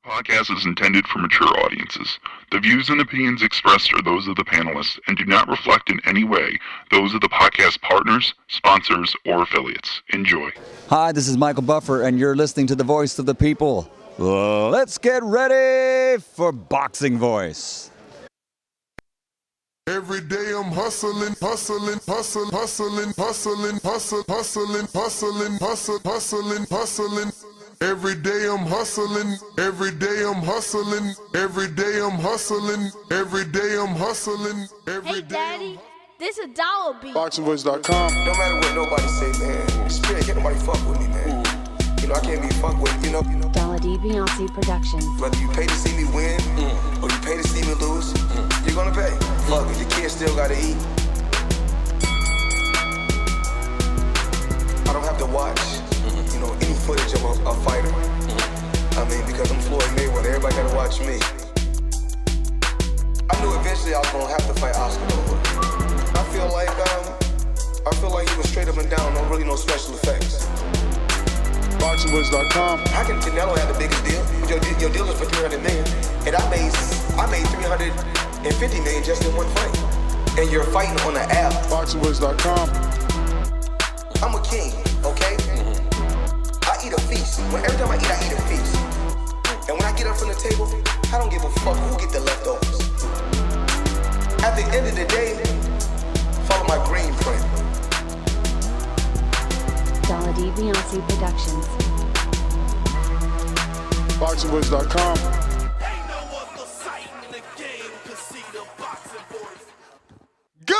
Podcast is intended for mature audiences. The views and opinions expressed are those of the panelists and do not reflect in any way those of the podcast partners, sponsors, or affiliates. Enjoy. Hi, this is Michael Buffer, and you're listening to the Voice of the People. Let's get ready for Boxing Voice. Every day I'm hustling. Every day I'm hustling. Every day I'm hustling. Hey, Daddy, this a dollar beat. BoxingVoice.com. No matter what nobody say, man, spirit, can't nobody fuck with me, man. You know, I can't be fucked with, you know. Dollar D Beyonce Productions. Whether you pay to see me win, or you pay to see me lose, you're gonna pay. Fuck it, your kids still gotta eat. I don't have to watch, you know, any footage of a fighter. I mean, because I'm Floyd Mayweather, everybody gotta watch me. I knew eventually I was gonna have to fight Oscar Nova. I feel like he was straight up and down, no special effects. BoxingVoice.com. How can Canelo have the biggest deal? Your deal is for $300 million, and I made $350 million just in one fight. And you're fighting on an app. BoxingVoice.com. I'm a king, okay? I eat a feast. Every time I eat a feast. And when I get up from the table, I don't give a fuck who get the leftovers. At the end of the day, follow my green print. Dollar D Beyonce Productions. BoxingVoice.com. Ain't no other sight in the game could see the boxing voice. Good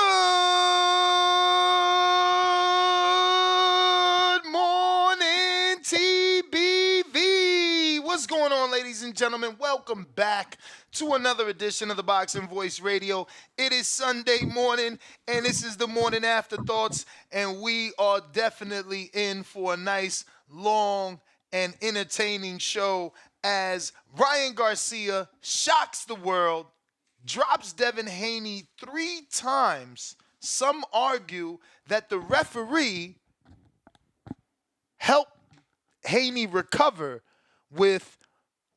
morning, TBV. What's going on, ladies and gentlemen? Welcome back to another edition of the Boxing Voice Radio. It is Sunday morning, and this is the Morning Afterthoughts, and we are definitely in for a nice, long, and entertaining show as Ryan Garcia shocks the world, drops Devin Haney 3 times. Some argue that the referee helped Haney recover with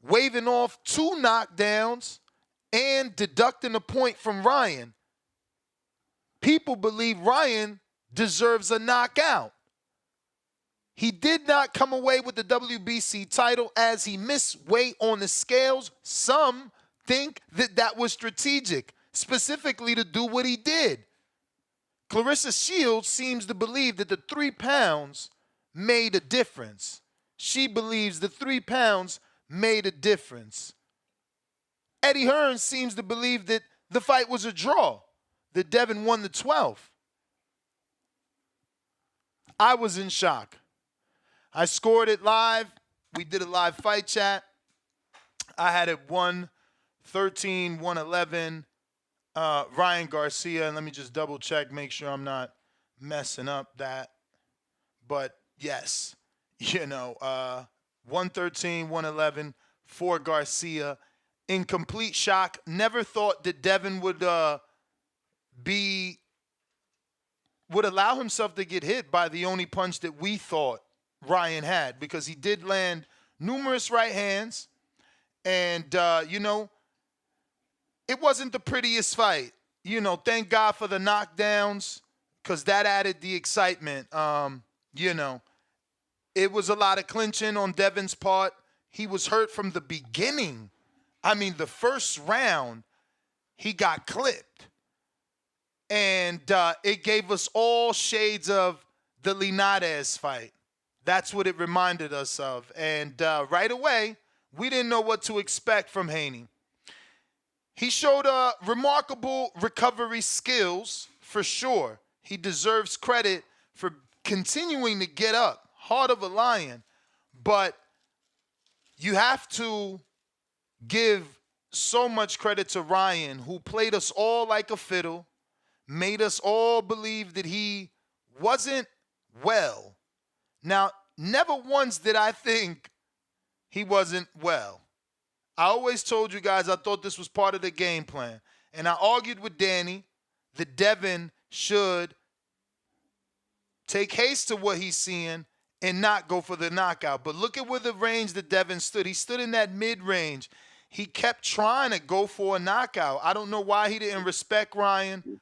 waving off 2 knockdowns and deducting a point from Ryan. People believe Ryan deserves a knockout. He did not come away with the WBC title as he missed weight on the scales. Some think that was strategic, specifically to do what he did. Clarissa Shields seems to believe that the 3 pounds made a difference. She believes the 3 pounds made a difference. Eddie Hearn seems to believe that the fight was a draw, that Devin won the 12th. I was in shock. I scored it live. We did a live fight chat. I had it 113, 111. Ryan Garcia, and let me just double check, make sure I'm not messing up that. But yes, 113, 111 for Garcia. In complete shock. Never thought that Devin would allow himself to get hit by the only punch that we thought Ryan had, because he did land numerous right hands. And, it wasn't the prettiest fight. Thank God for the knockdowns, because that added the excitement. It was a lot of clinching on Devin's part. He was hurt from the beginning. I mean, the first round, he got clipped. And it gave us all shades of the Linares fight. That's what it reminded us of. And right away, we didn't know what to expect from Haney. He showed remarkable recovery skills, for sure. He deserves credit for continuing to get up, heart of a lion. But you have to give so much credit to Ryan, who played us all like a fiddle, made us all believe that he wasn't well. Now, never once did I think he wasn't well. I always told you guys I thought this was part of the game plan. And I argued with Danny that Devin should take haste to what he's seeing and not go for the knockout. But look at where the range that Devin stood. He stood in that mid-range. He kept trying to go for a knockout. I don't know why he didn't respect Ryan,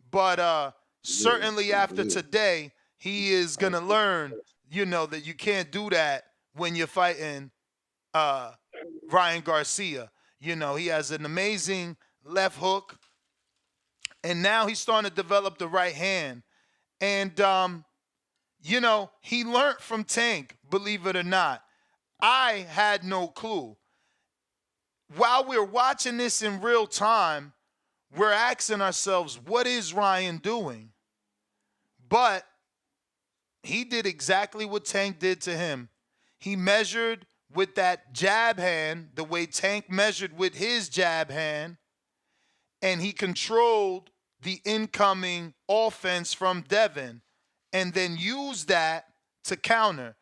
but certainly after today, he is going to learn, that you can't do that when you're fighting Ryan Garcia. He has an amazing left hook, and now he's starting to develop the right hand. And, he learned from Tank, believe it or not. I had no clue. While we're watching this in real time, we're asking ourselves, what is Ryan doing? But he did exactly what Tank did to him. He measured with that jab hand the way Tank measured with his jab hand, and he controlled the incoming offense from Devin and then used that to counter.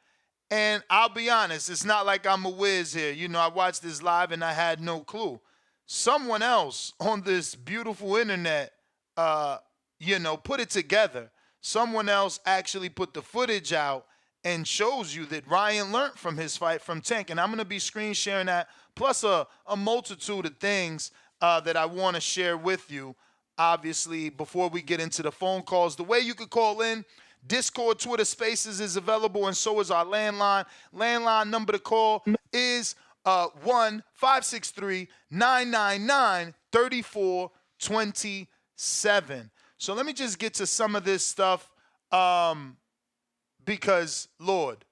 And I'll be honest, it's not like I'm a whiz here. I watched this live and I had no clue. Someone else on this beautiful internet, put it together. Someone else actually put the footage out and shows you that Ryan learned from his fight from Tank. And I'm going to be screen sharing that, plus a multitude of things that I want to share with you, obviously, before we get into the phone calls. The way you could call in, Discord, Twitter Spaces is available, and so is our landline. Landline number to call is 1-563-999-3427. So let me just get to some of this stuff because, Lord.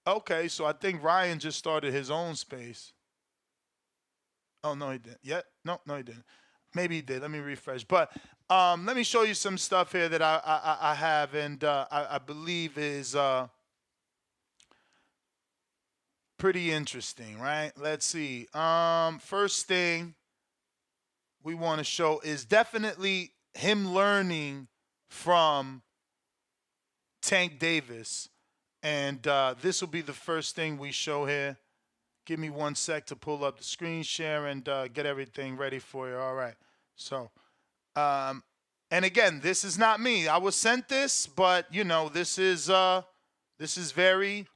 Okay, so I think Ryan just started his own space. Oh, no, he didn't. Yeah, no, he didn't. Maybe he did. Let me refresh. But let me show you some stuff here that I have and I believe is pretty interesting, right? Let's see. First thing we want to show is definitely him learning from Tank Davis. And this will be the first thing we show here. Give me 1 sec to pull up the screen share and get everything ready for you. All right. So, and again, this is not me. I was sent this, but this is very,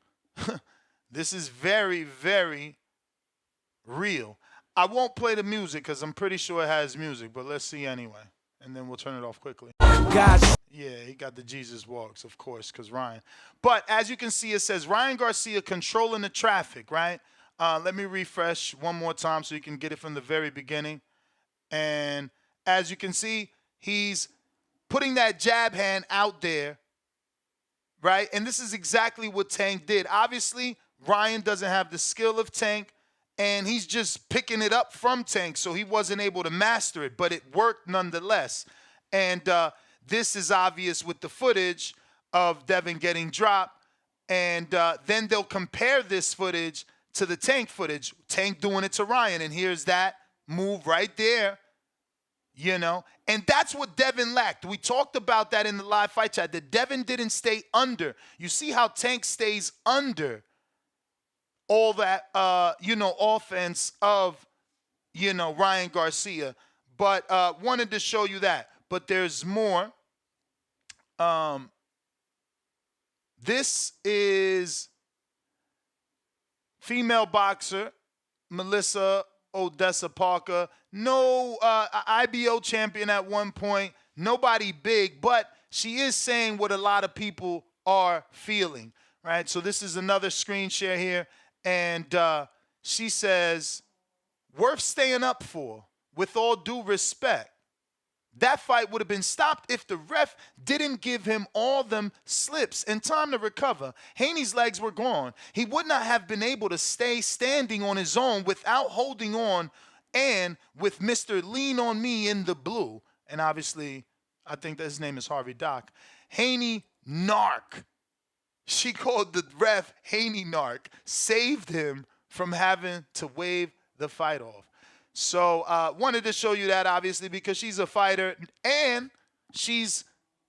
this is very, very real. I won't play the music because I'm pretty sure it has music, but let's see anyway, and then we'll turn it off quickly. Gosh. Yeah, he got the Jesus walks, of course, because Ryan. But as you can see, it says Ryan Garcia controlling the traffic, right? Let me refresh one more time so you can get it from the very beginning. And as you can see, he's putting that jab hand out there, right? And this is exactly what Tank did. Obviously, Ryan doesn't have the skill of Tank, and he's just picking it up from Tank, so he wasn't able to master it, but it worked nonetheless. And this is obvious with the footage of Devin getting dropped, and then they'll compare this footage to the Tank footage, Tank doing it to Ryan, and here's that move right there, and that's what Devin lacked. We talked about that in the live fight chat, that Devin didn't stay under. You see how Tank stays under all that, offense of, Ryan Garcia, but wanted to show you that. But there's more. This is female boxer Melissa Odessa Parker. No IBO champion at one point. Nobody big, but she is saying what a lot of people are feeling, right? So this is another screen share here. And she says, worth staying up for, with all due respect. That fight would have been stopped if the ref didn't give him all them slips and time to recover. Haney's legs were gone. He would not have been able to stay standing on his own without holding on and with Mr. Lean on Me in the blue. And obviously, I think that his name is Harvey Doc. Haney narc. She called the ref Haney narc. Saved him from having to wave the fight off. So wanted to show you that, obviously, because she's a fighter and she's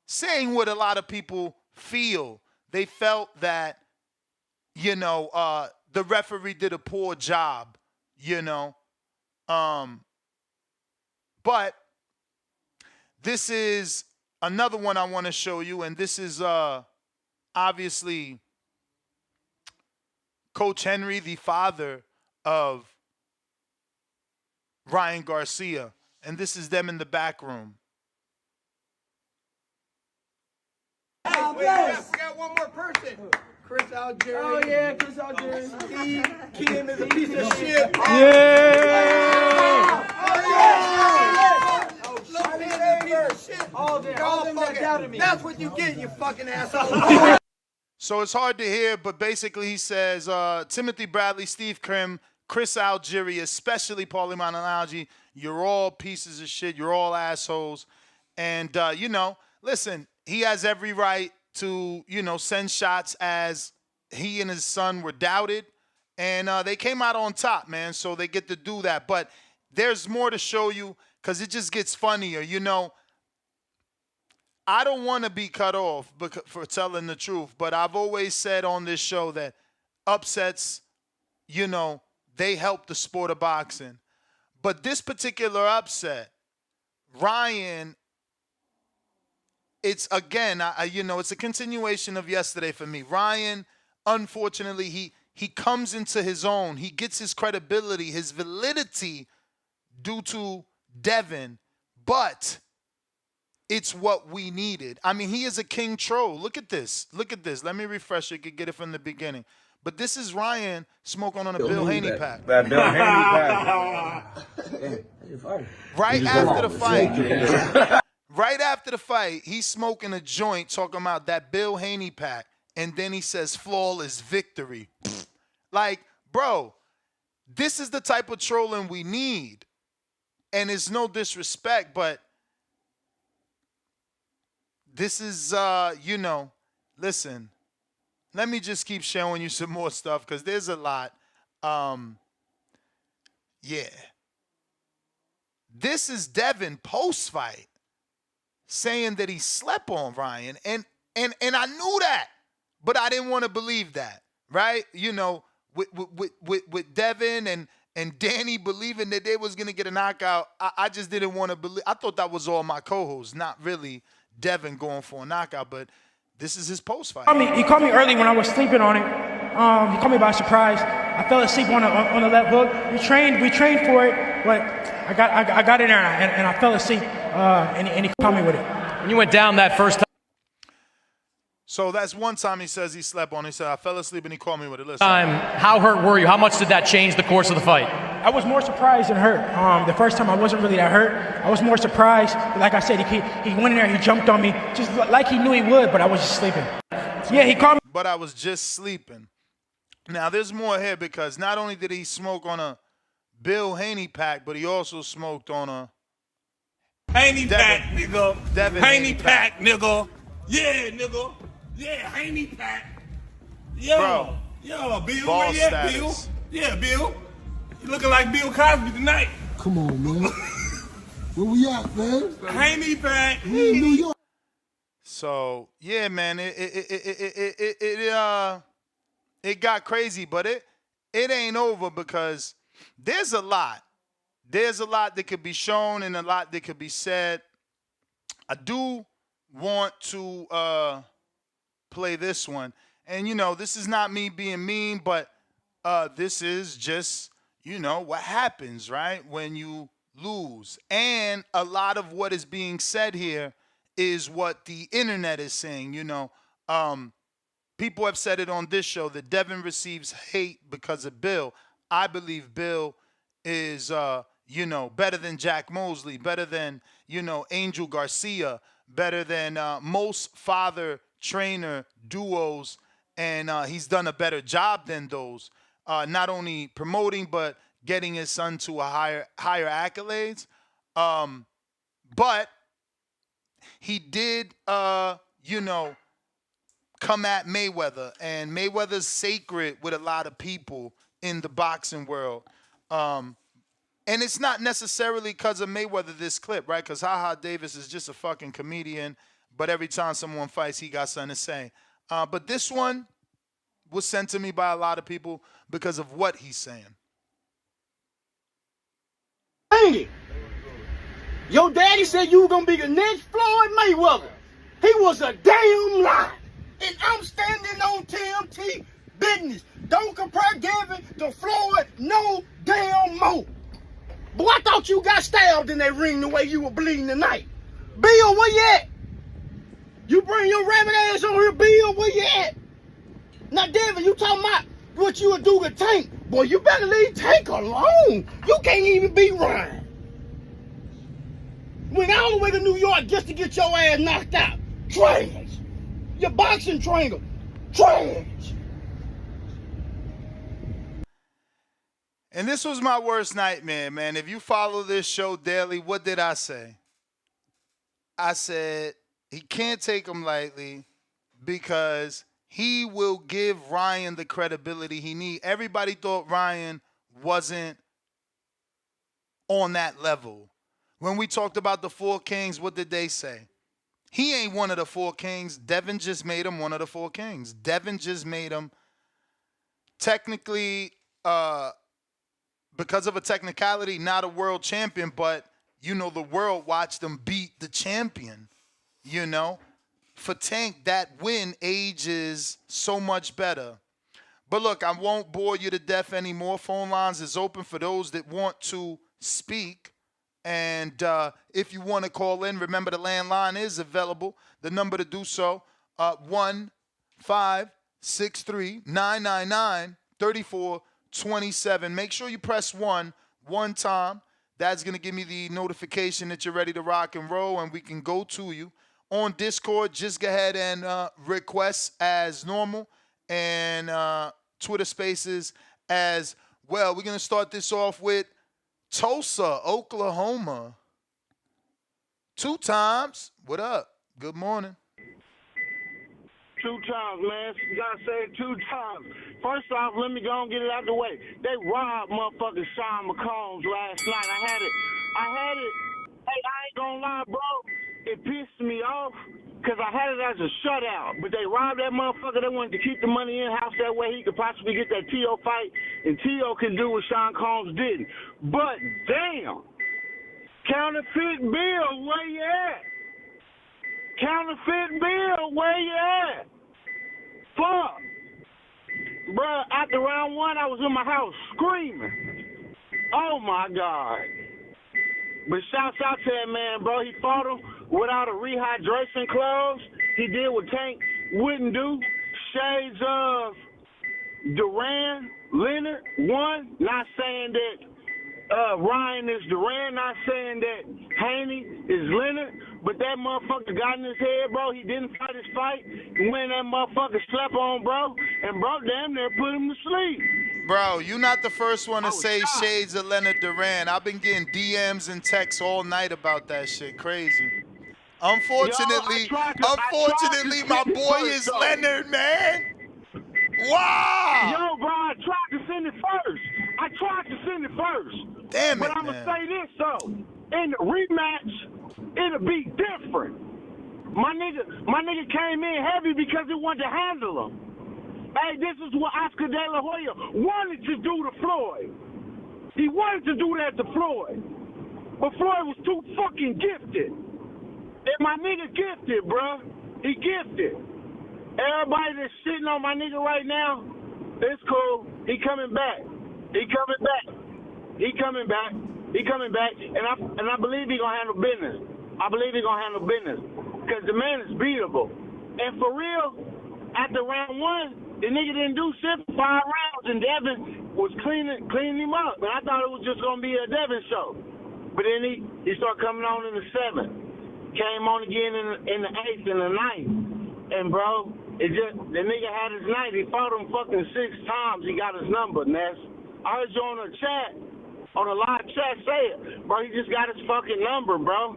saying what a lot of people feel. They felt that, the referee did a poor job, But this is another one I want to show you, and this is obviously, Coach Henry, the father of Ryan Garcia. And this is them in the back room. Hey, we got one more person. Chris Algieri. Oh, yeah, Chris Algieri. Steve Kim is a piece of shit. Yeah! That's what you get, you fucking asshole. So it's hard to hear, but basically he says, Timothy Bradley, Steve Kim, Chris Algieri, especially Paulie Malignaggi, you're all pieces of shit. You're all assholes. And, you know, listen, he has every right to, you know, send shots as he and his son were doubted. And they came out on top, man, so they get to do that. But there's more to show you because it just gets funnier. You know, I don't want to be cut off for telling the truth, but I've always said on this show that upsets, you know, they help the sport of boxing. But this particular upset, Ryan, it's again, you know, it's a continuation of yesterday for me. Ryan, unfortunately, he comes into his own. He gets his credibility, his validity due to Devin, but it's what we needed. I mean, he is a king troll. Look at this. Look at this. Let me refresh it. You can get it from the beginning. But this is Ryan smoking on a Bill Haney pack. That Bill Haney pack. Right after the fight. Right after the fight, he's smoking a joint talking about that Bill Haney pack. And then he says, flawless victory. Like, bro, this is the type of trolling we need. And it's no disrespect, but this is, you know, listen, let me just keep showing you some more stuff because there's a lot. Yeah. This is Devin post-fight saying that he slept on Ryan. And I knew that, but I didn't want to believe that, right? You know, with Devin and Danny believing that they was going to get a knockout, I just didn't want to believe. I thought that was all my co-hosts, not really Devin going for a knockout, but this is his post-fight. He called me early when I was sleeping on it. He caught me by surprise. I fell asleep on the left hook. We trained for it, but I got in there and I fell asleep, and he caught me with it. When you went down that first time. So that's one time he says he slept on. He said, I fell asleep and he called me with it. Listen. How hurt were you? How much did that change the course of the fight? I was more surprised than hurt. The first time I wasn't really that hurt. I was more surprised. Like I said, he went in there, he jumped on me, just like he knew he would, but I was just sleeping. Yeah, he called me. But I was just sleeping. Now, there's more here because not only did he smoke on a Bill Haney pack, but he also smoked on a Haney pack, nigga. Devin Haney pack, nigga. Yeah, nigga. Yeah, Haney pack. Yo, bro, yo, Bill, ball where you at, Bill? status. Yeah, Bill. You looking like Bill Cosby tonight. Come on, man. Where we at, man? Haney pack. We in New York. So yeah, man, it got crazy, but it ain't over because there's a lot. There's a lot that could be shown and a lot that could be said. I do want to play this one. And, you know, this is not me being mean, but this is just, you know, what happens, right, when you lose. And a lot of what is being said here is what the internet is saying, you know. People have said it on this show that Devin receives hate because of Bill. I believe Bill is, you know, better than Jack Mosley, better than, you know, Angel Garcia, better than most father-trainer duos, and he's done a better job than those, not only promoting but getting his son to a higher accolades. But he did, you know, come at Mayweather, and Mayweather's sacred with a lot of people in the boxing world. And it's not necessarily because of Mayweather, this clip, right? Because Ha Davis is just a fucking comedian, but every time someone fights, he got something to say. But this one was sent to me by a lot of people because of what he's saying. Haney, your daddy said you were going to be the next Floyd Mayweather. He was a damn lie. And I'm I'm standing on TMT business. Don't compare Devin to Floyd no damn more. Boy, I thought you got stabbed in that ring the way you were bleeding tonight. Bill, where you at? You bring your rabbit ass on here, Bill, where you at? Now, Devin, you talking about what you would do to Tank. Boy, you better leave Tank alone. You can't even beat Ryan. Went all the way to New York just to get your ass knocked out. Trash. Your boxing trainer. Trash. And this was my worst nightmare, man. If you follow this show daily, what did I say? I said he can't take him lightly because he will give Ryan the credibility he needs. Everybody thought Ryan wasn't on that level. When we talked about the Four Kings, what did they say? He ain't one of the Four Kings. Devin just made him one of the Four Kings. Devin just made him technically, because of a technicality, not a world champion, but, you know, the world watched him beat the champion, you know. For Tank, that win ages so much better. But look, I won't bore you to death anymore. Phone lines is open for those that want to speak. And if you want to call in, remember the landline is available. The number to do so, 1-563-999-3427. Make sure you press 1 time. That's going to give me the notification that you're ready to rock and roll, and we can go to you. On Discord, just go ahead and request as normal, and Twitter Spaces as well. We're going to start this off with Tulsa, Oklahoma. 2 times. What up? Good morning. 2 times, man. You gotta say it 2 times. First off, let me go and get it out the way. They robbed motherfucking Shawn McComb last night. I had it. Hey, I ain't gonna lie, bro. It pissed me off because I had it as a shutout. But they robbed that motherfucker. They wanted to keep the money in-house. That way he could possibly get that T.O. fight. And T.O. can do what Shawn Combs didn't. But, damn. Counterfeit Bill, where you at? Counterfeit Bill, where you at? Fuck. Bruh, after round 1, I was in my house screaming. Oh, my God. But shouts out to that man, bro. He fought him without a rehydration clause. He did what Tank wouldn't do. Shades of Duran, Leonard, one. Not saying that Ryan is Duran, not saying that Haney is Leonard, but that motherfucker got in his head, bro. He didn't fight his fight. When that motherfucker slept on, bro, and bro damn near put him to sleep. Bro, you're not the first one to say shocked. Shades of Leonard Duran. I've been getting DMs and texts all night about that shit. Crazy. Unfortunately, my boy is Leonard, man. Wow. Yo, bro, I tried to send it first. Damn but it, I'm going to say this, though. In the rematch, it'll be different. My nigga came in heavy because he wanted to handle him. Hey, this is what Oscar De La Hoya wanted to do to Floyd. He wanted to do that to Floyd. But Floyd was too fucking gifted. And my nigga gifted, bro. He gifted. Everybody that's sitting on my nigga right now, it's cool. He coming back. And I believe he gonna handle business. Because the man is beatable. And for real, after round 1, the nigga didn't do shit for 5 rounds, and Devin was cleaning him up. And I thought it was just gonna be a Devin show. But then he started coming on in the 7th. Came on again in the 8th and the 9th. And bro, the nigga had his night. He fought him fucking 6 times. He got his number, Ness. I heard you on a live chat say it. Bro, he just got his fucking number, bro.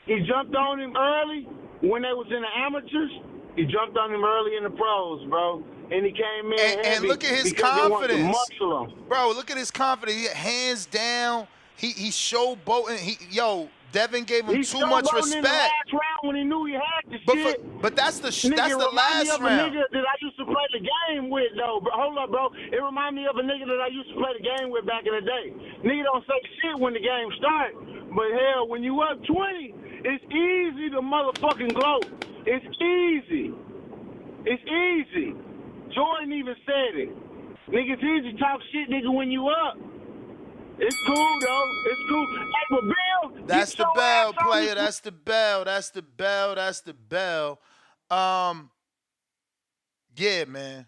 He jumped on him early when they was in the amateurs. He jumped on him early in the pros, bro. And he came in heavy. And look at his confidence. Bro, look at his confidence. He hands down. He showboating. Devin gave him too much respect. In the last round when he knew he had the shit. But that's the last round. It reminded me of a nigga that I used to play the game with, though. Hold up, bro. It reminded me of a nigga that I used to play the game with back in the day. Nigga don't say shit when the game starts. But hell, when you up 20, it's easy to motherfucking gloat. It's easy. It's easy. Jordan even said it. Nigga, it's easy to talk shit, nigga, when you up. It's cool, though. It's cool. Hey, but Bill, That's you the so bell, ass on player. this- That's the bell. That's the bell. That's the bell. Yeah, man.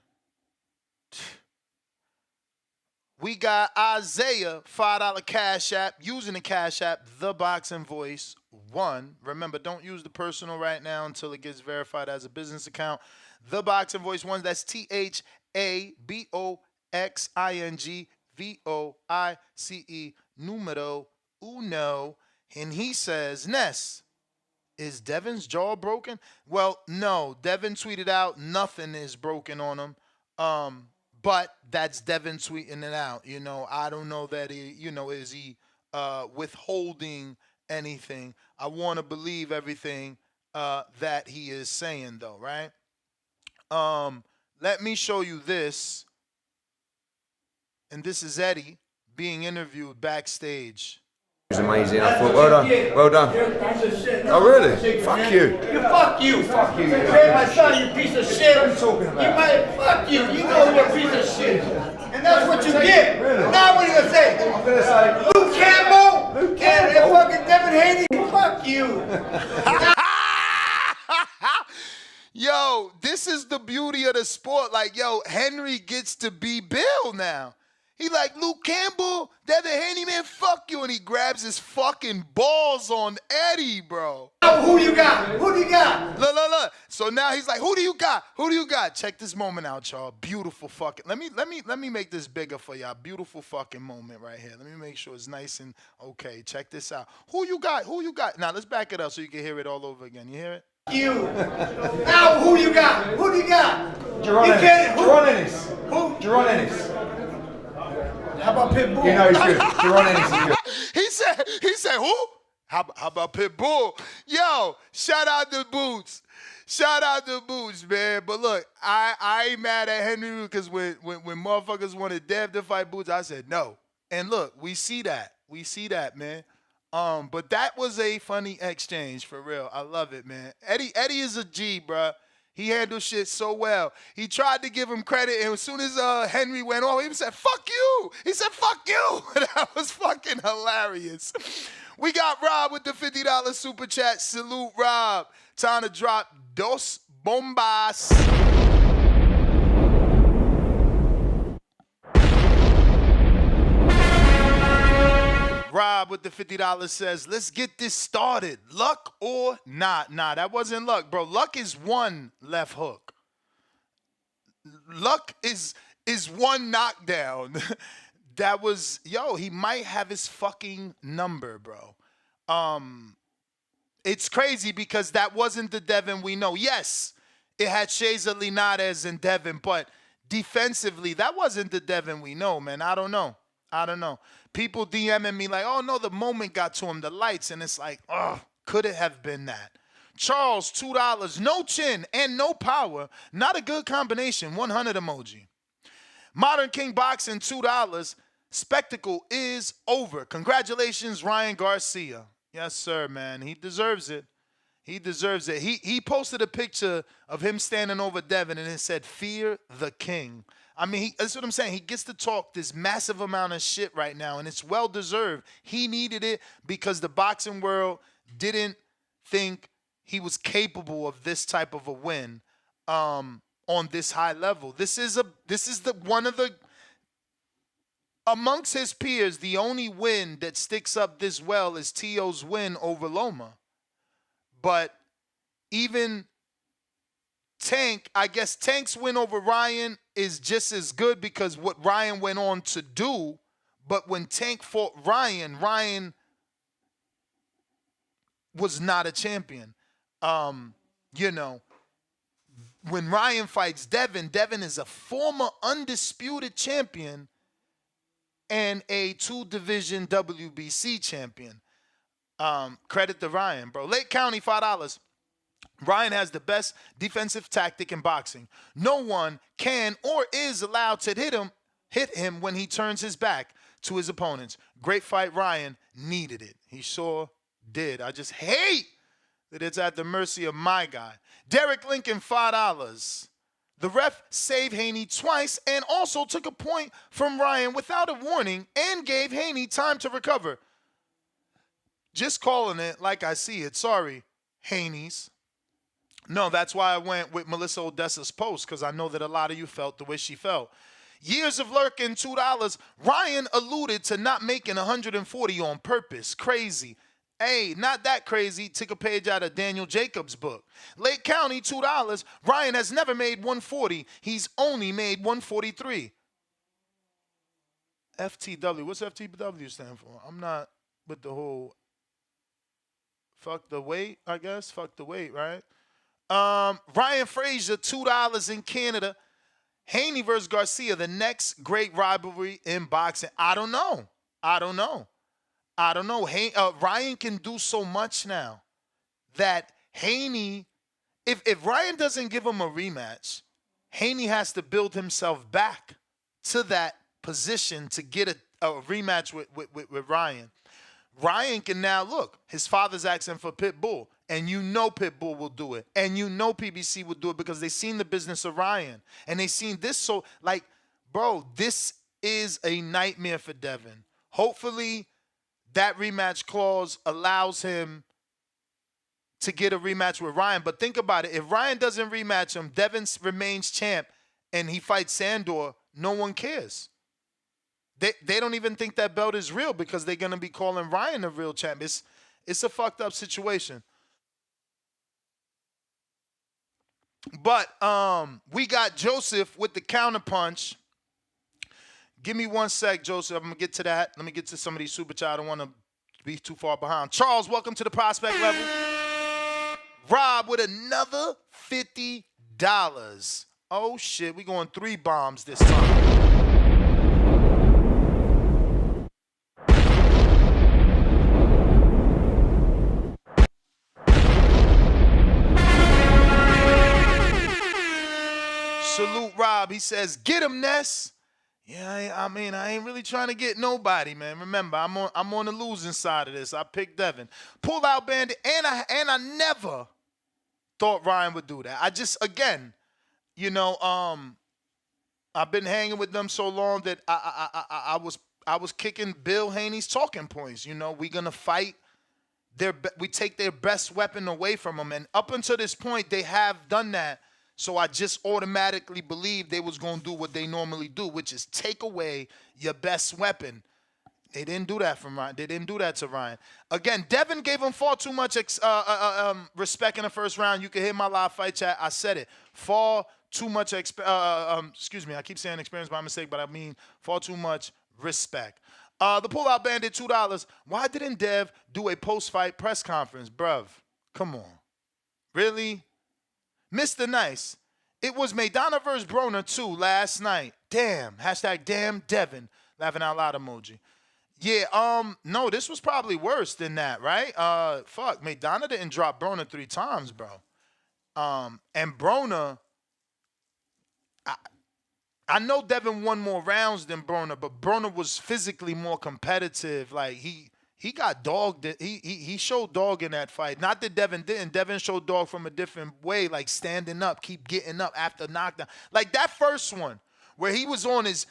We got Isaiah, $5 Cash App, using the Cash App, The Boxing Voice 1. Remember, don't use the personal right now until it gets verified as a business account. The Boxing Voice 1, that's THABOXINGVOICE numero uno. And he says, Ness, is Devin's jaw broken? Well, no. Devin tweeted out nothing is broken on him. But that's Devin tweeting it out. You know, I don't know that he, you know, is he withholding anything? I want to believe everything that he is saying, though, right? Let me show you this. And this is Eddie being interviewed backstage. It was amazing. I thought, well done, well done. Oh really? Fuck you. Fuck you. Fuck you. Hey, my son, you piece of shit. What are you talking about? You might, fuck you. You know you're a piece of shit. And that's what you get. Really? Now what are you going to say? I'm going to say Luke Campbell and fucking Devin Haney. Fuck you. Yo, this is the beauty of the sport. Like, yo, Henry gets to be Bill now. He like, Luke Campbell, Devin Haney, man, fuck you. And he grabs his fucking balls on Eddie, bro. Oh, who you got? Who do you got? Look. So now he's like, who do you got? Who do you got? Check this moment out, y'all. Beautiful fucking. Let me make this bigger for y'all. Beautiful fucking moment right here. Let me make sure it's nice and okay. Check this out. Who you got? Who you got? Now let's back it up so you can hear it all over again. You hear it? You. Now who you got? Who do you got? Jerron Ennis. Who? Jerron Ennis. How about Pitbull? You know he's good. Jerron Ennis is good. He said who? How about Pitbull? Yo, shout out to Boots. Shout out to Boots, man. But look, I ain't mad at Henry because when motherfuckers wanted Dev to fight Boots, I said no. And look, we see that. We see that, man. But that was a funny exchange for real. I love it, man. Eddie is a G, bruh. He handled shit so well. He tried to give him credit, and as soon as Henry went off, he said, fuck you. He said, fuck you. That was fucking hilarious. We got Rob with the $50 super chat. Salute, Rob. Time to drop Dos Bombas. Rob with the $50 says, let's get this started. Luck or not? Nah, that wasn't luck, bro. Luck is one left hook. Luck is one knockdown. That was, yo, he might have his fucking number, bro. It's crazy because that wasn't the Devin we know. Yes, it had shades of Linares and Devin, but defensively, that wasn't the Devin we know, man. I don't know. People DMing me like, oh, no, the moment got to him, the lights. And it's like, oh, could it have been that? Charles, $2, no chin and no power. Not a good combination, 100 emoji. Modern King Boxing, $2. Spectacle is over. Congratulations, Ryan Garcia. Yes, sir, man. He deserves it. He deserves it. He posted a picture of him standing over Devin and it said, fear the king. I mean, that's what I'm saying. He gets to talk this massive amount of shit right now, and it's well-deserved. He needed it because the boxing world didn't think he was capable of this type of a win on this high level. This is one of the, amongst his peers, the only win that sticks up this well is T.O.'s win over Loma. But even Tank, I guess Tank's win over Ryan is just as good because what Ryan went on to do. But when Tank fought Ryan, Ryan was not a champion. You know, when Ryan fights Devin, Devin is a former undisputed champion and a 2-division WBC champion. Credit to Ryan, bro. Lake County, $5. Ryan has the best defensive tactic in boxing. No one can or is allowed to hit him when he turns his back to his opponents. Great fight, Ryan. Needed it. He sure did. I just hate that it's at the mercy of my guy. Derek Lincoln, $5. The ref saved Haney twice and also took a point from Ryan without a warning and gave Haney time to recover. Just calling it like I see it. Sorry, Haney's. No, that's why I went with Melissa Odessa's post, because I know that a lot of you felt the way she felt. Years of lurking, $2. Ryan alluded to not making 140 on purpose. Crazy. Hey, not that crazy. Took a page out of Daniel Jacobs' book. Lake County, $2. Ryan has never made 140. He's only made 143. FTW. What's FTW stand for? I'm not with the whole fuck the weight, I guess. Fuck the weight, right? Ryan Frazier, $2 in Canada. Haney versus Garcia, the next great rivalry in boxing. I don't know. Ryan can do so much now that Haney, if Ryan doesn't give him a rematch, Haney has to build himself back to that position to get a rematch with Ryan. Ryan can now, look, his father's asking for Pitbull, and you know Pitbull will do it, and you know PBC will do it because they seen the business of Ryan, and they seen this. So, like, bro, this is a nightmare for Devin. Hopefully, that rematch clause allows him to get a rematch with Ryan. But think about it. If Ryan doesn't rematch him, Devin remains champ, and he fights Sandor, no one cares. They don't even think that belt is real because they're going to be calling Ryan the real champ. It's a fucked up situation. But we got Joseph with the counterpunch. Give me 1 sec, Joseph. I'm going to get to that. Let me get to some of these super chats. I don't want to be too far behind. Charles, welcome to the prospect level. Rob with another $50. Oh, shit. We going 3 bombs this time. Salute Rob. He says, "Get him, Ness." Yeah, I mean, I ain't really trying to get nobody, man. Remember, I'm on the losing side of this. I picked Devin. Pull out Bandit, and I never thought Ryan would do that. I just, again, you know, I've been hanging with them so long that I was kicking Bill Haney's talking points. You know, we gonna fight. We take their best weapon away from them, and up until this point, they have done that. So I just automatically believed they was going to do what they normally do, which is take away your best weapon. They didn't do that from Ryan. They didn't do that to Ryan. Again, Devin gave him far too much respect in the first round. You can hear my live fight chat. I said it. Far too much, excuse me, I keep saying experience by mistake, but I mean far too much respect. The Pullout Bandit, $2. Why didn't Dev do a post-fight press conference? Bruv, come on. Really? Mr. Nice, it was Maidana versus Broner too last night. Damn. Hashtag damn Devin. Laughing out loud emoji. Yeah, no, this was probably worse than that, right? Fuck, Maidana didn't drop Broner 3 times, bro. And Broner, I know Devin won more rounds than Broner, but Broner was physically more competitive. Like, he got dogged. He showed dog in that fight. Not that Devin didn't. Devin showed dog from a different way, like standing up, keep getting up after knockdown. Like that first one where he was on his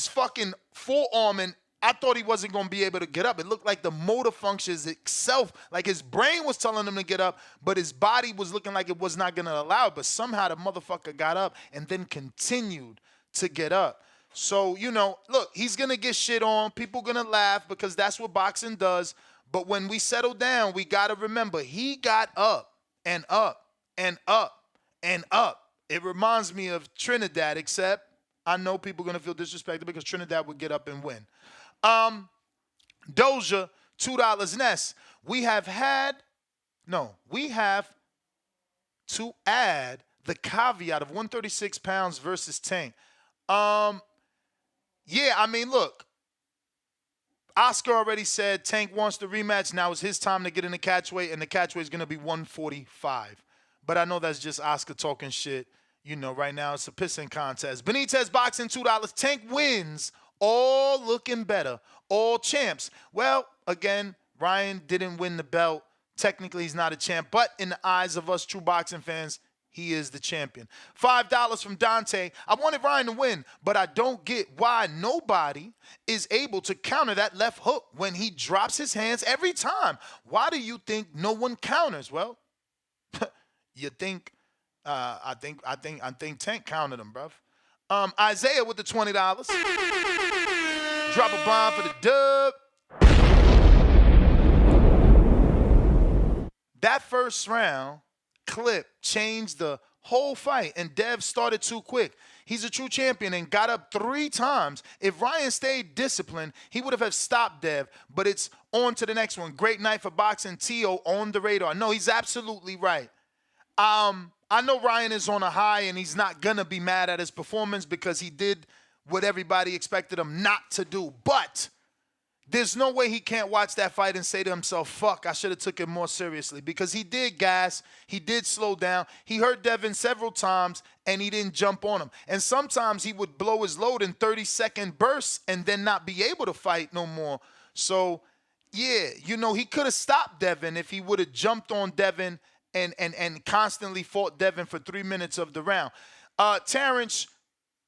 fucking forearm, and I thought he wasn't going to be able to get up. It looked like the motor functions itself, like his brain was telling him to get up, but his body was looking like it was not going to allow it. But somehow the motherfucker got up and then continued to get up. So, you know, look, he's going to get shit on. People going to laugh because that's what boxing does. But when we settle down, we got to remember he got up and up and up and up. It reminds me of Trinidad, except I know people are going to feel disrespected because Trinidad would get up and win. Doja, $2. Ness. We have to add the caveat of 136 pounds versus Tank. Yeah, I mean, look, Oscar already said Tank wants the rematch. Now it's his time to get in the catchweight, and the catchweight is going to be 145. But I know that's just Oscar talking shit. You know, right now it's a pissing contest. Benitez boxing, $2. Tank wins, all looking better, all champs. Well, again, Ryan didn't win the belt. Technically, he's not a champ, but in the eyes of us true boxing fans, he is the champion. $5 from Dante. I wanted Ryan to win, but I don't get why nobody is able to counter that left hook when he drops his hands every time. Why do you think no one counters? Well, you think I think Tank counted him, bruv. Isaiah with the $20. Drop a bomb for the dub. That first round clip changed the whole fight, and Dev started too quick. He's a true champion and got up 3 times. If Ryan stayed disciplined, he would have stopped Dev, but it's on to the next one. Great night for boxing. Tio on the radar. No, he's absolutely right. I know Ryan is on a high, and he's not going to be mad at his performance because he did what everybody expected him not to do. But there's no way he can't watch that fight and say to himself, fuck, I should have took it more seriously, because he did gas, he did slow down, he hurt Devin several times, and he didn't jump on him. And sometimes he would blow his load in 30-second bursts and then not be able to fight no more. So, yeah, he could have stopped Devin if he would have jumped on Devin and constantly fought Devin for 3 minutes of the round. Terrence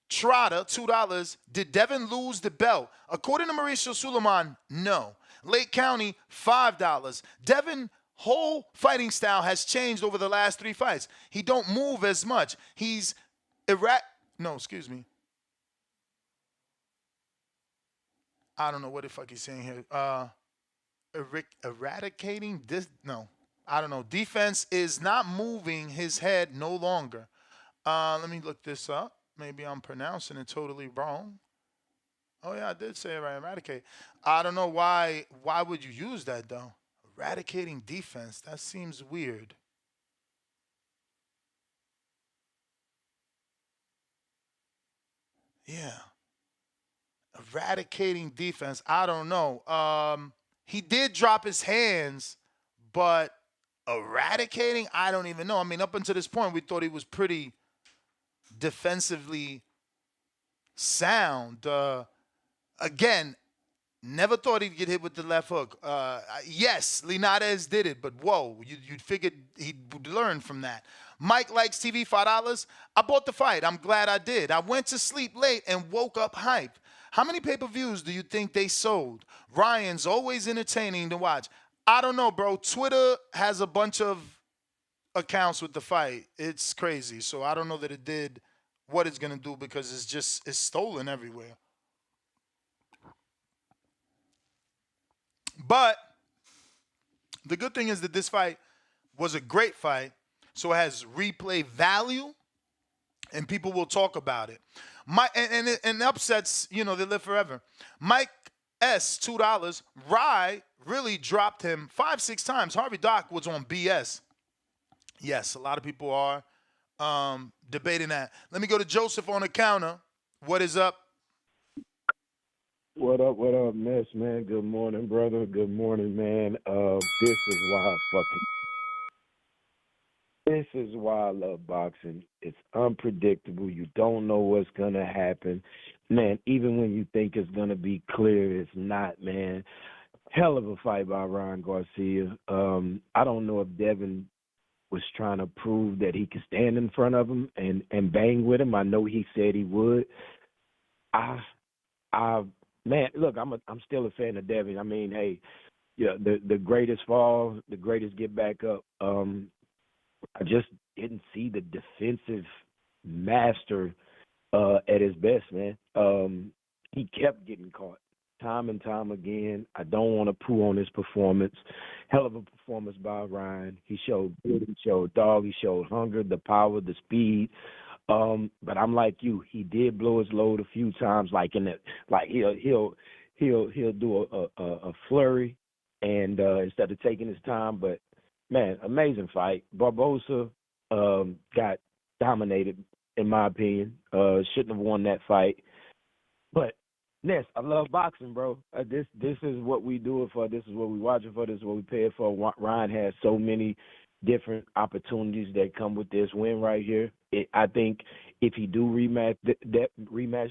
Trotter, $2. Did Devin lose the belt? According to Mauricio Suleiman, no. Lake County, $5. Devin whole fighting style has changed over the last 3 fights. He don't move as much. He's No, excuse me. I don't know what the fuck he's saying here. Eradicating this? No, I don't know. Defense is not moving his head no longer. Let me look this up. Maybe I'm pronouncing it totally wrong. Oh, yeah, I did say it right. Eradicate. I don't know why. Why would you use that, though? Eradicating defense. That seems weird. Yeah. Eradicating defense. I don't know. He did drop his hands, but eradicating, I don't even know. I mean, up until this point, we thought he was pretty defensively sound. Again, never thought he'd get hit with the left hook. Yes, Linares did it, but whoa, you'd figured he'd learn from that. Mike likes TV, $5. I bought the fight. I'm glad I did. I went to sleep late and woke up hype. How many pay-per-views do you think they sold? Ryan's always entertaining to watch. I don't know, bro. Twitter has a bunch of accounts with the fight. It's crazy. So I don't know that it did what it's going to do, because it's stolen everywhere. But the good thing is that this fight was a great fight, so it has replay value, and people will talk about it. And upsets, they live forever. Mike S, $2. Rye really dropped him 5-6 times. Harvey Doc was on BS. Yes, a lot of people are debating that. Let me go to Joseph on the counter. What is up? What up, Ness, man? Good morning, brother. Good morning, man. This is why I love boxing. It's unpredictable. You don't know what's going to happen. Man, even when you think it's going to be clear, it's not, man. Hell of a fight by Ryan Garcia. I don't know if Devin was trying to prove that he could stand in front of him and bang with him. I know he said he would. Man, look, I'm still a fan of Devin. I mean, hey, yeah, the greatest fall, the greatest get back up. I just didn't see the defensive master at his best, man. He kept getting caught time and time again. I don't want to poo on his performance. Hell of a performance by Ryan. He showed good, he showed dog, he showed hunger, the power, the speed. But I'm like you. He did blow his load a few times, like he'll do a flurry, and instead of taking his time. But man, amazing fight. Barbosa got dominated, in my opinion. Shouldn't have won that fight. But Ness, I love boxing, bro. This is what we do it for. This is what we watch it for. This is what we pay it for. Ryan has so many different opportunities that come with this win right here. I think if he do rematch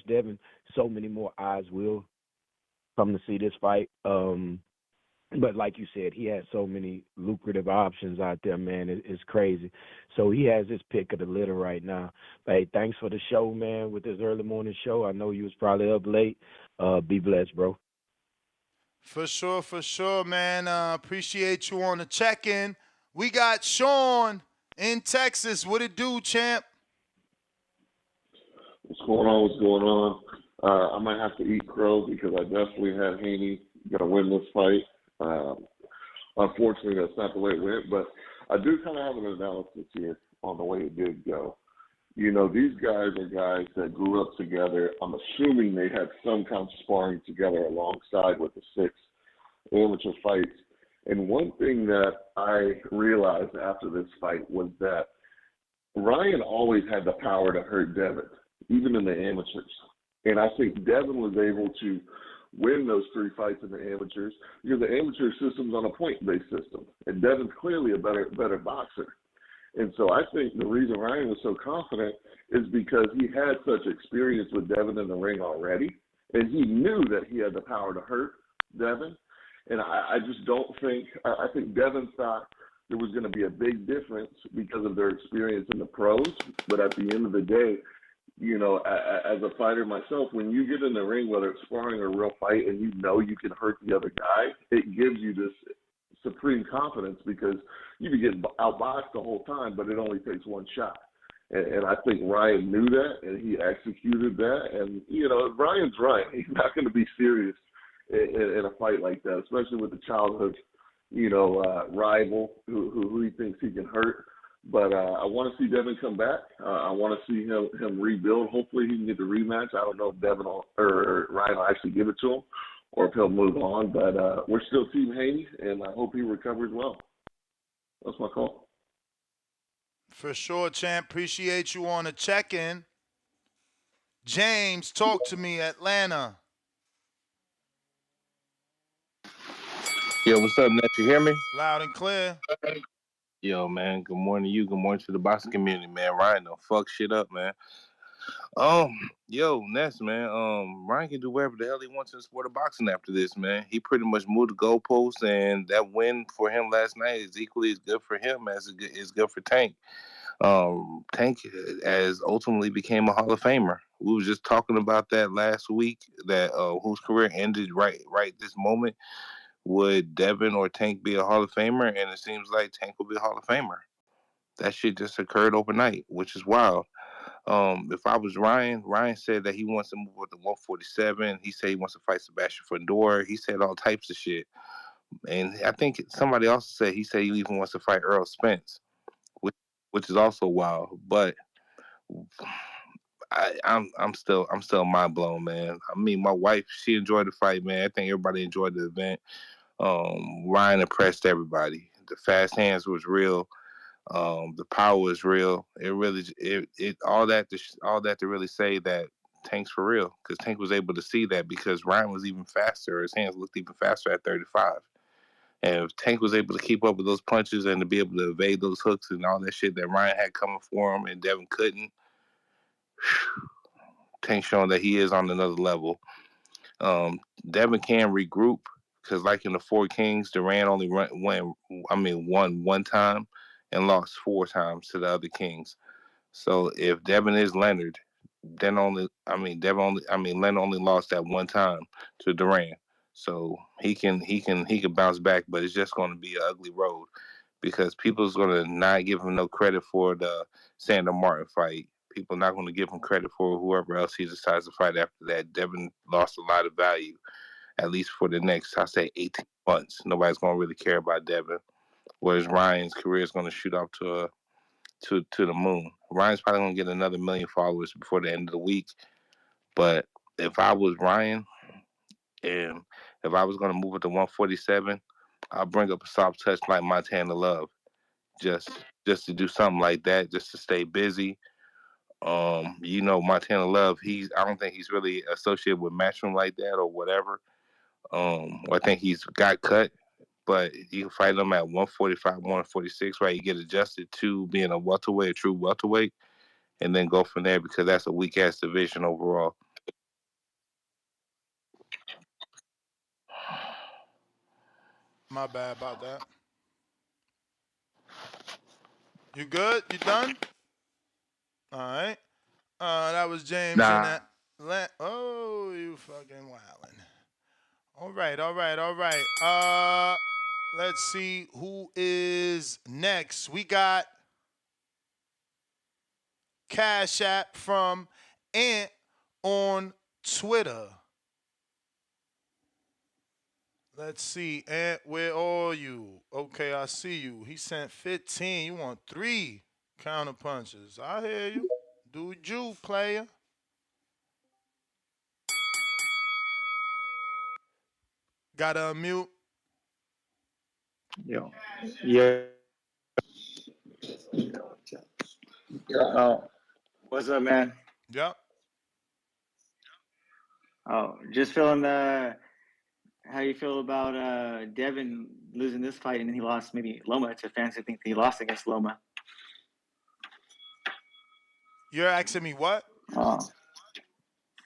Devin, so many more eyes will come to see this fight. But like you said, he has so many lucrative options out there, man. It's crazy. So he has his pick of the litter right now. But hey, thanks for the show, man, with this early morning show. I know you was probably up late. Be blessed, bro. For sure, man. Appreciate you on the check-in. We got Shawn in Texas. What it do, champ? What's going on? What's going on? I might have to eat crow because I definitely had Haney gonna win this fight. Unfortunately, that's not the way it went, but I do kind of have an analysis here on the way it did go. You know, these guys are guys that grew up together. I'm assuming they had some kind of sparring together alongside with the 6 amateur fights. And one thing that I realized after this fight was that Ryan always had the power to hurt Devin, even in the amateurs. And I think Devin was able to win those 3 fights in the amateurs because the amateur system's on a point-based system. And Devin's clearly a better boxer. And so I think the reason Ryan was so confident is because he had such experience with Devin in the ring already, and he knew that he had the power to hurt Devin. And I just don't think – I think Devin thought there was going to be a big difference because of their experience in the pros. But at the end of the day, you know, as a fighter myself, when you get in the ring, whether it's sparring or a real fight, and you know you can hurt the other guy, it gives you this supreme confidence because you can get outboxed the whole time, but it only takes one shot. And I think Ryan knew that, and he executed that. And, you know, Ryan's right. He's not going to be serious in a fight like that, especially with the childhood, you know, rival who he thinks he can hurt. But I want to see Devin come back. I want to see him rebuild. Hopefully he can get the rematch. I don't know if Devin or Ryan will actually give it to him or if he'll move on. But we're still Team Haney, and I hope he recovers well. That's my call. For sure, champ. Appreciate you on the check-in. James, talk to me, Atlanta. Yo, what's up, Ness? You hear me? Loud and clear. Yo, man, good morning to you. Good morning to the boxing community, man. Ryan don't fuck shit up, man. Yo, Ness, man. Ryan can do whatever the hell he wants in the sport of boxing after this, man. He pretty much moved the goalposts, and that win for him last night is equally as good for him as it is good for Tank. Tank as ultimately became a Hall of Famer. We was just talking about that last week. That whose career ended right this moment. Would Devin or Tank be a Hall of Famer? And it seems like Tank will be a Hall of Famer. That shit just occurred overnight, which is wild. If I was Ryan said that he wants to move up to 147. He said he wants to fight Sebastian Fedor. He said all types of shit. And I think somebody also said he even wants to fight Earl Spence, which is also wild. But I'm still mind blown, man. I mean, my wife, she enjoyed the fight, man. I think everybody enjoyed the event. Ryan impressed everybody. The fast hands was real. The power was real. It really, all that to really say that Tank's for real, because Tank was able to see that because Ryan was even faster. His hands looked even faster at 35. And if Tank was able to keep up with those punches and to be able to evade those hooks and all that shit that Ryan had coming for him and Devin couldn't, Tank showing that he is on another level. Devin can regroup because, like in the Four Kings, Duran only won one time and lost 4 times to the other Kings. So if Devin is Leonard, Leonard only lost that one time to Duran. So he can bounce back, but it's just going to be an ugly road because people's going to not give him no credit for the Sandor Martin fight. People not going to give him credit for whoever else he decides to fight after that. Devin lost a lot of value, at least for the next, I say, 18 months. Nobody's going to really care about Devin, whereas Ryan's career is going to shoot up to the moon. Ryan's probably going to get another 1 million followers before the end of the week. But if I was Ryan, and if I was going to move it to 147, I'll bring up a soft touch like Montana Love, just to do something like that, just to stay busy. Montana Love, I don't think he's really associated with Matchroom like that or whatever. I think he's got cut, but you can fight him at 145, 146, right? You get adjusted to being a true welterweight, and then go from there because that's a weak ass division overall. My bad about that. You good? You done? All right. That was James in Nah. that. Oh, you fucking wildin'. All right, all right, all right. Let's see who is next. We got Cash App from Ant on Twitter. Let's see, Ant, where are you? Okay, I see you. He sent 15. You want 3 counter punches. I hear you. Do you, player? Gotta unmute. Yo. Yeah. Oh, what's up, man? Yep. Oh, just feeling how you feel about Devin losing this fight and then he lost maybe Loma to fans who think he lost against Loma. You're asking me what?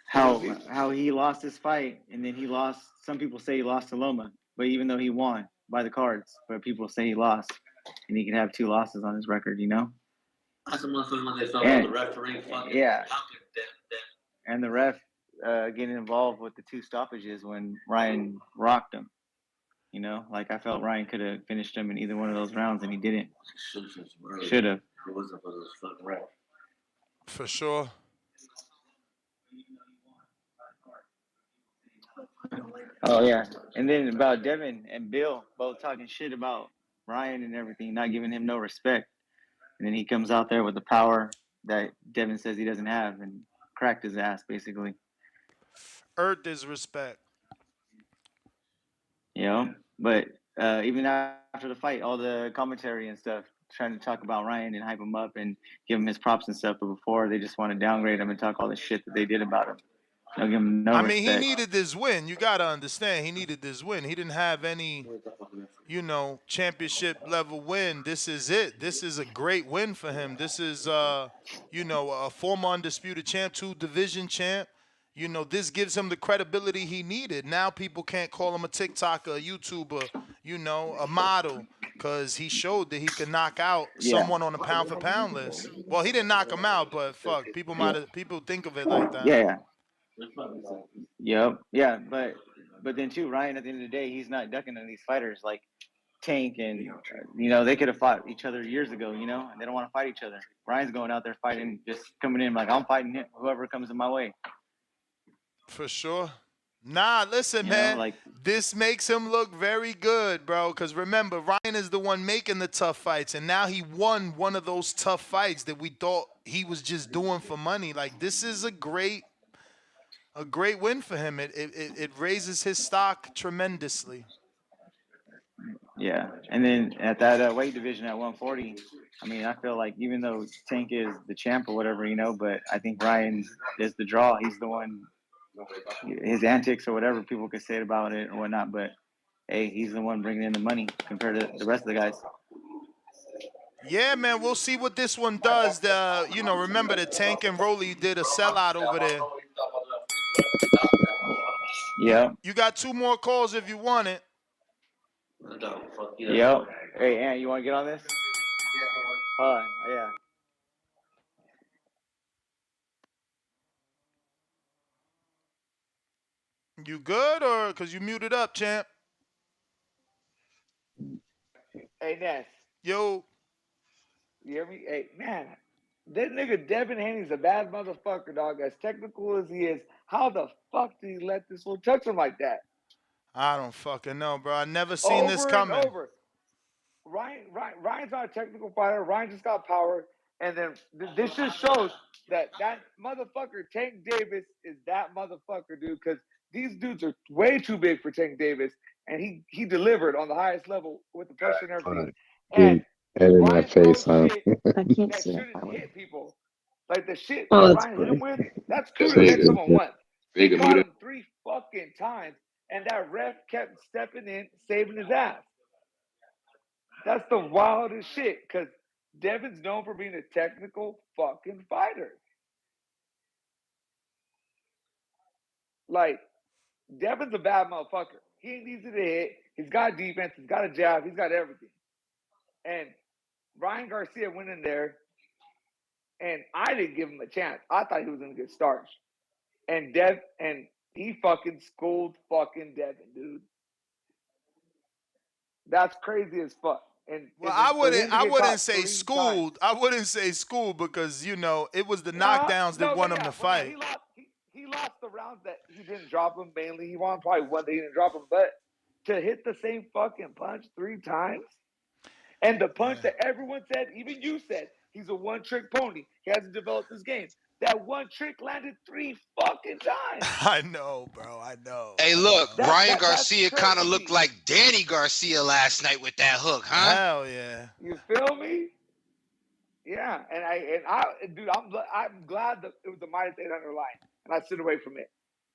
How he lost this fight and then he lost. Some people say he lost to Loma, but even though he won by the cards, but people say he lost, and he can have 2 losses on his record. You know. That's a motherfucker when they felt like the referee fucking. Yeah. And the ref getting involved with the 2 stoppages when Ryan rocked him. You know, like I felt Ryan could have finished him in either one of those rounds, and he didn't. Should have. It wasn't for those fucking ref. For sure. Oh yeah, and then about Devin and Bill both talking shit about Ryan and everything, not giving him no respect, and then he comes out there with the power that Devin says he doesn't have, and cracked his ass basically. Earth is respect. You know, but even after the fight, all the commentary and stuff trying to talk about Ryan and hype him up and give him his props and stuff, but before they just want to downgrade him and talk all the shit that they did about him. Don't give him no I respect. mean, he needed this win. You got to understand, he needed this win. He didn't have any, championship level win. This is it. This is a great win for him. This is, a former undisputed champ, 2 division champ. This gives him the credibility he needed. Now people can't call him a TikToker, a YouTuber, a model, because he showed that he could knock out someone on the pound for pound list. Well, he didn't knock him out, but fuck, people think of it like that. Yeah. Yep. Yeah, but then too, Ryan. At the end of the day, he's not ducking on these fighters like Tank and they could have fought each other years ago. And they don't want to fight each other. Ryan's going out there fighting, just coming in like I'm fighting him, whoever comes in my way. For sure. Nah, listen, man. This makes him look very good, bro. Because remember, Ryan is the one making the tough fights, and now he won one of those tough fights that we thought he was just doing for money. Like, this is a great win for him. It raises his stock tremendously. Yeah, and then at that weight division at 140, I mean, I feel like even though Tank is the champ or whatever, but I think Ryan is the draw. He's the one. His antics or whatever people could say about it or whatnot, but hey, he's the one bringing in the money compared to the rest of the guys. Yeah, man, we'll see what this one does. Remember that Tank and Rolly did a sellout over there. Yeah. You got 2 more calls if you want it. Yep. Hey, Ant, you want to get on this? Yeah. You good or because you muted up, champ? Hey, Ness. Yo. You hear me? Hey, man. That nigga Devin Haney's a bad motherfucker, dog. As technical as he is, how the fuck did he let this one touch him like that? I don't fucking know, bro. I never seen this coming. And over. Ryan's not a technical fighter. Ryan just got power. And then this just shows that motherfucker Tank Davis is that motherfucker, dude. Because these dudes are way too big for Tank Davis, and he delivered on the highest level with the pressure and everything. And in my face, huh? I can't see Shouldn't that. hit people. Like the shit Oh, that that's Ryan hit him with, that's cool Just to hit Vega. someone once. He Vega caught muted. him 3 fucking times, and that ref kept stepping in, saving his ass. That's the wildest shit, because Devin's known for being a technical fucking fighter. Like, Devin's a bad motherfucker. He ain't easy to hit. He's got defense. He's got a jab. He's got everything. And Ryan Garcia went in there, and I didn't give him a chance. I thought he was going to get starched. And he fucking schooled fucking Devin, dude. That's crazy as fuck. And well, I wouldn't say schooled. I wouldn't say schooled because it was the knockdowns that won him the fight. He lost the rounds that he didn't drop him mainly. He won probably one that he didn't drop him, but to hit the same fucking punch 3 times, and the punch that everyone said, even you said, he's a one-trick pony. He hasn't developed his game. That one trick landed 3 fucking times. I know, bro. I know. Hey, look, Ryan Garcia kind of looked like Danny Garcia last night with that hook, huh? Hell yeah. You feel me? Yeah, and I, dude, I'm glad that it was the minus 800 line, and I stood away from it.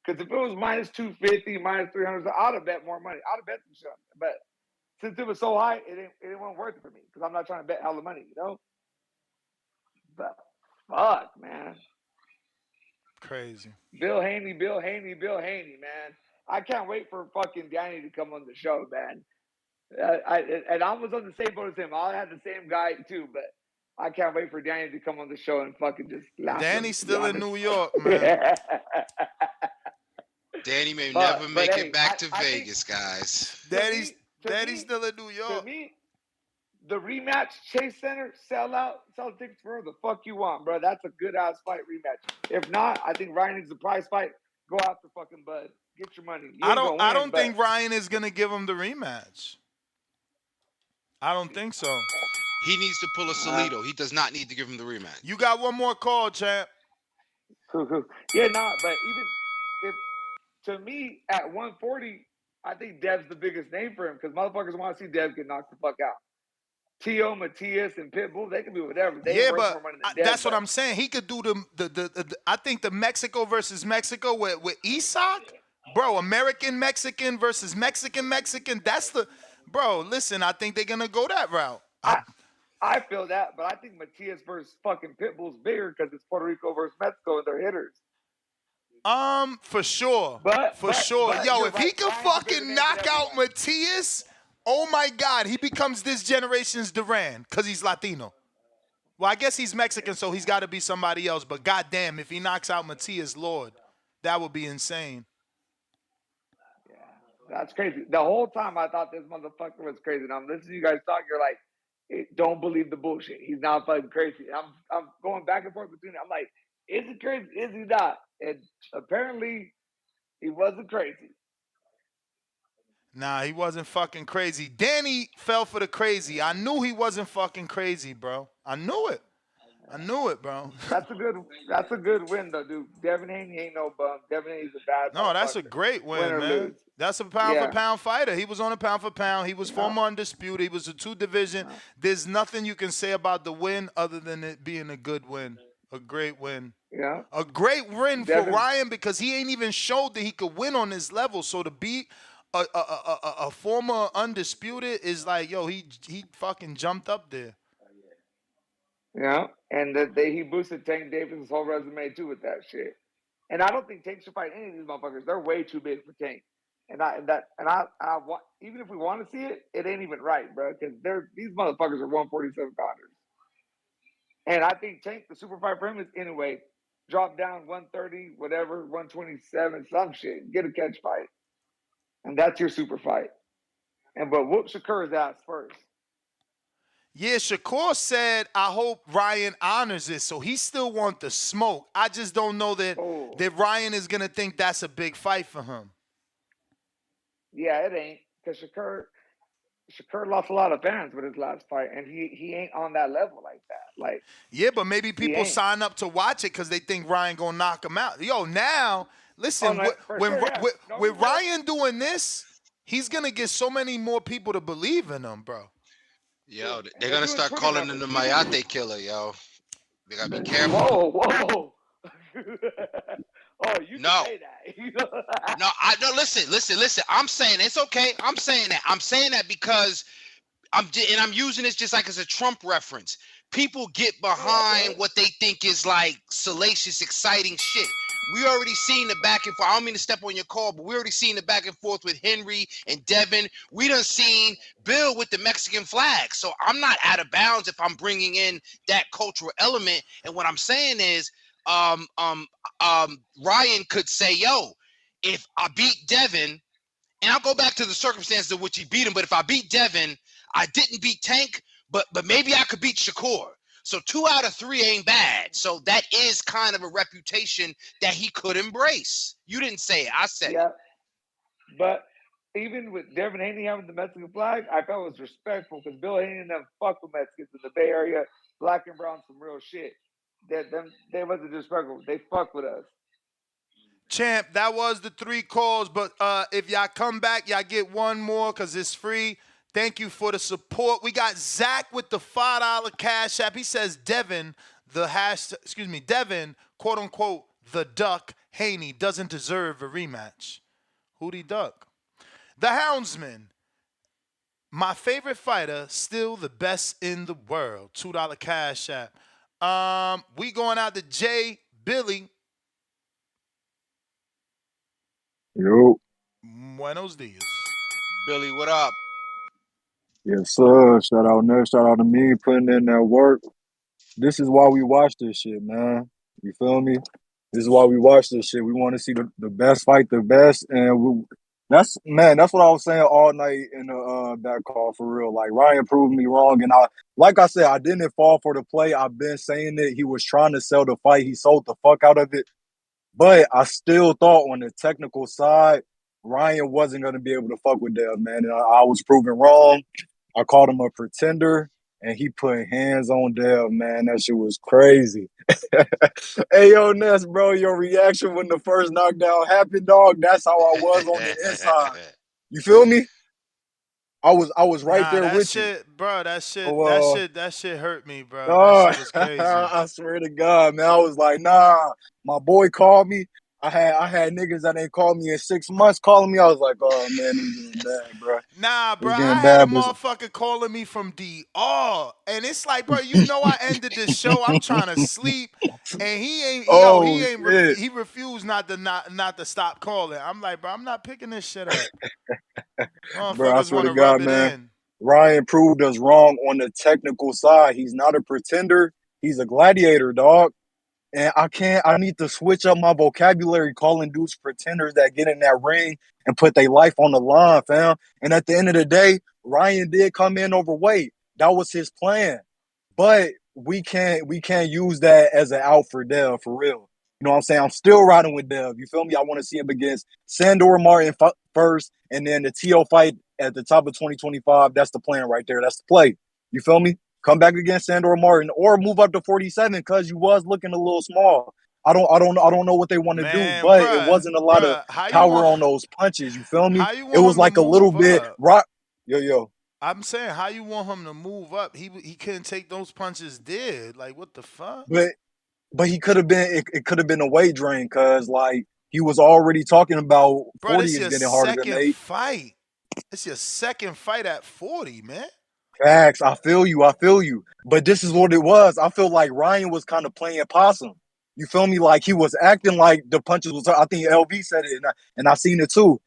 Because if it was minus 250, minus 300, I'd have bet more money. I'd have bet some shit. But since it was so high, it wasn't worth it for me because I'm not trying to bet hella money, you know. But fuck, man. Crazy. Bill Haney, man. I can't wait for fucking Danny to come on the show, man. I was on the same boat as him. I had the same guy too, but I can't wait for Danny to come on the show and fucking just laugh. Danny's still in New York, man. Danny may never make it back to Vegas, guys. Danny's still in New York. To me, the rematch, Chase Center, sell tickets for the fuck you want, bro. That's a good ass fight rematch. If not, I think Ryan needs a prize fight. Go after fucking Bud. Get your money. I don't think Ryan is gonna give him the rematch. I don't think so. He needs to pull a Salido. He does not need to give him the rematch. You got one more call, champ. Yeah, but even if, to me, at 140, I think Dev's the biggest name for him because motherfuckers want to see Dev get knocked the fuck out. T.O., Matias, and Pitbull, they can do whatever. They but more money than Dev, that's what I'm saying. He could do the I think the Mexico versus Mexico with Isak, bro. American Mexican versus Mexican. That's the bro. Listen, I think they're gonna go that route. I feel that, but I think Matias versus fucking Pitbull's bigger because it's Puerto Rico versus Mexico and they're hitters. For sure. For sure. Yo, if he can fucking knock out Matias, oh my God, he becomes this generation's Duran because he's Latino. Well, I guess he's Mexican, so he's got to be somebody else. But goddamn, if he knocks out Matias, Lord, that would be insane. Yeah, that's crazy. The whole time I thought this motherfucker was crazy. And I'm listening to you guys talk, you're like, don't believe the bullshit. He's not fucking crazy. I'm going back and forth between it. I'm like, is he crazy? Is he not? And apparently, he wasn't crazy. Nah, he wasn't fucking crazy. Danny fell for the crazy. I knew he wasn't fucking crazy, bro. I knew it, bro. That's a good win, though, dude. Devin Haney ain't no bum. Devin Haney's a bad No, that's a great win, man. Lose. That's a pound-for-pound fighter. He was on a pound-for-pound. He was former undisputed. He was a 2-division. There's nothing you can say about the win other than it being a good win, a great win. Yeah. A great win for Ryan because he ain't even showed that he could win on this level. So to beat a former undisputed is like, yo, he fucking jumped up there. Yeah, and he boosted Tank Davis' whole resume too with that shit. And I don't think Tank should fight any of these motherfuckers. They're way too big for Tank. And I want, even if we want to see it, it ain't even right, bro. Because these motherfuckers are 147 pounders. And I think Tank, the super fight for him is anyway, drop down 130, whatever, 127, some shit. Get a catch fight. And that's your super fight. But whoop Shakur's ass first. Yeah, Shakur said, I hope Ryan honors it, so he still wants the smoke. I just don't know that Ryan is going to think that's a big fight for him. Yeah, it ain't. Because Shakur lost a lot of fans with his last fight, and he ain't on that level like that. Like, yeah, but maybe people sign up to watch it because they think Ryan going to knock him out. Yo, now, listen, with Ryan doing this, he's going to get so many more people to believe in him, bro. Yo, they're going to start calling him the Mayate killer, yo. They got to be careful. Whoa. Oh, you can say that. No, listen. I'm saying it's okay. I'm saying that because I'm using this just like as a Trump reference. People get behind what they think is like salacious, exciting shit. We already seen the back and forth. I don't mean to step on your call, but we already seen the back and forth with Henry and Devin. We done seen Bill with the Mexican flag. So I'm not out of bounds if I'm bringing in that cultural element. And what I'm saying is, Ryan could say, yo, if I beat Devin, and I'll go back to the circumstances of which he beat him, but if I beat Devin, I didn't beat Tank, but maybe I could beat Shakur. So 2 out of 3 ain't bad. So that is kind of a reputation that he could embrace. You didn't say it. I said it. But even with Devin Haney having the Mexican flag, I felt it was respectful because Bill Haney and them fuck with Mexicans in the Bay Area, black and brown, some real shit. They wasn't disrespectful. They fuck with us. Champ, that was the 3 calls, but if y'all come back, y'all get one more because it's free. Thank you for the support. We got Zach with the $5 cash app. He says Devin, Devin, quote unquote, the Duck Haney doesn't deserve a rematch. Who'd he duck? The Houndsman, my favorite fighter, still the best in the world. $2 cash app. We going out to Jay Billy. Yo. Buenos dias. Billy, what up? Yes, sir. Shout out Nurse. Shout out to me putting in that work. This is why we watch this shit, man. You feel me? This is why we watch this shit. We want to see the best fight the best. And that's what I was saying all night in the that call for real. Like Ryan proved me wrong. And like I said, I didn't fall for the play. I've been saying it. He was trying to sell the fight. He sold the fuck out of it. But I still thought on the technical side, Ryan wasn't going to be able to fuck with Dev, man. And I was proven wrong. I called him a pretender, and he put hands on Dev, man. That shit was crazy. Hey, yo, Ness, bro, your reaction when the first knockdown happened, dog, that's how I was on the inside. You feel me? I was right there that with shit, you. bro. That shit hurt me, bro. Oh, That shit was crazy. I swear to God, man. I was like, nah. My boy called me. I had niggas that ain't called me in 6 months calling me. I was like, oh man, it's getting bad, bro. Nah, bro. It's I getting had a bad, but motherfucker calling me from DR, and it's like, bro, you know, I ended this show. I'm trying to sleep, and oh shit, he refused not to stop calling. I'm like, bro, I'm not picking this shit up. bro. I Motherfuckers swear want to to rub God, it man. in. Ryan proved us wrong on the technical side. He's not a pretender. He's a gladiator, dog. And I need to switch up my vocabulary calling dudes pretenders that get in that ring and put their life on the line, fam. And at the end of the day, Ryan did come in overweight. That was his plan. But we can't use that as an out for Dev, for real. You know what I'm saying? I'm still riding with Dev. You feel me? I want to see him against Sandor Martin first, and then the TO fight at the top of 2025. That's the plan right there. That's the play. You feel me? Come back against Sandor Martin, or move up to 47 because you was looking a little small. I don't know what they want to do, Man, but it wasn't a lot of power on those punches. You feel me? How you It want was him to like a little move bit up? rock. Yo. I'm saying, how you want him to move up? He couldn't take those punches. Like, what the fuck? But he could have been. It could have been a weight drain because like he was already talking about Bro, 40 this is your getting harder than second 8. fight. It's your second fight at 40, man. Facts. I feel you. But this is what it was. I feel like Ryan was kind of playing possum. You feel me? Like he was acting like the punches was. I think LV said it, and I seen it too.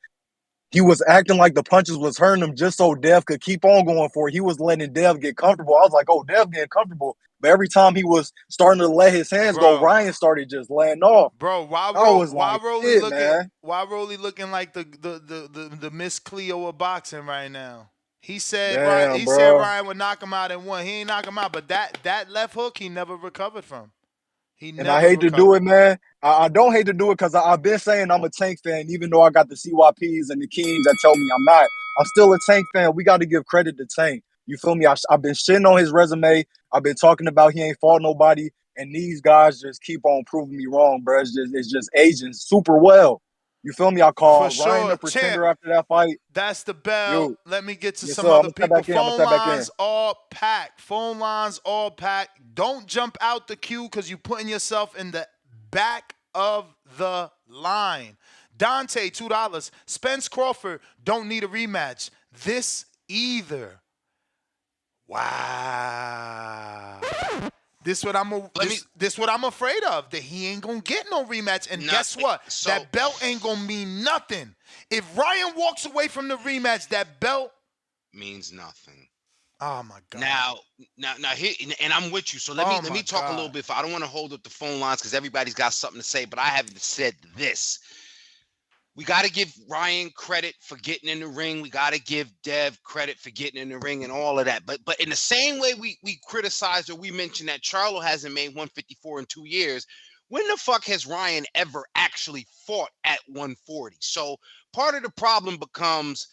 He was acting like the punches was hurting him just so Dev could keep on going for it. He was letting Dev get comfortable. I was like, oh, Dev getting comfortable. But every time he was starting to let his hands go, Ryan started just laying off. Bro, I was like, shit, man. Why Rolly looking like the Miss Cleo of boxing right now? He said Damn, said bro. Ryan would knock him out in 1. He ain't knock him out, but that left hook he never recovered from. And I hate to do it, man. I don't hate to do it because I've been saying I'm a Tank fan, even though I got the CYPs and the Kings that tell me I'm not. I'm still a Tank fan. We got to give credit to Tank. You feel me? I've been shitting on his resume. I've been talking about he ain't fought nobody. And these guys just keep on proving me wrong, bro. It's just aging super well. You feel me? I For called Ryan sure, the pretender champ. after that fight. That's the bell. Yo, Let me get to yes, some sir. I'm other going to step people. back in. Phone lines all packed. Phone lines all packed. Don't jump out the queue because you're putting yourself in the back of the line. Dante, $2. Spence Crawford, don't need a rematch. This either. Wow. This what I'm afraid of. That he ain't gonna get no rematch. And guess what? That belt ain't gonna mean nothing. If Ryan walks away from the rematch, that belt means nothing. Oh my God. Now here, and I'm with you. So let me talk a little bit. I don't want to hold up the phone lines because everybody's got something to say, but I have said this. We got to give Ryan credit for getting in the ring. We got to give Dev credit for getting in the ring and all of that. But in the same way we criticized or we mentioned that Charlo hasn't made 154 in 2 years, when the fuck has Ryan ever actually fought at 140? So part of the problem becomes,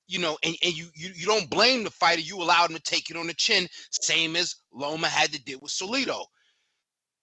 you know, and you don't blame the fighter. You allowed him to take it on the chin, same as Loma had to deal with Solito.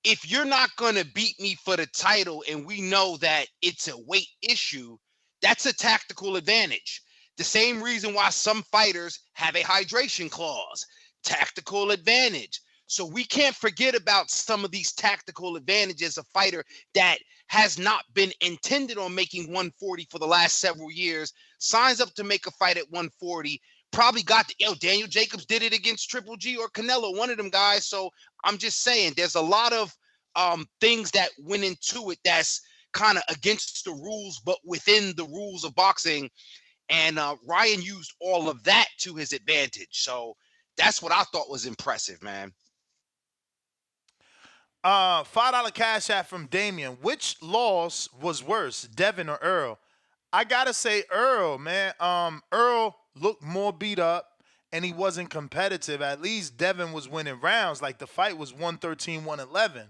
If you're not going to beat me for the title and we know that it's a weight issue, that's a tactical advantage. The same reason why some fighters have a hydration clause, tactical advantage. So we can't forget about some of these tactical advantages a fighter that has not been intended on making 140 for the last several years, signs up to make a fight at 140, probably got Daniel Jacobs did it against Triple G or Canelo, one of them guys. So I'm just saying there's a lot of things that went into it that's kind of against the rules, but within the rules of boxing. And Ryan used all of that to his advantage. So that's what I thought was impressive, man. $5 cash app from Damien. Which loss was worse, Devin or Earl? I gotta say Earl, man. Earl looked more beat up and he wasn't competitive. At least Devin was winning rounds. Like the fight was 113, 111.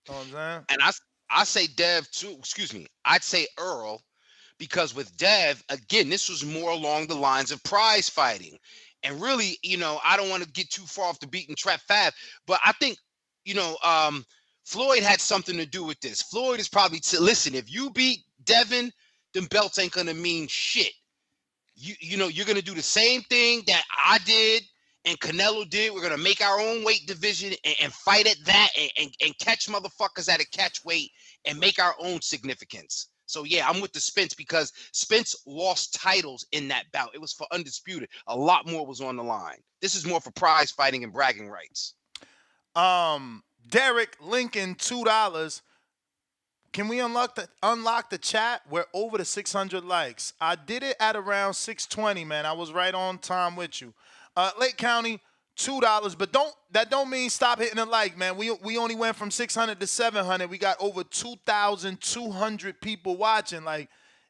Know what I'm saying? And I say Dev too. Excuse me. I'd say Earl because with Dev, again, this was more along the lines of prize fighting. And really, you know, I don't want to get too far off the beaten track fab, but I think, you know, Floyd had something to do with this. Floyd is probably listen, if you beat Devin, then belts ain't gonna mean shit. You know, you're gonna do the same thing that I did and Canelo did. We're gonna make our own weight division and fight at that and catch motherfuckers at a catch weight and make our own significance. So yeah, I'm with the Spence because Spence lost titles in that bout. It was for undisputed. A lot more was on the line. This is more for prize fighting and bragging rights. Derek Lincoln, $2. Can we unlock the chat? We're over the 600 likes. I did it at around 620, man. I was right on time with you. Lake County, $2, but that don't mean stop hitting the like, man. We only went from 600 to 700. We got over 2,200 people watching. Like,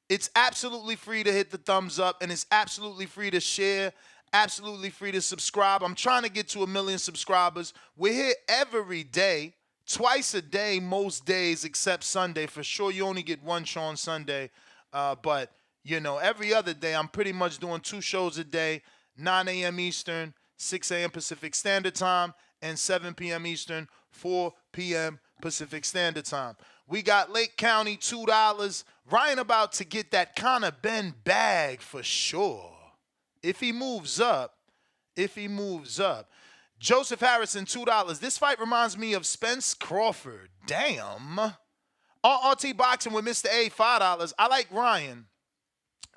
it's absolutely free to hit the thumbs up, and it's absolutely free to share. Absolutely free to subscribe. I'm trying to get to 1 million subscribers. We're here every day, twice a day, most days except Sunday. For sure, you only get one show on Sunday. But, you know, every other day, I'm pretty much doing 2 shows a day, 9 a.m. Eastern, 6 a.m. Pacific Standard Time, and 7 p.m. Eastern, 4 p.m. Pacific Standard Time. We got Lake County, $2. Ryan about to get that Conor Ben bag for sure. If he moves up. Joseph Harrison, $2. This fight reminds me of Spence Crawford. Damn. RRT Boxing with Mr. A, $5. I like Ryan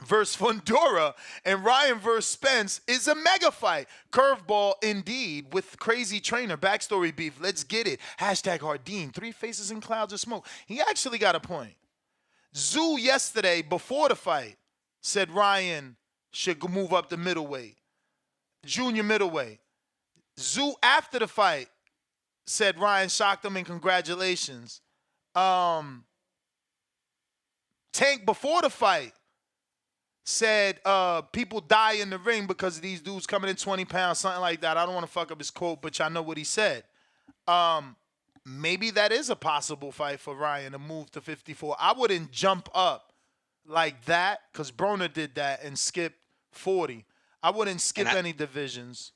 versus Fundora, and Ryan versus Spence is a mega fight. Curveball indeed with crazy trainer. Backstory beef. Let's get it. Hashtag Hardeen. 3 faces in clouds of smoke. He actually got a point. Zoo yesterday before the fight said Ryan should move up to middleweight, junior middleweight. Zoo after the fight said Ryan shocked him and congratulations. Tank before the fight said people die in the ring because of these dudes coming in 20 pounds, something like that. I don't want to fuck up his quote, but y'all know what he said. Maybe that is a possible fight for Ryan to move to 54. I wouldn't jump up like that because Broner did that and skipped 40. I wouldn't skip any divisions.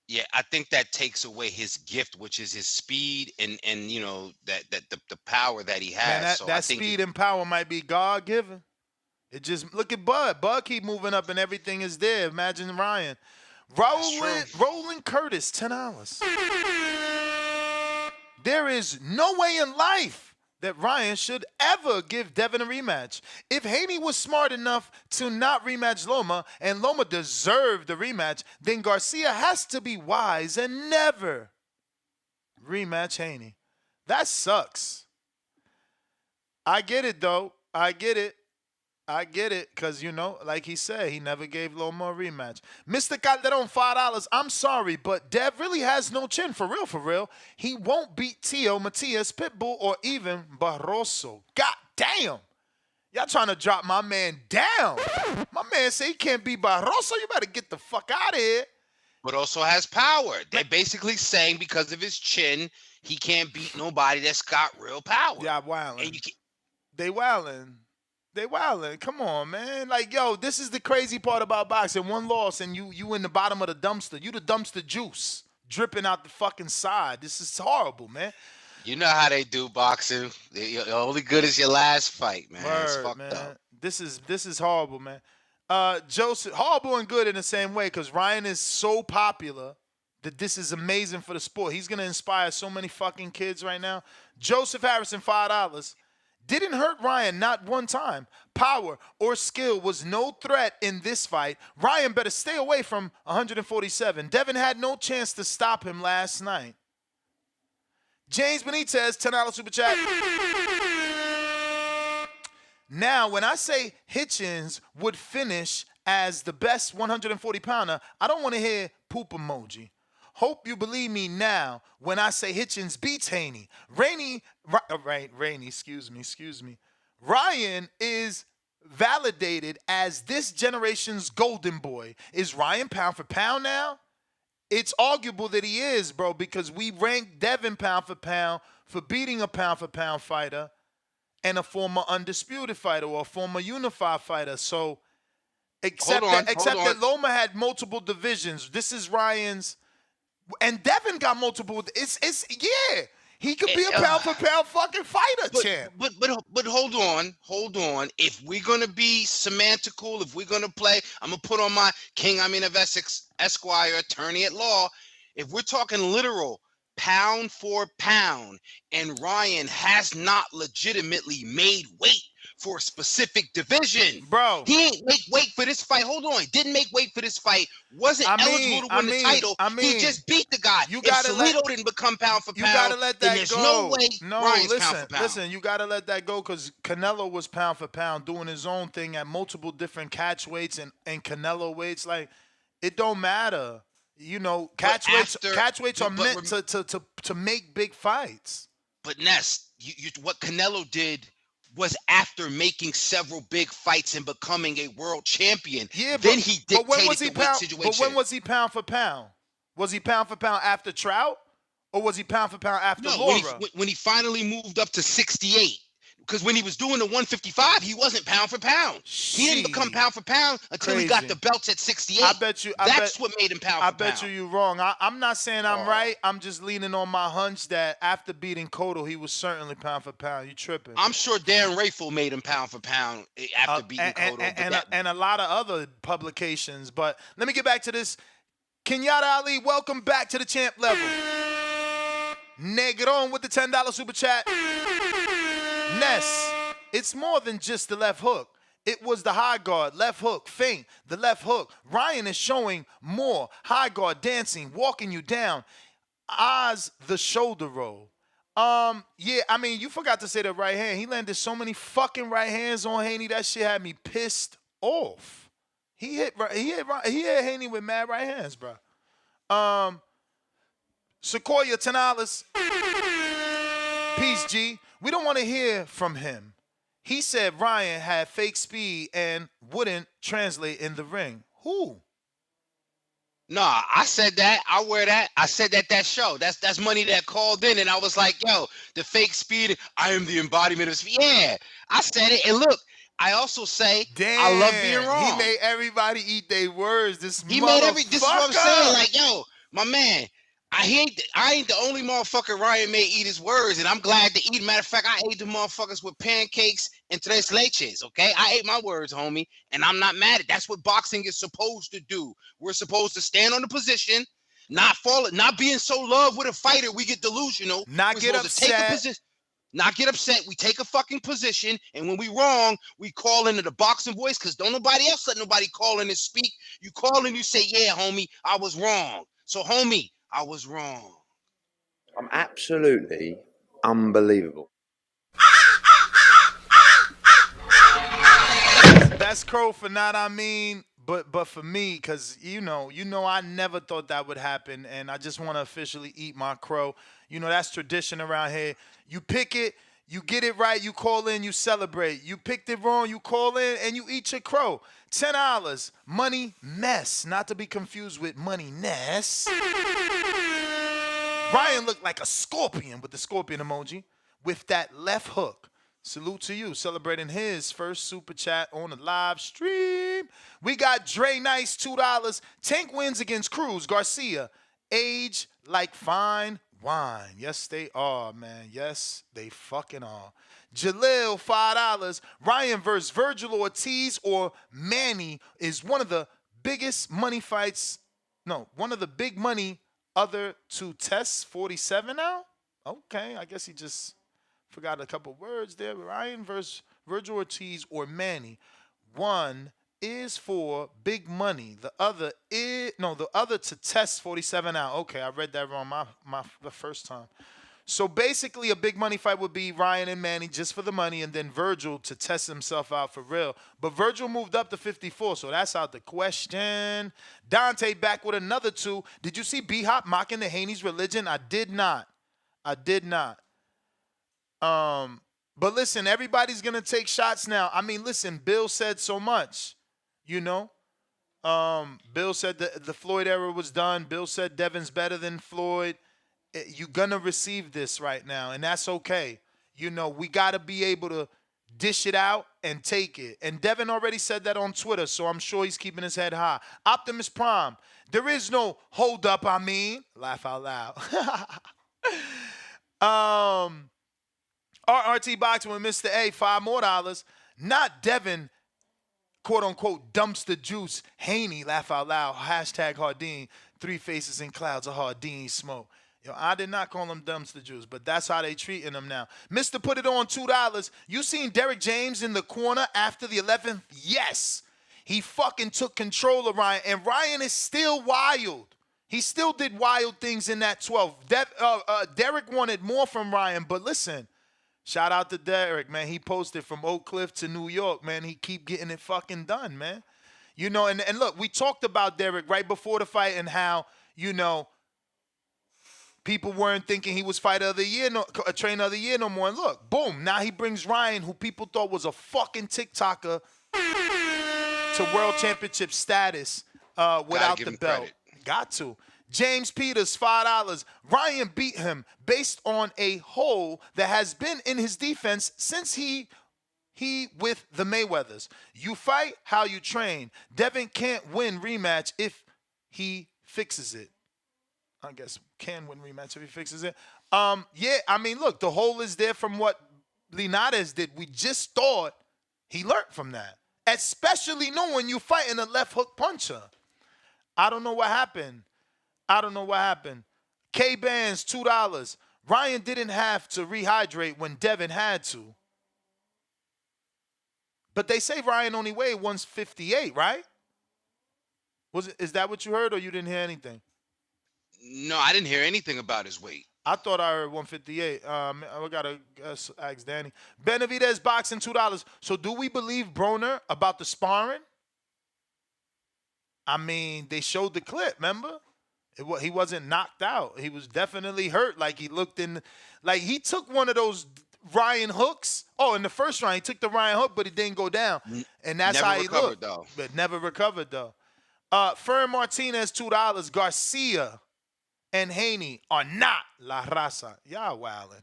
Yeah, I think that takes away his gift, which is his speed and you know that the power that he has. Man, so that speed and power might be God given. It just look at Bud. Bud keep moving up and everything is there. Imagine Ryan. Roland Curtis, $10. There is no way in life that Ryan should ever give Devin a rematch. If Haney was smart enough to not rematch Loma and Loma deserved the rematch, then Garcia has to be wise and never rematch Haney. That sucks. I get it, though. I get it. Because, like he said, he never gave Loma a rematch. Mr. Calderon, $5. I'm sorry, but Dev really has no chin. For real, for real. He won't beat Tio, Matias, Pitbull, or even Barroso. God damn. Y'all trying to drop my man down. My man say he can't beat Barroso. You better get the fuck out of here. But also has power. They're basically saying because of his chin, he can't beat nobody that's got real power. Yeah, wildin'. They wildin'. They wildin'. Come on, man. Like, yo, this is the crazy part about boxing. One loss and you in the bottom of the dumpster. You the dumpster juice dripping out the fucking side. This is horrible, man. You know how they do boxing. You're only good as your last fight, man. It's Word, fucked man. up. This is horrible, man. Joseph, horrible and good in the same way because Ryan is so popular that this is amazing for the sport. He's going to inspire so many fucking kids right now. Joseph Harrison, $5. Didn't hurt Ryan not one time. Power or skill was no threat in this fight. Ryan better stay away from 147. Devin had no chance to stop him last night. James Benitez, $10 super chat. Now, when I say Hitchens would finish as the best 140-pounder, I don't want to hear poop emoji. Hope you believe me now when I say Hitchens beats Haney. Rainey, excuse me. Ryan is validated as this generation's golden boy. Is Ryan pound for pound now? It's arguable that he is, bro, because we ranked Devin pound for pound for beating a pound for pound fighter and a former undisputed fighter or a former unified fighter. So, except that Loma had multiple divisions. This is Ryan's. And Devin got multiple. Yeah. He could be a pound for pound fucking fighter, champ. But hold on. If we're gonna be semantical, if we're gonna play, I'm gonna put on my King Amin of Essex Esquire, attorney at law. If we're talking literal, pound for pound, and Ryan has not legitimately made weight for a specific division. Bro. He ain't make weight for this fight. Hold on. Didn't make weight for this fight. Wasn't eligible to win the title. He just beat the guy. If Salido didn't become pound for pound, you gotta let that then there's go. no way Ryan's pound for pound. Listen, you gotta let that go because Canelo was pound for pound doing his own thing at multiple different catch weights and Canelo weights. Like, it don't matter. Catch weights are meant to make big fights. But Ness, what Canelo did was after making several big fights and becoming a world champion. Yeah, then he dictated but when was he the weight pound, situation. But when was he pound for pound? Was he pound for pound after Trout? Or was he pound for pound after Laura? When he finally moved up to 68. Because when he was doing the 155, he wasn't pound for pound. He didn't become pound for pound until he got the belts at 68. That's what made him pound for pound. I bet you're wrong. I'm not saying I'm right. I'm just leaning on my hunch that after beating Cotto, he was certainly pound for pound. You tripping. I'm sure Darren Rayfield made him pound for pound after beating Cotto. And a lot of other publications. But let me get back to this. Kenyatta Ali, welcome back to the champ level. Negron with the $10 super chat. Ness, it's more than just the left hook. It was the high guard, left hook, feint, the left hook. Ryan is showing more. High guard, dancing, walking you down. Oz, the shoulder roll. Yeah, I mean, you forgot to say the right hand. He landed so many fucking right hands on Haney. That shit had me pissed off. He hit Haney with mad right hands, bro. Sequoia, $10. Peace, G. We don't want to hear from him. He said Ryan had fake speed and wouldn't translate in the ring. Who? Nah, I said that. I wear that. I said that show. That's money that called in, and I was like, yo, the fake speed, I am the embodiment of speed. Yeah, I said it. And look, I also say, I love being wrong. He made everybody eat their words. This is what I'm saying. Like, yo, my man, I ain't the only motherfucker Ryan may eat his words, and I'm glad to eat. Matter of fact, I ate the motherfuckers with pancakes and tres leches, okay? I ate my words, homie, and I'm not mad at it. That's what boxing is supposed to do. We're supposed to stand on the position, not being so in love with a fighter we get delusional. Not get upset. Not get upset. We take a fucking position, and when we wrong, we call into the boxing voice because don't nobody else let nobody call in and speak. You call in, you say, yeah, homie, I was wrong. So, homie, I was wrong. I'm absolutely unbelievable. That's Crow for not but for me, because you know I never thought that would happen, and I just want to officially eat my crow. You know that's tradition around here. You pick it, you get it right, you call in, you celebrate. You picked it wrong, you call in and you eat your crow. $10, money mess, not to be confused with money ness. Ryan looked like a scorpion with the scorpion emoji with that left hook. Salute to you, celebrating his first super chat on the live stream. We got Dre Nice, $2. Tank wins against Cruz. Garcia, age like fine wine. Yes, they are, man. Yes, they fucking are. Jalil, $5. Ryan versus Virgil Ortiz or Manny is one of the biggest money fights. No, one of the big money other to test 47 now? Okay, I guess he just forgot a couple words there. Ryan versus Virgil Ortiz or Manny. One is for big money. The other to test 47 out. Okay, I read that wrong the first time. So basically a big money fight would be Ryan and Manny just for the money and then Virgil to test himself out for real. But Virgil moved up to 54, so that's out the question. Dante back with another 2. Did you see B-Hop mocking the Haney's religion? I did not. But listen, everybody's gonna take shots now. I mean, listen, Bill said so much, you know. Bill said the Floyd era was done. Bill said Devin's better than Floyd. You're gonna receive this right now, and that's okay. You know, we gotta be able to dish it out and take it. And Devin already said that on Twitter, so I'm sure he's keeping his head high. Optimus Prime, there is no hold up, laugh out loud. RRT Boxing with Mr. A, $5 more. Not Devin, quote unquote, dumpster juice. Haney, laugh out loud. Hashtag Hardin. 3 faces in clouds of Hardin smoke. Yo, I did not call him dumpster juice, but that's how they treating him now. Mr. Put It On, $2. You seen Derek James in the corner after the 11th? Yes. He fucking took control of Ryan, and Ryan is still wild. He still did wild things in that 12. Derek wanted more from Ryan, but listen, shout out to Derek, man. He posted from Oak Cliff to New York, man. He keep getting it fucking done, man. You know, and look, we talked about Derek right before the fight and how, you know, people weren't thinking he was fighter of the year, a trainer of the year no more. And look, boom, now he brings Ryan, who people thought was a fucking TikToker, to world championship status without the belt. Credit. Got to. James Peters, $5. Ryan beat him based on a hole that has been in his defense since he with the Mayweathers. You fight how you train. Devin can't win rematch if he fixes it. I guess can win rematch if he fixes it. Yeah, I mean, look, the hole is there from what Linares did. We just thought he learned from that, especially knowing you fighting a left hook puncher. I don't know what happened. K-Bands, $2. Ryan didn't have to rehydrate when Devin had to. But they say Ryan only weighed 158, right? Is that what you heard, or you didn't hear anything? No, I didn't hear anything about his weight. I thought I heard 158. I gotta ask Danny. Benavidez boxing, $2. So do we believe Broner about the sparring? I mean, they showed the clip, remember? He wasn't knocked out. He was definitely hurt. Like he looked in, like he took one of those Ryan hooks. Oh, in the first round, he took the Ryan hook, but it didn't go down. And that's how he looked. Though. But never recovered, though. Fern Martinez, $2. Garcia and Haney are not La Raza. Y'all wildin'.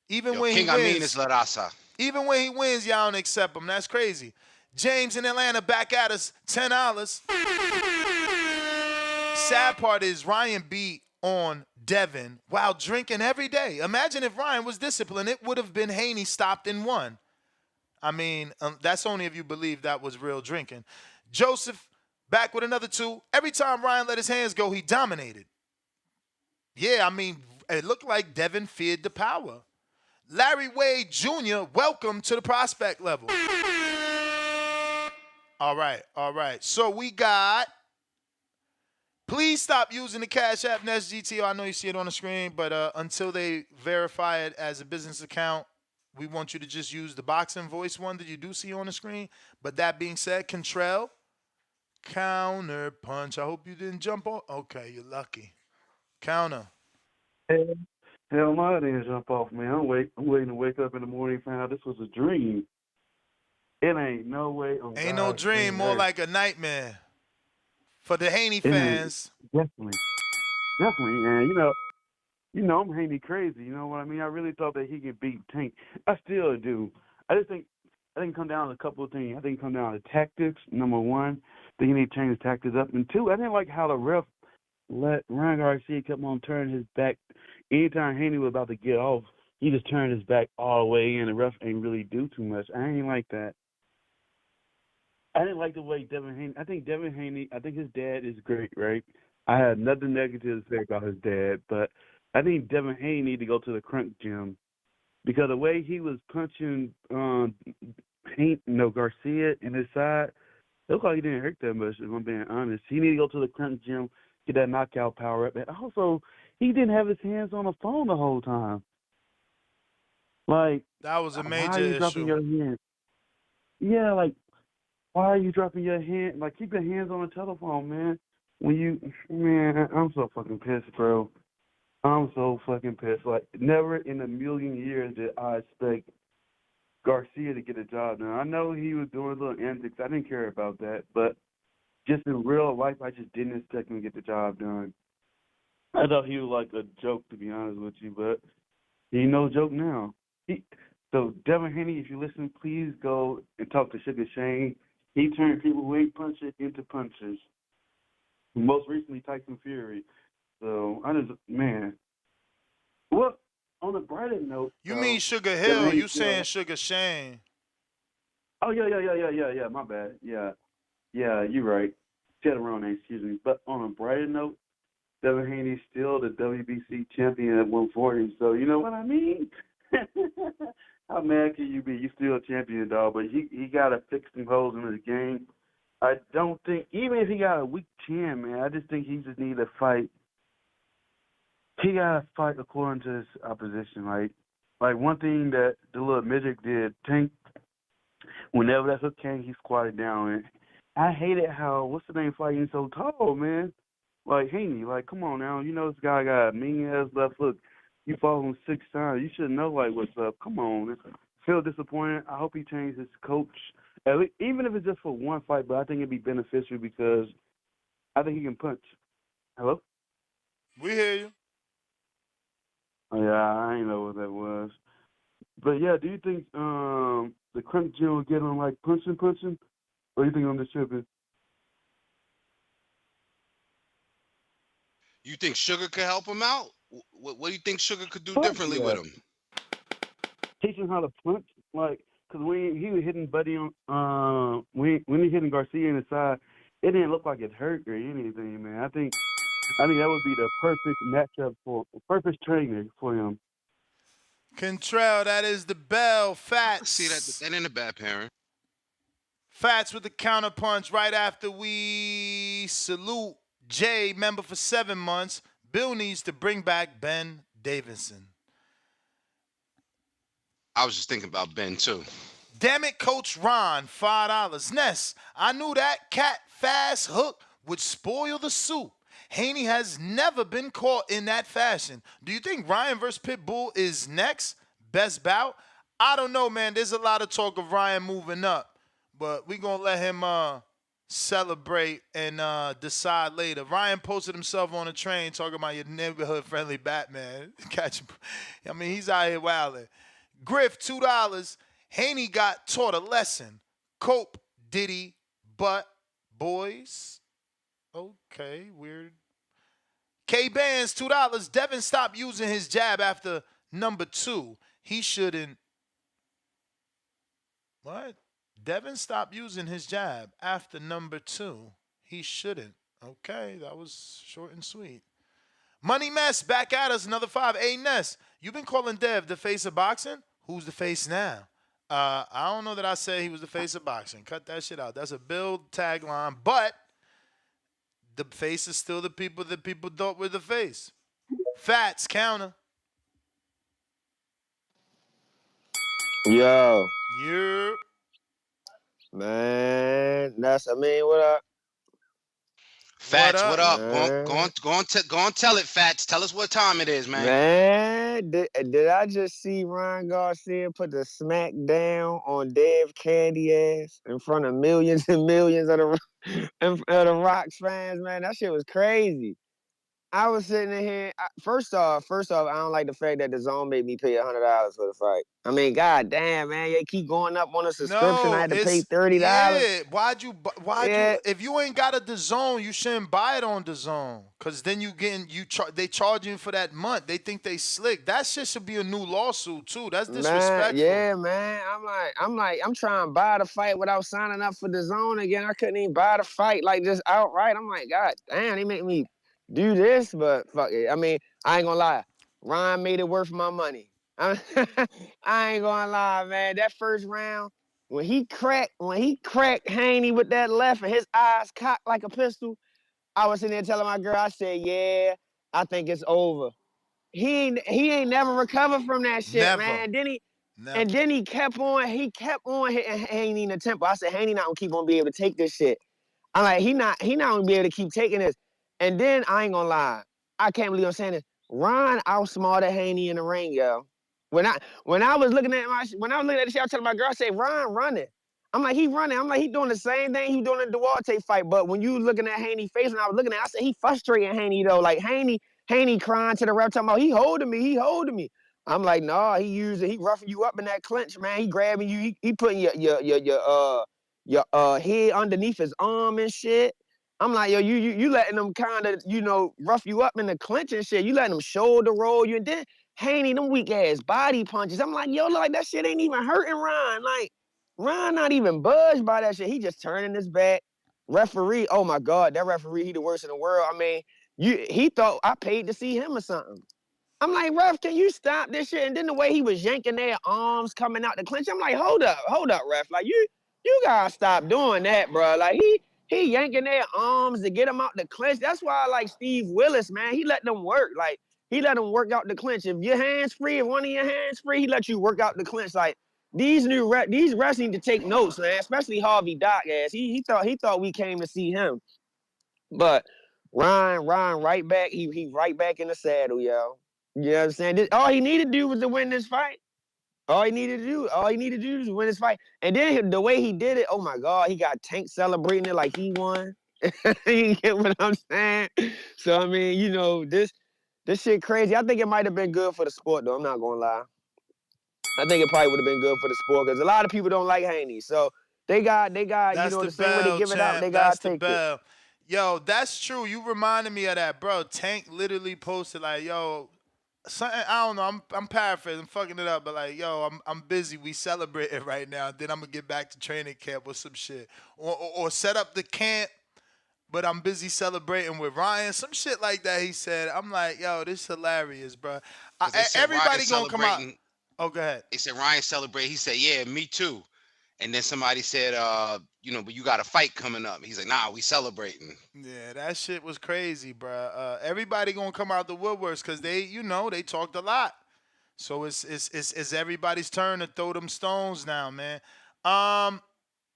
Even when King he wins, is La Raza. Even when he wins, y'all don't accept him. That's crazy. James in Atlanta back at us, $10. Sad part is Ryan beat on Devin while drinking every day. Imagine if Ryan was disciplined. It would have been Haney stopped and won. I mean, that's only if you believe that was real drinking. Joseph back with another 2. Every time Ryan let his hands go, he dominated. Yeah, I mean, it looked like Devin feared the power. Larry Wade Jr., welcome to the prospect level. All right. So we got, please stop using the Cash App Nest GTO. I know you see it on the screen, but until they verify it as a business account, we want you to just use the boxing voice one that you do see on the screen. But that being said, Contrell, counter punch. I hope you didn't jump on. Okay, you're lucky. Counter. Hell no, I didn't jump off, man. I'm waiting to wake up in the morning and find out this was a dream. It ain't no way on Ain't no God's dream, green more earth. like a nightmare for the Haney It ain't. fans. Definitely, and I'm Haney crazy. You know what I mean? I really thought that he could beat Tank. I still do. I think it come down to a couple of things. I think it come down to tactics. Number one, I think he need to change his tactics up. And two, I didn't like how the ref let Ryan Garcia kept on turning his back. Anytime Haney was about to get off, he just turned his back all the way in. The ref ain't really do too much. I ain't like that. I didn't like the way Devin Haney. I think his dad is great, right? I had nothing negative to say about his dad, but I think Devin Haney need to go to the Crunk Gym because the way he was punching Garcia in his side, it looked like he didn't hurt that much, if I'm being honest. He need to go to the Crunk Gym, get that knockout power up. And also, he didn't have his hands on the phone the whole time. Like, that was a major why are you dropping issue. your hands? Yeah, like, why are you dropping your hand? Like, keep your hands on the telephone, man. Man, I'm so fucking pissed, bro. I'm so fucking pissed. Like, never in a million years did I expect Garcia to get a job done. I know he was doing little antics. I didn't care about that. But just in real life, I just didn't expect him to get the job done. I thought he was like a joke, to be honest with you, but he no joke now. So, Devin Haney, if you listen, please go and talk to Sugar Shane. He turned people who ain't punching into punchers. Most recently, Tyson Fury. So, man. Well, on a brighter note. You mean Sugar Devin Hill? Haney, You saying Sugar Shane? Oh, yeah, my bad. Yeah, you're right. She had a wrong name, excuse me. But on a brighter note, Devin Haney's still the WBC champion at 140. So, you know what I mean? How mad can you be? You still a champion, dog. But he got to fix some holes in his game. I don't think, even if he got a weak chin, man, I just think he just need to fight. He got to fight according to his opposition. Like one thing that the little midget did, Tank, whenever that hook came, he squatted down. And I hated how, what's the name, fighting so tall, man? Like, Haney, like, come on now. You know this guy got a mean-ass left hook. You fought him 6 times. You should know, like, what's up. Come on. Feel disappointed. I hope he changes his coach. At least, even if it's just for one fight, but I think it'd be beneficial because I think he can punch. Hello? We hear you. Oh, yeah, I ain't know what that was. But, yeah, do you think the Crunk Gym will get him, like, punching? Or do you think I'm just tripping? You think Sugar could help him out? What do you think Sugar could do Fuck differently yeah. with him? Teach him how to punch, like, because when he was hitting Buddy on, when he hitting Garcia in the side, it didn't look like it hurt or anything, man. I think that would be the perfect matchup perfect trainer for him. Contrell, that is the bell. Fats. See, that ain't a bad parent. Fats with the counter punch right after we salute Jay, member for 7 months. Bill needs to bring back Ben Davidson. I was just thinking about Ben, too. Damn it, Coach Ron, $5. Ness, I knew that cat fast hook would spoil the soup. Haney has never been caught in that fashion. Do you think Ryan versus Pitbull is next? Best bout? I don't know, man. There's a lot of talk of Ryan moving up, but we're going to let him celebrate and decide later. Ryan posted himself on a train talking about your neighborhood-friendly Batman. Catch him. I mean, he's out here wilding. Griff, $2. Haney got taught a lesson. Cope, Diddy, but boys. Okay, weird. K-Bands, $2. Devin stopped using his jab after number 2. He shouldn't. What? Devin stopped using his jab after number 2. He shouldn't. Okay, that was short and sweet. Money Mess back at us, another 5. A Ness, you've been calling Dev the face of boxing. Who's the face now? I don't know that I said he was the face of boxing. Cut that shit out. That's a build tagline, but the face is still the people that people thought were the face. Fats counter. Yo, Yeah. man, what up? What Fats, what up? up? Go, go, Man, on, go, on go on, tell it, Fats. Tell us what time it is, man. man, did I just see Ryan Garcia put the smack down on Dev Candy ass in front of millions and millions of the Rocks fans, man? That shit was crazy. I was sitting in here. First off, I don't like the fact that the zone made me pay $100 for the fight. I mean, god damn, man, they keep going up on a subscription. I No, had to pay it's $30. yeah. Why'd Yeah, you? If you ain't got a DAZN, you shouldn't buy it on DAZN. Cause then they charge you for that month. They think they slick. That shit should be a new lawsuit too. That's man, disrespectful. yeah, man. I'm trying to buy the fight without signing up for the zone again. I couldn't even buy the fight like just outright. I'm like, god damn, they make me do this, but fuck it. I mean, I ain't gonna lie. Ryan made it worth my money. I ain't gonna lie, man. That first round, when he cracked Haney with that left and his eyes cocked like a pistol, I was sitting there telling my girl, I said, yeah, I think it's over. He ain't never recovered from that shit, Never, man. never. Then he kept on hitting Haney in the temple. I said, Haney not gonna keep on be able to take this shit. I'm like, he not gonna be able to keep taking this. And then I ain't gonna lie, I can't believe I'm saying this. Ron outsmarted Haney in the ring, yo. When I was looking at the shit, I was telling my girl, I said, Ron running. I'm like, he running. I'm like, he doing the same thing he doing in the Duarte fight. But when you looking at Haney's face, and I was looking at, I said, he frustrating Haney though. Like Haney crying to the ref, talking about he holding me. I'm like, nah, he roughing you up in that clinch, man. He grabbing you, he putting your head underneath his arm and shit. I'm like, yo, you letting them kind of, rough you up in the clinch and shit. You letting them shoulder roll you, and then Haney, them weak ass body punches. I'm like, yo, like that shit ain't even hurting Ron. Like, Ron not even budged by that shit. He just turning his back. Referee, oh my God, that referee, he the worst in the world. I mean, he thought I paid to see him or something. I'm like, ref, can you stop this shit? And then the way he was yanking their arms coming out the clinch, I'm like, hold up, ref. Like, you gotta stop doing that, bro. Like, he yanking their arms to get them out the clinch. That's why I like Steve Willis, man. He let them work. Like, he let them work out the clinch. If your hands free, if one of your hands free, he let you work out the clinch. Like, these refs need to take notes, man. Especially Harvey Dock ass. He thought we came to see him, but Ryan right back. He right back in the saddle, yo. You know what I'm saying? All he needed to do was to win this fight. All he needed to do was win this fight. And then the way he did it, oh my God, he got Tank celebrating it like he won. You get what I'm saying? So I mean, this shit crazy. I think it might have been good for the sport, though. I'm not gonna lie. I think it probably would have been good for the sport because a lot of people don't like Haney. So they got, That's the the same way they bell, give it out, champ. they That's gotta the take it. bell. Yo, that's true. You reminded me of that, bro. Tank literally posted like, "Yo, something I don't know. I'm paraphrasing, I'm fucking it up, but like, yo, I'm busy. We celebrating right now. Then I'm gonna get back to training camp or some shit, or set up the camp. But I'm busy celebrating with Ryan. Some shit like that. He said. I'm like, yo, this is hilarious, bro. Because they said Ryan Everybody gonna come out. celebrating. Oh, go ahead. They said Ryan celebrate. He said, yeah, me too. And then somebody said, but you got a fight coming up. He's like, nah, we celebrating. Yeah, that shit was crazy, bro. Everybody gonna come out the woodworks because they talked a lot. So it's everybody's turn to throw them stones now, man.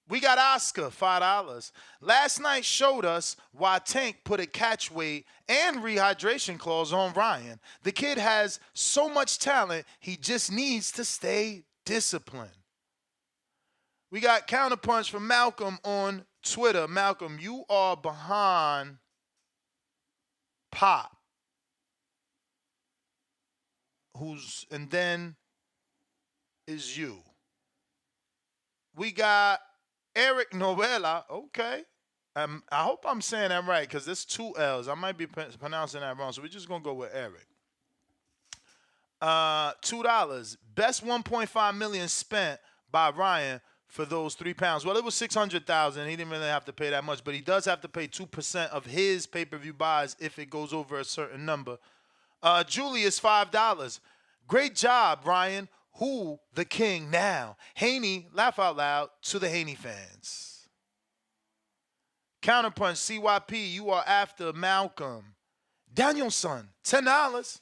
We got Oscar, $5. Last night showed us why Tank put a catch weight and rehydration clause on Ryan. The kid has so much talent, he just needs to stay disciplined. We got Counterpunch from Malcolm on Twitter. Malcolm, you are behind Pop, and then is you. We got Eric Novella. Okay. I hope I'm saying that right because there's two L's. I might be pronouncing that wrong, so we're just gonna go with Eric. $2. Best 1.5 million spent by Ryan for those 3 pounds. Well, it was 600,000. He didn't really have to pay that much, but he does have to pay 2% of his pay-per-view buys if it goes over a certain number. Julius, $5. Great job, Ryan. Who the king now? Haney, laugh out loud to the Haney fans. Counterpunch, CYP, you are after Malcolm. Danielson, $10.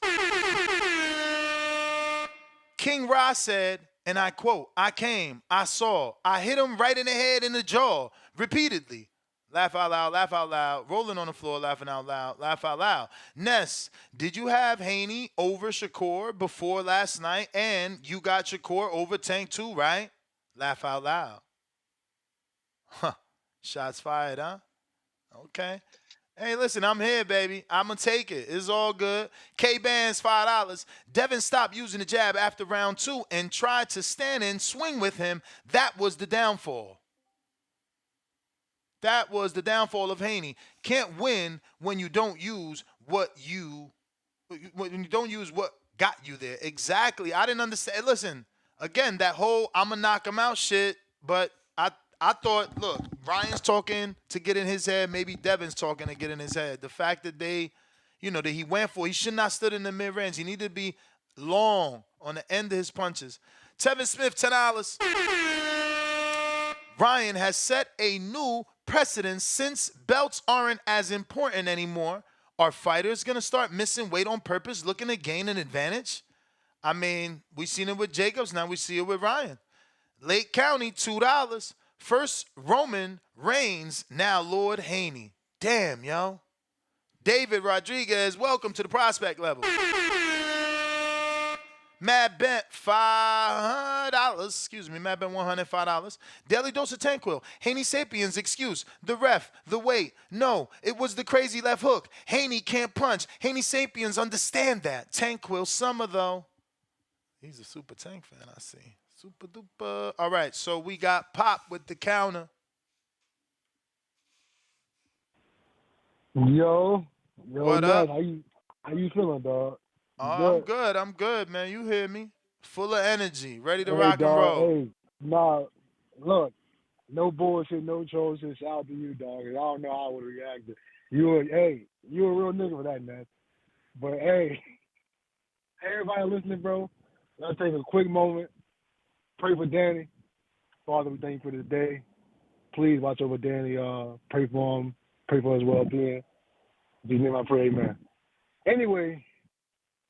King Ra said, and I quote, I came, I saw, I hit him right in the head, in the jaw, repeatedly. Laugh out loud, rolling on the floor, laughing out loud, laugh out loud. Ness, did you have Haney over Shakur before last night? And you got Shakur over Tank too, right? Laugh out loud. Huh. Shots fired, huh? Okay. Hey, listen, I'm here, baby. I'm going to take it. It's all good. K-Band's $5. Devin stopped using the jab after round 2 and tried to stand and swing with him. That was the downfall. That was the downfall of Haney. Can't win when you don't use what got you there. Exactly. I didn't understand. Listen, again, that whole I'm going to knock him out shit, but I thought, look, Ryan's talking to get in his head. Maybe Devin's talking to get in his head. The fact that that he went for, he should not stood in the mid-range. He needed to be long on the end of his punches. Tevin Smith, $10. Ryan has set a new precedent since belts aren't as important anymore. Are fighters going to start missing weight on purpose, looking to gain an advantage? I mean, we've seen it with Jacobs. Now we see it with Ryan. Lake County, $2. First Roman Reigns, now Lord Haney. Damn, yo. David Rodriguez, welcome to the prospect level. Mad Bent, $500. Excuse me, Mad Bent, $105. Daily Dose of Tanquil. Haney Sapiens excuse. The ref, the weight. No, it was the crazy left hook. Haney can't punch. Haney Sapiens understand that. Tanquil Summer, though. He's a super Tank fan, I see. Super duper. All right, so we got Pop with the counter. Yo, what Ness, up? How you feeling, dog? Oh, I'm good, man. You hear me? Full of energy, ready to Hey, rock and dog. roll. Hey, nah, look, no bullshit, no trolls. Just shout out to you, dog. 'Cause I don't know how I would have reacted. You a real nigga for that, man. But hey, everybody listening, bro, let's take a quick moment. Pray for Danny. Father, we thank you for this day. Please watch over Danny. Pray for him. Pray for his well-being. In Jesus' name I pray, amen. Anyway,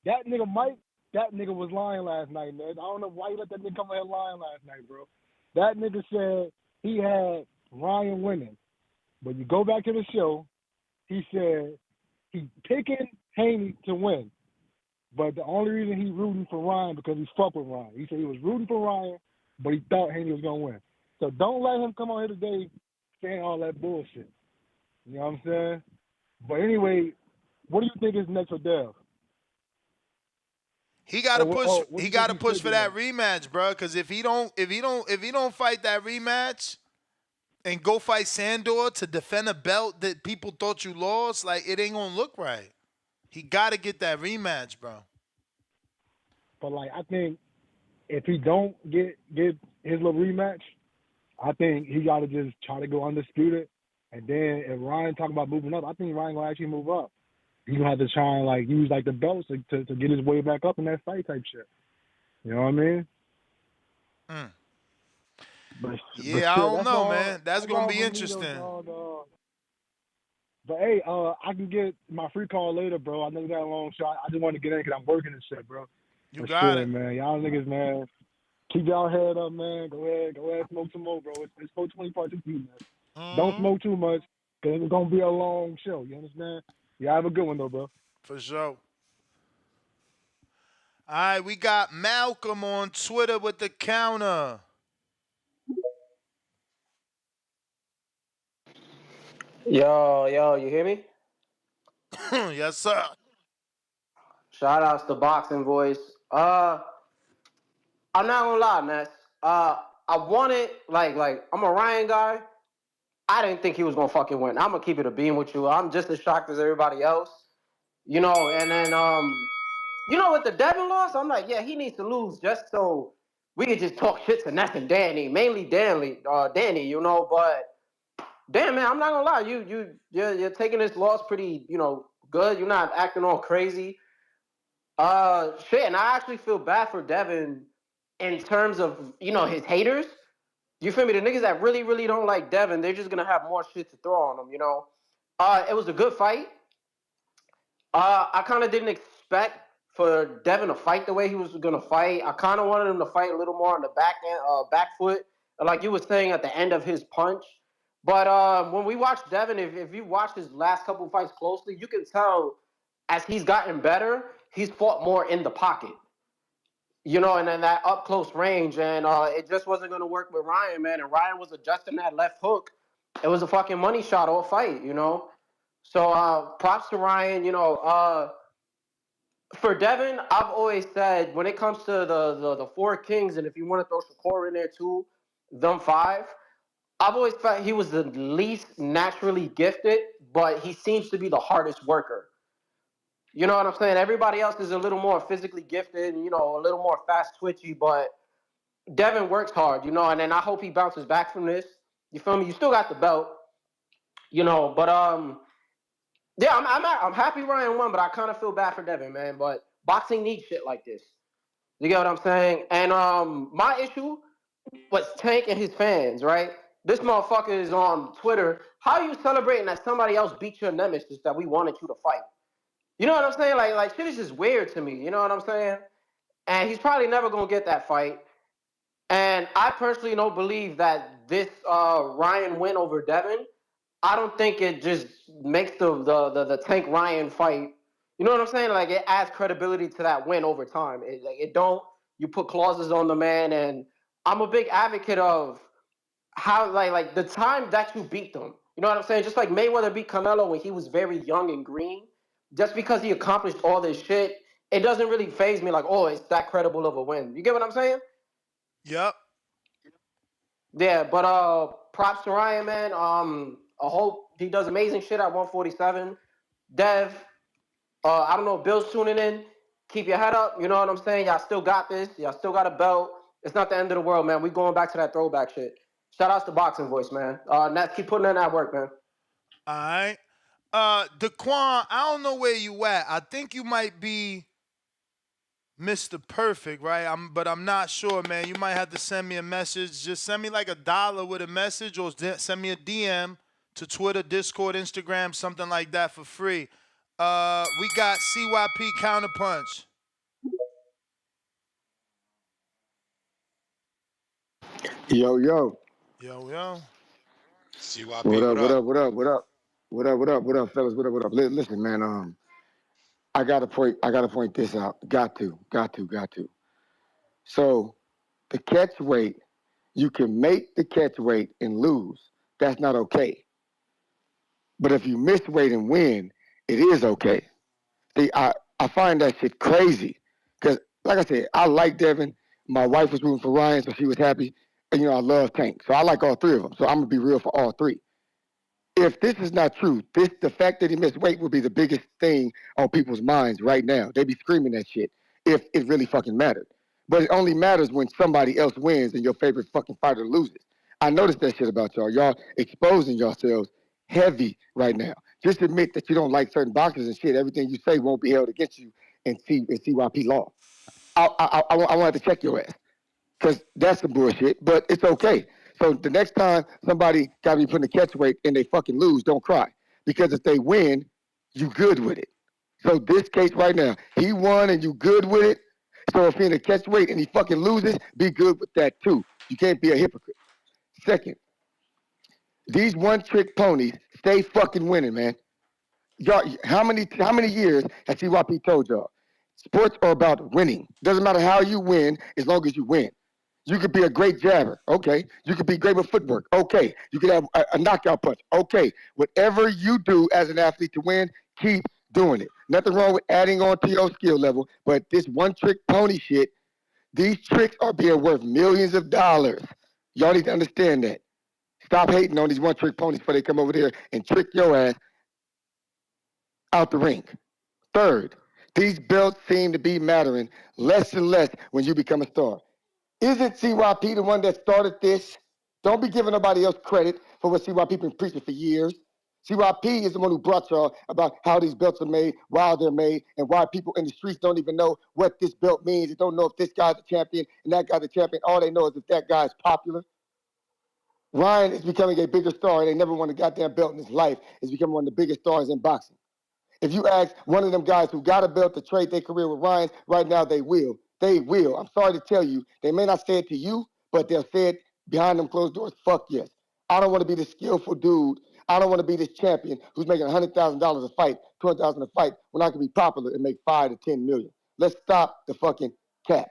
that nigga Mike, that nigga was lying last night, man. I don't know why you let that nigga come out here lying last night, bro. That nigga said he had Ryan winning. But you go back to the show, he said he picking Haney to win. But the only reason he rooting for Ryan because he fuck with Ryan. He said he was rooting for Ryan, but he thought Haney was going to win. So don't let him come on here today saying all that bullshit. You know what I'm saying? But anyway, what do you think is next for Dev? He got to push. He got to push for that rematch, bro. Because if he don't fight that rematch and go fight Sandor to defend a belt that people thought you lost, like it ain't gonna look right. He got to get that rematch, bro. But like, I think if he don't get his little rematch, I think he got to just try to go undisputed. And then if Ryan talking about moving up, I think Ryan gonna actually move up. He's gonna have to try and like use like the belts to get his way back up in that fight type shit. You know what I mean? But I don't know, man. That's gonna be interesting. But hey, I can get my free call later, bro. I know you got a long shot. I just want to get in because I'm working and shit, bro. You got it, man. Y'all niggas, man. Keep y'all head up, man. Go ahead, smoke some more, bro. It's 420 part 2, man. Don't smoke too much because it's gonna be a long show. You understand? Yeah, have a good one though, bro. For sure. All right, we got Malcolm on Twitter with the counter. Yo, you hear me? Yes, sir. Shout outs to Boxing Voice. I'm not gonna lie, Ness. I wanted like I'm a Ryan guy. I didn't think he was gonna fucking win. I'm gonna keep it a beam with you. I'm just as shocked as everybody else. You know, and then with the Devin loss, I'm like, yeah, he needs to lose just so we could just talk shit to Ness and Danny, mainly Danny, you know, but damn man, I'm not gonna lie, you're taking this loss pretty, good. You're not acting all crazy. Shit, and I actually feel bad for Devin in terms of, his haters. You feel me? The niggas that really, really don't like Devin, they're just gonna have more shit to throw on him, It was a good fight. I kind of didn't expect for Devin to fight the way he was gonna fight. I kind of wanted him to fight a little more on the back end, back foot, like you were saying at the end of his punch. But when we watch Devin, if you watch his last couple of fights closely, you can tell as he's gotten better, he's fought more in the pocket. And then that up close range, and it just wasn't gonna work with Ryan, man. And Ryan was adjusting that left hook. It was a fucking money shot all fight. So props to Ryan. For Devin, I've always said when it comes to the four kings, and if you want to throw Shakur in there too, them five, I've always felt he was the least naturally gifted, but he seems to be the hardest worker. You know what I'm saying? Everybody else is a little more physically gifted, and, a little more fast twitchy, but Devin works hard, and then I hope he bounces back from this. You feel me? You still got the belt, but yeah, I'm happy Ryan won, but I kind of feel bad for Devin, man. But boxing needs shit like this. You get what I'm saying? And my issue was Tank and his fans, right? This motherfucker is on Twitter. How are you celebrating that somebody else beat your nemesis that we wanted you to fight? You know what I'm saying? Like shit is just weird to me. You know what I'm saying? And he's probably never gonna get that fight. And I personally don't believe that this Ryan win over Devin. I don't think it just makes the Tank Ryan fight. You know what I'm saying? Like it adds credibility to that win over time. It don't. You put clauses on the man, and I'm a big advocate of how like the time that you beat them. You know what I'm saying? Just like Mayweather beat Canelo when he was very young and green. Just because he accomplished all this shit, it doesn't really faze me. Like, oh, it's that credible of a win. You get what I'm saying? Yep. Yeah, but props to Ryan, man. I hope he does amazing shit at 147. Dev, I don't know if Bill's tuning in. Keep your head up. You know what I'm saying? Y'all still got this. Y'all still got a belt. It's not the end of the world, man. We going back to that throwback shit. Shout outs to Boxing Voice, man. Nat, keep putting in that work, man. All right. Daquan, I don't know where you at. I think you might be Mr. Perfect, right? But I'm not sure, man. You might have to send me a message. Just send me like $1 with a message, or send me a DM to Twitter, Discord, Instagram, something like that for free. We got CYP Counterpunch. Yo, Yo. CYP, what up, what up? what up, fellas, what up. Listen, man, I gotta point this out. Got to. So the catch weight, you can make the catch weight and lose. That's not okay. But if you miss weight and win, it is okay. See, I find that shit crazy. Because, like I said, I like Devin. My wife was rooting for Ryan, so she was happy. And, I love Tank. So I like all three of them. So I'm going to be real for all three. If this is not true, the fact that he missed weight would be the biggest thing on people's minds right now. They'd be screaming that shit if it really fucking mattered. But it only matters when somebody else wins and your favorite fucking fighter loses. I noticed that shit about y'all. Y'all exposing yourselves heavy right now. Just admit that you don't like certain boxers and shit. Everything you say won't be held against you and CYP law. I want to check your ass because that's some bullshit, but it's okay. So the next time somebody got to be putting a catch weight and they fucking lose, don't cry. Because if they win, you good with it. So this case right now, he won and you good with it. So if he in a catch weight and he fucking loses, be good with that too. You can't be a hypocrite. Second, these one-trick ponies stay fucking winning, man. Y'all, how many years has CYP told y'all? Sports are about winning. Doesn't matter how you win, as long as you win. You could be a great jabber, okay. You could be great with footwork, okay. You could have a knockout punch, okay. Whatever you do as an athlete to win, keep doing it. Nothing wrong with adding on to your skill level, but this one-trick pony shit, these tricks are being worth millions of dollars. Y'all need to understand that. Stop hating on these one-trick ponies before they come over there and trick your ass out the ring. Third, these belts seem to be mattering less and less when you become a star. Isn't CYP the one that started this? Don't be giving nobody else credit for what CYP been preaching for years. CYP is the one who brought y'all about how these belts are made, why they're made, and why people in the streets don't even know what this belt means. They don't know if this guy's a champion and that guy's a champion. All they know is if that guy's popular. Ryan is becoming a bigger star, and they never won a goddamn belt in his life. He's becoming one of the biggest stars in boxing. If you ask one of them guys who got a belt to trade their career with Ryan, right now they will. They will. I'm sorry to tell you. They may not say it to you, but they'll say it behind them closed doors. Fuck yes. I don't want to be this skillful dude. I don't want to be this champion who's making $100,000 a fight, $200,000 a fight, when I can be popular and make $5 to $10 million. Let's stop the fucking cap.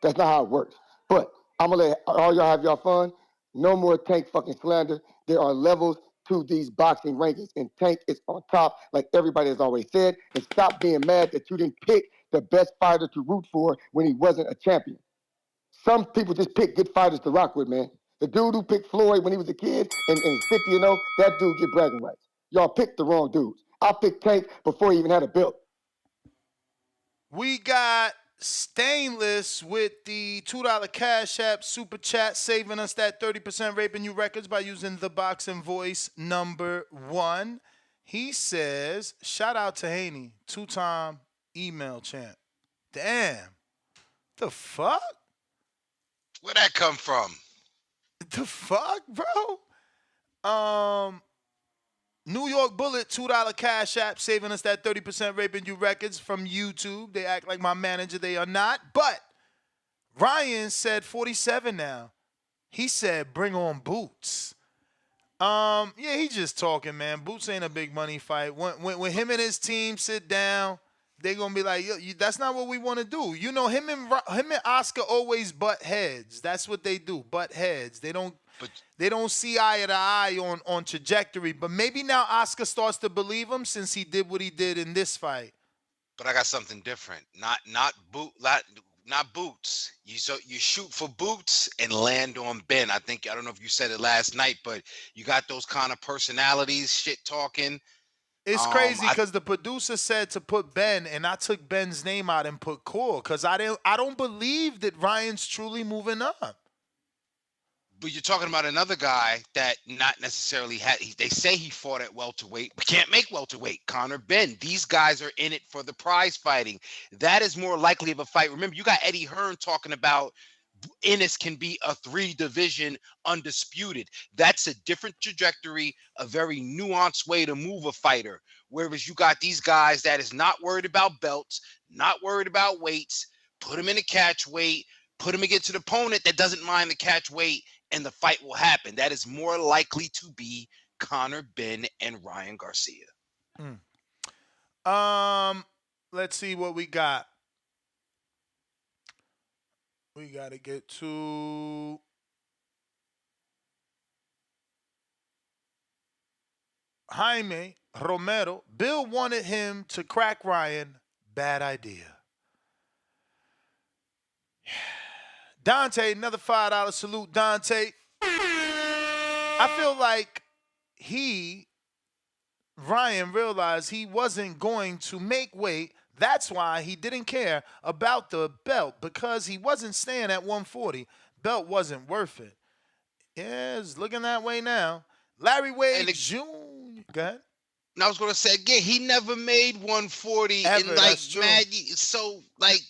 That's not how it works. But I'm gonna let all y'all have y'all fun. No more Tank fucking slander. There are levels to these boxing rankings, and Tank is on top, like everybody has always said. And stop being mad that you didn't pick the best fighter to root for when he wasn't a champion. Some people just pick good fighters to rock with, man. The dude who picked Floyd when he was a kid and is 50-0, that dude get bragging rights. Y'all picked the wrong dudes. I picked Tank before he even had a belt. We got Stainless with the $2 Cash App Super Chat, saving us that 30% raping you records by using the boxing voice #1. He says, shout out to Haney, 2-time email champ. Damn. The fuck? Where'd that come from? The fuck, bro? New York Bullet, $2 Cash App, saving us that 30% raping you records from YouTube. They act like my manager. They are not. But Ryan said 47 now. He said bring on Boots. Yeah, he's just talking, man. Boots ain't a big money fight. When him and his team sit down, they gonna be like, yo, that's not what we want to do. You know, him and Oscar always butt heads. That's what they do, butt heads. They don't see eye to eye on trajectory. But maybe now Oscar starts to believe him since he did what he did in this fight. But I got something different. Not Boots. You shoot for Boots and land on Ben. I don't know if you said it last night, but you got those kind of personalities, shit talking. It's crazy because the producer said to put Ben, and I took Ben's name out and put Core because I don't believe that Ryan's truly moving up. But you're talking about another guy that not necessarily they say he fought at welterweight. We can't make welterweight. Conor Benn. These guys are in it for the prize fighting. That is more likely of a fight. Remember, you got Eddie Hearn talking about Ennis can be a 3-division undisputed. That's a different trajectory, a very nuanced way to move a fighter. Whereas you got these guys that is not worried about belts, not worried about weights, put them in a catch weight, put them against an opponent that doesn't mind the catch weight, and the fight will happen. That is more likely to be Conor Benn and Ryan Garcia. Let's see what we got. We got to get to Jaime Romero. Bill wanted him to crack Ryan. Bad idea. Dante, another $5 salute, Dante. I feel like Ryan realized he wasn't going to make weight. That's why he didn't care about the belt, because he wasn't staying at 140. Belt wasn't worth it. Yeah, it's looking that way now. Larry Wade Jr. Go ahead. And I was going to say again, he never made 140 ever, in like mad. So like,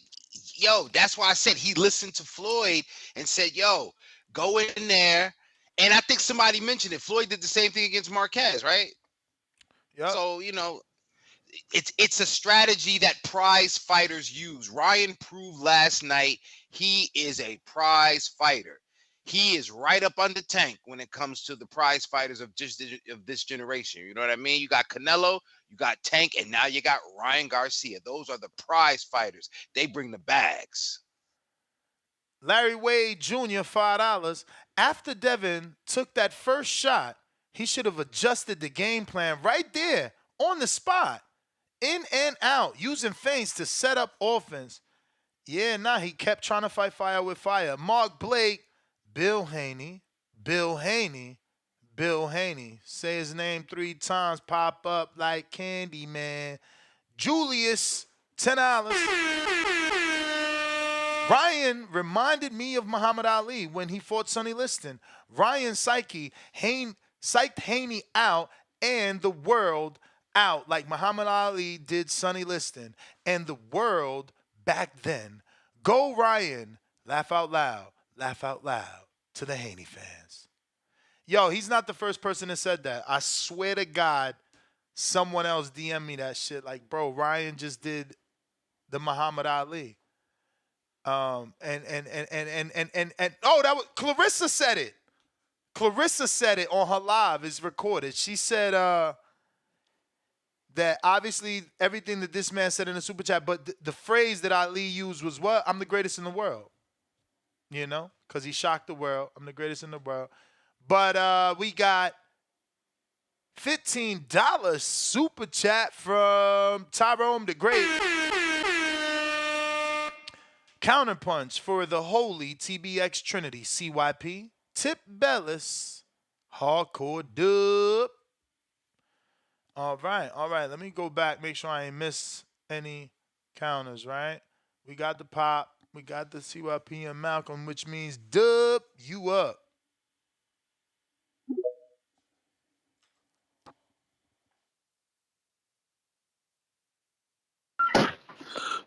yo, that's why I said he listened to Floyd and said, yo, go in there. And I think somebody mentioned it. Floyd did the same thing against Marquez, right? Yep. So, you know, it's a strategy that prize fighters use. Ryan proved last night he is a prize fighter. He is right up under Tank when it comes to the prize fighters of this generation. You know what I mean? You got Canelo, you got Tank, and now you got Ryan Garcia. Those are the prize fighters. They bring the bags. Larry Wade Jr., $5. After Devin took that first shot, he should have adjusted the game plan right there on the spot. In and out, using feints to set up offense. Yeah, he kept trying to fight fire with fire. Mark Blake, Bill Haney. Say his name 3 times, pop up like candy, man. Julius, $10. Ryan reminded me of Muhammad Ali when he fought Sonny Liston. Ryan psyched Haney out and the world out like Muhammad Ali did Sonny Liston and the world back then. Go Ryan, laugh out loud to the Haney fans. Yo, he's not the first person that said that. I swear to God, someone else DM me that shit. Like, bro, Ryan just did the Muhammad Ali. And oh, that was Clarissa said it. Clarissa said it on her live. It's recorded. She said that obviously everything that this man said in the super chat, but the phrase that Ali used was what? I'm the greatest in the world. You know, because he shocked the world. I'm the greatest in the world. But we got $15 super chat from Tyrone the Great. Counterpunch for the holy TBX Trinity CYP. Tip Bellis. Hardcore dub. All right. Let me go back, make sure I ain't miss any counters, right? We got the pop. We got the CYP and Malcolm, which means dub, you up.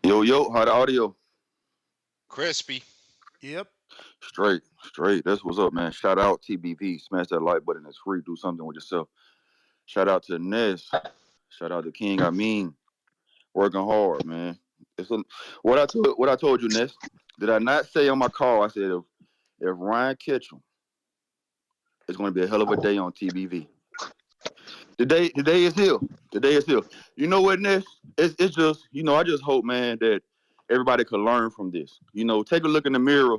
Yo, how the audio? Crispy. Yep. Straight. That's what's up, man. Shout out TBV. Smash that like button. It's free. Do something with yourself. Shout out to Ness. Shout out to King. Working hard, man. What I told you, Ness. Did I not say on my call? I said if Ryan Ketchum, it's going to be a hell of a day on TBV. Today is here. You know what, Ness? It's just, I just hope, man, that everybody could learn from this. Take a look in the mirror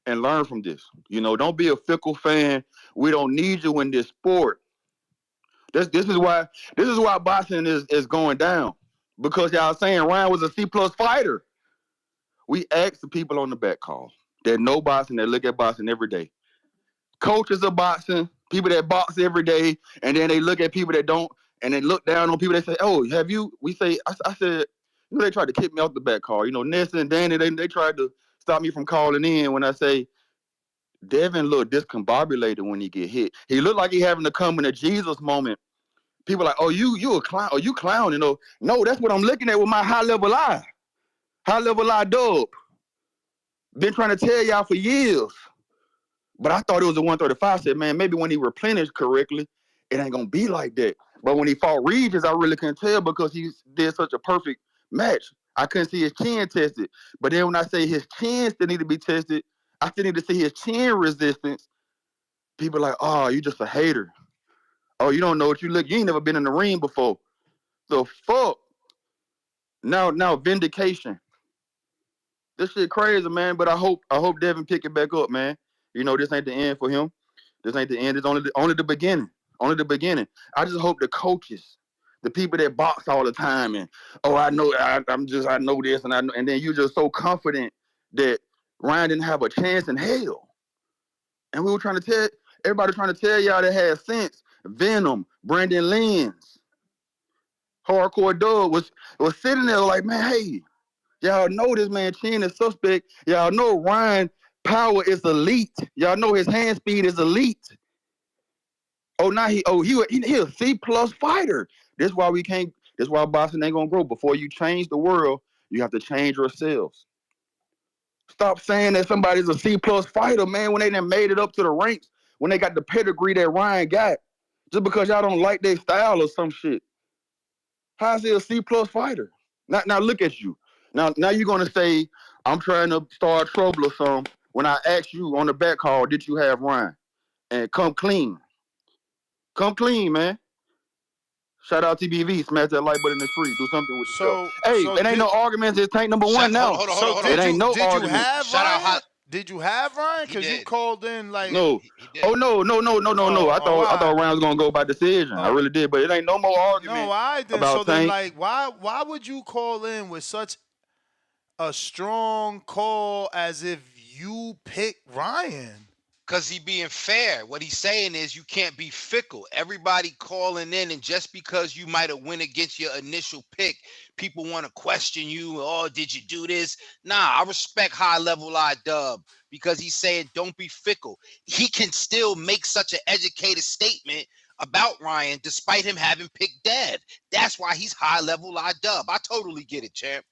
and learn from this. Don't be a fickle fan. We don't need you in this sport. This is why boxing is going down. Because y'all saying Ryan was a C+ fighter. We asked the people on the back call that know boxing, that look at boxing every day. Coaches of boxing, people that box every day, and then they look at people that don't, and they look down on people that say, "Oh, have you?" We say, I said, they tried to kick me off the back call. Nessa and Danny, they tried to stop me from calling in when I say Devin looked discombobulated when he get hit. He looked like he having to come in a Jesus moment. People like, "Oh, you a clown? Oh, you clown?" No, that's what I'm looking at with my high level eye. High level eye dub. Been trying to tell y'all for years. But I thought it was a 135. I said, man, maybe when he replenished correctly, it ain't gonna be like that. But when he fought Regis, I really couldn't tell because he did such a perfect match. I couldn't see his chin tested. But then when I say his chin still need to be tested, I still need to see his chin resistance. People are like, oh, you just a hater. Oh, you don't know what you look. You ain't never been in the ring before. So fuck. Now vindication. This shit crazy, man. But I hope Devin pick it back up, man. This ain't the end for him. This ain't the end. It's only the beginning. Only the beginning. I just hope the coaches, the people that box all the time, and I know I know this, and then you're just so confident that Ryan didn't have a chance in hell. And we were trying to tell everybody, trying to tell y'all that had sense. Venom, Brandon Lynn's, Hardcore Dog was sitting there like, man, hey, y'all know this man Chin is suspect. Y'all know Ryan power is elite. Y'all know his hand speed is elite. Oh, now he a C+ fighter. That's why we can't. That's why boxing ain't gonna grow. Before you change the world, you have to change yourselves. Stop saying that somebody's a C+ fighter, man, when they done made it up to the ranks, when they got the pedigree that Ryan got. Just because y'all don't like their style or some shit. How is he a C+ fighter? Now look at you. Now you're gonna say, I'm trying to start trouble or something. When I asked you on the back call, did you have Ryan? And come clean. Come clean, man. Shout out TBV. Smash that like button. It's free. Do something with yourself. Hey, it ain't no arguments. It's tank number one now. Hold on. It ain't no Did you argument. have Shout out Ryan? Did you have Ryan? Because you called in like No. Oh no. I thought Ryan was gonna go by decision. I really did, but it ain't no more argument. No, I didn't. About So then, tank. like, why would you call in with such a strong call as if you picked Ryan? Because he being fair. What he's saying is you can't be fickle. Everybody calling in, and just because you might have went against your initial pick, people want to question you. Oh, did you do this? Nah, I respect high level dub because he's saying don't be fickle. He can still make such an educated statement about Ryan despite him having picked Dev. That's why he's high level I dub. I totally get it, champ.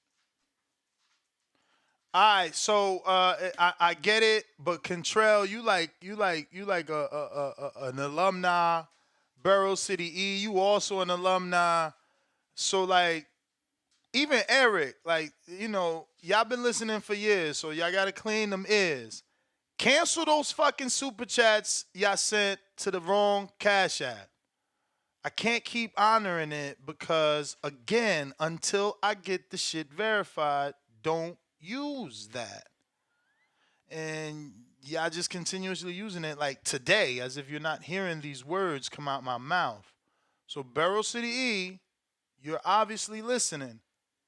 All right, so I get it, but Contrell, you like an alumni, Barrow City E. You also an alumni. So like even Eric, like y'all been listening for years, so y'all gotta clean them ears. Cancel those fucking super chats y'all sent to the wrong cash app. I can't keep honoring it because again, until I get the shit verified, don't use that. And y'all just continuously using it like today, as if you're not hearing these words come out my mouth. So Barrel City E, you're obviously listening.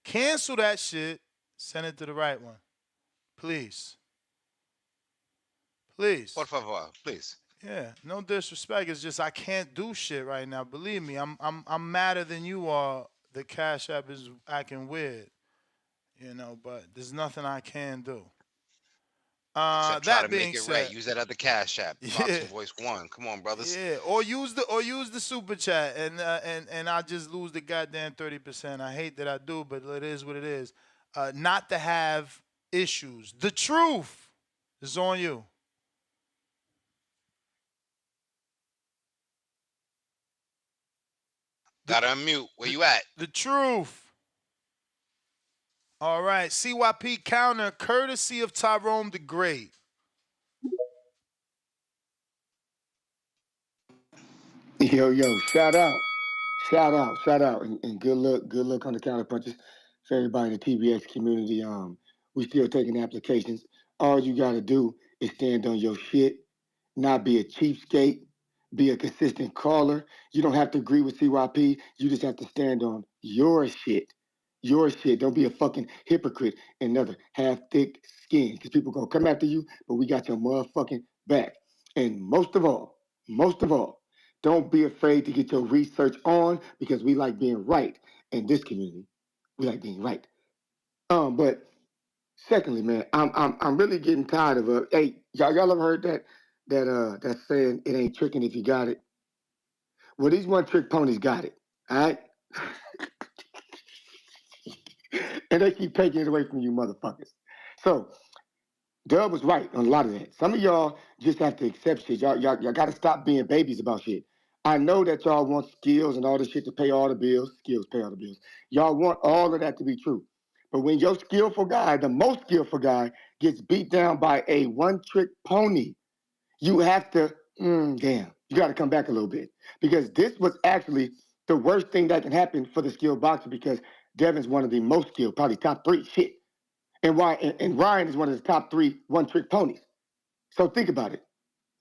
Cancel that shit. Send it to the right one. Please. Por Please. favor, please. Yeah, no disrespect. It's just I can't do shit right now. Believe me, I'm madder than you are. The Cash App is acting weird, but there's nothing I can do. Except try to That make being it right. said, Use that other cash app. yeah, Boxing Voice One. Come on, brothers. yeah, or use the super chat and I just lose the goddamn 30%. I hate that I do, but it is what it is. Not to have issues. The truth is on you. The Gotta unmute. Where the you at? the truth. All right, CYP counter courtesy of Tyrone the Great. Yo, shout out, and good luck on the counter punches for everybody in the TBX community. We still taking applications. All you gotta do is stand on your shit, not be a cheapskate, be a consistent caller. You don't have to agree with CYP. You just have to stand on your shit. Your shit. Don't be a fucking hypocrite and another half thick skin. Because people gonna come after you, but we got your motherfucking back. And most of all, don't be afraid to get your research on because we like being right in this community. We like being right. But secondly, man, I'm really getting tired of hey, y'all ever heard that saying it ain't tricking if you got it? Well, these one trick ponies got it. All right? And they keep taking it away from you motherfuckers. So Dub was right on a lot of that. Some of y'all just have to accept shit. Y'all got to stop being babies about shit. I know that y'all want skills and all this shit to pay all the bills. Skills pay all the bills. Y'all want all of that to be true. But when your skillful guy, the most skillful guy, gets beat down by a one-trick pony, you have to, damn, you got to come back a little bit. Because this was actually the worst thing that can happen for the skilled boxer because Devin's one of the most skilled, probably top three. Shit. And Ryan is one of the top three one-trick ponies. So think about it.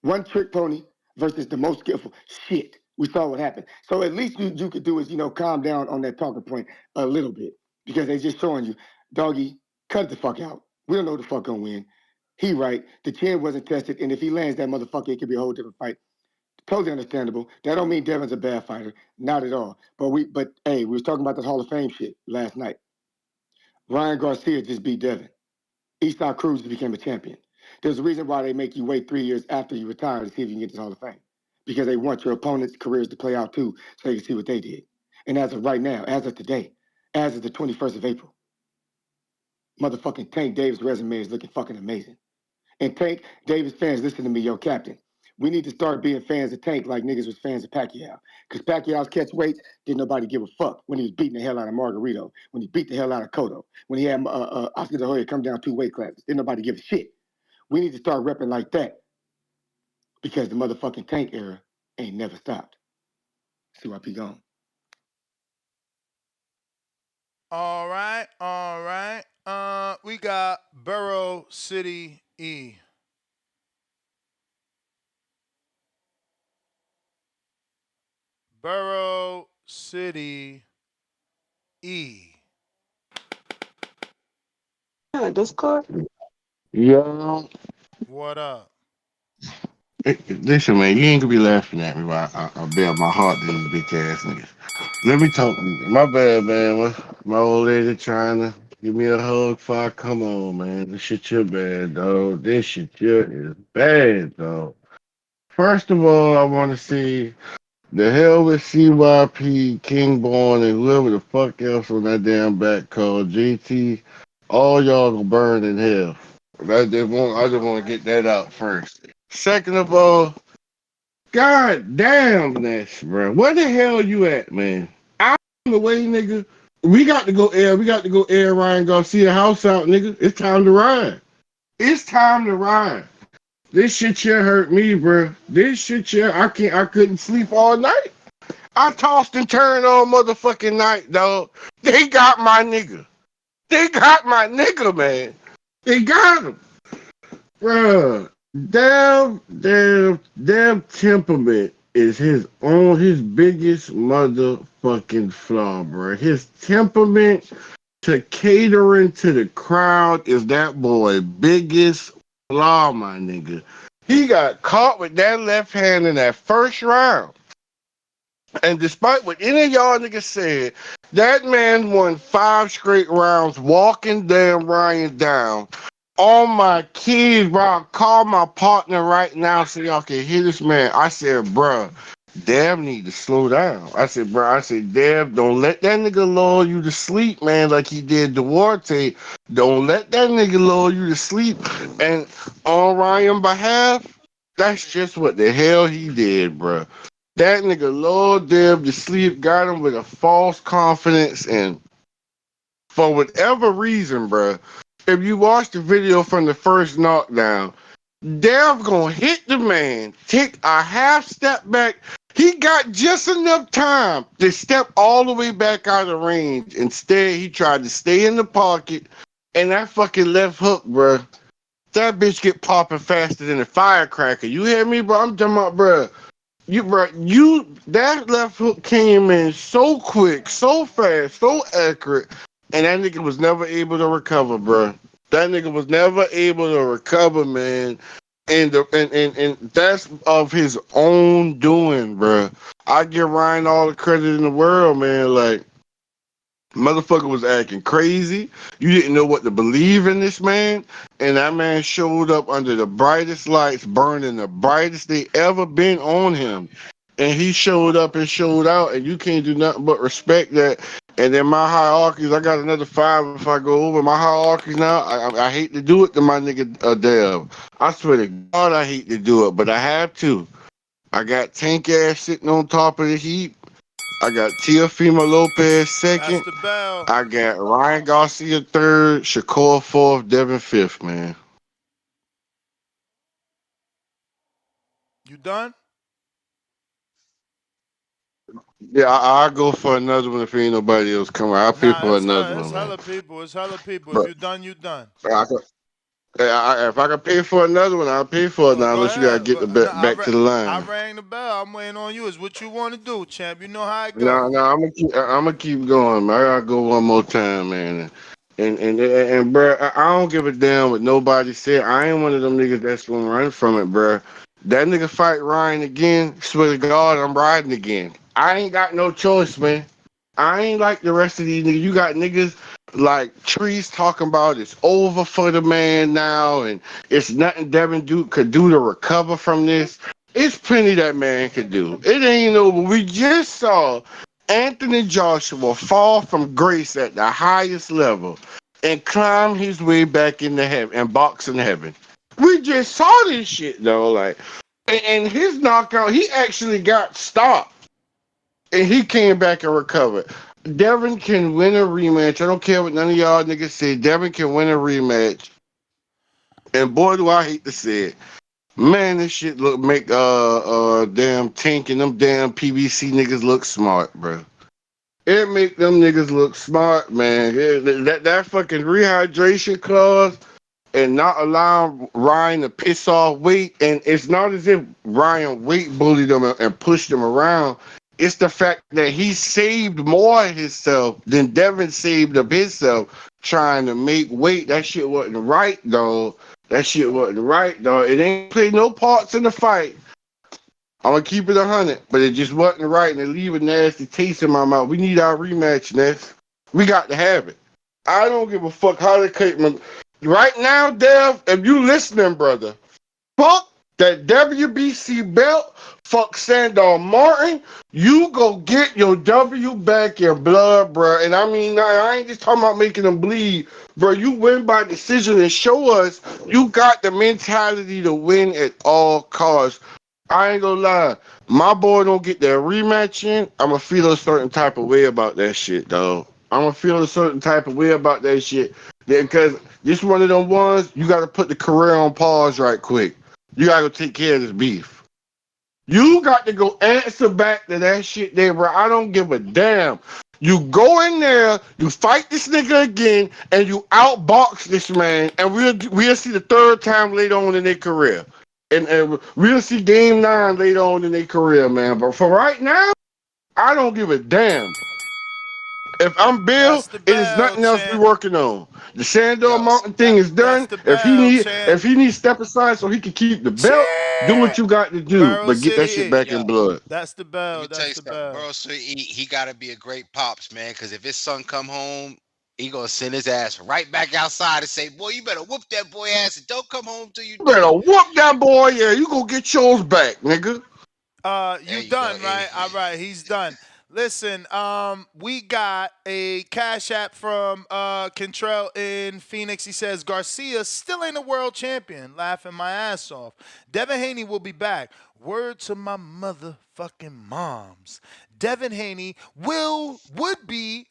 One-trick pony versus the most skillful. Shit. We saw what happened. So at least you could do is, calm down on that talking point a little bit. Because they're just showing you, doggy, cut it the fuck out. We don't know who the fuck gonna win. He right. The chin wasn't tested, and if he lands that motherfucker, it could be a whole different fight. Totally understandable. That don't mean Devin's a bad fighter. Not at all. But hey, we was talking about this Hall of Fame shit last night. Ryan Garcia just beat Devin. Eastside Cruz became a champion. There's a reason why they make you wait 3 years after you retire to see if you can get this Hall of Fame. Because they want your opponents' careers to play out too, so you can see what they did. And as of right now, as of today, as of the 21st of April, motherfucking Tank Davis' resume is looking fucking amazing. And Tank Davis fans, listen to me, yo, Captain. We need to start being fans of Tank like niggas was fans of Pacquiao. Because Pacquiao's catch weights, didn't nobody give a fuck when he was beating the hell out of Margarito, when he beat the hell out of Cotto, when he had Oscar De Hoya come down 2 weight classes. Didn't nobody give a shit. We need to start repping like that because the motherfucking Tank era ain't never stopped. CYP gone. All right, all right. We got Burrow City E. Burrow City E. Yeah, Discord. Yo, What up? listen, man, you ain't gonna be laughing at me, but I bare my heart to these bitch ass niggas. Let me talk. My bad, man. My old lady trying to give me a hug before I come on, man. This shit here bad, dog. This shit here is bad, dog. First of all, I want to see The hell with CYP, Kingborn, and whoever the fuck else on that damn back called JT. All y'all gonna burn in hell. I just want to get that out first. Second of all, god damn this, bro. Where the hell you at, man? I'm the way, nigga. We got to go air. We got to go air Ryan Garcia house out, nigga. It's time to ride. It's time to ride. This shit here hurt me, bro. This shit here, I couldn't sleep all night. I tossed and turned all motherfucking night, dog. They got my nigga. They got my nigga, man. They got him. Bruh. Damn temperament is his biggest motherfucking flaw, bro. His temperament to catering to the crowd is that boy biggest flaw, my nigga. He got caught with that left hand in that first round. And despite what any of y'all niggas said, that man won 5 straight rounds walking damn Ryan down. On my kids, bro, I'll call my partner right now so y'all can hear this man. I said, bruh, Dev need to slow down. I said, Dev, don't let that nigga lull you to sleep, man, like he did Duarte. Don't let that nigga lull you to sleep. And on Ryan's behalf, that's just what the hell he did, bruh. That nigga lulled Dev to sleep, got him with a false confidence, and for whatever reason, bruh, if you watch the video from the first knockdown, Dev gonna hit the man, take a half step back. He got just enough time to step all the way back out of range. Instead, he tried to stay in the pocket, and that fucking left hook, bruh, that bitch get popping faster than a firecracker. You hear me, bro? I'm talking about, bruh. That left hook came in so quick, so fast, so accurate, and that nigga was never able to recover, bro. That nigga was never able to recover, man. And that's of his own doing, bro. I give Ryan all the credit in the world, man. Like, motherfucker was acting crazy. You didn't know what to believe in this man. And that man showed up under the brightest lights, burning the brightest they ever been on him. And he showed up and showed out, and you can't do nothing but respect that. And then my hierarchies, I got another 5 if I go over. My hierarchies now, I hate to do it to my nigga Dev. I swear to God, I hate to do it, but I have to. I got Tank Ass sitting on top of the heap. I got Teofimo Lopez That's second. the bell. I got Ryan Garcia third, Shakur fourth, Devin fifth, man. You done? Yeah, I'll go for another one if ain't nobody else coming. I'll pay Nah, for another it's one, man. hella people. It's hella people. If But you done, you done. if I can pay for another one, I'll pay for it Well, now. go Unless you gotta ahead. get the No, back to the I line. rang the bell. I'm waiting on you. Is what you want to do, champ. You know how it No, go. no, I'm gonna keep going, man. I gotta go one more time, man. And bro, I don't give a damn what nobody said. I ain't one of them niggas that's gonna run from it, bro. That nigga fight Ryan again. Swear to God, I'm riding again. I ain't got no choice, man. I ain't like the rest of these niggas. You got niggas like Trees talking about it's over for the man now, and it's nothing Devin Duke could do to recover from this. It's plenty that man could do. It ain't over. We just saw Anthony Joshua fall from grace at the highest level and climb his way back into heaven and boxing heaven. We just saw this shit though, like, and his knockout, he actually got stopped and he came back and recovered. Devin can win a rematch. I don't care what none of y'all niggas say. Devin can win a rematch. And boy, do I hate to say it. Man, this shit make damn Tank and them damn PBC niggas look smart, bro. It make them niggas look smart, man. That fucking rehydration clause and not allowing Ryan to piss off weight. And it's not as if Ryan weight bullied him and pushed him around. It's the fact that he saved more of himself than Devin saved of himself trying to make weight. That shit wasn't right, though. That shit wasn't right, though. It ain't played no parts in the fight. I'm gonna keep it 100, but it just wasn't right, and it leave a nasty taste in my mouth. We need our rematch, Ness. We got to have it. I don't give a fuck how they cut my. Right now, Dev, if you listening, brother, fuck that WBC belt, fuck Sandor Martin. You go get your W back in blood, bro. And I mean, I ain't just talking about making them bleed, bro. You win by decision and show us you got the mentality to win at all costs. I ain't gonna lie. My boy don't get that rematch in, I'ma feel a certain type of way about that shit, dog. I'ma feel a certain type of way about that shit. Because this one of them ones, you gotta put the career on pause right quick. You gotta go take care of this beef. You got to go answer back to that shit there, bro. I don't give a damn. You go in there, you fight this nigga again, and you outbox this man, and we'll see the third time later on in their career. And we'll see game 9 later on in their career, man. But for right now, I don't give a damn. If I'm Bill, That's the it is bell, nothing else we champ. working on. The Sandor Mountain thing is That's done. the bell, champ. If he needs step aside so he can keep the belt, do what Champ. you got to do. Burrow But get that City. shit back Yo, in blood. That's the let bell. me tell That's you the something, bell. bro. So he got to be a great pops, man. Because if his son come home, he gonna send his ass right back outside and say, "Boy, you better whoop that boy ass and don't come home till you You do better it." whoop that boy. Yeah, you go get yours back, nigga. There You you go. done, right? All right, he's done. Listen, we got a cash app from Kentrell in Phoenix. He says Garcia still ain't a world champion. Laughing my ass off. Devin Haney will be back. Word to my motherfucking moms. Devin Haney would be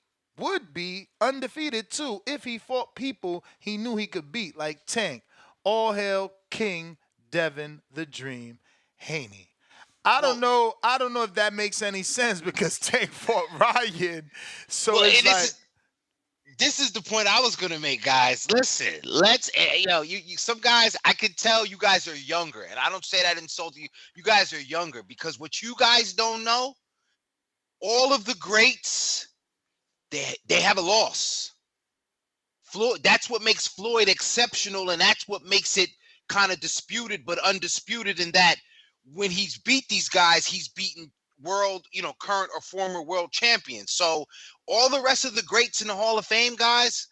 undefeated too if he fought people he knew he could beat, like Tank. All hail King Devin the Dream Haney. I don't Well, know. I don't know if that makes any sense because Tank fought Ryan, so well, it's and like this is the point I was gonna make, guys. Listen, let's you some guys I could tell you guys are younger, and I don't say that insulting you. You guys are younger because what you guys don't know, all of the greats, they have a loss. Floyd, that's what makes Floyd exceptional, and that's what makes it kind of disputed but undisputed in that when he's beat these guys, he's beaten world, current or former world champions. So all the rest of the greats in the Hall of Fame guys,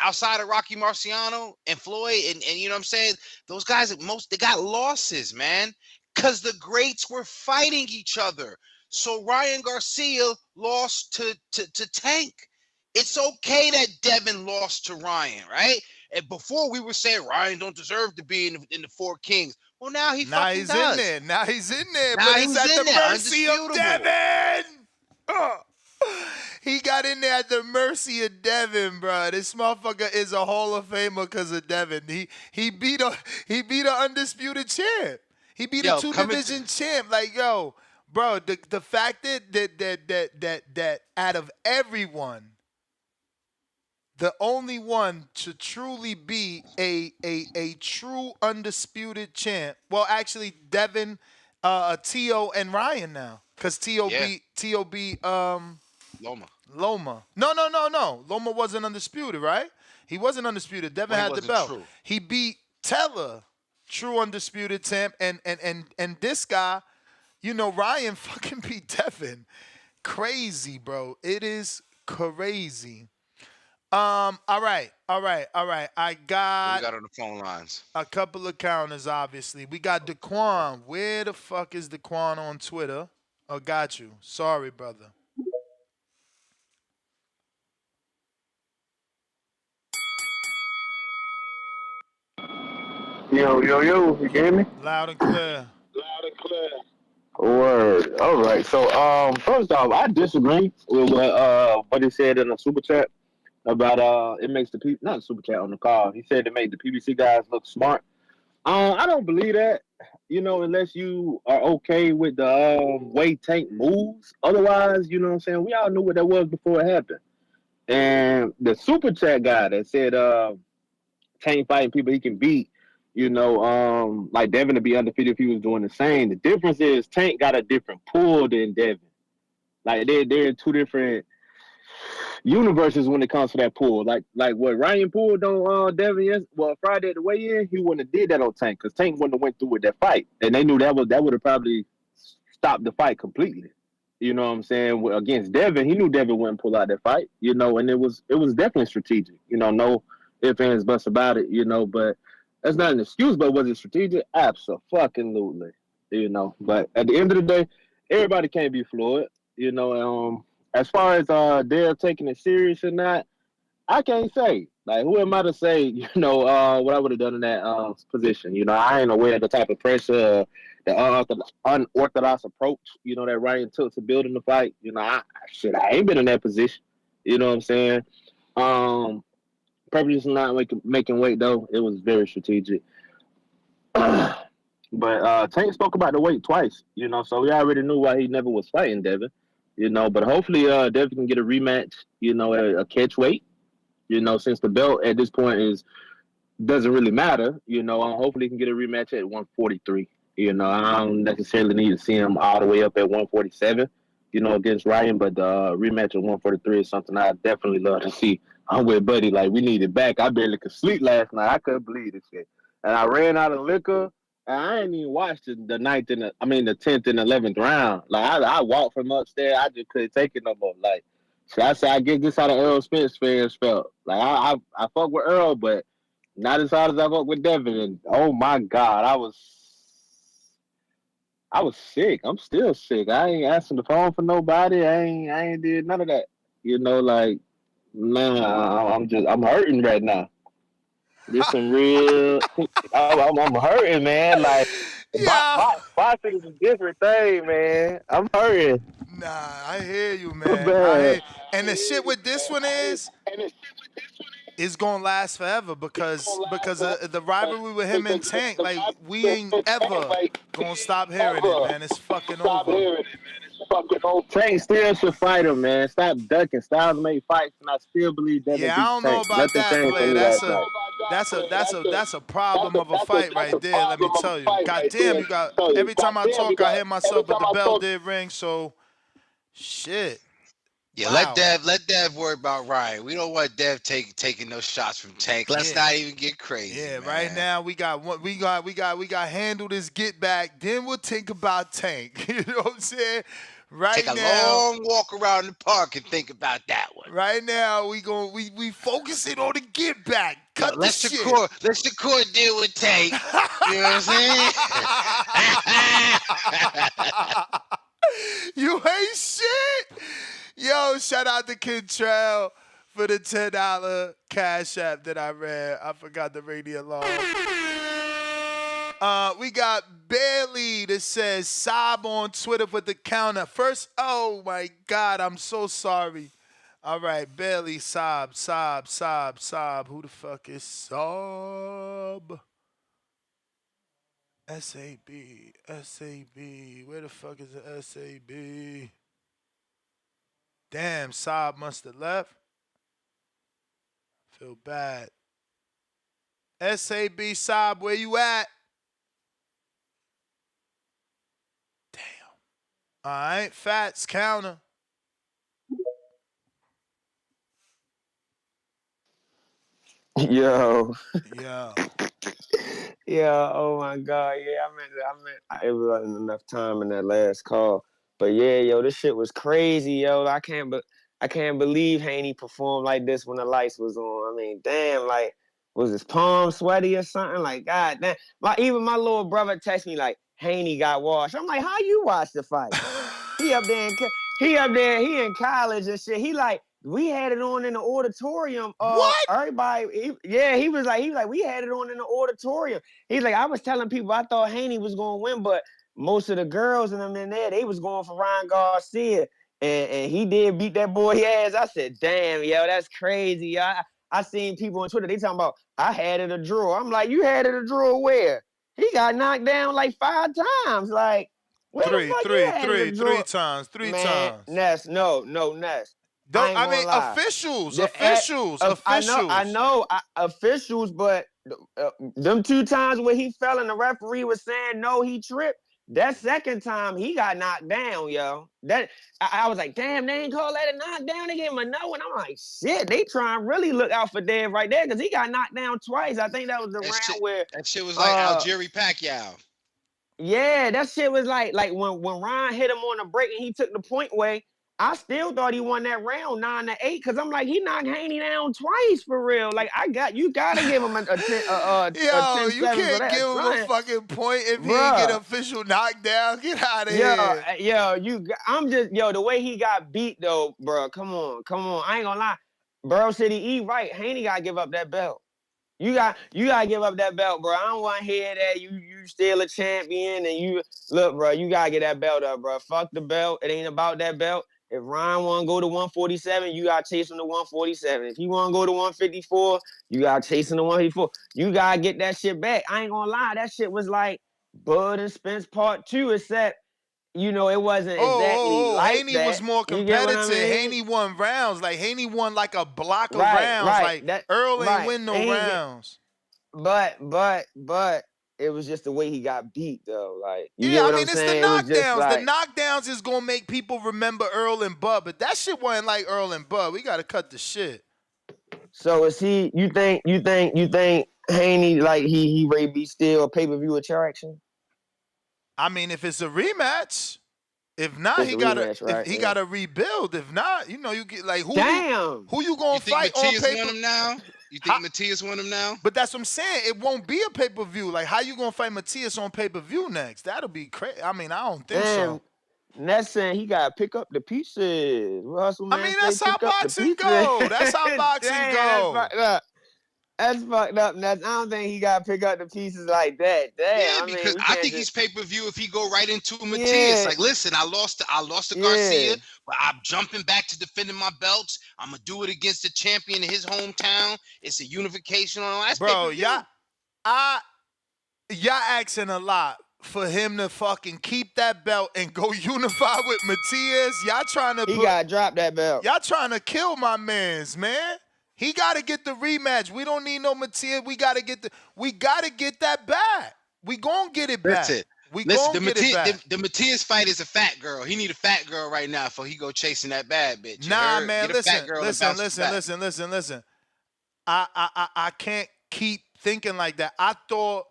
outside of Rocky Marciano and Floyd, and you know what I'm saying, those guys they got losses, man, because the greats were fighting each other. So Ryan Garcia lost to Tank. It's okay that Devin lost to Ryan, right? And before we were saying Ryan don't deserve to be in the Four Kings. Well, now he now fucking he's in does. there. Now he's in there, Now but it's he's at the in there, mercy of undisputable. Devin. Ugh. He got in there at the mercy of Devin, bro. This motherfucker is a Hall of Famer because of Devin. He beat an undisputed champ. He beat a Yo, two coming to division champ. Like, yo, bro, the fact that out of everyone, the only one to truly be a true undisputed champ. Well, actually, Devin, T.O. and Ryan now, because T.O. yeah, beat Loma. Loma. No. Loma wasn't undisputed, right? He wasn't undisputed. Devin Well, he had the wasn't belt. true. He beat Teller, true undisputed champ, and this guy, Ryan fucking beat Devin. Crazy, bro. It is crazy. All right. I What we got got on the phone lines? a couple of counters, obviously. We got Daquan. Where the fuck is Daquan on Twitter? Oh, got you. Sorry, brother. Yo, you hear me? Loud and clear. Word. All right. So, first off, I disagree with what he said in the super chat about it makes the people not super chat on the call. He said it made the PBC guys look smart. I don't believe that. Unless you are okay with the way Tank moves. Otherwise, you know what I'm saying. We all knew what that was before it happened. And the super chat guy that said Tank fighting people he can beat, like Devin to be undefeated if he was doing the same. The difference is Tank got a different pull than Devin. Like they're in two different universes when it comes to that pull. Like what Ryan pulled on Devin Friday at the weigh-in, he wouldn't have did that on Tank because Tank wouldn't have went through with that fight. And they knew that would have probably stopped the fight completely. You know what I'm saying? Against Devin, he knew Devin wouldn't pull out that fight, and it was definitely strategic. No ifs, ands, buts about it, but That's not an excuse, but was it strategic? Absolutely. You know, but at the end of the day, everybody can't be fluid. You know, as far as they're taking it serious or not, I can't say. Like, who am I to say? You know, what I would have done in that position. You know, I ain't aware of the type of pressure, the unorthodox approach. You know, that Ryan took to building the fight. You know, I ain't been in that position. You know what I'm saying? Um, Purposely not making weight though. It was very strategic. But Tank spoke about the weight twice, you know, so we already knew why he never was fighting Devin, you know. But hopefully, Devin can get a rematch, you know, at a catch weight, you know, since the belt at this point is doesn't really matter, you know. Hopefully, he can get a rematch at 143. You know, I don't necessarily need to see him all the way up at 147, you know, against Ryan, but the rematch at 143 is something I definitely love to see. I'm with Buddy, like, we need it back. I barely could sleep last night. I couldn't believe this shit. And I ran out of liquor, and I ain't even watched the ninth and the 10th and 11th round. Like, I walked from upstairs. I just couldn't take it no more. Like, so I said, I get this how the Earl Spence fans felt. Like, I fuck with Earl, but not as hard as I fuck with Devin. And oh my God, I was sick. I'm still sick. I ain't answering the phone for nobody. I ain't did none of that. You know, like, nah, I'm hurting right now. This some real. I'm hurting, man. Like, Yeah. boxing is a different thing, man. I'm hurting. Nah, I hear you, I'm man. I bad. hear. And the shit with this one is, it's gonna last forever because the rivalry with him and Tank, like we ain't ever gonna stop hearing it, man. It's fucking over. Tank still should fight him, man. Stop ducking. Styles make fights, and I still believe Devin Yeah, I beats don't know Tank. about Nothing that, changed for player. me That's last a night. that's a problem of a fight right there. Let me tell you. God damn, you got every time I talk, I hear myself, but the bell did ring. So shit. Yeah, Wow. Let Dev worry about Ryan. We don't want Dev taking those shots from Tank. Let's Yeah. not even get crazy, Yeah, right man. now we got handle this get back. Then we'll think about Tank. You know what I'm saying? Take Right a now, long walk around the park and think about that one. right now we focusing on the get back. Yo, Cut the shit. Let's Shakur deal with Tank. You know what I'm saying? You ain't shit. Yo, shout out to Kentrell for the $10 cash app that I read. I forgot to ring the alarm. We got Bailey that says sob on Twitter with the counter. First, oh my God, I'm so sorry. All right, Bailey, sob. Who the fuck is sob? SAB. Where the fuck is the SAB? Damn, Saab must have left. Feel bad. SAB Saab, where you at? All right, Fats counter. Yo. Yo. Yeah, oh my God, yeah, it wasn't enough time in that last call, but yeah, yo, this shit was crazy, yo. I can't believe Haney performed like this when the lights was on. I mean, damn, like, was his palm sweaty or something? Like, God damn, even my little brother text me like Haney got washed. I'm like, how you watch the fight? He up there, he in college and shit. He like, we had it on in the auditorium. What? Everybody, he was like, we had it on in the auditorium. He's like, I was telling people I thought Haney was gonna win, but most of the girls and them in there, they was going for Ryan Garcia. And he did beat that boy ass. I said, damn, yo, that's crazy. I seen people on Twitter, they talking about, I had it a draw. I'm like, you had it a draw where? He got knocked down like 5 times. Like, where the fuck you had it a Three draw? times, three Man, times. Ness, no, Ness. Don't I ain't I mean gonna lie. officials, The officials, I officials. know, officials, but them 2 times where he fell and the referee was saying no, he tripped. That second time he got knocked down, yo. That I was like, damn, they ain't call that a knockdown. They gave him a no, and I'm like, shit, they trying to really look out for Dev right there because he got knocked down twice. I think that was the round where, That shit was like uh, Algieri Pacquiao. yeah, that shit was like when Ron hit him on the break and he took the point away. I still thought he won that round 9-8 because I'm like, he knocked Haney down twice for real. Like, you gotta give him a 10 a Yo, 10-7 you for can't that, give him a son. fucking point if he ain't get Bruh. official knockdown. Get out of Yo, here. I'm just the way he got beat though, bro. Come on. I ain't gonna lie. Burrow City E right. Haney gotta give up that belt. You gotta give up that belt, bro. I don't want to hear that you still a champion and you look, bro. You gotta get that belt up, bro. Fuck the belt. It ain't about that belt. If Ryan want to go to 147, you gotta chase him to 147. If he want to go to 154, you gotta chase him to 154. You gotta get that shit back. I ain't gonna lie, that shit was like Bud and Spence Part 2, except it wasn't exactly like Haney that. was more You get what I competitive. mean? Haney won rounds. Like, Haney won like a block of Right, rounds. right. Like, Earl ain't win And no rounds. but it was just the way he got beat though. Like, you Yeah, get I what I'm mean, it's the saying? It was just knockdowns. The like, knockdowns is going to make people remember Earl and Bud. But that shit wasn't like Earl and Bud. We got to cut the shit. so is he? You think Haney like he may be still a pay-per-view attraction? I mean, if it's a rematch, if not, It's he a got to rematch, if right? he Yeah. got to rebuild. If not, you get like Damn. who you You going to think fight on Matias paper? won him now? You think Matias won him now? But that's what I'm saying. It won't be a pay per view. Like, how you gonna fight Matias on pay per view next? That'll be crazy. I mean, I don't think so. That's saying he gotta pick up the pieces. Russell I man mean, say that's how pick up the boxing pieces. go. That's how boxing Damn, go. that's fucked up. That's fucked up. I don't think he gotta pick up the pieces like that. Damn, Yeah, I mean, because we I can't think just. he's pay per view if he go right into Matias. Yeah, Like, listen, I lost to yeah. Garcia, but I'm jumping back to defending my belts. I'm gonna do it against the champion in his hometown. It's a unification on that's pay Bro, per view. y'all asking a lot for him to fucking keep that belt and go unify with Matias. He gotta drop that belt. Y'all trying to kill my mans, man. He got to get the rematch. We don't need no Matias. We got to get that back. We gonna get it back. Listen, the Matias fight is a fat girl. He need a fat girl right now before he go chasing that bad bitch. You Nah, heard? man. Get a fat girl and bounce back. Listen. I can't keep thinking like that. I thought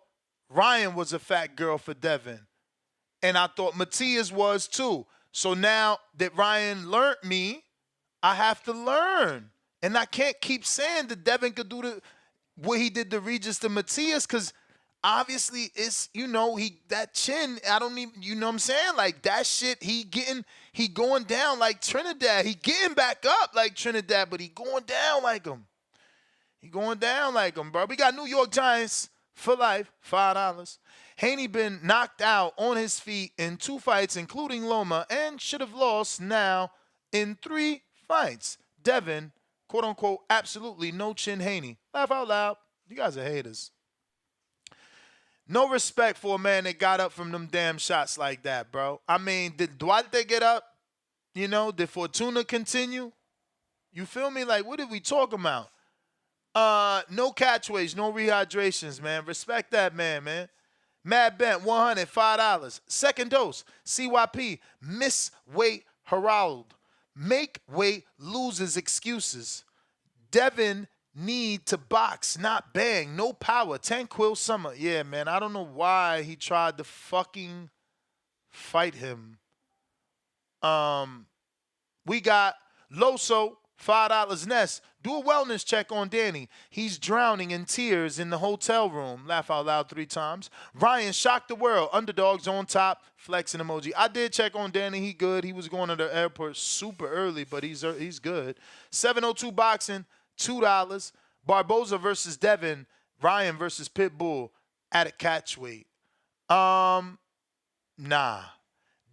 Ryan was a fat girl for Devin, and I thought Matias was too. So now that Ryan learned me, I have to learn. And I can't keep saying that Devin could do what he did to Regis to Matias, because obviously it's, that chin, I don't even, you know what I'm saying? Like, that shit, he going down like Trinidad. He getting back up like Trinidad, but he going down like him. Bro. We got New York Giants for life, $5. Haney been knocked out on his feet in 2 fights, including Loma, and should have lost now in 3 fights. Devin, quote unquote, absolutely no chin Haney. Laugh out loud. You guys are haters. No respect for a man that got up from them damn shots like that, bro. I mean, did Duarte get up? Did Fortuna continue? You feel me? Like, what did we talk about? No catchways, no rehydrations, man. Respect that man. Mad Bent, $105. Second dose, CYP, miss weight Harold. Make weight, loses excuses. Devin need to box, not bang. No power. 10 Quill Summer. Yeah, man, I don't know why he tried to fucking fight him. We got Loso, $5 Nest. Do a wellness check on Danny. He's drowning in tears in the hotel room. Laugh out loud 3 times. Ryan shocked the world. Underdogs on top. Flexing emoji. I did check on Danny. He good. He was going to the airport super early, but he's good. 702 boxing, $2. Barboza versus Devin. Ryan versus Pitbull at a catch weight. Nah.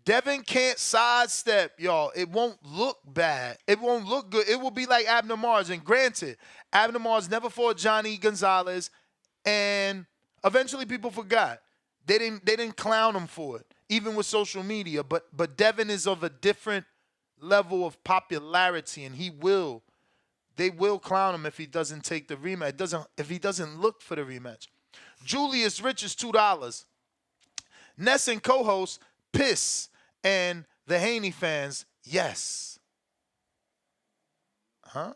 Devin can't sidestep, y'all. It won't look bad. It won't look good. It will be like Abner Mars. And granted, Abner Mars never fought Johnny Gonzalez, and eventually people forgot. They didn't clown him for it, even with social media. But Devin is of a different level of popularity, and they will clown him if he doesn't take the rematch. If he doesn't look for the rematch. Julius Rich is $2. Ness and co-host piss. And the Haney fans, yes. Huh?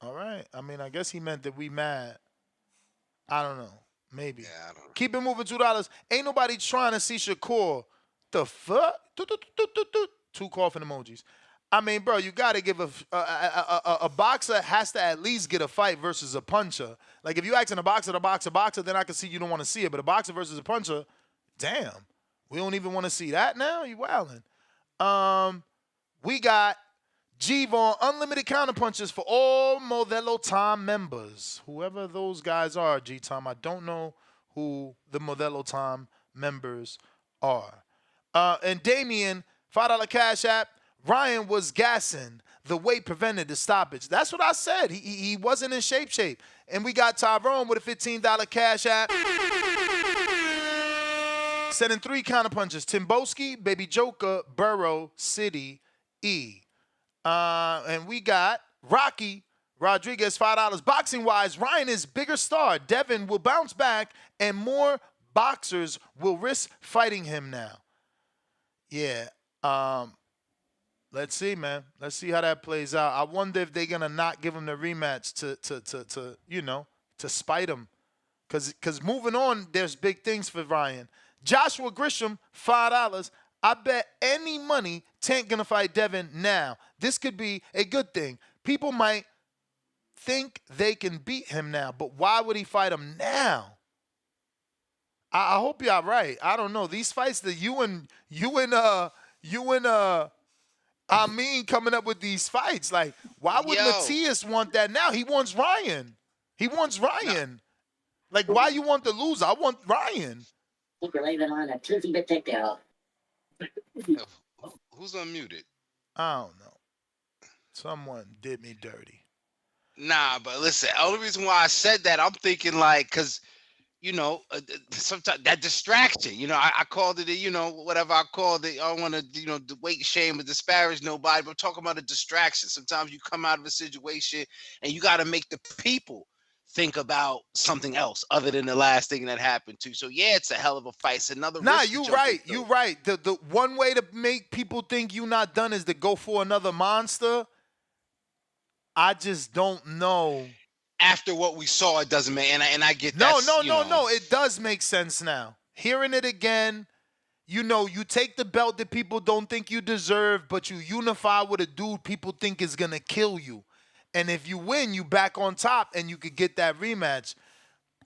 All right. I mean, I guess he meant that we mad. I don't know. Maybe. Yeah, I don't know. Keep it moving, $2. Ain't nobody trying to see Shakur. The fuck? 2 coffin emojis. I mean, bro, you got to give a boxer has to at least get a fight versus a puncher. Like, if you asking a boxer to box a boxer, then I can see you don't want to see it. But a boxer versus a puncher, damn, we don't even want to see that now? You wildin'. We got G-Von, unlimited counterpunches for all Modelo Time members. Whoever those guys are, G-Tom, I don't know who the Modelo Time members are. And Damien, $5 Cash App. Ryan was gassing. The weight prevented the stoppage. That's what I said. He wasn't in shape. And we got Tyrone with a $15 Cash App. Sending 3 counterpunches. Timboski, Baby Joker, Burrow, City, E. And we got Rocky Rodriguez, $5. Boxing-wise, Ryan is bigger star. Devin will bounce back, and more boxers will risk fighting him now. Yeah. Let's see, man. Let's see how that plays out. I wonder if they're gonna not give him the rematch to spite him. Cause moving on, there's big things for Ryan. Joshua Grisham, $5. I bet any money Tank gonna fight Devin now. This could be a good thing. People might think they can beat him now, but why would he fight him now? I hope y'all right. I don't know. These fights that you and I mean, coming up with these fights, like, why would Matias want that now? He wants Ryan. Like, why you want the loser? I want Ryan. Keep your leaving on a toothy potato. Who's unmuted? I don't know. Someone did me dirty. Nah, but listen, the only reason why I said that, I'm thinking like, because, sometimes that distraction, I called it, whatever I called it. I don't want to, weight shame or disparage nobody, but I'm talking about a distraction. Sometimes you come out of a situation and you got to make the people think about something else other than the last thing that happened to. So yeah, it's a hell of a fight. It's another risk. You're right. The one way to make people think you're not done is to go for another monster. I just don't know. After what we saw, it doesn't make, and I get that. No. It does make sense now. Hearing it again, you take the belt that people don't think you deserve, but you unify with a dude people think is gonna kill you. And if you win, you back on top and you could get that rematch.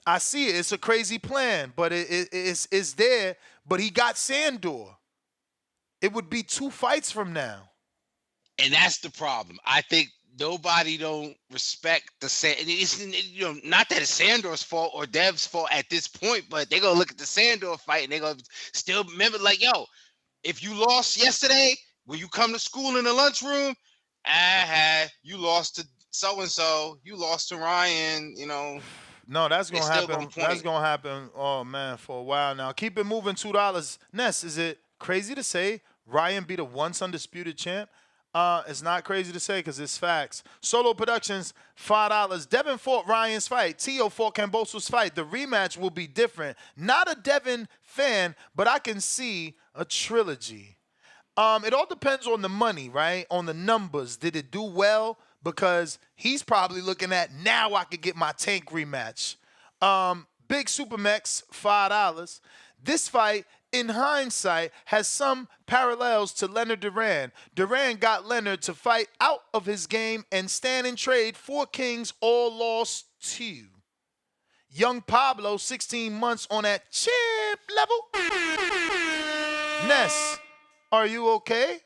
I see it. It's a crazy plan, but it's there. But he got Sandor. It would be 2 fights from now. And that's the problem. I think nobody don't respect the Sandor. It's, not that it's Sandor's fault or Dev's fault at this point, but they're going to look at the Sandor fight and they're going to still remember, like, yo, if you lost yesterday, when you come to school in the lunchroom, you lost to so-and-so, you lost to Ryan, No, that's gonna happen. That's gonna happen. Oh man, for a while now. Keep it moving. $2. Ness, is it crazy to say Ryan beat a once undisputed champ? It's not crazy to say because it's facts. Solo Productions, $5. Devin fought Ryan's fight. Tio fought Camboso's fight. The rematch will be different. Not a Devin fan, but I can see a trilogy. It all depends on the money, right? On the numbers. Did it do well? Because he's probably looking at, now I could get my Tank rematch. Big Supermax, $5. This fight, in hindsight, has some parallels to Leonard Duran. Duran got Leonard to fight out of his game and stand in trade. 4 kings all lost 2. Young Pablo, 16 months on that champ level. Ness, are you okay?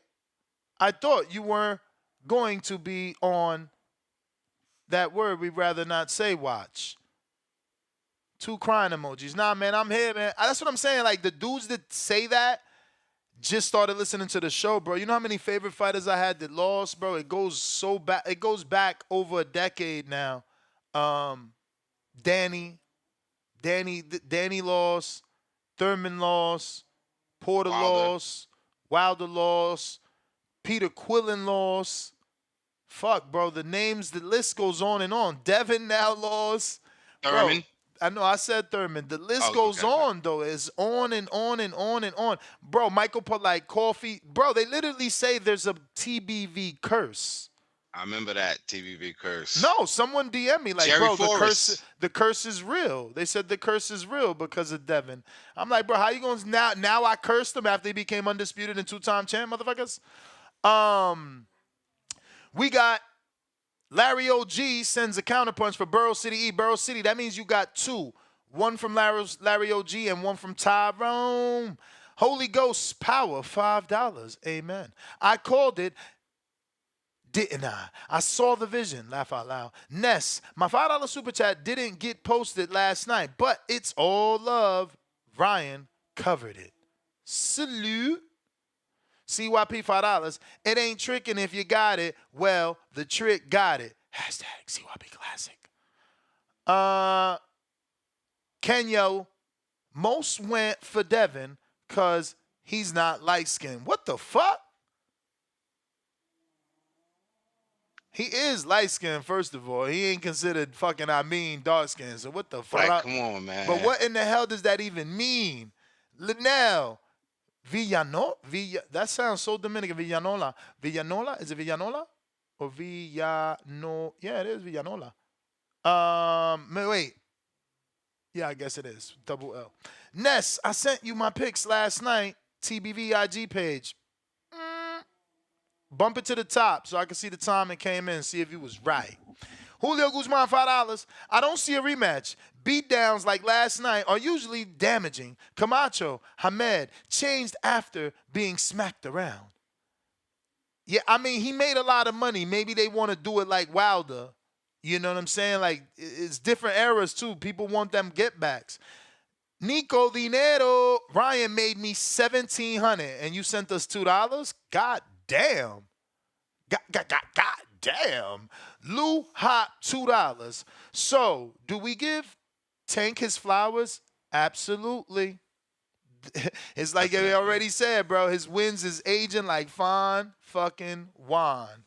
I thought you were going to be on that word we'd rather not say, watch. 2 crying emojis. Nah, man, I'm here, man. That's what I'm saying. Like, the dudes that say that just started listening to the show, bro. You know how many favorite fighters I had that lost, bro? It goes so back. It goes back over a decade now. Danny lost. Thurman lost. Porter lost. Wilder lost. Peter Quillen lost. Fuck, bro. The list goes on and on. Devin now lost. Thurman. Bro, I know I said Thurman. The list goes on, though. It's on and on and on and on. Bro, Michael Polite, Coffee. Bro, they literally say there's a TBV curse. I remember that TBV curse. No, someone DM me like, Jerry bro, Forrest. the curse is real. They said the curse is real because of Devin. I'm like, bro, how you going to now I cursed them after he became undisputed and 2-time champ, motherfuckers? We got Larry OG sends a counterpunch for Burrow City E. Burrow City, that means you got two. One from Larry OG and one from Tyrone. Holy Ghost power, $5. Amen. I called it, didn't I? I saw the vision. Laugh out loud. Ness, my $5 super chat didn't get posted last night, but it's all love. Ryan covered it. Salute. CYP $5. It ain't tricking if you got it. Well, the trick got it. Hashtag CYP Classic. Kenyo, most went for Devin because he's not light skinned. What the fuck? He is light skinned, first of all. He ain't considered fucking, dark skinned. So what the fuck? Right, come on, man. But what in the hell does that even mean? Linnell, that sounds so Dominican. Villanola. Villanola? Is it Villanola? Or Villano? Yeah, it is Villanola. Wait. Yeah, I guess it is. Double L. Ness, I sent you my pics last night. TBV IG page. Bump it to the top so I can see the time it came in, see if you was right. Julio Guzman, $5. I don't see a rematch. Beatdowns like last night are usually damaging. Camacho, Hamed, changed after being smacked around. Yeah, I mean, he made a lot of money. Maybe they want to do it like Wilder. You know what I'm saying? Like, it's different eras, too. People want them get-backs. Nico Dinero, Ryan made me $1,700, and you sent us $2? God damn. God damn. Lou Hot, $2. So, do we give Tank his flowers? Absolutely. It's like I already said, bro. His wins is aging like fine fucking wine.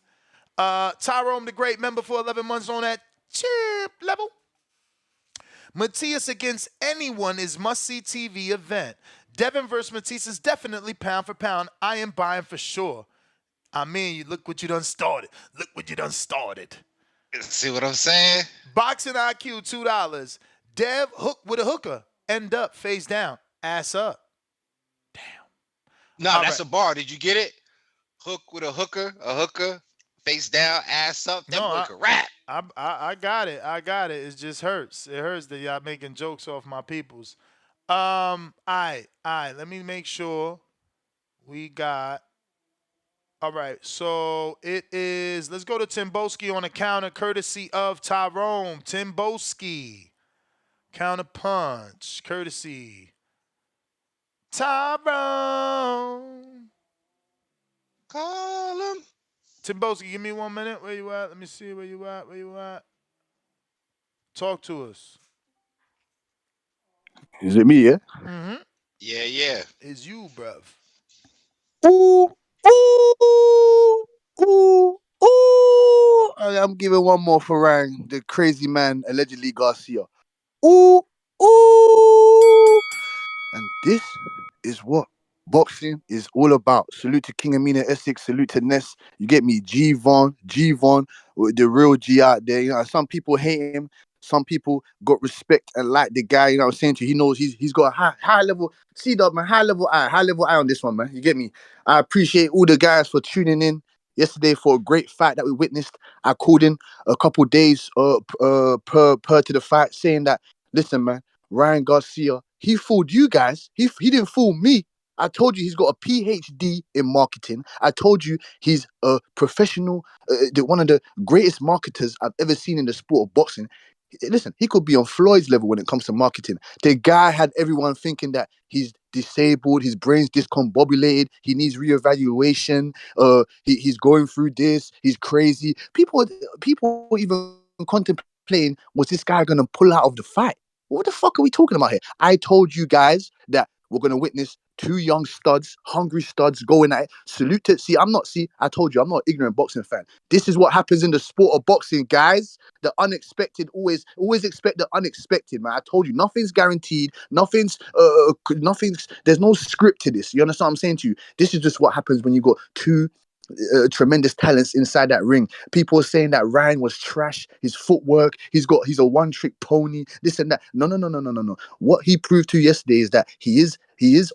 Tyrone the Great, member for 11 months on that chip level. Matias against anyone is must-see TV event. Devin versus Matias is definitely pound for pound. I am buying for sure. I mean, look what you done started. Look what you done started. See what I'm saying? Boxing IQ, $2. Dev hook with a hooker. End up face down. Ass up. No, that's a bar. Did you get it? Hook with a hooker, face down, ass up. That boy could rap. I got it. It just hurts. It hurts that y'all making jokes off my peoples. All right. Let me make sure we got. All right. So it is. Let's go to Timboski on the counter, courtesy of Tyrone. Timboski. Counter punch, courtesy. Tyrone. Call him. Timboski, give me 1 minute. Where you at? Let me see where you at. Talk to us. Is it me, yeah? Mm-hmm. Yeah. It's you, bruv. Ooh, ooh, ooh, ooh. I'm giving one more for Ryan, the crazy man, allegedly Garcia. Ooh, ooh. And this is what boxing is all about. Salute to King Amina Essex. Salute to Ness. You get me? G-Von, the real G out there. You know, some people hate him. Some people got respect and like the guy. You know what I'm saying to you? He knows he's got a high level. See that, man. High level eye on this one, man. You get me? I appreciate all the guys for tuning in yesterday for a great fight that we witnessed. I called in a couple days per to the fight, saying that, listen, man, Ryan Garcia, he fooled you guys. He didn't fool me. I told you he's got a PhD in marketing. I told you he's a professional, one of the greatest marketers I've ever seen in the sport of boxing. Listen, he could be on Floyd's level when it comes to marketing. The guy had everyone thinking that he's disabled, his brain's discombobulated, he needs reevaluation, he's going through this, he's crazy. People even contemplating, was this guy going to pull out of the fight? What the fuck are we talking about here? I told you guys that we're going to witness two young studs, hungry studs going at it. Salute to, I told you, I'm not an ignorant boxing fan. This is what happens in the sport of boxing, guys. The unexpected, always expect the unexpected, man. I told you, nothing's guaranteed. Nothing's, there's no script to this. You understand what I'm saying to you? This is just what happens when you got two tremendous talents inside that ring. People are saying that Ryan was trash. His footwork, he's a one trick pony. This and that. No, no, no, no, no, no, no. What he proved to you yesterday is that he is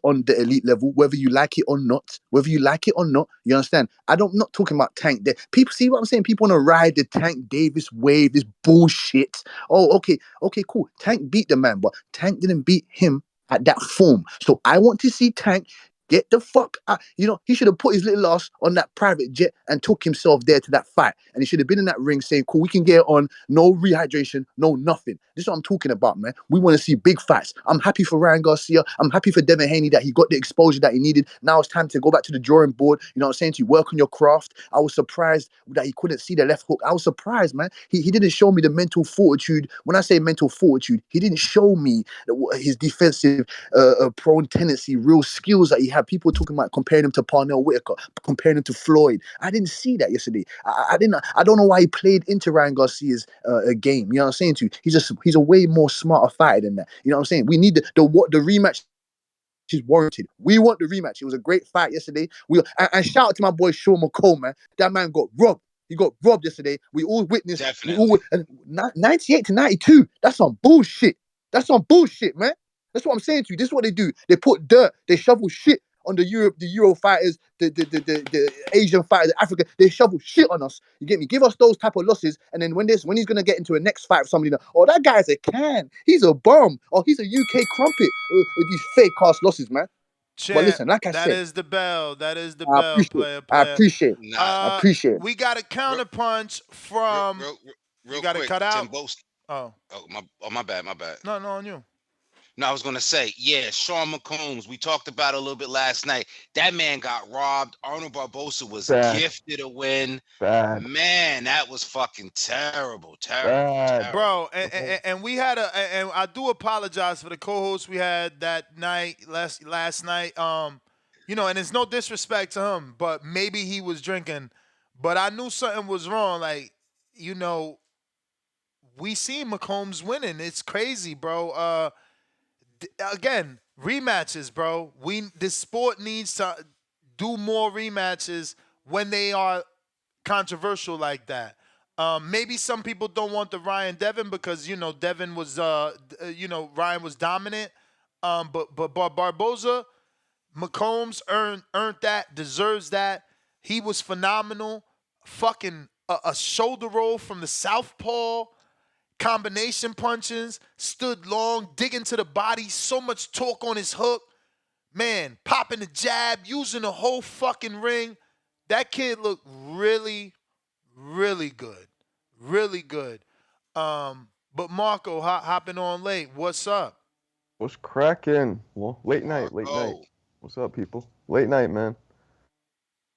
on the elite level, whether you like it or not. Whether you like it or not, you understand. I'm not talking about Tank. People see what I'm saying. People want to ride the Tank Davis wave. This bullshit. Oh, okay, cool. Tank beat the man, but Tank didn't beat him at that form. So I want to see Tank get the fuck out. He should have put his little ass on that private jet and took himself there to that fight. And he should have been in that ring saying, cool, we can get on, no rehydration, no nothing. This is what I'm talking about, man. We want to see big fights. I'm happy for Ryan Garcia. I'm happy for Devin Haney that he got the exposure that he needed. Now it's time to go back to the drawing board. You know what I'm saying? To work on your craft. I was surprised that he couldn't see the left hook. I was surprised, man. He didn't show me the mental fortitude. When I say mental fortitude, he didn't show me his defensive prone tendency, real skills that he had. People talking about comparing him to Parnell Whitaker, comparing him to Floyd. I didn't see that yesterday. I didn't. I don't know why he played into Ryan Garcia's game. You know what I'm saying to you? He's a way more smarter fighter than that. You know what I'm saying? We need the rematch is warranted. We want the rematch. It was a great fight yesterday. And shout out to my boy Shawn McComb, man. That man got robbed. He got robbed yesterday. We all witnessed. Definitely. 98 to 92. That's some bullshit. That's some bullshit, man. That's what I'm saying to you. This is what they do. They put dirt. They shovel shit on the Euro fighters, the Asian fighters, the Africa. They shovel shit on us. You get me? Give us those type of losses, and then when he's gonna get into a next fight with somebody, oh, that guy's a can. He's a bum. Oh, he's a UK crumpet. With these fake ass losses, man. But Champ, listen, like I that said, is the bell. That is the I bell, appreciate. player, I player. appreciate. Not I appreciate. We got a real, counterpunch real, from. real, You real got it quick. cut out. Tim Boast. Oh, My bad, my bad. no, on you. No, I was gonna say, yeah, Shawn McCombs. We talked about it a little bit last night. That man got robbed. Arnold Barbosa was Bad. gifted a win. Bad. Man, that was fucking terrible, terrible, Bad. terrible. Bro, and we had and I do apologize for the co-host we had that night last night. And it's no disrespect to him, but maybe he was drinking, but I knew something was wrong. Like, you know, we seen McCombs winning. It's crazy, bro. Again, rematches, bro. This sport needs to do more rematches when they are controversial like that. Maybe some people don't want the Ryan Devin because Devin was Ryan was dominant. But Barboza, McCombs earned that, deserves that. He was phenomenal. Fucking a shoulder roll from the southpaw, combination punches, stood long, digging to the body, so much torque on his hook. Man, popping the jab, using the whole fucking ring. That kid looked really, really good. Really good. But Marco hopping on late. What's up? What's cracking? Well, late night. Marco. What's up, people? Late night, man.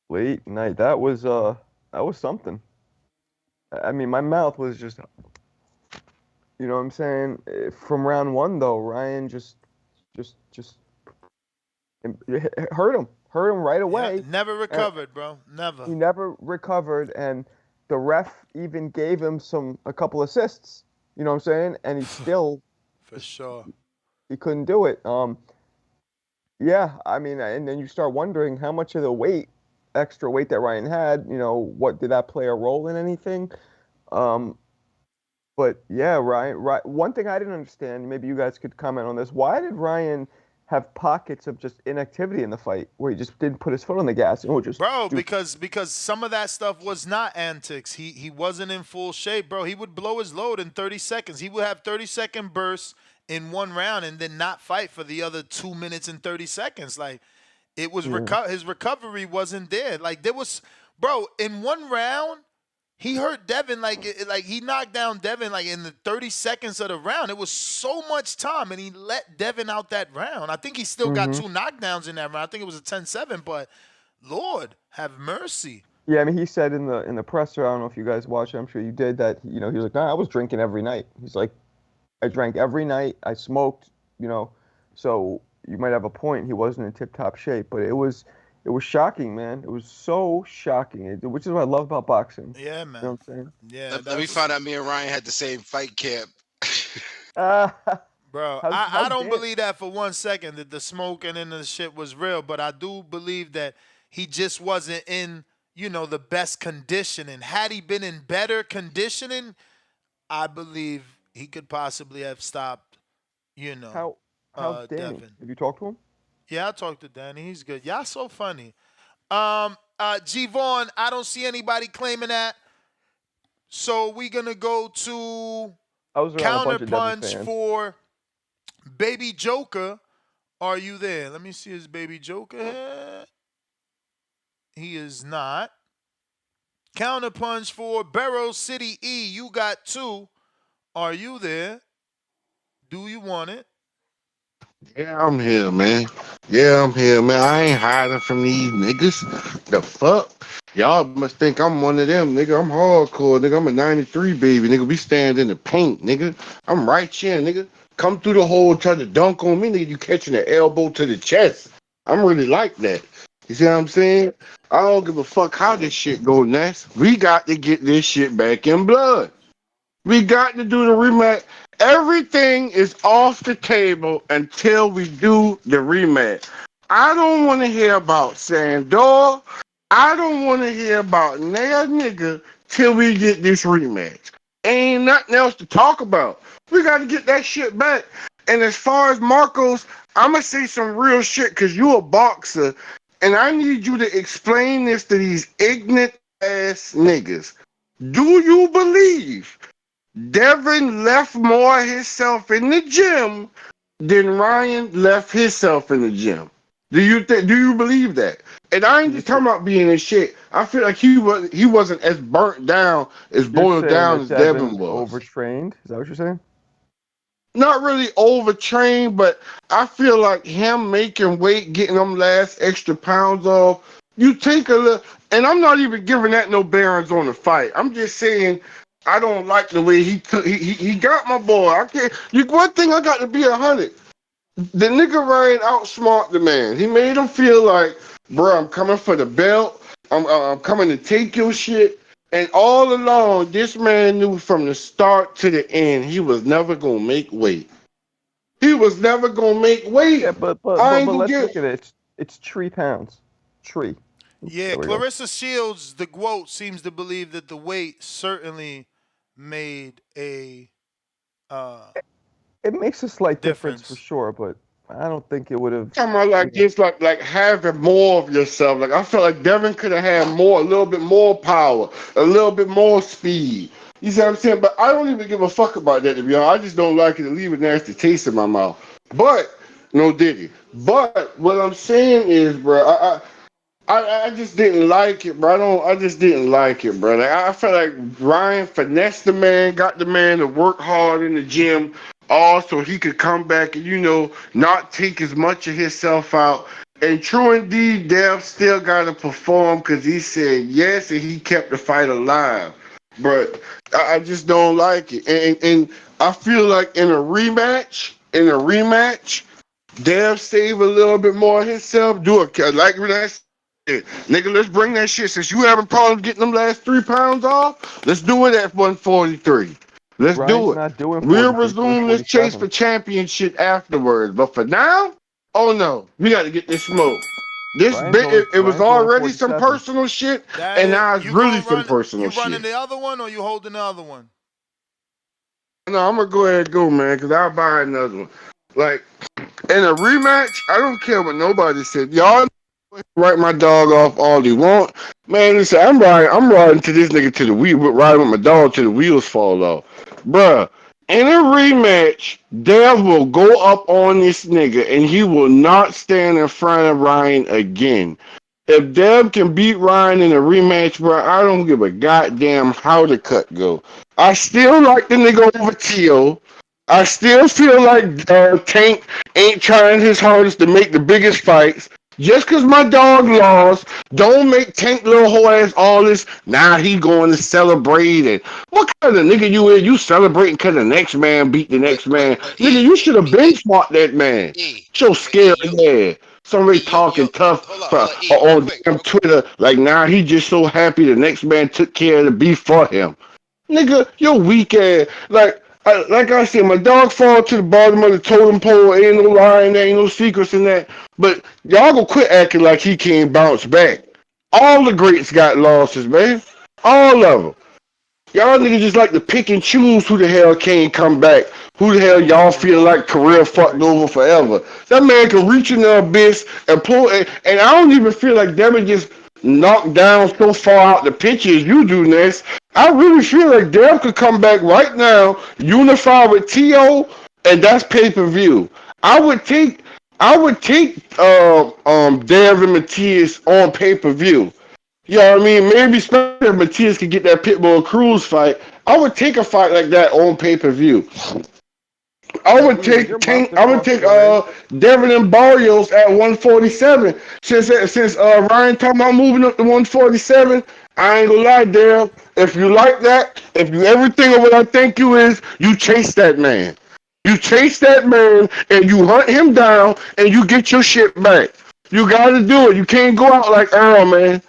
Late night. That was something. I mean, my mouth was just, you know what I'm saying? From round one though, Ryan just hurt him right Yeah, away. never And recovered, bro. Never. he never recovered, and the ref even gave him a couple assists. You know what I'm saying? And he still For just sure. he couldn't do it. Yeah, I mean, and then you start wondering how much of the extra weight that Ryan had, what did that play a role in anything? Um, but yeah, Ryan, one thing I didn't understand, maybe you guys could comment on this. Why did Ryan have pockets of just inactivity in the fight where he just didn't put his foot on the gas and would just Bro, do? because some of that stuff was not antics. He wasn't in full shape, bro. He would blow his load in 30 seconds. He would have 30-second bursts in one round and then not fight for the other 2 minutes and 30 seconds. Like, it was Yeah. his recovery wasn't there. Like, there was, bro, in one round, he hurt Devin like he knocked down Devin like in the 30 seconds of the round. It was so much time, and he let Devin out that round. I think he still got Hmm. two knockdowns in that round. I think it was a 10-7, but Lord have mercy. Yeah, I mean, he said in the presser, I don't know if you guys watched it, I'm sure you did, that he was like, nah, I was drinking every night. He's like, I drank every night. I smoked, you know. So you might have a point. He wasn't in tip-top shape, but it was shocking, man. It was so shocking, which is what I love about boxing. Yeah, You know man. what I'm saying? Yeah, Let me that's find out me and Ryan had the same fight camp. Uh, bro. how I don't dare? believe that for 1 second that the smoking and the shit was real, but I do believe that he just wasn't in. the best conditioning. Had he been in better conditioning, I believe he could possibly have stopped, you know, How's Danny? Devin. Have you talked to him? Yeah, I talked to Danny. He's good. Y'all so funny. G Vaughn, I don't see anybody claiming that. So we gonna go to I was around a bunch of Devin Counterpunch fans. for Baby Joker. Are you there? Let me see his Baby Joker here. He is not. Counterpunch for Barrow City E. You got two. Are you there? Do you want it? Yeah, I'm here, man. Yeah, I'm here, man. I ain't hiding from these niggas. The fuck? Y'all must think I'm one of them, nigga. I'm hardcore, nigga. I'm a 93 baby, nigga. We stand in the paint, nigga. I'm right here, nigga. Come through the hole, try to dunk on me, nigga. You catching the elbow to the chest. I'm really like that. You see what I'm saying? I don't give a fuck how this shit go next. We got to get this shit back in blood. We got to do the rematch. Everything is off the table until we do the rematch. I don't want to hear about Sandor. I don't want to hear about nail nigga till we get this rematch. Ain't nothing else to talk about. We got to get that shit back. And as far as Marcos, I'm going to say some real shit because you a boxer. And I need you to explain this to these ignorant ass niggas. Do you believe Devin left more of himself in the gym than Ryan left himself in the gym? Do you believe that? And I ain't So you're just talking about being in shit. I feel like he wasn't as burnt down, as you're boiled saying down that as Devin Devin was. overtrained? Is that what you're saying? Not really overtrained, but I feel like him making weight, getting them last extra pounds off. You take a look, and I'm not even giving that no bearings on the fight. I'm just saying I don't like the way he took. He got my boy. I can't. One thing I got to be 100. The nigga Ryan outsmart the man. He made him feel like, bro, I'm coming for the belt. I'm coming to take your shit. And all along, this man knew from the start to the end, he was never gonna make weight. He was never gonna make Yeah, weight. I ain't but gonna let's get. look at it. It's 3 pounds. Tree. Yeah, There we go. Clarissa Shields, the quote, seems to believe that the weight certainly made a It makes a slight difference for difference. sure, but I don't think it would have. Talking about like this, like having more of yourself. Like I felt like Devin could have had more, a little bit more power, a little bit more speed. You see what I'm saying? But I don't even give a fuck about that to be honest. I just don't like it to leave a nasty taste in my mouth. But no diddy. But what I'm saying is, bro, I just didn't like it, bro. I just didn't like it, bro. Like, I felt like Ryan finessed the man, got the man to work hard in the gym, all so he could come back and not take as much of himself out. And true indeed, Dev still got to perform because he said yes and he kept the fight alive. But I just don't like it, and I feel like in a rematch. Dev save a little bit more of himself. Do it like when I said, nigga. Let's bring that shit. Since you having problems getting them last 3 pounds off, let's do it at 143. Let's do Ryan's it. not doing We'll 43, he's doing resume this chase for 47. championship afterwards. But for now, oh no, we got to get this smoke. This bit, it was Ryan's only already some 47. personal shit, That and is, now it's you really gonna some run? personal You running shit. the other one or you holding the other one? No, I'm gonna go ahead and go, man, because I'll buy another one. Like in a rematch, I don't care what nobody said. Y'all write my dog off all you want. Man, listen, I'm riding to this nigga to the wheel, riding with my dog till the wheels fall off. Bruh, in a rematch, Dev will go up on this nigga and he will not stand in front of Ryan again. If Dev can beat Ryan in a rematch, bro, I don't give a goddamn how the cut go. I still like the nigga over Tio. I still feel like Tank ain't trying his hardest to make the biggest fights. Just cause my dog lost, don't make Tank little whole ass all this. Now he going to celebrate it. What kind of nigga you is? You celebrating cause the next man beat the next man? Nigga, you should have been fought that man. So scary, yeah. Somebody talking tough on damn Twitter like now he just so happy the next man took care of the beef for him. Nigga, your weak ass. Like I said, my dog fall to the bottom of the totem pole. Ain't no lying, there ain't no secrets in that. But y'all gonna quit acting like he can't bounce back. All the greats got losses, man. All of them. Y'all niggas just like to pick and choose who the hell can't come back. Who the hell y'all feel like career fucked over forever. That man can reach in the abyss and pull, and I don't even feel like Devin just knocked down so far out the picture as you do, Ness. I really feel like Dev could come back right now, unify with T.O., and that's pay-per-view. I would take Dev and Matthias on pay-per-view. You know what I mean? Maybe especially if Matias could get that Pitbull Cruz fight. I would take a fight like that on pay-per-view. I Yo, would E, when you're take mopped Tank. I would across take the ring, Devin and Barrios at 147. Since Ryan talking about moving up to 147, I ain't gonna lie, Dale. If you like that, if you everything of what I think you is, you chase that man. You chase that man and you hunt him down and you get your shit back. You gotta do it. You can't go out like Earl, man.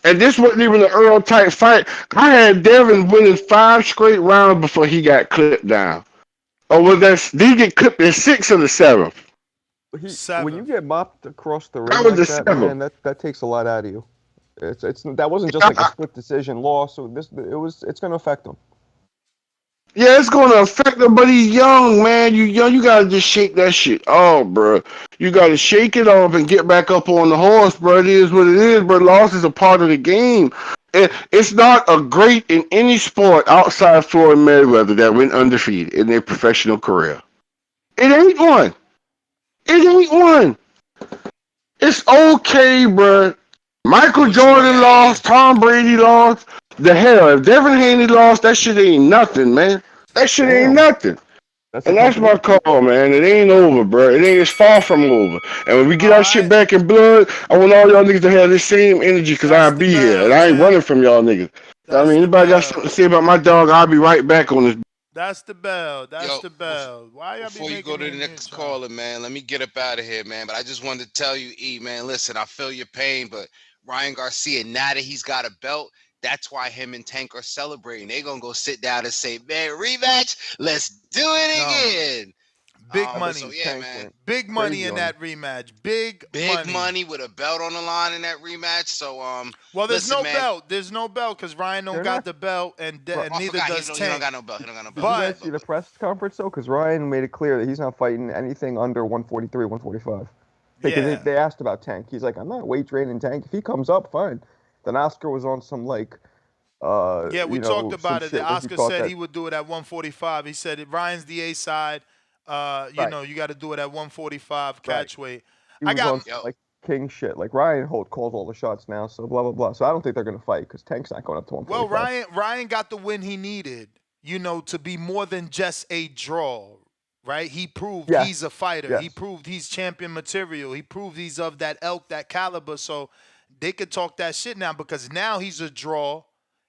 And this wasn't even an Earl type fight. I had Devin winning 5 straight rounds before he got clipped down. Or was that did he get clipped in 6 or the 7th? when you Seventh. get mopped across the That ring was the like that, man, 7th. that takes a lot out of you. It's that wasn't just like a split decision loss. So it's going to affect him. Yeah, it's gonna affect him, but he's young, man. You young, you gotta just shake that shit off, bro. You gotta shake it off and get back up on the horse, bro. It is what it is, bro. Loss is a part of the game. It's not a great in any sport outside Floyd Mayweather that went undefeated in their professional career. It ain't one. It ain't one. It's okay, bro. Michael What you want Jordan to aim? lost. Tom Brady lost. The hell, if Devin Haney lost, that shit ain't nothing, man. That shit ain't Damn, nothing. that's the And that's company. my call, man. It ain't over, bro. It ain't. It's far from over. And when we get All our shit right. back in blood, I want all y'all niggas to have the same energy, cause That's I'll the be here, and bell, I ain't champ. running from y'all niggas. I That's mean, the anybody got something bell. to say about my dog? I'll be right back on this. That's the bell. That's Yo, the bell. Why y'all be before you go making to me the mute next y'all? caller, man, let me get up out of here, man. But I just wanted to tell you, E, man, listen, I feel your pain, but Ryan Garcia, now that he's got a belt, that's why him and Tank are celebrating. They're gonna go sit down and say, man, rematch, let's do it No. again. Big But so money. yeah, Tank man. went Big money crazy in on him. that rematch. Big Big money. money with a belt on the line in that rematch. So Well, there's listen, no man. belt. There's no belt because Ryan don't They're got not. the belt, and Bro, Oh, I neither forgot does he don't Tank. got no belt. He don't got no belt. did But you but guys But but see the but press conference though? Because Ryan made it clear that he's not fighting anything under 143, 145. Because yeah, they asked about Tank. He's like, I'm not weight training Tank. If he comes up, fine. Then Oscar was on some like, yeah, we talked some about it. shit where he Oscar thought said that he would do it at 145. He said Ryan's the A side. right, You got to do it at 145 right. catch weight. He I was got on some yo, like king shit. Like Ryan Holt calls all the shots now, so blah blah blah. So I don't think they're gonna fight because Tank's not going up to well, 145. Ryan got the win he needed. To be more than just a draw. Right? He proved he's a Yes, fighter. He yes. proved he's champion material. He proved he's of that elk, that caliber. So they could talk that shit now because now he's a draw.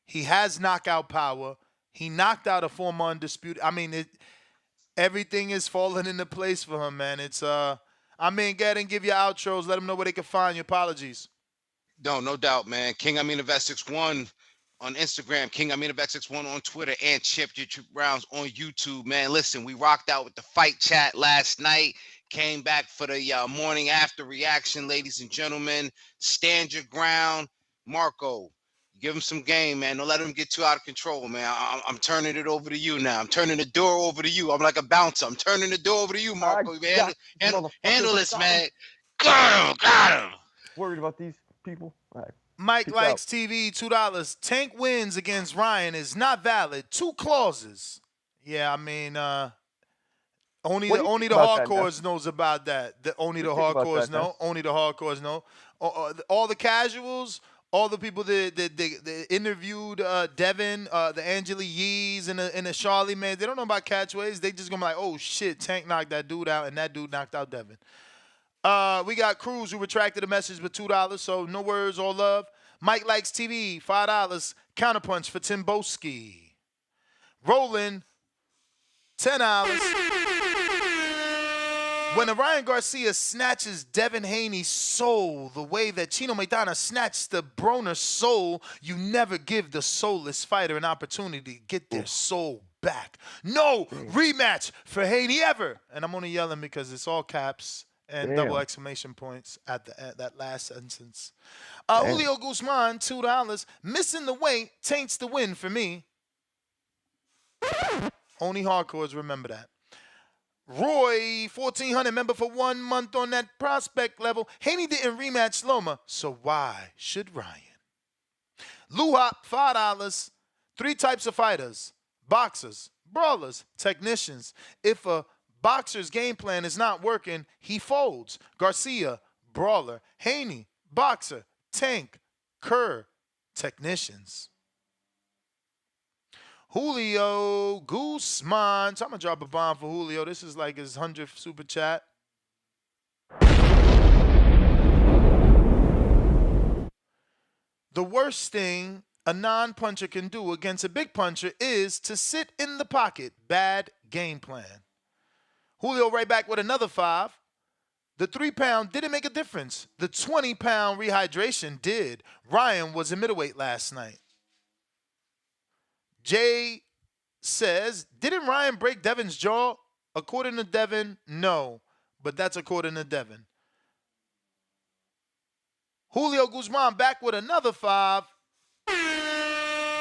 He has knockout power. He knocked out a former undisputed. I mean, everything is falling into place for him, man. I mean, get and give your outros. Let them know where they can find you. Apologies. no doubt, man. King Amin of Essex1 on Instagram, King Amin of Essex1 on Twitter, and Chip Your Troop Rounds on YouTube, man. Listen, we rocked out with the fight chat last night. Came back for the morning after reaction, ladies and gentlemen. Stand your ground. Marco, give him some game, man. Don't let him get too out of control, man. I'm turning it over to you now. I'm turning the door over to you. I'm like a bouncer. I'm turning the door over to you, I Marco. You got handle, these handle, motherfuckers. handle I this, got them. man. Got him. Worried about these people. All right, Mike peace out. likes TV, $2. Tank wins against Ryan is not valid. Two clauses. Yeah, I mean, only What the do you only think the about that, Ness? hardcores knows about that. Only What do the you think about hardcores that, know. Ness? Only the hardcores know. All the casuals, all the people that interviewed Devin, the Angela Yees and the Charlie man, they don't know about catchways. They just gonna be like, oh shit, Tank knocked that dude out, and that dude knocked out Devin. We got Cruz who retracted the message with $2, so no words, all love. Mike likes TV, $5. Counterpunch for Timboski. Rolling, $10. When Ryan Garcia snatches Devin Haney's soul the way that Chino Maidana snatched the Broner soul, you never give the soulless fighter an opportunity to get their Oof, soul back. No damn. rematch for Haney ever. And I'm only yelling because it's all caps and double Damn. exclamation points at that last sentence. Damn. Julio Guzman, $2. Missing the weight taints the win for me. Only hardcores remember that. Roy, 1,400, member for 1 month on that prospect level. Haney didn't rematch Loma, so why should Ryan? Luhop, $5. 3 types of fighters: boxers, brawlers, technicians. If a boxer's game plan is not working, he folds. Garcia, brawler. Haney, boxer. Tank, Kerr, technicians. Julio Guzman. So I'm going to drop a bomb for Julio. This is like his 100th super chat. The worst thing a non-puncher can do against a big puncher is to sit in the pocket. Bad game plan. Julio right back with another 5. The 3-pound didn't make a difference. The 20-pound rehydration did. Ryan was in middleweight last night. Jay says, didn't Ryan break Devin's jaw? According to Devin, no. But that's according to Devin. Julio Guzman back with another 5.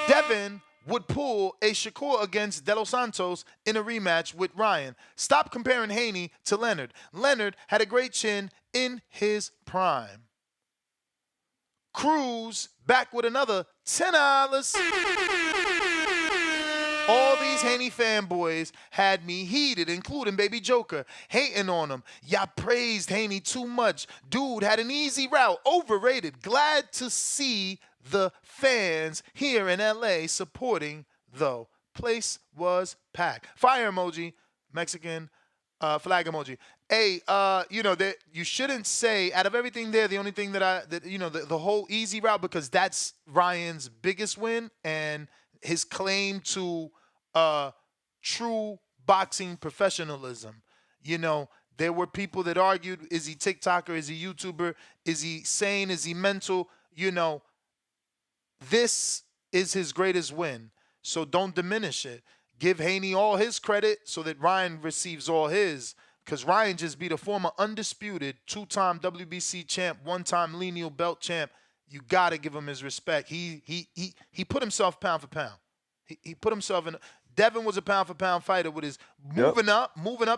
Devin would pull a Shakur against De Los Santos in a rematch with Ryan. Stop comparing Haney to Leonard. Leonard had a great chin in his prime. Cruz back with another $10. All these Haney fanboys had me heated, including Baby Joker, hating on him. Y'all praised Haney too much. Dude had an easy route, overrated. Glad to see the fans here in LA supporting, though. Place was packed. Fire emoji, Mexican flag emoji. Hey, that you shouldn't say, out of everything there, the only thing the whole easy route, because that's Ryan's biggest win and his claim to true boxing professionalism. There were people that argued, is he TikToker, is he YouTuber, is he sane, is he mental? This is his greatest win. So don't diminish it. Give Haney all his credit so that Ryan receives all his. Because Ryan just beat a former undisputed 2-time WBC champ, 1-time lineal belt champ. You got to give him his respect. He put himself pound for pound. He put himself in. Devin was a pound for pound fighter with his moving up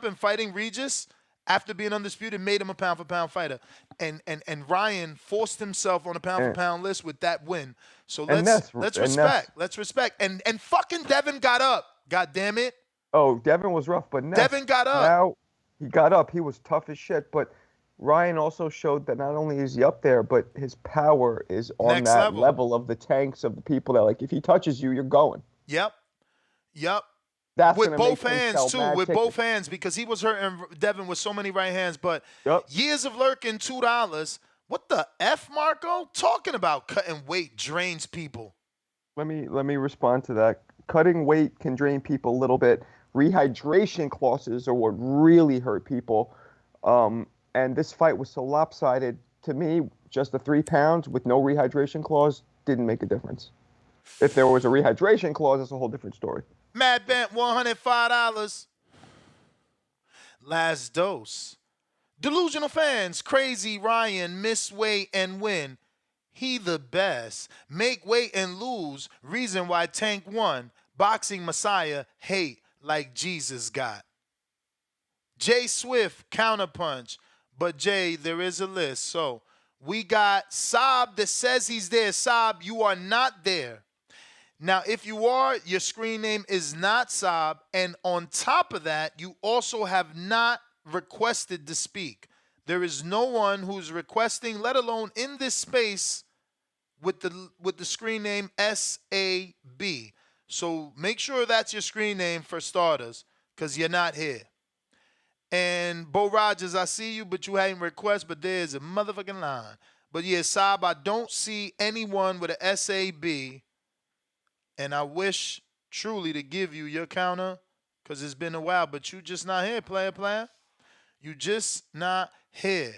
and fighting Regis after being undisputed made him a pound for pound fighter. And Ryan forced himself on a pound for pound list with that win. So let's respect. Let's respect. And fucking Devin got up. God damn it. Oh, Devin was rough, but Devin got up. Now he got up. He was tough as shit, but Ryan also showed that not only is he up there, but his power is on Next that level of the tanks of the people that, like, if he touches you, you're going. Yep. That's with both make hands too. With tickets. Both hands, because he was hurting Devin with so many right hands. But years of lurking, $2. What the F, Marco? Talking about cutting weight drains people. Let me respond to that. Cutting weight can drain people a little bit. Rehydration clauses are what really hurt people. And this fight was so lopsided. To me, just the 3 pounds with no rehydration clause didn't make a difference. If there was a rehydration clause, that's a whole different story. Mad Bent, $105. Last dose. Delusional fans, crazy Ryan, miss weight and win. He the best. Make weight and lose. Reason why Tank won. Boxing Messiah, hate like Jesus got. Jay Swift, counterpunch. But Jay, there is a list. So we got Saab that says he's there. Saab, you are not there. Now, if you are, your screen name is not Saab. And on top of that, you also have not requested to speak. There is no one who's requesting, let alone in this space, with the screen name SAB. So make sure that's your screen name for starters, because you're not here. And Bo Rogers, I see you, but you hadn't requested, but there's a motherfucking line. But yeah, Saab, I don't see anyone with a SAB. And I wish truly to give you your counter, because it's been a while, but you just not here, player. You just not here.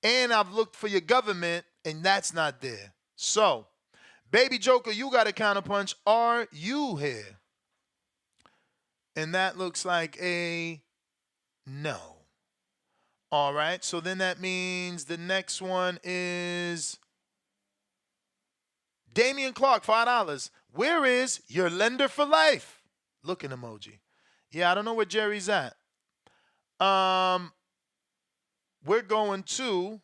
And I've looked for your government, and that's not there. So, Baby Joker, you got a counterpunch. Are you here? And that looks like a no. All right. So then that means the next one is Damian Clark, $5. Where is your lender for life? Looking emoji. Yeah, I don't know where Jerry's at. We're going to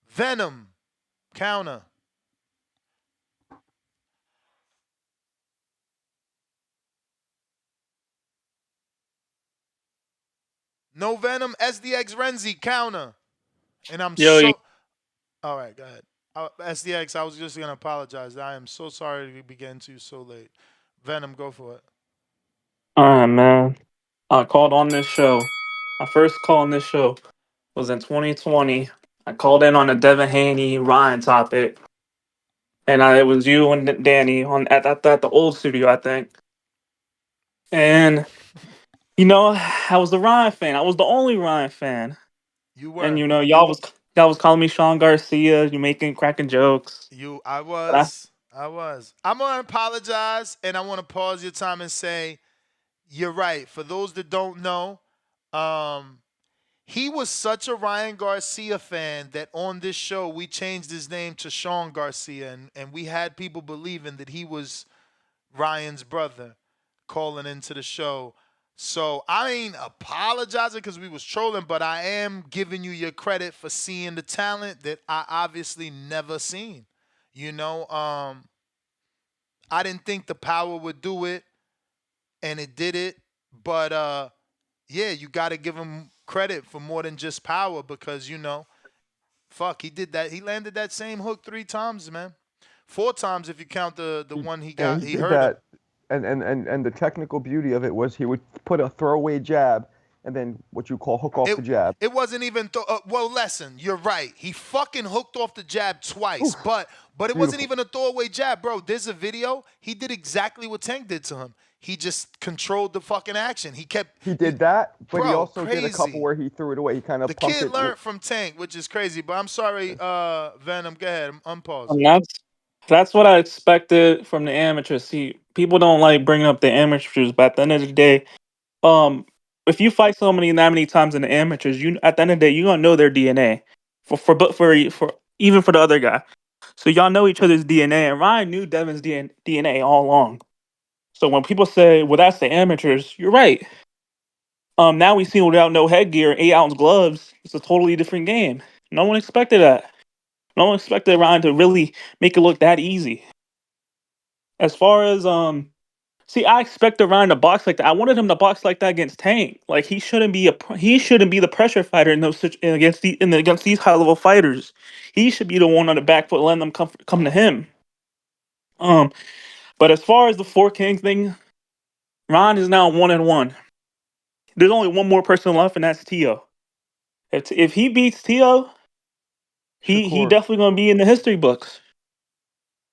Venom counter. No Venom, SDX Renzi counter. And I'm Yo, so. All right, go ahead. SDX, I was just going to apologize. I am so sorry to be getting to you so late. Venom, go for it. man. I called on this show. My first call on this show was in 2020. I called in on a Devin Haney Ryan topic, and it was you and Danny on at the old studio, I think. And I was the Ryan fan. I was the only Ryan fan, You and were. y'all was calling me Sean Garcia. You making cracking jokes. I But I, was. I was. I'm going to apologize and I want to pause your time and say, you're right. For those that don't know, um, he was such a Ryan Garcia fan that on this show we changed his name to Sean Garcia, and we had people believing that he was Ryan's brother calling into the show. So I ain't apologizing because we was trolling, but I am giving you your credit for seeing the talent that I obviously never seen. You know, I didn't think the power would do it, and it did it. But yeah, you got to give him credit for more than just power because fuck, he did that. He landed that same hook 3 times, man. 4 times if you count the one he and got. he He did hurt him. that, and the technical beauty of it was he would put a throwaway jab, and then what you call hook off It the jab. it wasn't even well. Listen, you're right. He fucking hooked off the jab twice, Oof, but it wasn't beautiful. even a throwaway jab, bro. There's a video. He did exactly what Tank did to him. He just controlled the fucking action. He kept, He did that, but he bro, also did a couple crazy. where he threw it away. He kind The of pumped kid it. learned from Tank, which is crazy. But I'm sorry, Venom. Go ahead. Unpause. and that's what I expected from the amateurs. See, people don't like bringing up the amateurs, but at the end of the day, um, if you fight somebody that many times in the amateurs, you at the end of the day, you gonna know their DNA. For even for the other guy, so y'all know each other's DNA, and Ryan knew Devin's DNA all along. So when people say, "Well, that's the amateurs," you're right. Now we see without no headgear, 8 ounce gloves. It's a totally different game. No one expected that. No one expected Ryan to really make it look that easy. As far as see, I expected Ryan to box like that. I wanted him to box like that against Tank. Like he shouldn't be the pressure fighter in those against these high level fighters. He should be the one on the back foot, letting them come to him. Um, but as far as the Four Kings thing, Ryan is now 1-1. There's only one more person left, and that's Tio. If he beats Tio, he Shakur. definitely gonna be in the history books.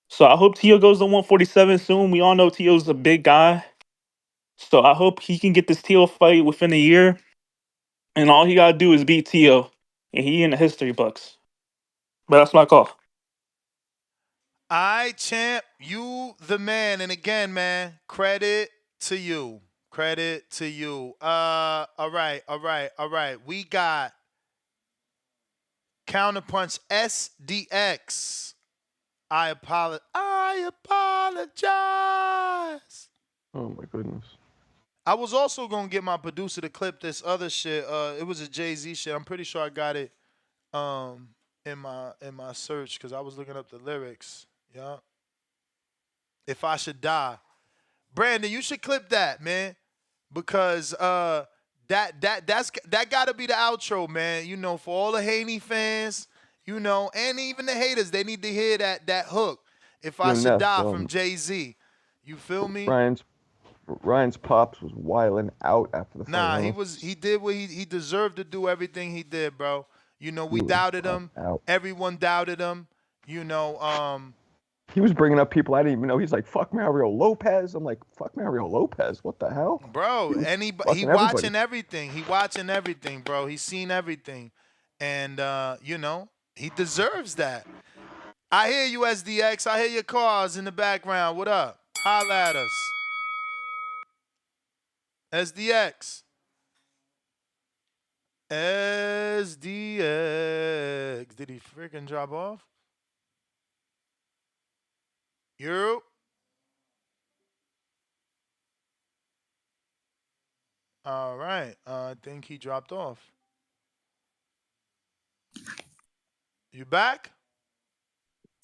So I hope Tio goes to 147 soon. We all know Tio's a big guy. So I hope he can get this Tio fight within a year. And all he gotta do is beat Tio. And he in the history books. But that's my call. I champ, you the man, and again, man, credit to you. Credit to you. All right. We got Counterpunch SDX. I apologize. Oh my goodness. I was also gonna get my producer to clip this other shit. It was a Jay-Z shit. I'm pretty sure I got it um in my search because I was looking up the lyrics. Yeah. If I should die. Brandon, you should clip that, man. Because that gotta be the outro, man. For all the Haney fans, and even the haters, they need to hear that hook. If I Yo, should Ness. die from Jay-Z. You feel me? Ryan's Ryan's pops was wiling out after the fight, Nah, he huh? was he did what he deserved to do everything he did, bro. He We was doubted popped him. out. Everyone doubted him. You know, um, He was bringing up people I didn't even know. He's like, "Fuck Mario Lopez." I'm like, "Fuck Mario Lopez? What the hell?" bro, He was he fucking everybody. watching everything. He watching everything, bro. He's seen everything. And he deserves that. I hear you, SDX. I hear your cars in the background. What up? Holla at us. SDX. SDX. Did he freaking drop off? You? All right. I think he dropped off. You back?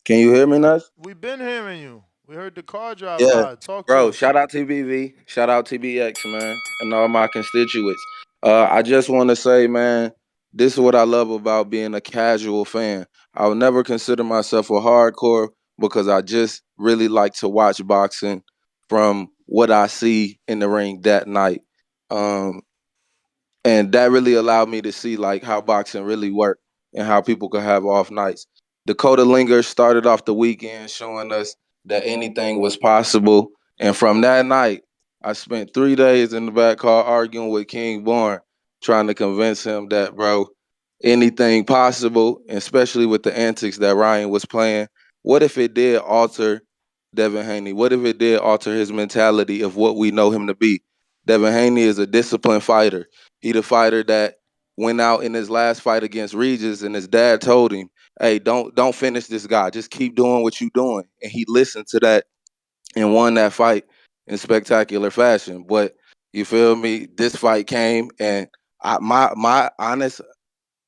Can you hear me, Nuts? We've been hearing you. We heard the car drive Yeah, by. Talk to bro. us. Shout out TBV. Shout out TBX, man, and all my constituents. I just want to say, man, this is what I love about being a casual fan. I would never consider myself a hardcore because I just really like to watch boxing from what I see in the ring that night. Um, and that really allowed me to see like how boxing really worked and how people could have off nights. Dakota Linger started off the weekend showing us that anything was possible, and from that night, I spent 3 days in the back car arguing with King Born, trying to convince him that bro, anything possible, especially with the antics that Ryan was playing. What if it did alter Devin Haney? What if it did alter his mentality of what we know him to be? Devin Haney is a disciplined fighter. He the fighter that went out in his last fight against Regis, and his dad told him, "Hey, don't finish this guy. Just keep doing what you're doing." And he listened to that and won that fight in spectacular fashion. But you feel me? This fight came, and my honest,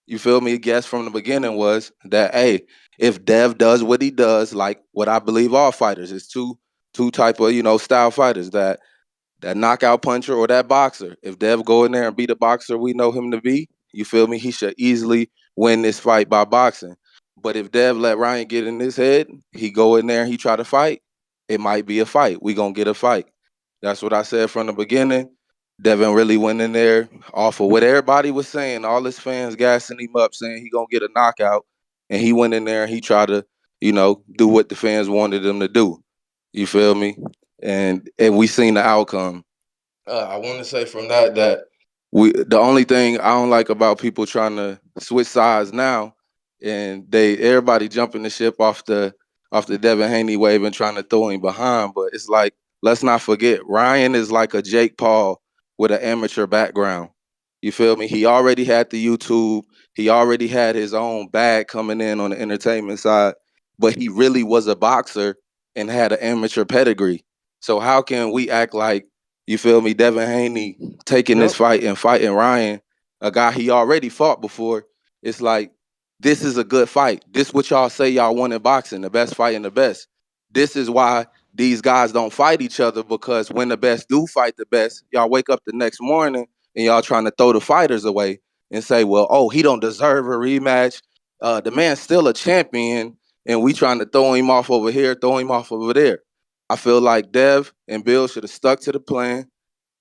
you feel me, guess from the beginning was that hey, if Dev does what he does, like what I believe all fighters is two type of style fighters that knockout puncher or that boxer. If Dev go in there and be the boxer we know him to be, you feel me? He should easily win this fight by boxing. But if Dev let Ryan get in his head, he go in there and he try to fight, it might be a fight. We gonna get a fight. That's what I said from the beginning. Devin really went in there off of what everybody was saying. All his fans gassing him up, saying he gonna get a knockout, and he went in there and he tried to, do what the fans wanted him to do. You feel me? And we seen the outcome. I want to say from that the only thing I don't like about people trying to switch sides now, and they everybody jumping the ship off the Devin Haney wave and trying to throw him behind, but it's like let's not forget Ryan is like a Jake Paul with an amateur background. You feel me? He already had the YouTube. He already had his own bag coming in on the entertainment side, but he really was a boxer and had an amateur pedigree. So how can we act like you feel me? Devin Haney taking this Yep. fight and fighting Ryan, a guy he already fought before. It's like this is a good fight. This what y'all say y'all want in boxing, the best fight and the best. This is why these guys don't fight each other because when the best do fight the best, y'all wake up the next morning and y'all trying to throw the fighters away and say, well, oh, he don't deserve a rematch. The man's still a champion, and we trying to throw him off over here, throw him off over there. I feel like Dev and Bill should have stuck to the plan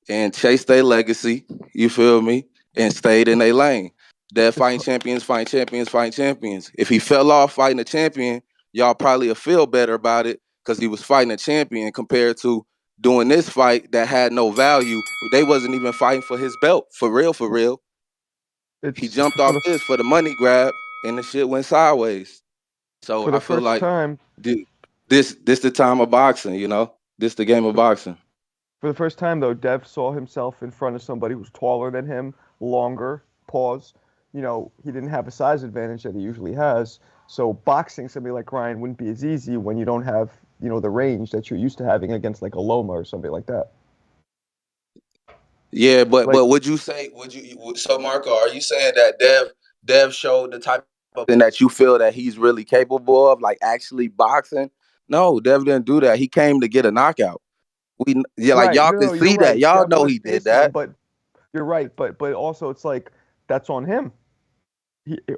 and chased their legacy, you feel me, and stayed in their lane. Dev It's fighting champions, fighting champions, fighting champions. If he fell off fighting a champion, y'all probably will feel better about it because he was fighting a champion compared to doing this fight that had no value. They wasn't even fighting for his belt, for real, for real. He it's jumped off this for the money grab, and the shit went sideways. So for the I feel first like time this the time of boxing, This the game of boxing. For the first time, though, Dev saw himself in front of somebody who's taller than him, longer, pause. He didn't have a size advantage that he usually has. So boxing somebody like Ryan wouldn't be as easy when you don't have, the range that you're used to having against like a Loma or somebody like that. Yeah, but Like, would you say so Marco, are you saying that Dev showed the type of thing that you feel that he's really capable of, like actually boxing? No, Dev didn't do that. He came to get a knockout. Yeah, like right, y'all no, can no, you're see that. right. Y'all Dev know was he did chasing him, that. but you're right. But also it's like that's on him.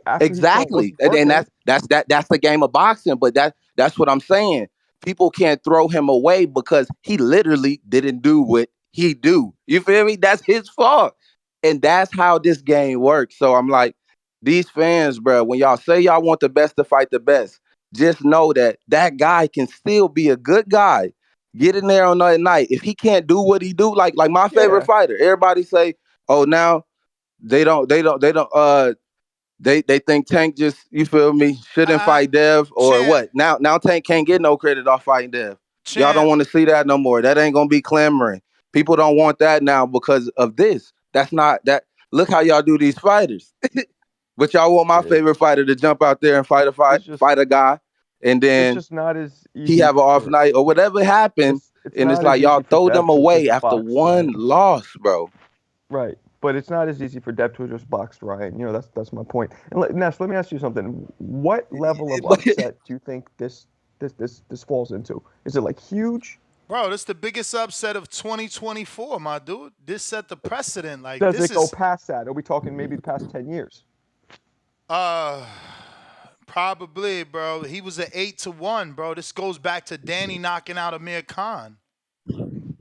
After he saw it Exactly. wasn't And working. that's the game of boxing. But that's what I'm saying. People can't throw him away because he literally didn't do what he do. You feel me? That's his fault. And that's how this game works. So I'm like, these fans, bro, when y'all say y'all want the best to fight the best, just know that that guy can still be a good guy. Get in there on that night. If he can't do what he do, like my favorite Yeah, fighter, everybody say, oh, now they think Tank just, you feel me, shouldn't Uh, fight Dev or champ, what? Now Tank can't get no credit off fighting Dev. Y'all don't champ. want to see that no more. That ain't gonna be clamoring. People don't want that now because of this. That's not that. Look how y'all do these fighters. But y'all want my It, favorite fighter to jump out there and it's just fight a guy, and it's then just not as he easy have an off for night or whatever happened, it's and it's not like as y'all easy for throw Dev them to away just after box one Ryan. loss, bro. Right. But it's not as easy for Dev to just box Ryan. You know, that's my point. And Ness, let me ask you something. What level of upset do you think this falls into? Is it like huge? Bro, this is the biggest upset of 2024, my dude. This set the precedent. Like Does this it go is past that? Are we talking maybe the past 10 years? uh probably, bro. He was an 8-1, bro. This goes back to Danny knocking out Amir Khan. Damn.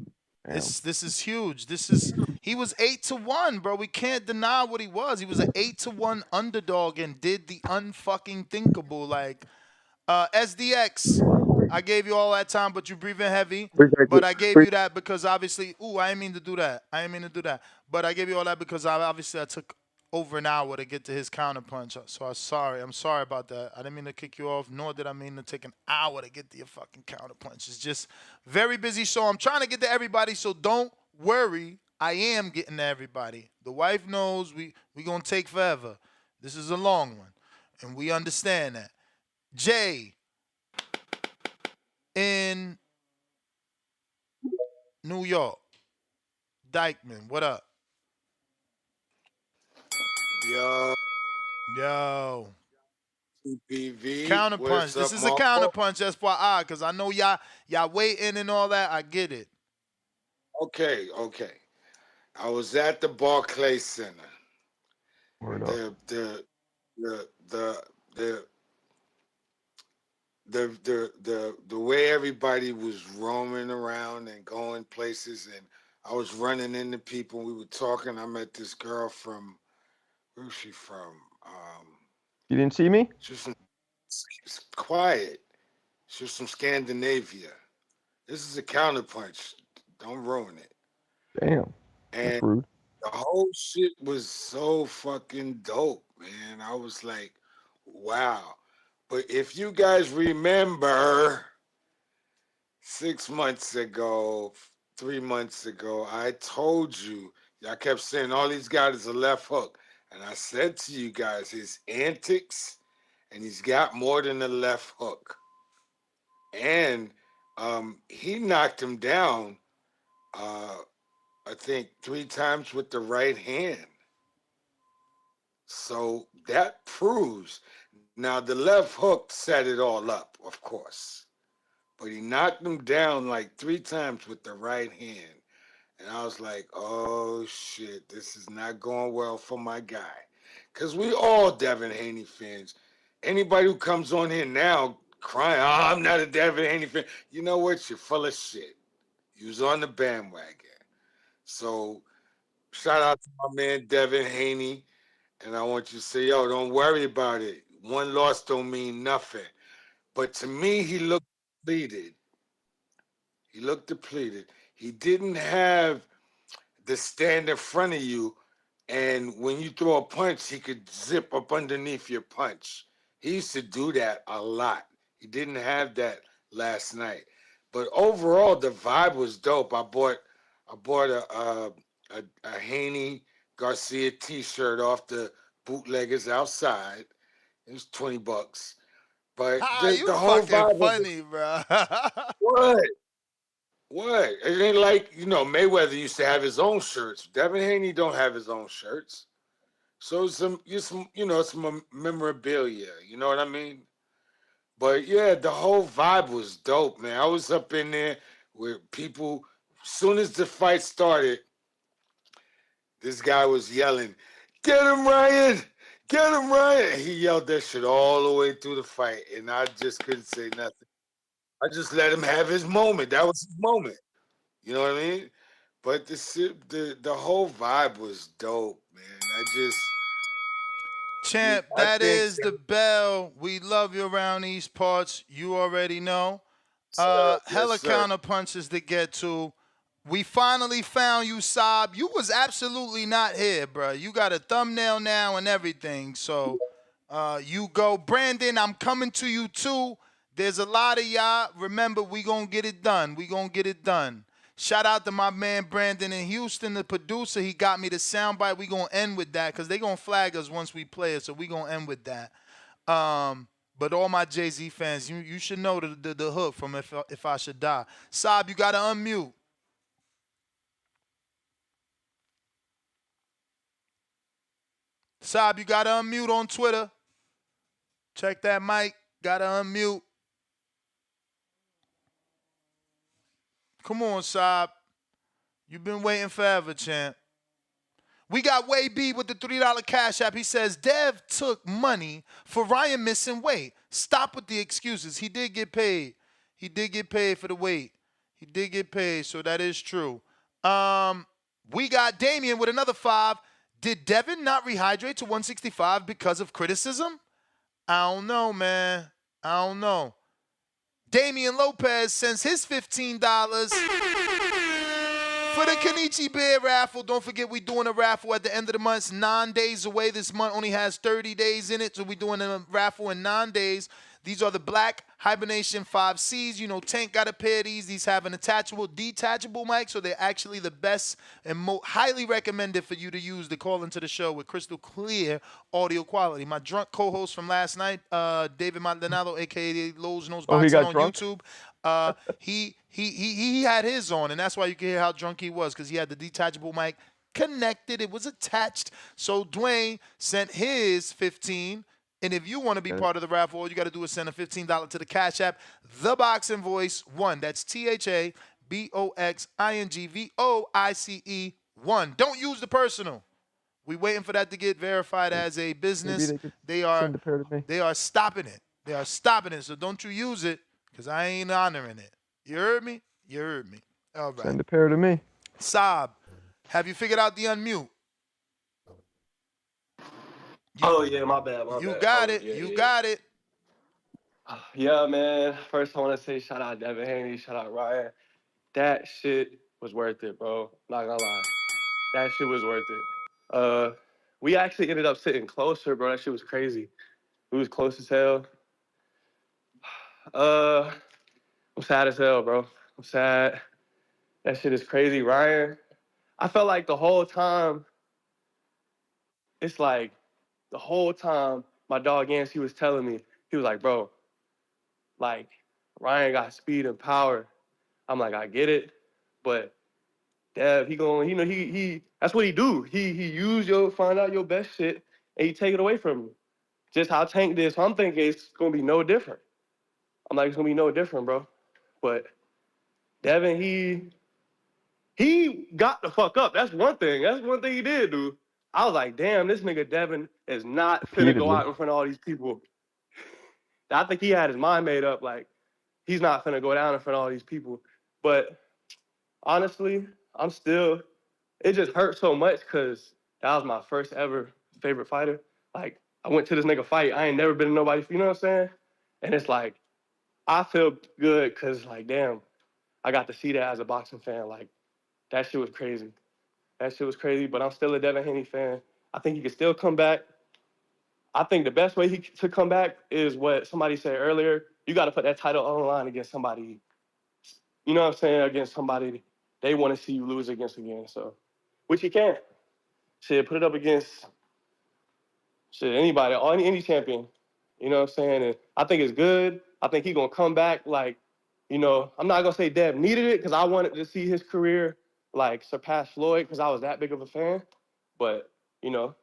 This is huge. This is he was 8-1, bro. We can't deny what he was. He was an 8-1 underdog and did the unfucking thinkable. Like SDX, I gave you all that time, but you breathing heavy. Appreciate But you. I gave you that because obviously, I didn't mean to do that. I didn't mean to do that. But I gave you all that because I took over an hour to get to his counterpunch. So I'm sorry. I'm sorry about that. I didn't mean to kick you off, nor did I mean to take an hour to get to your fucking counterpunch. It's just very busy. So I'm trying to get to everybody. So don't worry. I am getting to everybody. The wife knows we gonna take forever. This is a long one, and we understand that. Jay in New York. Dykeman, what up? Yo, Yo. PV, Counterpunch. what's This up, is a Marco? counterpunch, FYI, because I know y'all waiting and all that. I get it. Okay. I was at the Barclay Center. Word up. The the the the way everybody was roaming around and going places, and I was running into people. We were talking. I met this girl from where's she from? You didn't see me? She's from quiet. She was from Scandinavia. This is a counterpunch. Don't ruin it. Damn. That's And rude. the whole shit was so fucking dope, man. I was like, wow. But if you guys remember 6 months ago, 3 months ago, I told you, y'all kept saying all these guys is a left hook. And I said to you guys, his antics, and he's got more than a left hook. And he knocked him down, uh, I think, 3 times with the right hand. So that proves. Now, the left hook set it all up, of course. But he knocked him down like 3 times with the right hand. And I was like, oh shit, this is not going well for my guy. Because we all Devin Haney fans. Anybody who comes on here now crying, oh, I'm not a Devin Haney fan. You know what? You're full of shit. You was on the bandwagon. So shout out to my man Devin Haney. And I want you to say, yo, don't worry about it. One loss don't mean nothing. But to me, he looked depleted. He looked depleted. He didn't have the stand in front of you, and when you throw a punch, he could zip up underneath your punch. He used to do that a lot. He didn't have that last night. But overall, the vibe was dope. I bought a Haney Garcia T-shirt off the bootleggers outside. It was $20. But Ah, the you whole fucking vibe of it, funny, bro. what? What? It ain't like, Mayweather used to have his own shirts. Devin Haney don't have his own shirts. So some memorabilia. You know what I mean? But yeah, the whole vibe was dope, man. I was up in there with people. As soon as the fight started, this guy was yelling, "Get him, Ryan! Get him, Ryan!" He yelled that shit all the way through the fight, and I just couldn't say nothing. I just let him have his moment. That was his moment. You know what I mean? But the whole vibe was dope, man. Champ, I that think is the bell. We love you around these parts. You already know. yes, Hella sir. counter punches to get to. We finally found you, Saab. You was absolutely not here, bro. You got a thumbnail now and everything. So you go. Brandon, I'm coming to you too. There's a lot of y'all. Remember, we gonna get it done. We gonna get it done. Shout out to my man Brandon in Houston, the producer. He got me the soundbite. We gonna end with that because they gonna flag us once we play it. So we gonna end with that. But all my Jay Z fans, you should know the hook from If I Should Die. Saab, you gotta unmute. Saab, you gotta unmute on Twitter. Check that mic. Gotta unmute. Come on, Saab. You've been waiting forever, champ. We got Way B with the $3 cash app. He says, Dev took money for Ryan missing weight. Stop with the excuses. He did get paid. He did get paid for the weight. He did get paid, so that is true. We got Damian with another 5. Did Devin not rehydrate to 165 because of criticism? I don't know, man. I don't know. Damian Lopez sends his $15 for the Kenichi Bear raffle. Don't forget we're doing a raffle at the end of the month. It's 9 days away. This month only has 30 days in it, so we're doing a raffle in 9 days. These are the Black Hibernation 5Cs. You know, Tank got a pair of these. These have an detachable mic, so they're actually the best and highly recommended for you to use to call into the show with crystal clear audio quality. My drunk co-host from last night, David Maldonado, a.k.a. Lowe's Nose Oh, he Boxing got on drunk? YouTube, he had his on, and that's why you can hear how drunk he was, because he had the detachable mic connected. It was attached. So Dwayne sent his 15. And if you want to be part of the raffle, all you got to do is send a $15 to the Cash App, The Boxing Voice 1. That's THABOXINGVOICE 1. Don't use the personal. We waiting for that to get verified as a Maybe business. they could They are send a pair to me. stopping it. They are stopping it. So don't you use it, because I ain't honoring it. You heard me? You heard me. All right. Send a pair to me. Saab, have you figured out the unmute? Oh yeah, my bad, my You bad. got Hold on, it. yeah, You yeah. got it. Yeah, man. First, I want to say shout out Devin Haney, shout out Ryan. That shit was worth it, bro. Not gonna lie, that shit was worth it. We actually ended up sitting closer, bro. That shit was crazy. We was close as hell. I'm sad as hell, bro. I'm sad. That shit is crazy, Ryan. I felt like the whole time. It's like the whole time my dog Yancey was telling me, he was like, bro, like Ryan got speed and power. I'm like, I get it, but Dev, he going, you know, he that's what he do. He use your find out your best shit and he take it away from you. Just how Tank did. So I'm thinking it's gonna be no different. I'm like, it's gonna be no different, bro. But Devin, he got the fuck up. That's one thing. That's one thing he did, dude. I was like, damn, this nigga Devin is not finna go Repeatedly. out in front of all these people. I think he had his mind made up, like, he's not finna go down in front of all these people. But honestly, it just hurt so much because that was my first ever favorite fighter. Like, I went to this nigga fight. I ain't never been to nobody, you know what I'm saying? And it's like, I feel good because, like, damn, I got to see that as a boxing fan. Like, that shit was crazy. That shit was crazy, but I'm still a Devin Haney fan. I think he can still come back. I think the best way to come back is what somebody said earlier. You got to put that title on the line against somebody, you know what I'm saying, against somebody they want to see you lose against again. So, which you can't. Shit, put it up against anybody, any champion. You know what I'm saying? And I think it's good. I think he's going to come back like, you know, I'm not going to say Dev needed it because I wanted to see his career like surpass Floyd because I was that big of a fan. But, you know,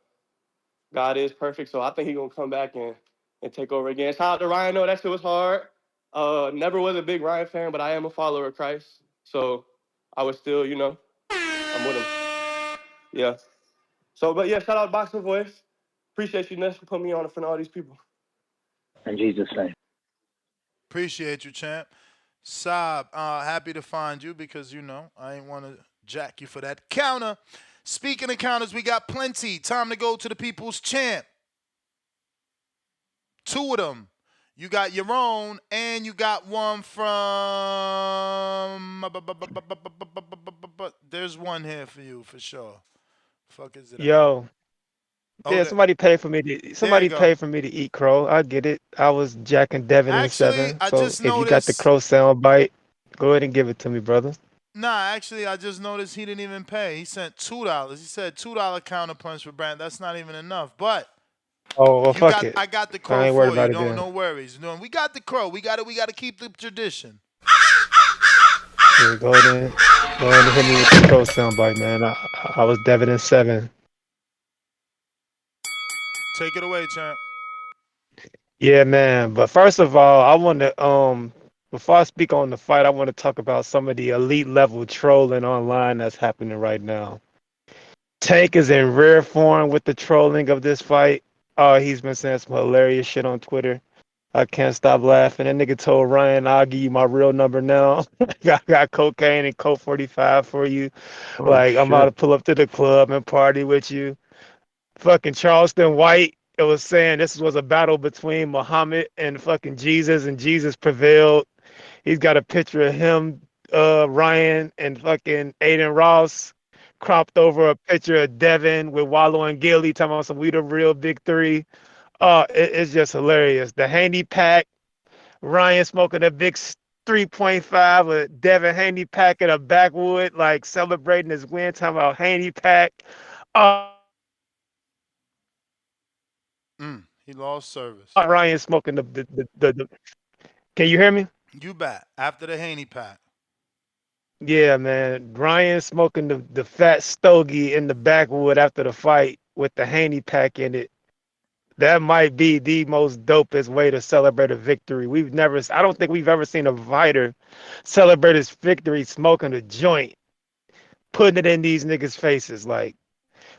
God is perfect, so I think he's gonna come back and take over again. Shout out to Ryan. No, that shit was hard. Never was a big Ryan fan, but I am a follower of Christ, so I was still, you know, I'm with him. Yeah. So, but yeah, shout out Boxing Voice. Appreciate you, Ness, for putting me on in front of all these people. In Jesus' name. Appreciate you, champ. Saab, happy to find you because, you know, I ain't want to jack you for that counter. Speaking of counters, we got plenty. Time to go to the people's champ. 2 of them. You got your own, and you got one from. There's one here for you for sure. Fuck is it? Yo, Oh, yeah, somebody paid for me to there you go. eat crow. I get it. I was jacking Devin in Actually, 7. I So just if you got the noticed. crow sound bite, go ahead and give it to me, brother. Nah, actually, I just noticed he didn't even pay. He sent $2. He said $2 counterpunch for Brand. That's not even enough. But Oh, well, you fuck got, it. I got the I crow ain't worried for you. about it Don't then. no worries. No, we got the crow. We got to keep the tradition. Yeah, go ahead and hit me with the crow soundbite, man. I was Devin in 7. Take it away, champ. Yeah, man. But first of all, I want to before I speak on the fight, I want to talk about some of the elite level trolling online that's happening right now. Tank is in rare form with the trolling of this fight. Oh, he's been saying some hilarious shit on Twitter. I can't stop laughing. That nigga told Ryan, I'll give you my real number now. I got cocaine and Coke 45 for you. Oh Like, I'm about to shit. pull up to the club and party with you. Fucking Charleston White, it was saying this was a battle between Muhammad and fucking Jesus, and Jesus prevailed. He's got a picture of him, Ryan, and fucking Aiden Ross cropped over a picture of Devin with Wallow and Gilly talking about some we the real big three. It's just hilarious. The Haney pack, Ryan smoking a big 3.5 with Devin Haney pack in a backwood, like celebrating his win, talking about Haney pack. Ryan smoking He lost service. the can you hear me? You back after the Haney pack. Yeah, man. Ryan smoking the fat stogie in the backwood after the fight with the Haney pack in it. That might be the most dopest way to celebrate a victory. I don't think we've ever seen a fighter celebrate his victory smoking a joint, putting it in these niggas' faces. Like,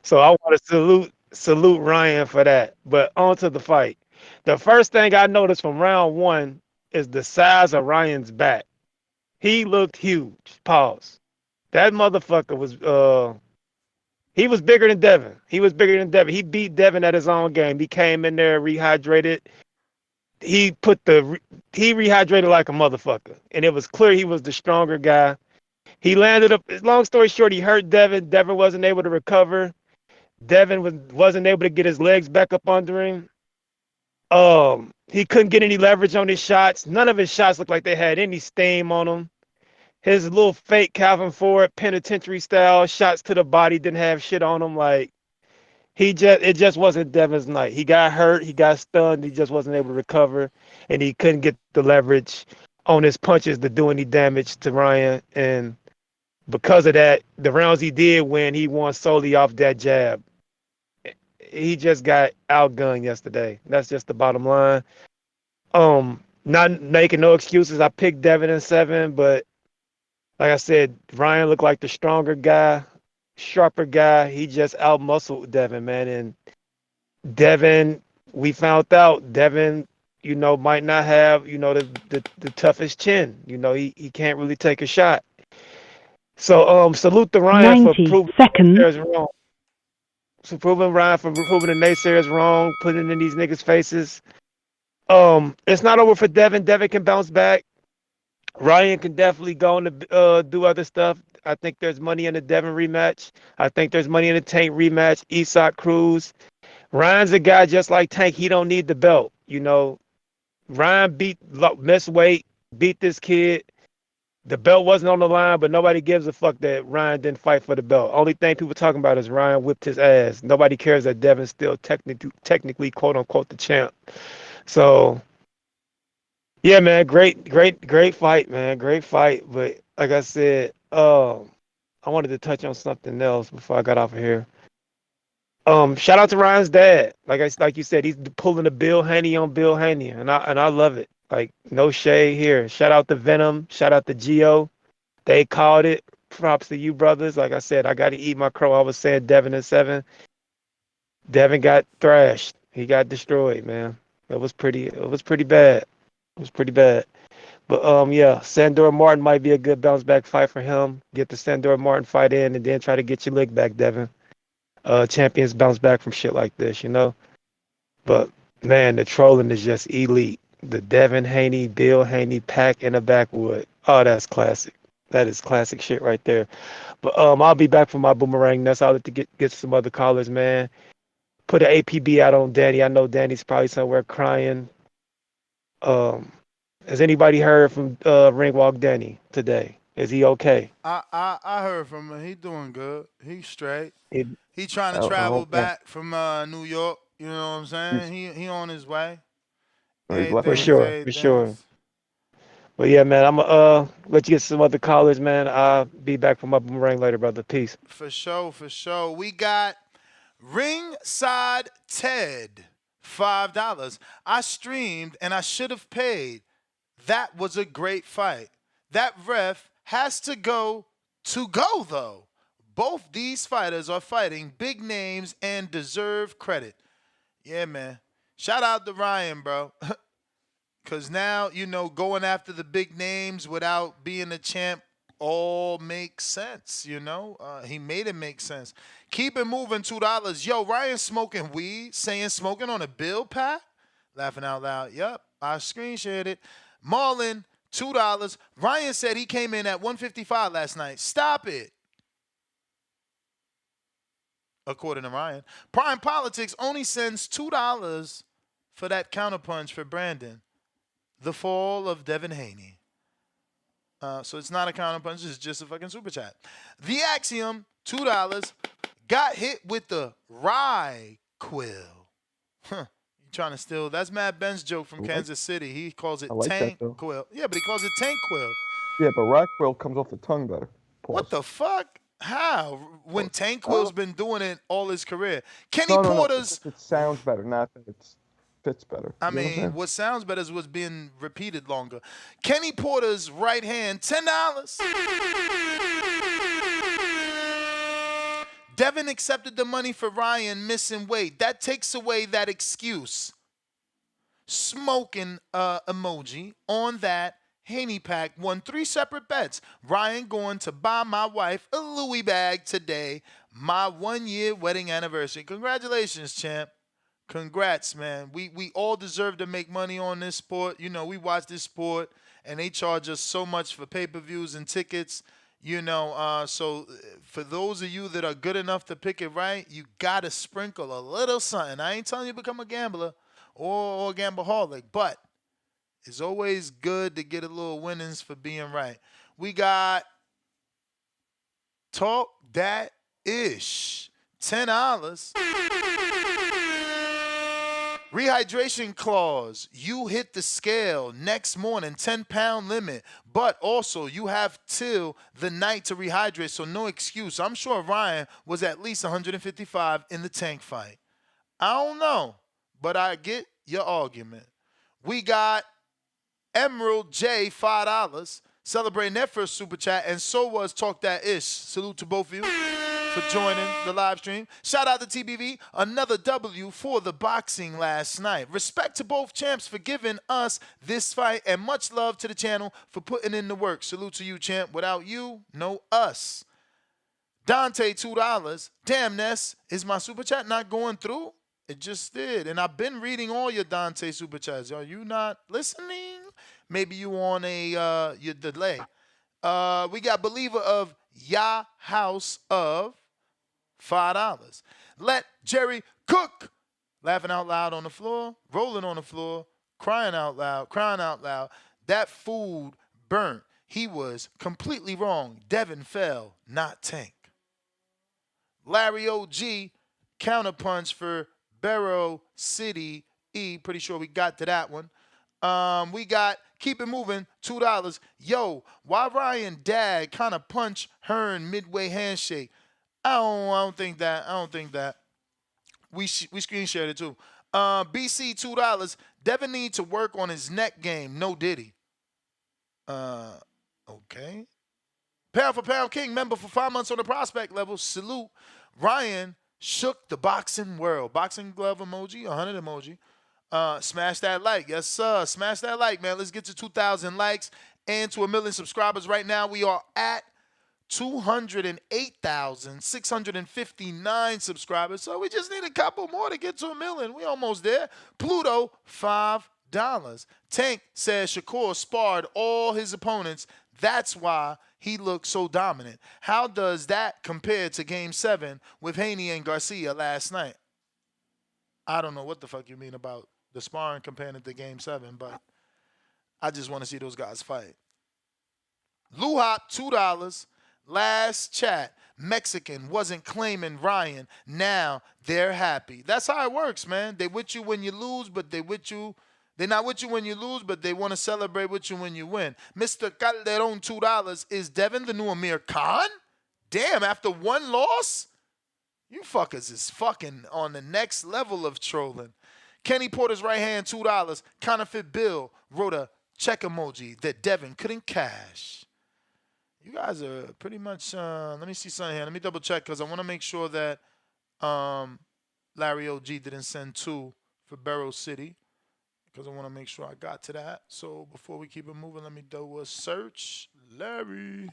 so I want to salute Ryan for that. But on to the fight. The first thing I noticed from round one is the size of Ryan's back. He looked huge. Pause. That motherfucker was he was bigger than Devin. He was bigger than Devin. He beat Devin at his own game. He came in there rehydrated. He put the he rehydrated like a motherfucker, and it was clear he was the stronger guy. He landed up. Long story short, he hurt Devin. Devin wasn't able to recover. Devin wasn't able to get his legs back up under him. He couldn't get any leverage on his shots. None of his shots looked like they had any steam on them. His little fake Calvin Ford penitentiary style shots to the body didn't have shit on him. Like it just wasn't Devin's night. He got hurt, he got stunned, he just wasn't able to recover, and he couldn't get the leverage on his punches to do any damage to Ryan. And because of that, the rounds he did win, he won solely off that jab. He just got outgunned yesterday. That's just the bottom line. Not making no excuses. I picked Devin in 7, but like I said, Ryan looked like the stronger guy, sharper guy. He just outmuscled Devin, man. And Devin, we found out Devin, might not have, the toughest chin. He can't really take a shot. So salute to Ryan for 90 proving the seconds. naysayers wrong. So proving Ryan for proving the naysayers wrong, putting it in these niggas' faces. It's not over for Devin. Devin can bounce back. Ryan can definitely go and do other stuff. I think there's money in the Devin rematch. I think there's money in the Tank rematch. Isak Cruz. Ryan's a guy just like Tank. He don't need the belt. Ryan missed weight, beat this kid. The belt wasn't on the line, but nobody gives a fuck that Ryan didn't fight for the belt. Only thing people talking about is Ryan whipped his ass. Nobody cares that Devin's still technically quote unquote the champ. So yeah, man, great fight, man. Great fight. But like I said, I wanted to touch on something else before I got off of here. Shout out to Ryan's dad. Like you said, he's pulling a Bill Haney on Bill Haney, and I love it. Like no shade here. Shout out to Venom. Shout out to Geo. They called it. Props to you brothers. Like I said, I got to eat my crow. I was saying Devin in 7. Devin got thrashed. He got destroyed, man. It was pretty. It was pretty bad. It was pretty bad. But yeah, Sandor Martin might be a good bounce back fight for him. Get the Sandor Martin fight in, and then try to get your lick back, Devin. Champions bounce back from shit like this. But man, the trolling is just elite. The Devin Haney, Bill Haney pack in the backwood. Oh, that's classic. That is classic shit right there. But I'll be back for my boomerang. That's all to get some other callers, man. Put an APB out on Danny. I know Danny's probably somewhere crying. Um, has anybody heard from Ringwalk Danny today? Is he okay? I heard from him. He doing good. He's straight. He, He trying to I travel hope that back from New York. You know what I'm He's, saying? He on his way. he's left for for Everything's sure, for sure. everything's. But yeah, man, I'm let you get some other callers, man. I'll be back from my boomerang later, brother. Peace. For sure, for sure. We got Ringside Ted, $5. I streamed and I should have paid. That was a great fight. That ref has to go though. Both these fighters are fighting big names and deserve credit. Yeah, man. Shout out to Ryan, bro. Cause now, going after the big names without being a champ all makes sense, He made it make sense. Keep it moving, $2. Yo, Ryan smoking weed, saying smoking on a bill pack? Laughing out loud. Yup, I screen shared it. Marlon, $2. Ryan said he came in at 155 last night. Stop it. According to Ryan. Prime Politics only sends $2 for that counterpunch for Brandon. The fall of Devin Haney. So it's not a counterpunch, it's just a fucking super chat. The Axiom, $2, got hit with the rye quill. Huh. You trying to steal? That's Matt Ben's joke from I like Kansas City. He calls I it like that tank though. quill. Yeah, but he calls it tank quill. Yeah, but Rockwell comes off the tongue better. What Pause. the fuck? How? When Pause. Tank I don't Quill's know. been doing it all his career. Kenny No. It's Porter's just it sounds better, not that it fits better. I You know what I'm mean, saying? what sounds better is what's being repeated longer. Kenny Porter's right hand, $10. Devin accepted the money for Ryan missing weight. That takes away that excuse. Smoking emoji on that. Haney Pack won 3 separate bets. Ryan going to buy my wife a Louis bag today. My 1-year wedding anniversary. Congratulations, champ. Congrats, man. We all deserve to make money on this sport. We watch this sport and they charge us so much for pay-per-views and tickets. So for those of you that are good enough to pick it right, you gotta sprinkle a little something. I ain't telling you to become a gambler or a gambleaholic, but it's always good to get a little winnings for being right. We got Talk That Ish, $10. Rehydration clause. You hit the scale next morning, 10-pound limit. But also, you have till the night to rehydrate, so no excuse. I'm sure Ryan was at least 155 in the tank fight. I don't know, but I get your argument. We got Emerald J, $5. Celebrating their first super chat, and so was Talk That Ish. Salute to both of you for joining the live stream. Shout out to TBV, another W for the boxing last night. Respect to both champs for giving us this fight, and much love to the channel for putting in the work. Salute to you, champ. Without you, no us. Dante, $2. Damn, Ness, is my super chat not going through? It just did. And I've been reading all your Dante super chats. Are you not listening? Maybe you on your delay. We got Believer of Yah House of $5. Let Jerry cook. Laughing out loud on the floor, rolling on the floor, crying out loud. That food burnt. He was completely wrong. Devin fell, not Tank. Larry OG, counterpunch for Barrow City E. Pretty sure we got to that one. We got Keep It Moving, $2. Yo, why Ryan dad kind of punch Hearn midway handshake? I don't think that. We screen shared it too. BC, $2. Devin need to work on his neck game. No Diddy. Okay. Pound for Pound King, member for 5 months on the prospect level. Salute. Ryan shook the boxing world. Boxing glove emoji, 100 emoji. Smash that like. Yes, sir. Smash that like, man. Let's get to 2,000 likes and to 1 million subscribers. Right now, we are at 208,659 subscribers. So we just need a couple more to get to 1 million. We almost there. Pluto, $5. Tank says Shakur sparred all his opponents. That's why he looked so dominant. How does that compare to Game 7 with Haney and Garcia last night? I don't know what the fuck you mean about the sparring comparing it to Game 7, but I just want to see those guys fight. Lou Hop, $2. Last chat. Mexican wasn't claiming Ryan. Now they're happy. That's how it works, man. They with you when you lose, but they with you. They're not with you when you lose, but they want to celebrate with you when you win. Mr. Calderon, $2. Is Devin the new Amir Khan? Damn, after one loss? You fuckers is fucking on the next level of trolling. Kenny Porter's right hand, $2. Counterfeit Bill wrote a check emoji that Devin couldn't cash. You guys are pretty much. Let me see something here. Let me double check because I want to make sure that Larry OG didn't send two for Barrow City because I want to make sure I got to that. So before we keep it moving, let me do a search. Larry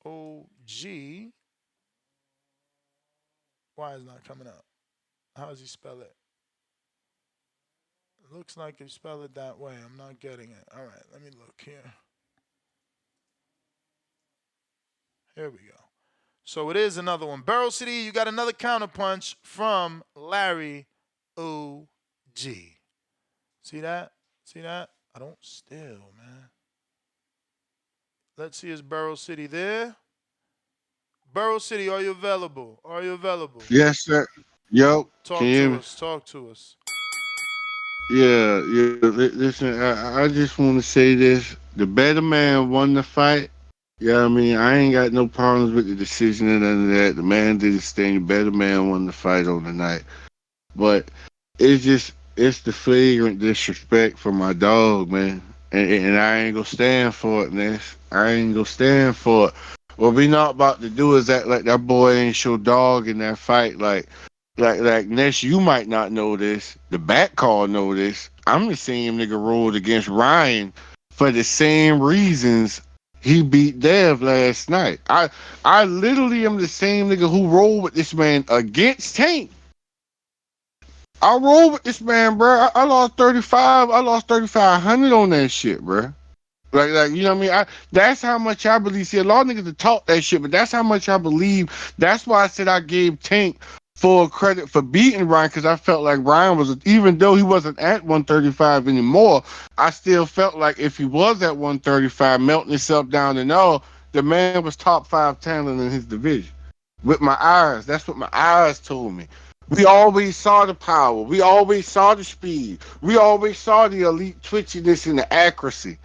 OG. Why is it not coming up? How does he spell it? It looks like he spelled it that way. I'm not getting it. All right, let me look here. Here we go. So it is another one. Barrel City, you got another counterpunch from Larry OG. See that? See that? I don't steal, man. Let's see, is Barrel City there? Barrel City, are you available? Are you available? Yes, sir. Yo, can Talk you hear to me? us. Talk to us. Yeah, yeah. Listen, I just want to say this: the better man won the fight. Yeah, I mean, I ain't got no problems with the decision and none of that. The man did his thing. The better man won the fight on the night. But it's the flagrant disrespect for my dog, man. And I ain't gonna stand for it, man. I ain't gonna stand for it. What we not about to do is act like that boy ain't show dog in that fight. Like Ness, you might not know this. The back call know this. I'm the same nigga rolled against Ryan for the same reasons he beat Dev last night. I literally am the same nigga who rolled with this man against Tank. I rolled with this man, bro. I lost 35. I lost 3,500 on that shit, bro. Like you know what I mean? That's how much I believe. See, a lot of niggas have talk that shit, but that's how much I believe. That's why I said I gave Tank full credit for beating Ryan because I felt like Ryan was, even though he wasn't at 135 anymore, I still felt like if he was at 135, melting himself down and all, the man was top five talent in his division. With my eyes, that's what my eyes told me. We always saw the power. We always saw the speed. We always saw the elite twitchiness and the accuracy.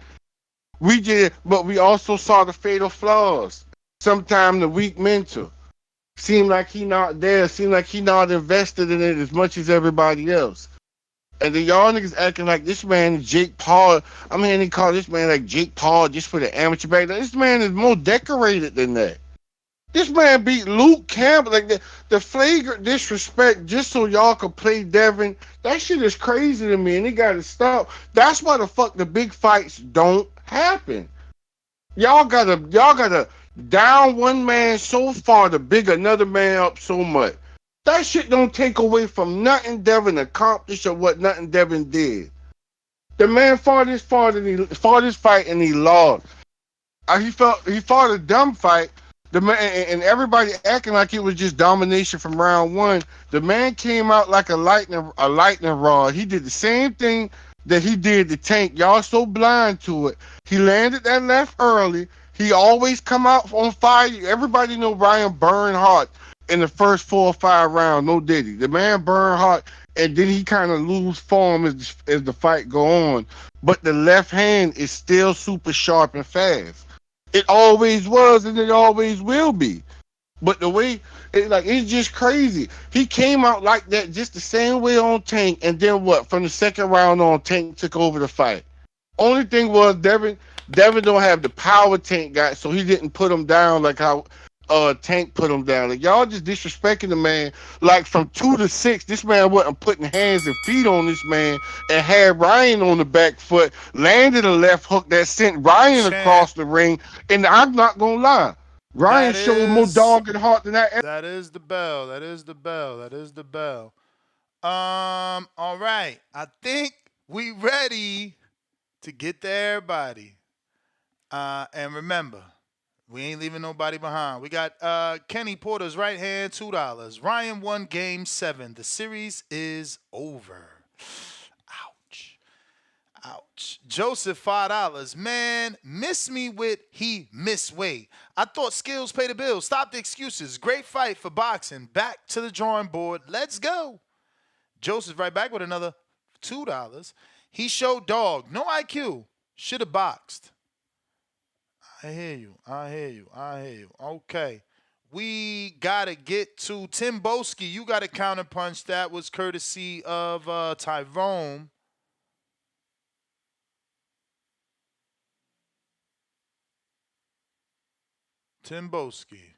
We did, but we also saw the fatal flaws. Sometimes the weak mental. Seemed like he not there. Seemed like he not invested in it as much as everybody else. And then y'all niggas acting like this man is Jake Paul. I mean, they call this man like Jake Paul just for the amateur back. This man is more decorated than that. This man beat Luke Campbell. Like the flagrant disrespect just so y'all could play Devin. That shit is crazy to me, and it gotta stop. That's why the fuck the big fights don't happen. Y'all gotta down one man so far to big another man up so much. That shit don't take away from nothing Devin accomplished or what nothing Devin did. The man fought his fight and he lost. He fought a dumb fight. The man and everybody acting like it was just domination from round one. The man came out like a lightning rod. He did the same thing that he did to Tank. Y'all so blind to it. He landed that left early. He always come out on fire. Everybody know Ryan burned hot in the first 4 or 5 rounds. No diddy. The man burned hot, and then he kind of lose form as the fight go on. But the left hand is still super sharp and fast. It always was and it always will be. But the way it's just crazy. He came out like that just the same way on Tank, and then what? From the second round on, Tank took over the fight. Only thing was Devin don't have the power Tank got, so he didn't put him down like how Tank put him down. Like y'all just disrespecting the man. Like from 2 to 6, this man wasn't putting hands and feet on this man and had Ryan on the back foot, landed a left hook that sent Ryan Champ. across the ring. And I'm not gonna lie, Ryan That showed more is dog and heart than that. that is the bell. That is the bell. That is the bell. All right. I think we ready to get to everybody. And remember, we ain't leaving nobody behind. We got Kenny Porter's right hand, $2. Ryan won game 7. The series is over. Ouch. Ouch. Joseph, $5. Man, miss me with he miss weight. I thought skills pay the bills. Stop the excuses. Great fight for boxing. Back to the drawing board. Let's go. Joseph right back with another $2. He showed dog. No IQ. Should have boxed. I hear you. I hear you. I hear you. Okay. We got to get to Tim Boski. You got a counterpunch. That was courtesy of Tyrone. Tim Boski.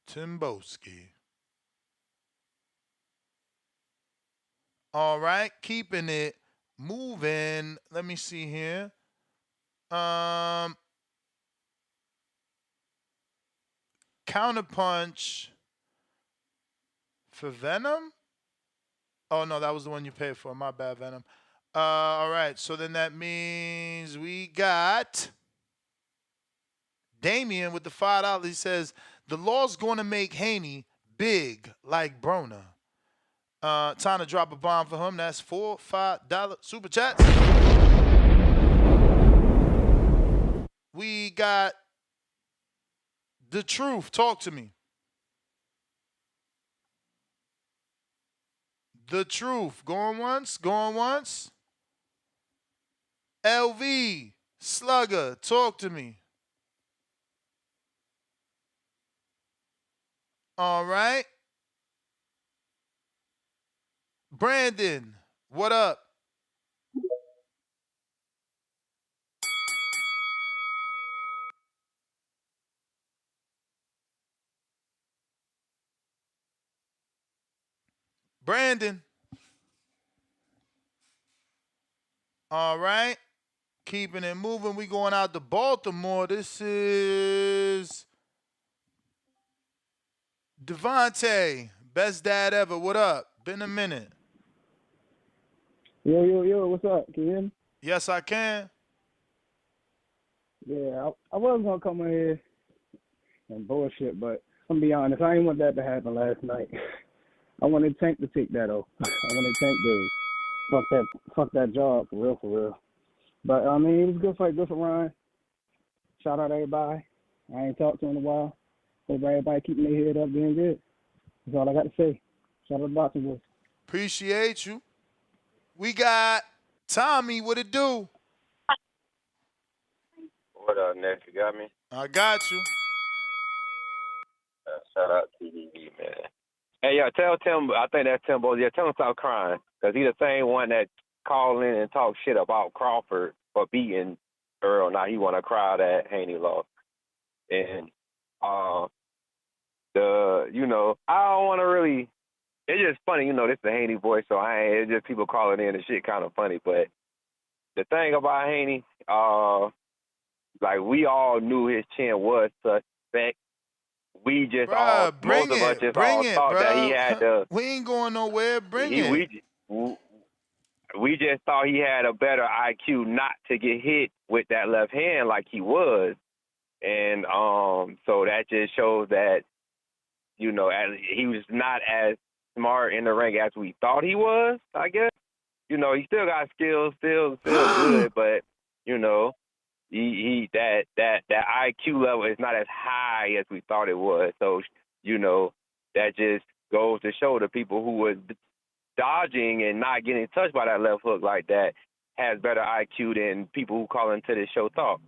Tim Boski. All right. Keeping it moving. Let me see here. Counterpunch for Venom? Oh, no, that was the one you paid for. My bad, Venom. All right, so then that means we got Damien with the $5. He says, the law's going to make Haney big like Broner. Time to drop a bomb for him. That's $4, $5 super chats. We got The Truth. Talk to me. The Truth. Going once, going once. LV, Slugger, talk to me. All right. Brandon, what up? Brandon. All right. Keeping it moving. We going out to Baltimore. This is Devontae. Best dad ever. What up? Been a minute. Yo, what's up? Can you hear me? Yes, I can. Yeah, I was gonna come in here and bullshit, but I'm gonna be honest, I didn't want that to happen last night. I wanted Tank to take that off. I wanted Tank to fuck that job for real. But I mean, it was a good fight, good for Ryan. Shout out everybody. I ain't talked to him in a while. Hope everybody keeping their head up, doing good. That's all I got to say. Shout out to Boxing Boys. Appreciate you. We got Tommy. What it do? What up, Nick? You got me? I got you. Shout out to TDV, man. Hey, yo, tell Tim, I think that's Tim Bowles. Yeah, tell him stop crying. Because he's the same one that called in and talked shit about Crawford for beating Earl. Now he want to cry that Haney lost. And, I don't want to really, it's just funny, this is the Haney voice, so it's just people calling in and shit kind of funny. But the thing about Haney, we all knew his chin was suspect. We just most of us just thought that he had to. We ain't going nowhere. Bring it. We just thought he had a better IQ not to get hit with that left hand like he was, and so that just shows that he was not as smart in the ring as we thought he was. I guess he still got skills, still good, but he that IQ level is not as high as we thought it was. So that just goes to show the people who was dodging and not getting touched by that left hook like that has better IQ than people who call into this show thought.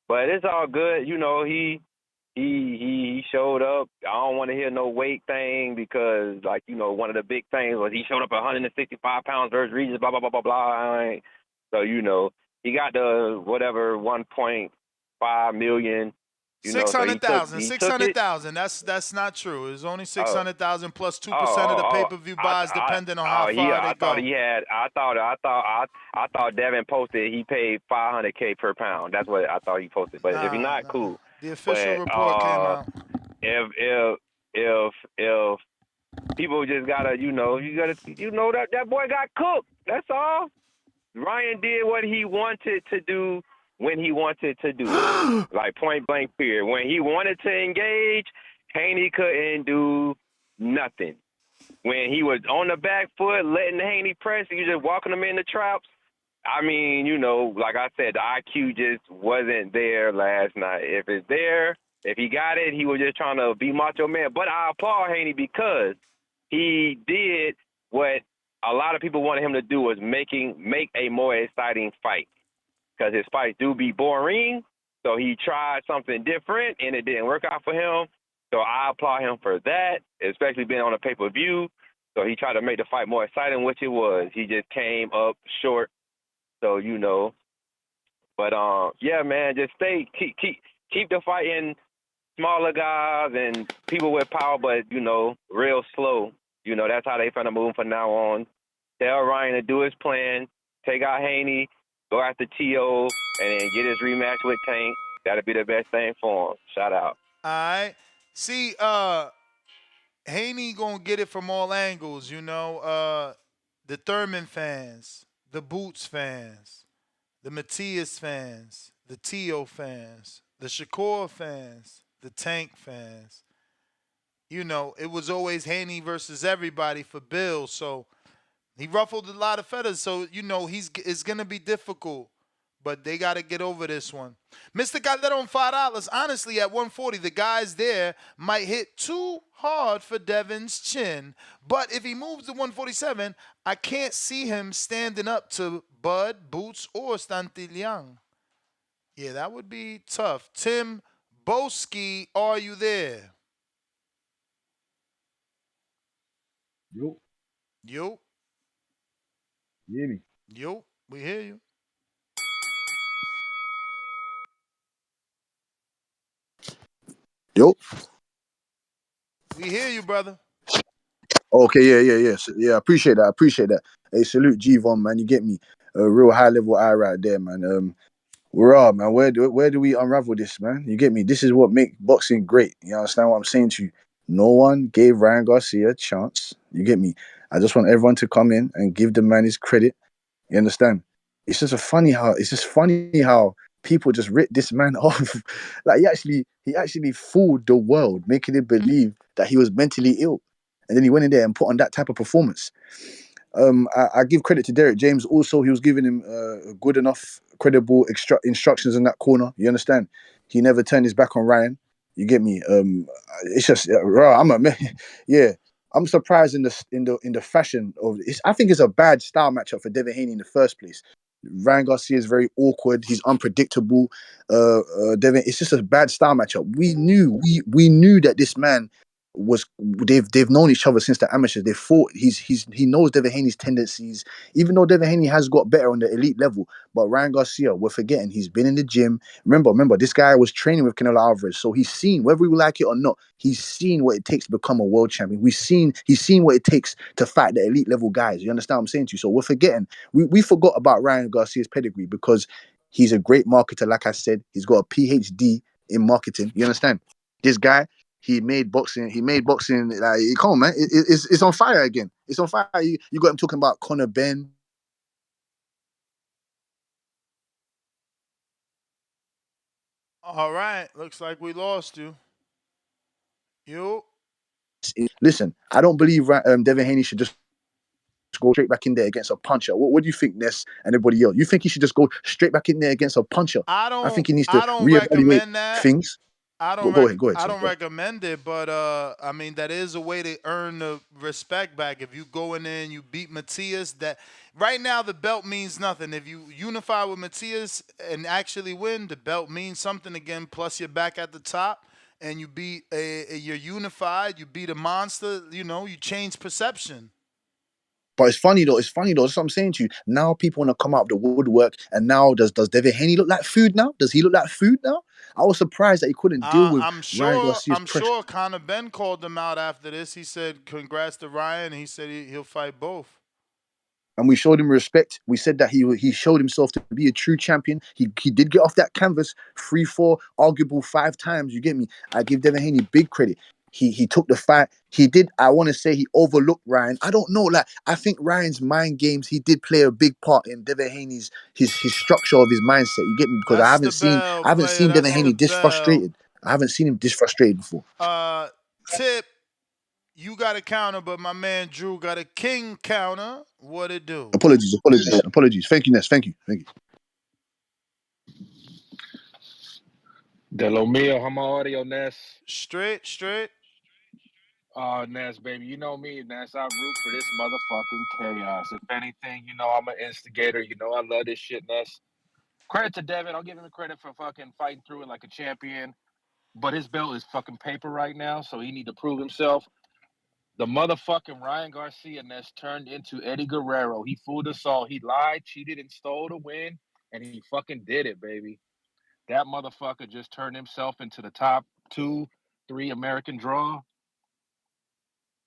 But it's all good. He showed up. I don't want to hear no weight thing because, one of the big things was he showed up at 165 pounds versus Regis, blah, blah, blah, blah, blah. So, he got the whatever 1.5 million. 600,000. 600,000. That's not true. It was only 600,000 plus 2% of the pay-per-view buys, depending on how far they go. I thought Devin posted he paid $500K per pound. That's what I thought he posted. But if you're not, cool. The official report came out. If people just gotta, that boy got cooked. That's all. Ryan did what he wanted to do when he wanted to do it. Like point blank period. When he wanted to engage, Haney couldn't do nothing. when he was on the back foot, letting the Haney press, and you just walking him in the traps. I mean, like I said, the IQ just wasn't there last night. If it's there, if he got it, he was just trying to be Macho Man. But I applaud Haney because he did what a lot of people wanted him to do, was make a more exciting fight, because his fights do be boring. So he tried something different, and it didn't work out for him. So I applaud him for that, especially being on a pay-per-view. So he tried to make the fight more exciting, which it was. He just came up short. So but yeah, man, just keep the fighting smaller guys and people with power, but real slow. That's how they finna move from now on. Tell Ryan to do his plan, take out Haney, go after T.O., and then get his rematch with Tank. That'll be the best thing for him. Shout out. All right. See, Haney gonna get it from all angles, the Thurman fans, the Boots fans, the Matias fans, the Tio fans, the Shakur fans, the Tank fans. It was always Haney versus everybody for Bill, so he ruffled a lot of feathers. So it's gonna be difficult, but they got to get over this one. Mister got that on $5. Honestly, at 140, the guys there might hit too hard for Devin's chin. But if he moves to 147, I can't see him standing up to Bud, Boots, or Stantillian. Yeah, that would be tough. Tim Boski, are you there? Yo, Yo, you hear me? yo, we hear you. Yo. We hear you, brother. Okay, yeah. Yeah, I appreciate that. I appreciate that. Hey, salute G-Von, man. You get me? A real high level eye right there, man. We're all, man. Where do we unravel this, man? You get me? This is what make boxing great. You understand what I'm saying to you? No one gave Ryan Garcia a chance. You get me? I just want everyone to come in and give the man his credit. You understand? It's just funny how people just rip this man off. Like he actually fooled the world, making it believe that he was mentally ill, and then he went in there and put on that type of performance. I give credit to Derek James. Also, he was giving him good enough, credible instructions in that corner. You understand? He never turned his back on Ryan. You get me? It's just, yeah. I'm surprised in the fashion of it. I think it's a bad style matchup for Devin Haney in the first place. Ryan Garcia is very awkward. He's unpredictable. Devin, it's just a bad style matchup. We knew that this man was they've known each other since the amateurs. They fought. He knows Devin Haney's tendencies. Even though Devin Haney has got better on the elite level, but Ryan Garcia, we're forgetting he's been in the gym. Remember, this guy was training with Canelo Alvarez, so he's seen, whether we like it or not, he's seen what it takes to become a world champion. He's seen what it takes to fight the elite level guys. You understand what I'm saying to you? So we're forgetting. We forgot about Ryan Garcia's pedigree because he's a great marketer. Like I said, he's got a PhD in marketing. You understand? This guy, he made boxing. He made boxing. Like, come on, man. It's on fire again. It's on fire. You got him talking about Conor Ben. All right. Looks like we lost you. You. Listen, I don't believe Devin Haney should just go straight back in there against a puncher. What do you think, Ness and everybody else? You think he should just go straight back in there against a puncher? I I don't think he needs to I don't reevaluate recommend that. things. Go ahead, I sir. don't Go ahead. recommend it, but I mean that is a way to earn the respect back. If you go in there and you beat Matias, that right now the belt means nothing. If you unify with Matias and actually win, the belt means something again. Plus you're back at the top and you you're unified. You beat a monster. You change perception. But it's funny though. It's funny though. That's what I'm saying to you. Now people want to come out of the woodwork, and now does Devin Haney look like food now? Does he look like food now? I was surprised that he couldn't deal with I'm Ryan sure. Garcia's I'm pressure. sure. Conor Ben called him out after this. He said, "Congrats to Ryan." He said he'll fight both. And we showed him respect. We said that he showed himself to be a true champion. He did get off that canvas 3, 4, arguable 5 times. You get me? I give Devin Haney big credit. He took the fight. He did. I want to say he overlooked Ryan. I don't know. Like, I think Ryan's mind games. He did play a big part in Devin Haney's his structure of his mindset. You get me? Because I That's haven't the seen bell, I haven't player. seen Devin That's the Haney this bell. frustrated. I haven't seen him this frustrated before. Uh, Tip. You got a counter, but my man Drew got a king counter. What it do? Apologies. Thank you, Ness. Thank you. De lo mío, how my audio, Ness? Straight. Ness, baby, you know me, Ness. I root for this motherfucking chaos. If anything, you know I'm an instigator. You know I love this shit, Ness. Credit to Devin. I'll give him the credit for fucking fighting through it like a champion. But his belt is fucking paper right now, so he need to prove himself. The motherfucking Ryan Garcia Ness turned into Eddie Guerrero. He fooled us all. He lied, cheated, and stole the win, and he fucking did it, baby. That motherfucker just turned himself into the top 2, 3 American draw.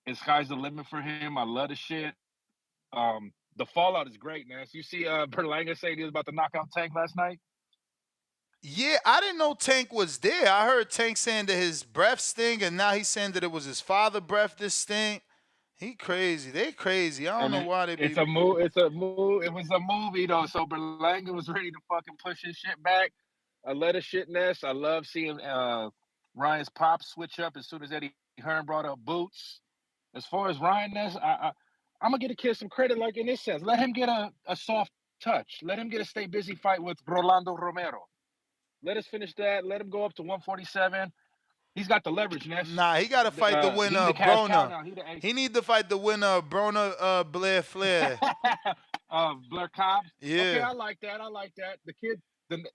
And sky's the limit for him. I love the shit. The fallout is great, man. So you see Berlanga saying he was about to knock out Tank last night? Yeah, I didn't know Tank was there. I heard Tank saying that his breath stink, and now he's saying that it was his father breath that stink. He crazy. They crazy. I don't know why they be. It's a move. It's a move. It was a movie though. So Berlanga was ready to fucking push his shit back. I love the shit, Ness. I love seeing Ryan's pop switch up as soon as Eddie Hearn brought up Boots. As far as Ryan Ness, I'm gonna get a kid some credit. Like in this sense, let him get a soft touch. Let him get a stay busy fight with Rolando Romero. Let us finish that. Let him go up to 147. He's got the leverage, Ness. Nah, he got to fight the winner He's a of cash cow Broner. now. He need to fight the winner of Broner Blair Flair. Blair Cobbs. Okay, Yeah. I like that. The kid,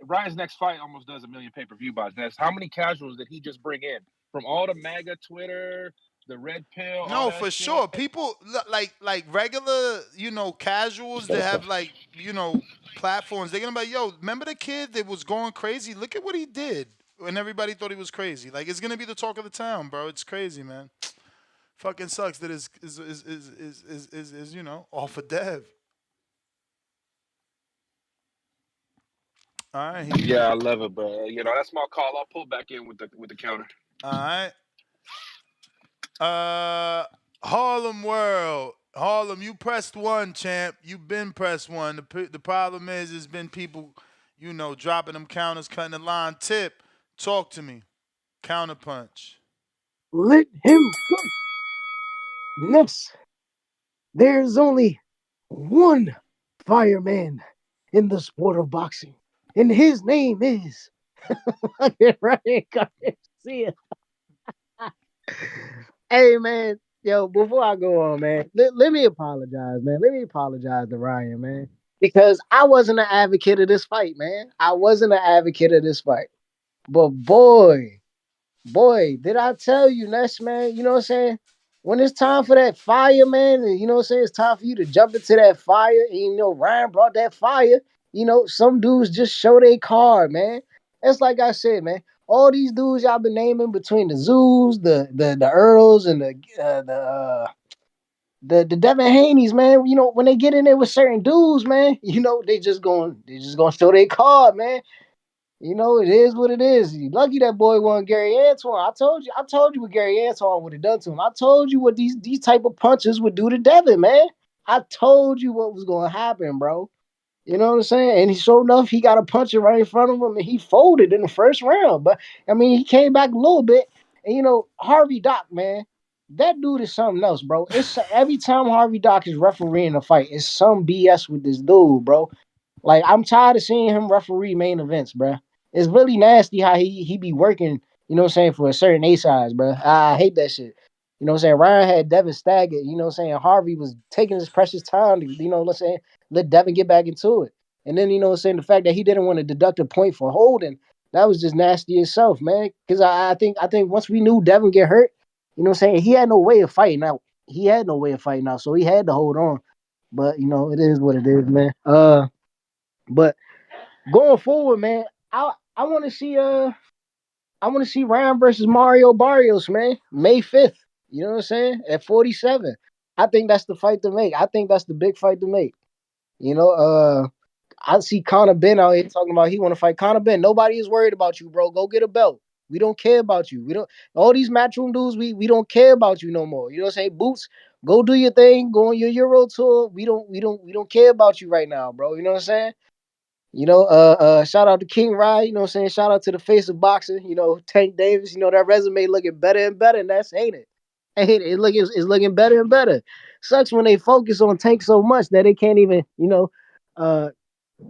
Ryan's next fight almost does 1 million pay-per-view buys. Ness. How many casuals did he just bring in from all the MAGA Twitter, the red pill, all No, that for shit? sure. People like regular, casuals that have platforms. They're gonna be like, yo, remember the kid that was going crazy? Look at what he did. And everybody thought he was crazy. Like it's gonna be the talk of the town, bro. It's crazy, man. Fucking sucks that is off of Dev. All right, Yeah, I love it, but that's my call. I'll pull back in with the counter. all right. Harlem World. Harlem, you pressed one, champ. You've been pressed one. The problem is, there's been people, dropping them counters, cutting the line. Tip, talk to me. Counterpunch. Let him go. Next, there's only one fireman in the sport of boxing, and his name is Ryan Garcia. Hey, man. Yo, before I go on, man, let me apologize, man. Let me apologize to Ryan, man. Because I wasn't an advocate of this fight, man. I wasn't an advocate of this fight. But boy, did I tell you, Ness, man, you know what I'm saying? When it's time for that fire, man, and you know what I'm saying? It's time for you to jump into that fire. And, Ryan brought that fire. Some dudes just show their card, man. It's like I said, man. All these dudes y'all been naming between the Zoos, the Earls, and the Devin Haneys, man. When they get in there with certain dudes, man, they just gonna show their card, man. It is what it is. You lucky that boy won Gary Antoine. I told you what Gary Antoine would have done to him. I told you what these type of punches would do to Devin, man. I told you what was gonna happen, bro. You know what I'm saying? And he sure enough, he got a puncher right in front of him and he folded in the first round. But I mean, he came back a little bit. And Harvey Doc, man, that dude is something else, bro. It's every time Harvey Doc is refereeing a fight, it's some BS with this dude, bro. Like I'm tired of seeing him referee main events, bro. It's really nasty how he be working, what I'm saying, for a certain A size, bro. I hate that shit. You know what I'm saying? Ryan had Devin staggered, you know what I'm saying? Harvey was taking his precious time to, what I'm saying, let Devin get back into it. And then, what I'm saying, the fact that he didn't want to deduct a point for holding, that was just nasty itself, man. Because I think once we knew Devin get hurt, you know what I'm saying, he had no way of fighting out. He had no way of fighting out, so he had to hold on. But, it is what it is, man. But going forward, man, I want to see Ryan versus Mario Barrios, man, May 5th. You know what I'm saying? At 47. I think that's the fight to make. I think that's the big fight to make. You know, I see Conor Ben out here talking about he want to fight Conor Ben. Nobody is worried about you, bro. Go get a belt. We don't care about you. We don't all these matchroom dudes, we don't care about you no more. You know what I'm saying? Boots, go do your thing, go on your Euro tour. We don't care about you right now, bro. You know what I'm saying? Shout out to King Rye, you know what I'm saying? Shout out to the face of boxing, Tank Davis, that resume looking better and better, and that's ain't it. Hey, it's looking better and better. Sucks when they focus on Tank so much that they can't even, uh,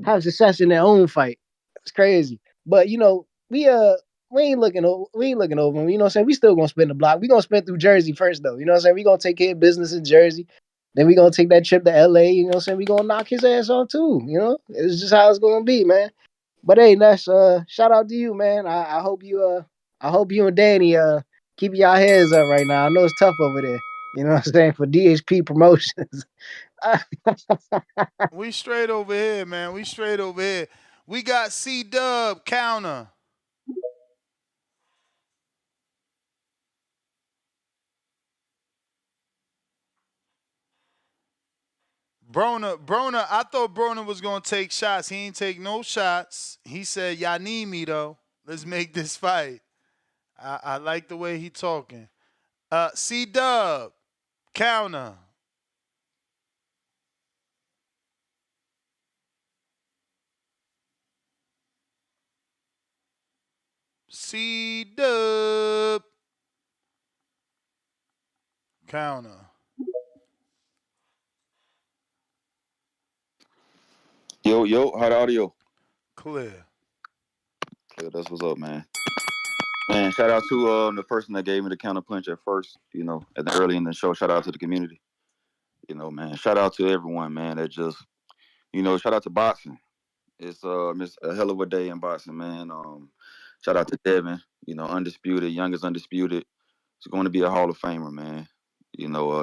have success in their own fight. It's crazy. But we ain't looking over them. You know what I'm saying? We still gonna spin the block. We gonna spin through Jersey first though. You know what I'm saying? We gonna take care of business in Jersey. Then we gonna take that trip to LA. You know what I'm saying? We gonna knock his ass off too. It's just how it's gonna be, man. But hey, Ness, shout out to you, man. I hope you and Danny keep y'all heads up right now. I know it's tough over there. You know what I'm saying? For DHP promotions. We straight over here, man. We straight over here. We got C Dub counter. Broner, I thought Broner was gonna take shots. He ain't take no shots. He said, "Y'all need me though. Let's make this fight." I like the way he talking. C Dub counter. C Dub counter. Yo, how the audio? Clear. Yeah, that's what's up, man. Man, shout out to the person that gave me the counter punch at first, at the early in the show. Shout out to the community. Man. Shout out to everyone, man. That just, shout out to boxing. It's a hell of a day in boxing, man. Shout out to Devin, undisputed, youngest undisputed. He's going to be a Hall of Famer, man.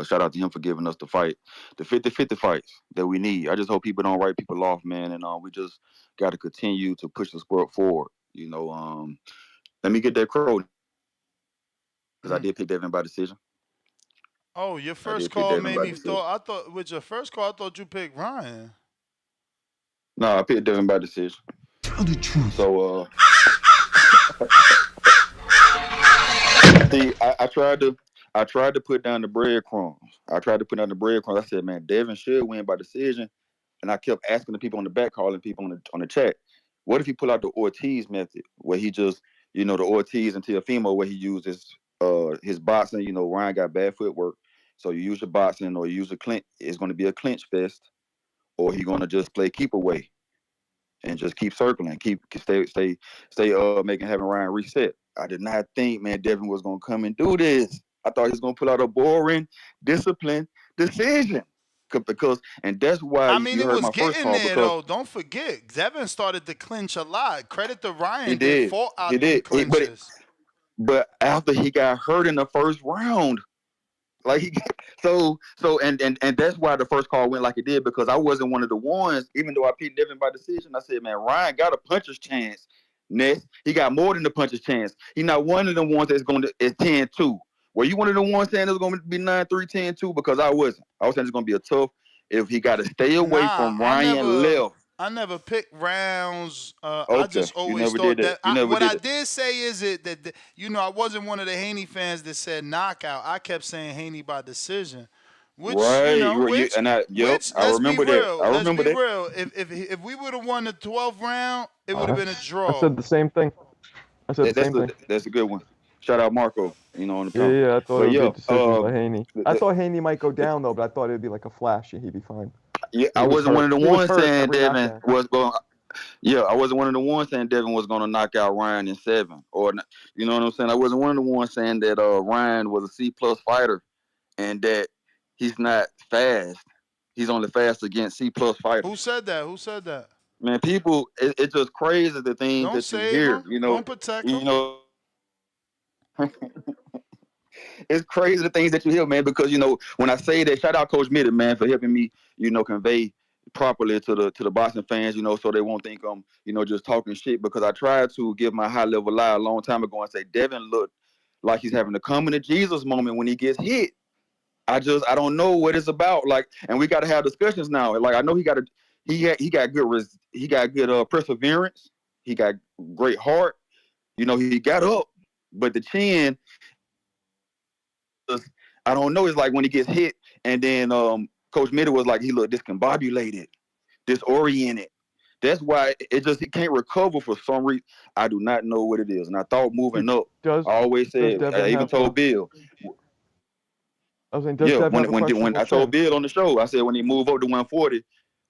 Shout out to him for giving us the fight, the 50-50 fights that we need. I just hope people don't write people off, man. And we just got to continue to push the sport forward. Let me get that crow because I Mm. did pick Devin by decision. Oh, your I first did pick call Devin made by me decision. thought. I thought with your first call, I thought you picked Ryan. No, I picked Devin by decision. Tell the truth. So see, I tried to put down the breadcrumbs. I said, man, Devin should win by decision. And I kept asking the people on the back, calling people on the chat, what if he pull out the Ortiz method, where he just, the Ortiz and Teofimo, where he uses his boxing. Ryan got bad footwork, so you use your boxing or you use a clinch. It's going to be a clinch fest, or he going to just play keep away and just keep circling, stay making having Ryan reset. I did not think, man, Devin was gonna come and do this. I thought he was gonna pull out a boring, disciplined decision. And that's why I mean, you it heard was my first getting call, there because though. Don't forget, Devin started to clinch a lot. Credit to he Ryan that did, fought he out them did, clinches. but after he got hurt in the first round, like he, and that's why the first call went like it did, because I wasn't one of the ones. Even though I picked Devin by decision, I said, man, Ryan got a puncher's chance. Next, he got more than the puncher's chance. He not one of the ones that's going to is 10-2. Were you one of the ones saying it was going to be 9-3, 10-2? Because I wasn't. I was saying it's going to be a tough. If he got to stay away Nah, from Ryan left. I never picked rounds. I Okay, just you always never did thought it. that. You never What did I it. did say is that I wasn't one of the Haney fans that said knockout. I kept saying Haney by decision, which Right. Yep. I let's be remember that. real. I Let's remember be that. real. If we would have won the 12th round, it would have been a I draw. said the same thing. I said the That's same a thing. that's a good one. Shout out Marco, on the Yeah, panel. yeah, I thought it But would be a yeah, decision by Haney. I the, thought Haney might go the, down though, but I thought it'd be like a flash and he'd be fine. yeah, I He was wasn't one hurt. of the He was ones hurt saying every Devin knockdown. was going. Yeah, I wasn't one of the ones saying Devin was going to knock out Ryan in 7, or you know what I'm saying. I wasn't one of the ones saying that Ryan was a C+ fighter and that he's not fast. He's only fast against C+ Who fighters. said that? Who said that? Man, people, it's just crazy the things Don't that you save hear. him. Don't protect him. You know, it's crazy the things that you hear, man. Because when I say that, shout out Coach Mitty, man, for helping me, convey properly to the Boston fans, so they won't think I'm, just talking shit. Because I tried to give my high level lie a long time ago and say Devin looked like he's having a coming to Jesus moment when he gets hit. I don't know what it's about. Like, and we got to have discussions now. Like, I know he got good perseverance. He got great heart. He got up, but the chin, I don't know. It's like when he gets hit, and then Coach Mitter was like, he looked discombobulated, disoriented. That's why he can't recover for some reason. I do not know what it is. And I thought moving up, Does I always does said, Devin I even have told Bill. I was saying, does Yeah, Dev have a when questionable I told chin? Bill on the show, I said when he move up to 140,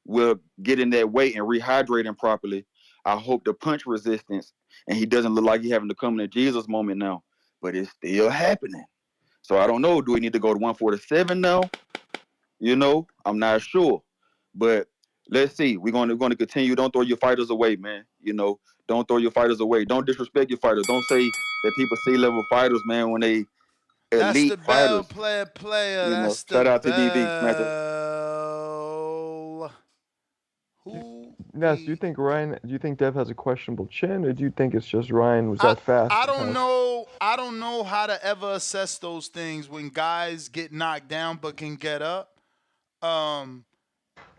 we'll get in that weight and rehydrate him properly. I hope the punch resistance, and he doesn't look like he having to come to Jesus moment now, but it's still happening. So I don't know. Do we need to go to 147 now? I'm not sure, but let's see. We're going to continue. Don't throw your fighters away, man. Don't throw your fighters away. Don't disrespect your fighters. Don't say that people C-level fighters, man, when they That's the elite bell fighters. player. That's the Shout out to DB, smash it. bell. Who Ness, we do you think Dev has a questionable chin, or do you think it's just Ryan was I that fast I and don't kind of know. I don't know how to ever assess those things when guys get knocked down but can get up. Um,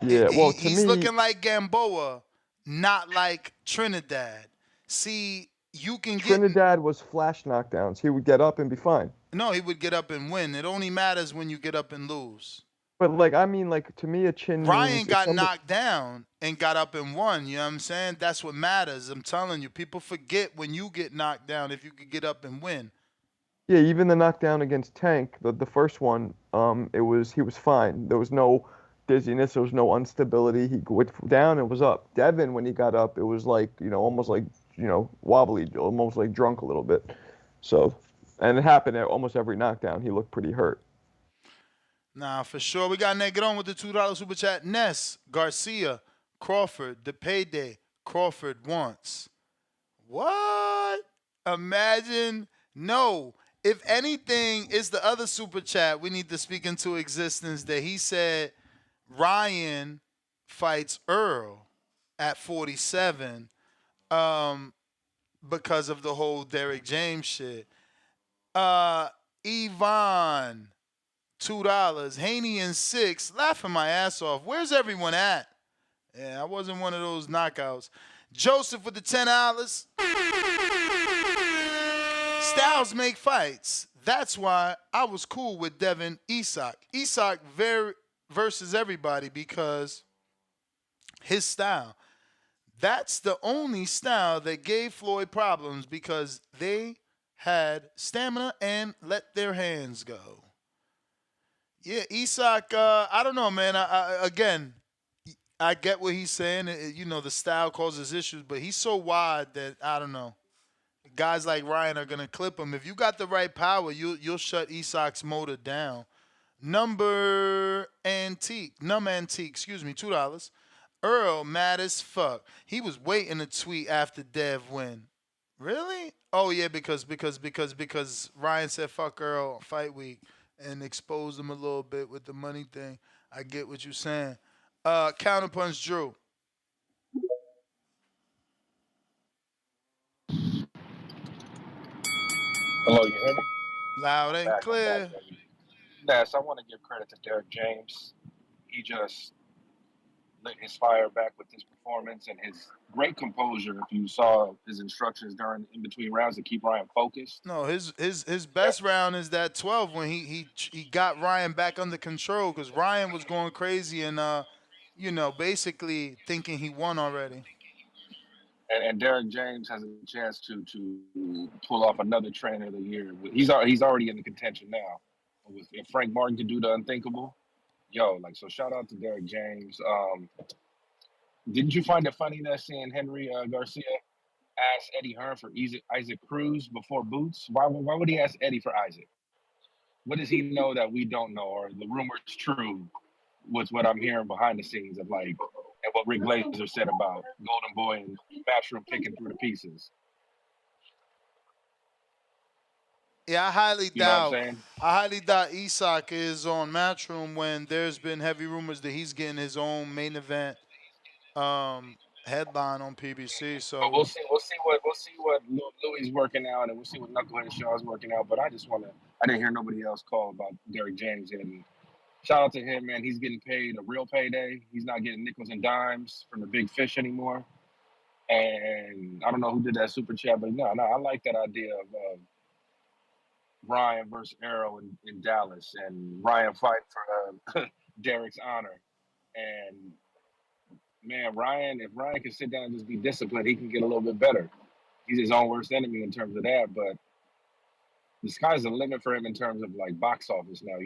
yeah. Well, to he's me, looking like Gamboa, not like Trinidad. See, you can get Trinidad was flash knockdowns. He would get up and be fine. no. He would get up and win. It only matters when you get up and lose. But like, I mean, like to me, a chin Ryan means if got somebody. knocked down and got up and won. You know what I'm saying? That's what matters. I'm telling you, people forget when you get knocked down if you could get up and win. Yeah, even the knockdown against Tank, the first one, he was fine. There was no dizziness, there was no instability. He went down and was up. Devin, when he got up, it was like, almost like, wobbly, almost like drunk a little bit. So, and it happened at almost every knockdown. He looked pretty hurt. Nah, for sure. We got Nate. Get on with the $2 super chat. Ness, Garcia, Crawford, the payday. Crawford wants. What? Imagine. No. If anything, it's the other super chat we need to speak into existence that he said Ryan fights Earl at 47 because of the whole Derek James shit. Yvonne, $2. Haney and 6. Laughing my ass off. Where's everyone at? Yeah, I wasn't one of those knockouts. Joseph with the $10. Styles make fights. That's why I was cool with Devin Isak. Isak versus everybody because his style. That's the only style that gave Floyd problems because they had stamina and let their hands go. Yeah, Isak, I don't know, man. Again, I get what he's saying. The style causes issues, but he's so wide that I don't know. Guys like Ryan are gonna clip him. If you got the right power, you'll shut Isak's motor down. Num antique, excuse me, $2. Earl mad as fuck. He was waiting to tweet after Dev win. Really? Oh yeah, because Ryan said fuck Earl on fight week and exposed him a little bit with the money thing. I get what you're saying. Counterpunch Drew. Hello, you hear me? Loud and I'm back, clear. baby. Yes, I want to give credit to Derek James. He just lit his fire back with his performance and his great composure. If you saw his instructions during in between rounds to keep Ryan focused. No, his best round is that 12 when he got Ryan back under control because Ryan was going crazy and basically thinking he won already. And Derek James has a chance to pull off another trainer of the year. He's already in the contention now. If Frank Martin can do the unthinkable, so shout out to Derek James. Didn't you find it funny that seeing Henry Garcia ask Eddie Hearn for Isaac Cruz before Boots? Why would he ask Eddie for Isaac? What does he know that we don't know, or the rumor is true? Was what I'm hearing behind the scenes of and what Rick Glazer said about Golden Boy and Matchroom picking through the pieces. Yeah, You know what I'm saying? I highly doubt Isak is on Matchroom when there's been heavy rumors that he's getting his own main event headline on PBC. But So we'll see what Louis working out, and we'll see what Knucklehead Shaw's working out. But I didn't hear nobody else call about Derek James, and shout out to him, man. He's getting paid a real payday. He's not getting nickels and dimes from the big fish anymore. And I don't know who did that super chat, but no, I like that idea of Ryan versus Arrow in Dallas, and Ryan fighting for Derek's honor. And man, if Ryan can sit down and just be disciplined, he can get a little bit better. He's his own worst enemy in terms of that, but the sky's the limit for him in terms of like box office now,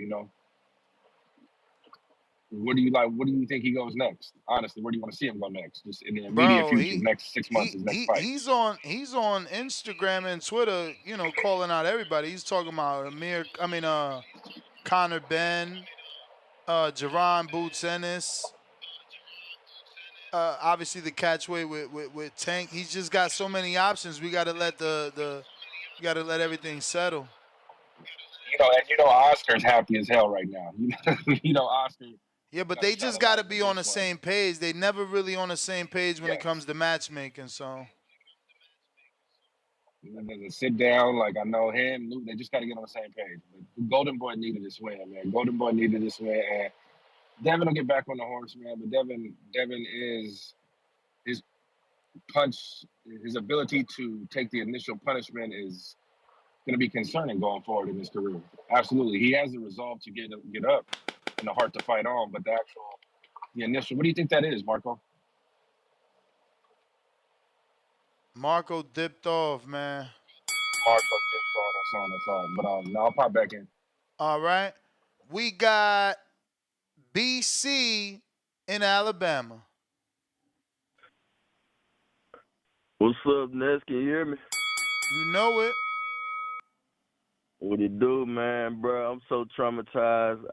What do you like? What do you think he goes next? Honestly, where do you want to see him go next? Just in the immediate Bro, future, next 6 months, his next fight. he's on Instagram and Twitter, calling out everybody. He's talking about Connor Ben, Jerron Boots Ennis, obviously the catchweight with Tank. He's just got so many options. We gotta let we gotta let everything settle. Oscar's happy as hell right now. Oscar. Yeah, but they just gotta be on the same page. They never really on the same page when it comes to matchmaking. So Sit down, like I know him, Luke. They just got to get on the same page. But Golden Boy needed this win, man. Golden Boy needed this win, and Devin will get back on the horse, man. But Devin is his punch, his ability to take the initial punishment is going to be concerning going forward in his career. Absolutely, he has the resolve to get up and the heart to fight on, but the initial. What do you think that is, Marco? Marco dipped off, man. Marco just on that's all. But no, I'll pop back in. All right, we got BC in Alabama. What's up, Ness? Can you hear me? You know it. What it do, man, bro? I'm so traumatized.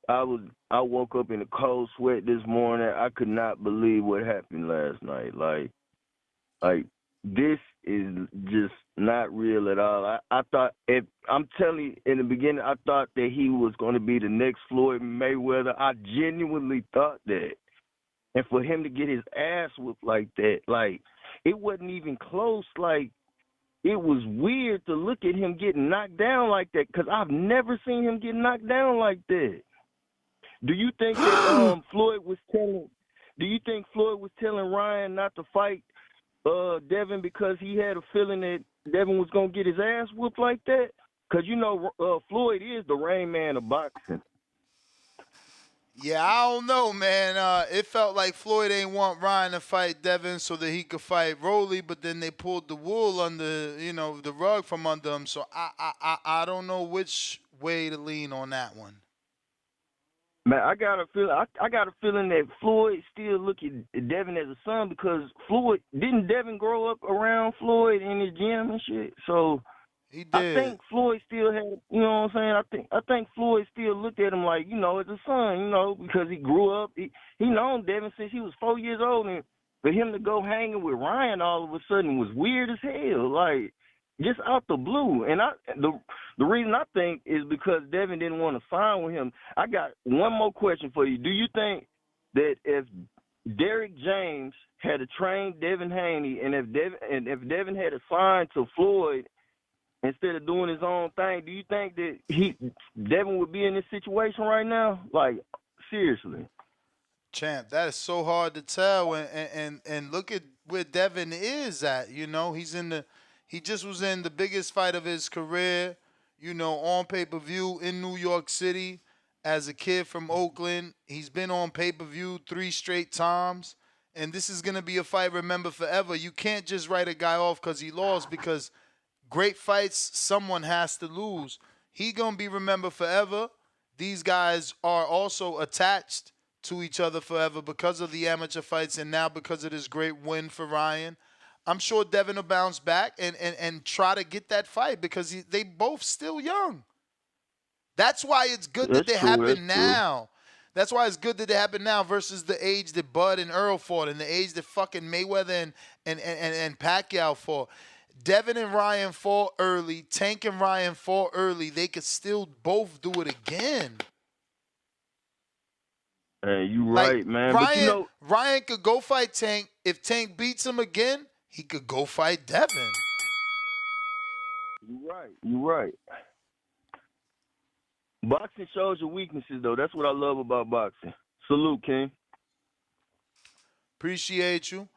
I woke up in a cold sweat this morning. I could not believe what happened last night. Like this is just not real at all. I thought I'm telling you in the beginning, I thought that he was going to be the next Floyd Mayweather. I genuinely thought that. And for him to get his ass whooped like that, like it wasn't even close. Like it was weird to look at him getting knocked down like that because I've never seen him get knocked down like that. Do you think that Floyd was telling? Do you think Floyd was telling Ryan not to fight Devin because he had a feeling that Devin was gonna get his ass whooped like that? Because Floyd is the Rain Man of boxing. Yeah, I don't know, man. It felt like Floyd ain't want Ryan to fight Devin so that he could fight Rolly, but then they pulled the wool under, the rug from under him. So I don't know which way to lean on that one. Man, I got a feeling that Floyd still look at Devin as a son because Devin grow up around Floyd in his gym and shit. So he did. I think Floyd still had, you know what I'm saying? I think Floyd still looked at him like, as a son, because he grew up. He known Devin since he was 4 years old, and for him to go hanging with Ryan all of a sudden was weird as hell, like just out the blue. And the reason I think is because Devin didn't want to sign with him. I got one more question for you. Do you think that if Derrick James had trained Devin Haney, and if Devin had signed to Floyd instead of doing his own thing, do you think that Devin would be in this situation right now? Like, seriously. Champ, that is so hard to tell, and look at where Devin is at. He just was in the biggest fight of his career, on pay-per-view in New York City as a kid from Oakland. He's been on pay-per-view 3 straight times, and this is gonna be a fight remembered forever. You can't just write a guy off because he lost, because great fights, someone has to lose. He gonna be remembered forever. These guys are also attached to each other forever because of the amateur fights and now because of this great win for Ryan. I'm sure Devin will bounce back and try to get that fight because they both still young. That's why it's good that they happen now. That's why it's good that they happen now versus the age that Bud and Earl fought and the age that fucking Mayweather and Pacquiao fought. Devin and Ryan fought early. Tank and Ryan fought early. They could still both do it again. Hey, you right, man. Ryan could go fight Tank. If Tank beats him again, he could go fight Devin. You right. Boxing shows your weaknesses, though. That's what I love about boxing. Salute, King. Appreciate you.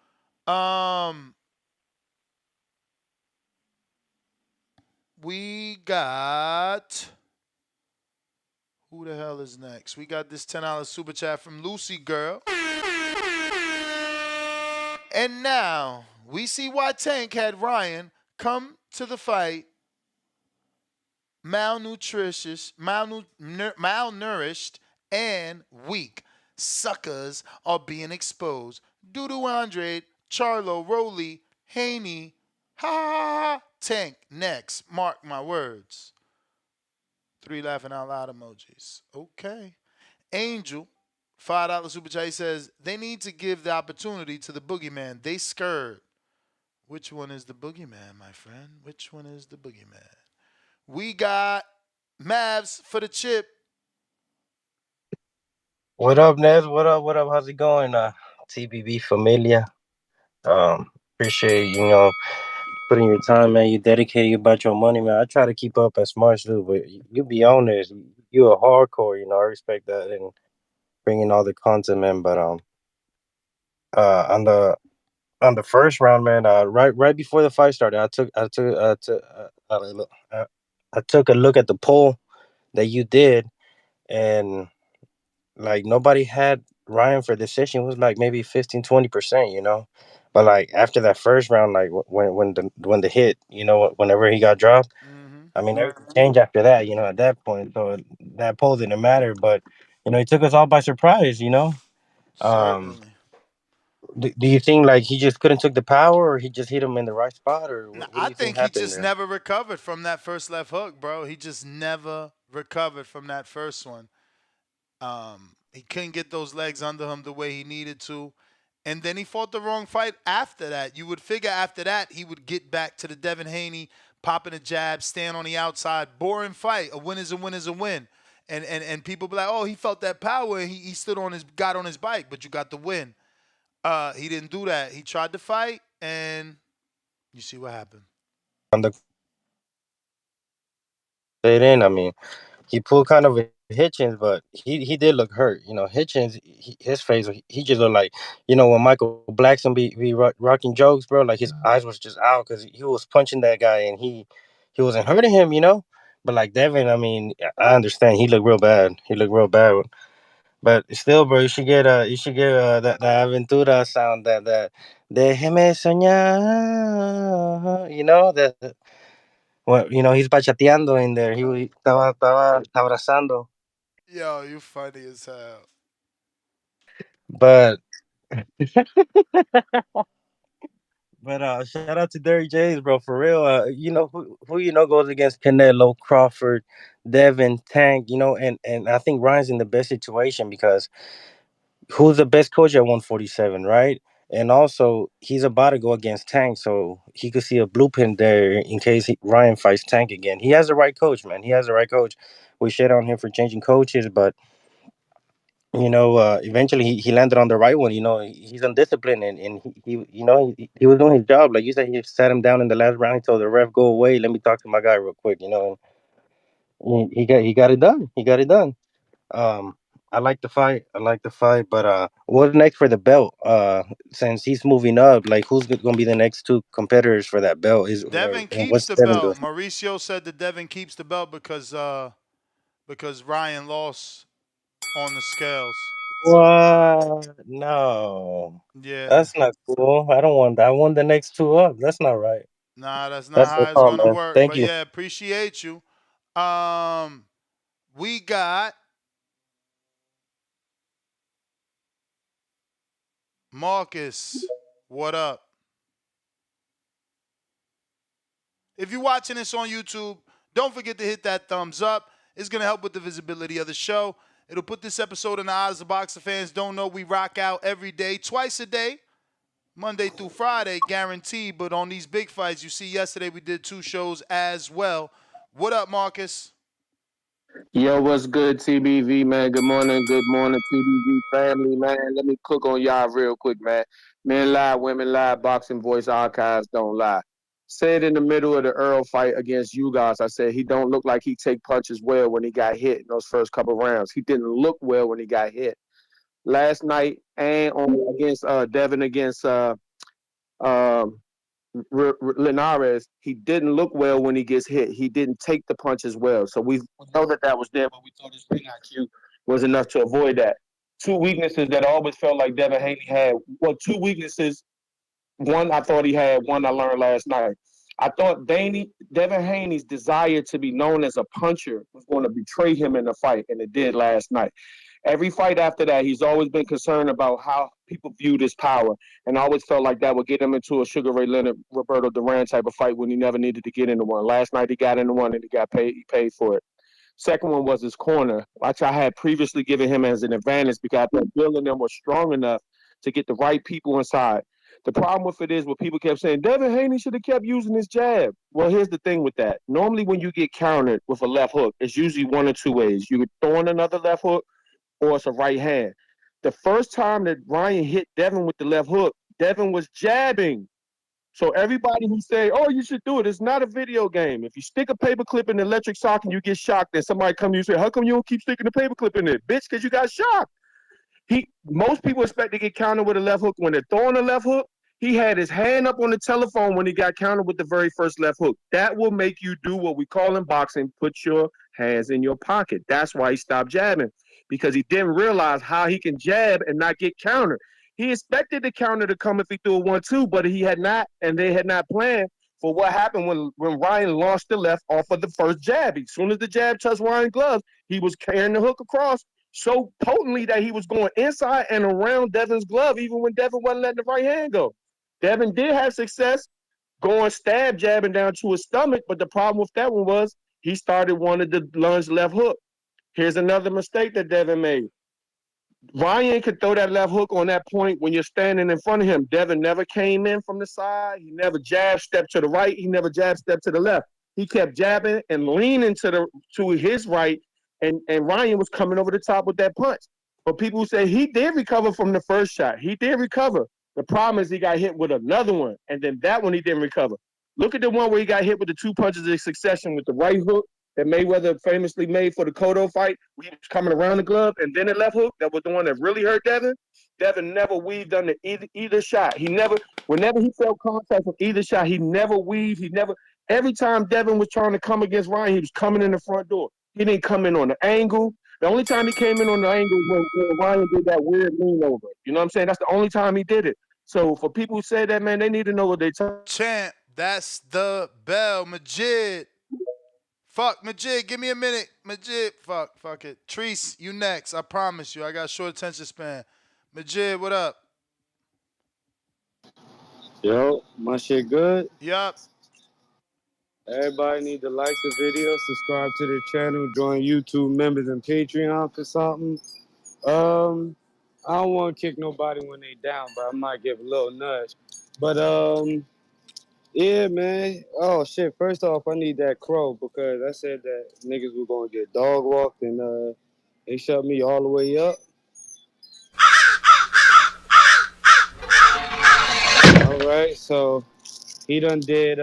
We got... Who the hell is next? We got this $10 super chat from Lucy Girl. And now we see why Tank had Ryan come to the fight malnourished and weak. Suckers are being exposed. Doodoo Andre, Charlo, Roly, Haney, ha ha ha, Tank, next. Mark my words. 3 laughing out loud emojis. Okay. Angel, $5 super chat. He says they need to give the opportunity to the boogeyman. They scared. Which one is the boogeyman, my friend? Which one is the boogeyman? We got Mavs for the chip. What up, Nez? What up? What up? How's it going? TBB Familia. Appreciate putting your time, man. You dedicated about your money, man. I try to keep up as much, dude, but you be on this. You a hardcore, I respect that and bringing all the content, man. But uh, on the on the first round, man, right before the fight started, I took a look at the poll that you did, and like nobody had Ryan for decision. It was like maybe 15-20%, But like after that first round, like when the hit, whenever he got dropped, Mm-hmm. I mean everything changed after that, at that point. So that poll didn't matter, but he took us all by surprise. Um, Certainly. do you think like he just couldn't took the power, or he just hit him in the right spot, or what do I you think think he happened just there? never recovered from that first left hook, bro. He just never recovered from that first one. He couldn't get those legs under him the way he needed to. And then he fought the wrong fight after that. You would figure after that he would get back to the Devin Haney, popping a jab, stand on the outside, boring fight. A win is a win is a win. And people be like, oh, he felt that power and he stood on got on his bike, but you got the win. He didn't do that. He tried to fight and you see what happened. On the stayed in, I mean, he pulled kind of a Hitchens, but he did look hurt. Hitchens, his face, he just looked like, when Michael Blackson be rocking jokes, bro. Like his eyes was just out because he was punching that guy and he wasn't hurting him. But like Devin, I mean, I understand he looked real bad. He looked real bad, but still, bro, you should get that Aventura sound that déjeme soñar. That well, he's bachateando in there. He estaba abrazando. Yo, you funny as hell. But shout out to Derrick James, bro, for real. Who goes against Canelo, Crawford, Devin, Tank, and I think Ryan's in the best situation because who's the best coach at 147, right? And also he's about to go against Tank, so he could see a blueprint there in case Ryan fights Tank again. He has the right coach, man. He has the right coach. We shit on him for changing coaches, but eventually he landed on the right one. He's undisciplined and he was doing his job. Like you said, he sat him down in the last round. He told the ref, "Go away. Let me talk to my guy real quick." He got it done. He got it done. Um, I like the fight. I like the fight. But what's next for the belt? Since he's moving up, like who's going to be the next two competitors for that belt? Devin And keeps what's the Devin doing? belt. Mauricio said that Devin keeps the belt because Ryan lost on the scales. What? No, Yeah. that's not cool. I don't want that. I want the next two up. That's not right. Nah, that's not That's no how it's call, gonna man. work. Thank But you. yeah, appreciate you. Um, we got Marcus. What up? If you're watching this on YouTube, don't forget to hit that thumbs up. It's gonna help with the visibility of the show. It'll put this episode in the eyes of boxer fans. Don't know we rock out every day, twice a day, Monday through Friday, guaranteed. But on these big fights, you see, yesterday we did 2 shows as well. What up, Marcus? Yo, what's good, TBV, man? Good morning, TBV family, man. Let me cook on y'all real quick, man. Men lie, women lie, boxing voice archives don't lie. Said in the middle of the Earl fight against you guys, I said he don't look like he take punches well when he got hit in those first couple rounds. He didn't look well when he got hit. Last night and on against Devin against um Linares, he didn't look well when he gets hit. He didn't take the punches well. So we know that was there, but we thought his ring IQ was enough to avoid that. Two weaknesses that I always felt like Devin Haney had. Well, two weaknesses. One I thought he had. One I learned last night. I thought Devin Haney's desire to be known as a puncher was going to betray him in the fight, and it did last night. Every fight after that, he's always been concerned about how people view this power, and I always felt like that would get him into a Sugar Ray Leonard, Roberto Duran type of fight when he never needed to get into one. Last night he got into one and he got paid. He paid for it. Second one was his corner, which I had previously given him as an advantage because I thought Bill and them were strong enough to get the right people inside. The problem with it is what people kept saying, Devin Haney should have kept using his jab. Well, here's the thing with that. Normally when you get countered with a left hook, it's usually one or two ways. You throwing another left hook or it's a right hand. The first time that Ryan hit Devin with the left hook, Devin was jabbing. So everybody who say, "Oh, you should do it," it's not a video game. If you stick a paperclip in the electric socket and you get shocked, then somebody come to you and say, "How come you don't keep sticking the paperclip in it, bitch? Because you got shocked." Most people expect to get countered with a left hook when they're throwing a left hook. He had his hand up on the telephone when he got countered with the very first left hook. That will make you do what we call in boxing, put your hands in your pocket. That's why he stopped jabbing, because he didn't realize how he can jab and not get countered. He expected the counter to come if he threw a 1-2, but he had not, and they had not planned for what happened when Ryan launched the left off of the first jab. As soon as the jab touched Ryan's gloves, he was carrying the hook across so potently that he was going inside and around Devin's glove, even when Devin wasn't letting the right hand go. Devin did have success going stab jabbing down to his stomach, but the problem with that one was he started wanting to lunge left hook. Here's another mistake that Devin made. Ryan could throw that left hook on that point when you're standing in front of him. Devin never came in from the side. He never jabbed, step to the right. He never jabbed, step to the left. He kept jabbing and leaning to his right, and Ryan was coming over the top with that punch. But people say he did recover from the first shot. He did recover. The problem is he got hit with another one, and then that one he didn't recover. Look at the one where he got hit with the two punches in succession with the right hook that Mayweather famously made for the Cotto fight. He was coming around the glove, and then the left hook that was the one that really hurt Devin. Devin never weaved under either shot. He never, whenever he felt contact with either shot, he never weaved. He never. Every time Devin was trying to come against Ryan, he was coming in the front door. He didn't come in on the angle. The only time he came in on the angle was when Ryan did that weird lean over. You know what I'm saying? That's the only time he did it. So for people who say that, man, they need to know what they're talking. Champ, that's the bell. Majid. Fuck, Majid, give me a minute. Majid, fuck it. Treese, you next. I promise you. I got short attention span. Majid, what up? Yo, my shit good. Yup. Everybody need to like the video, subscribe to the channel, join YouTube members and Patreon for something. I don't want to kick nobody when they down, but I might give a little nudge. But yeah, man. Oh shit. First off, I need that crow because I said that niggas were gonna get dog walked and they shut me all the way up. All right, so he done did 2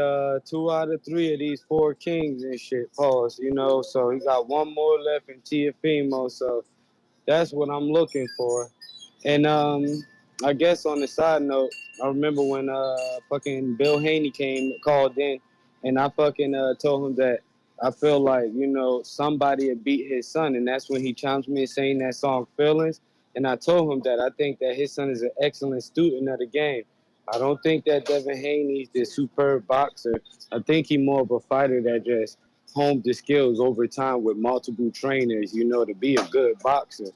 out of 3 of these 4 kings and shit. Pause, you know. So he got one more left in Tiafimo. So that's what I'm looking for. And I guess on the side note, I remember when fucking Bill Haney called in, and I fucking told him that I feel like somebody had beat his son, and that's when he challenged me and saying that song "Feelings." And I told him that I think that his son is an excellent student of the game. I don't think that Devin Haney's this superb boxer. I think he's more of a fighter that just honed the skills over time with multiple trainers, to be a good boxer.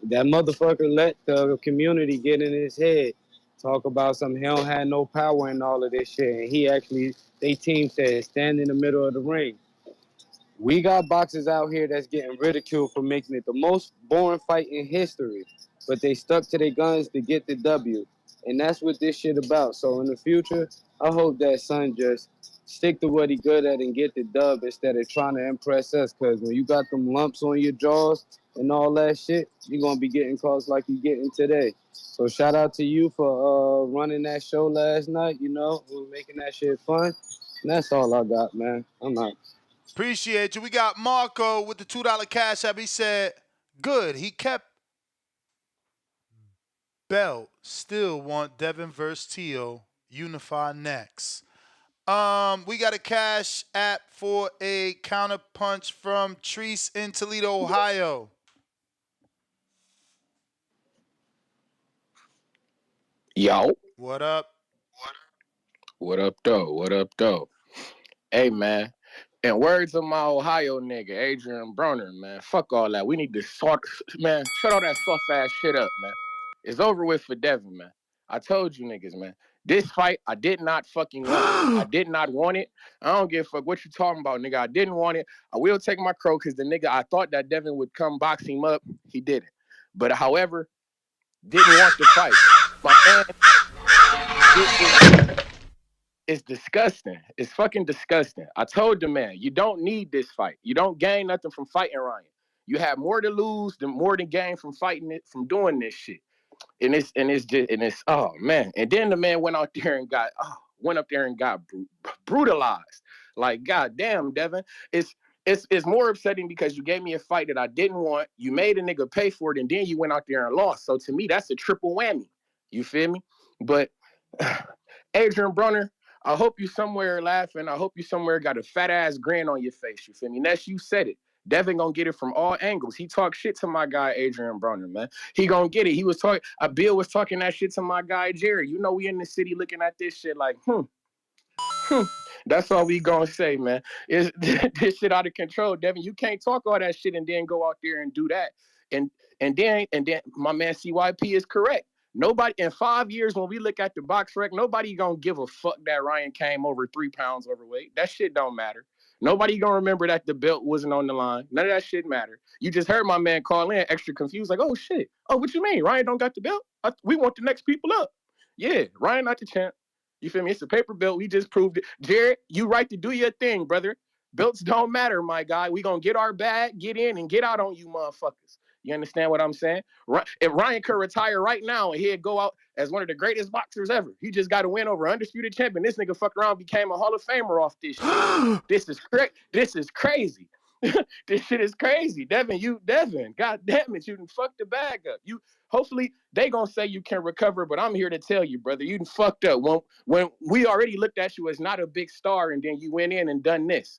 That motherfucker let the community get in his head, talk about something he don't have no power and all of this shit. And they team said, stand in the middle of the ring. We got boxers out here that's getting ridiculed for making it the most boring fight in history, but they stuck to their guns to get the W. And that's what this shit about. So in the future, I hope that son just stick to what he good at and get the dub instead of trying to impress us. Because when you got them lumps on your jaws and all that shit, you're going to be getting calls like you getting today. So shout out to you for running that show last night, making that shit fun. And that's all I got, man. I'm out. Appreciate you. We got Marco with the $2 cash app. He said, good. He kept belt. Still want Devin versus Tio. Unify next. We got a cash app for a counter punch from Treese in Toledo, Ohio. Yo. What up? What up, though? What up, though? Hey, man. In words of my Ohio nigga, Adrian Broner, man, fuck all that. We need to sort, man, shut all that soft ass shit up, man. It's over with for Devin, man. I told you niggas, man. This fight, I did not fucking want. I did not want it. I don't give a fuck what you talking about, nigga. I didn't want it. I will take my crow because the nigga, I thought that Devin would come box him up. He didn't. But however, didn't want the fight. My man, it's disgusting. It's fucking disgusting. I told the man, you don't need this fight. You don't gain nothing from fighting Ryan. You have more to lose than more to gain from fighting it, from doing this shit. And it's oh man. And then the man went out there and got brutalized. Like goddamn, Devin. It's more upsetting because you gave me a fight that I didn't want. You made a nigga pay for it, and then you went out there and lost. So to me, that's a triple whammy. You feel me? But Adrian Broner, I hope you somewhere laughing. I hope you somewhere got a fat ass grin on your face. You feel me? Ness, you said it. Devin gonna get it from all angles. He talked shit to my guy Adrian Broner, man. He gonna get it. He was talking. Bill was talking that shit to my guy Jerry. You know, we in the city looking at this shit like, That's all we gonna say, man. Is this shit out of control, Devin? You can't talk all that shit and then go out there and do that. And then my man CYP is correct. Nobody in 5 years when we look at the box rec, nobody gonna give a fuck that Ryan came over 3 pounds overweight. That shit don't matter. Nobody gonna remember that the belt wasn't on the line. None of that shit matter. You just heard my man call in extra confused, like, oh shit. Oh, what you mean? Ryan don't got the belt? We want the next people up. Yeah, Ryan not the champ. You feel me? It's a paper belt. We just proved it. Jared, you right to do your thing, brother. Belts don't matter, my guy. We gonna get our bag, get in, and get out on you motherfuckers. You understand what I'm saying? If Ryan could retire right now and he'd go out as one of the greatest boxers ever, he just got to win over undisputed champion. This nigga fucked around, became a Hall of Famer off this shit. This is crazy. This shit is crazy. Devin, God damn it, you done fucked the bag up. Hopefully they gonna say you can recover, but I'm here to tell you, brother, you done fucked up. When we already looked at you as not a big star, and then you went in and done this.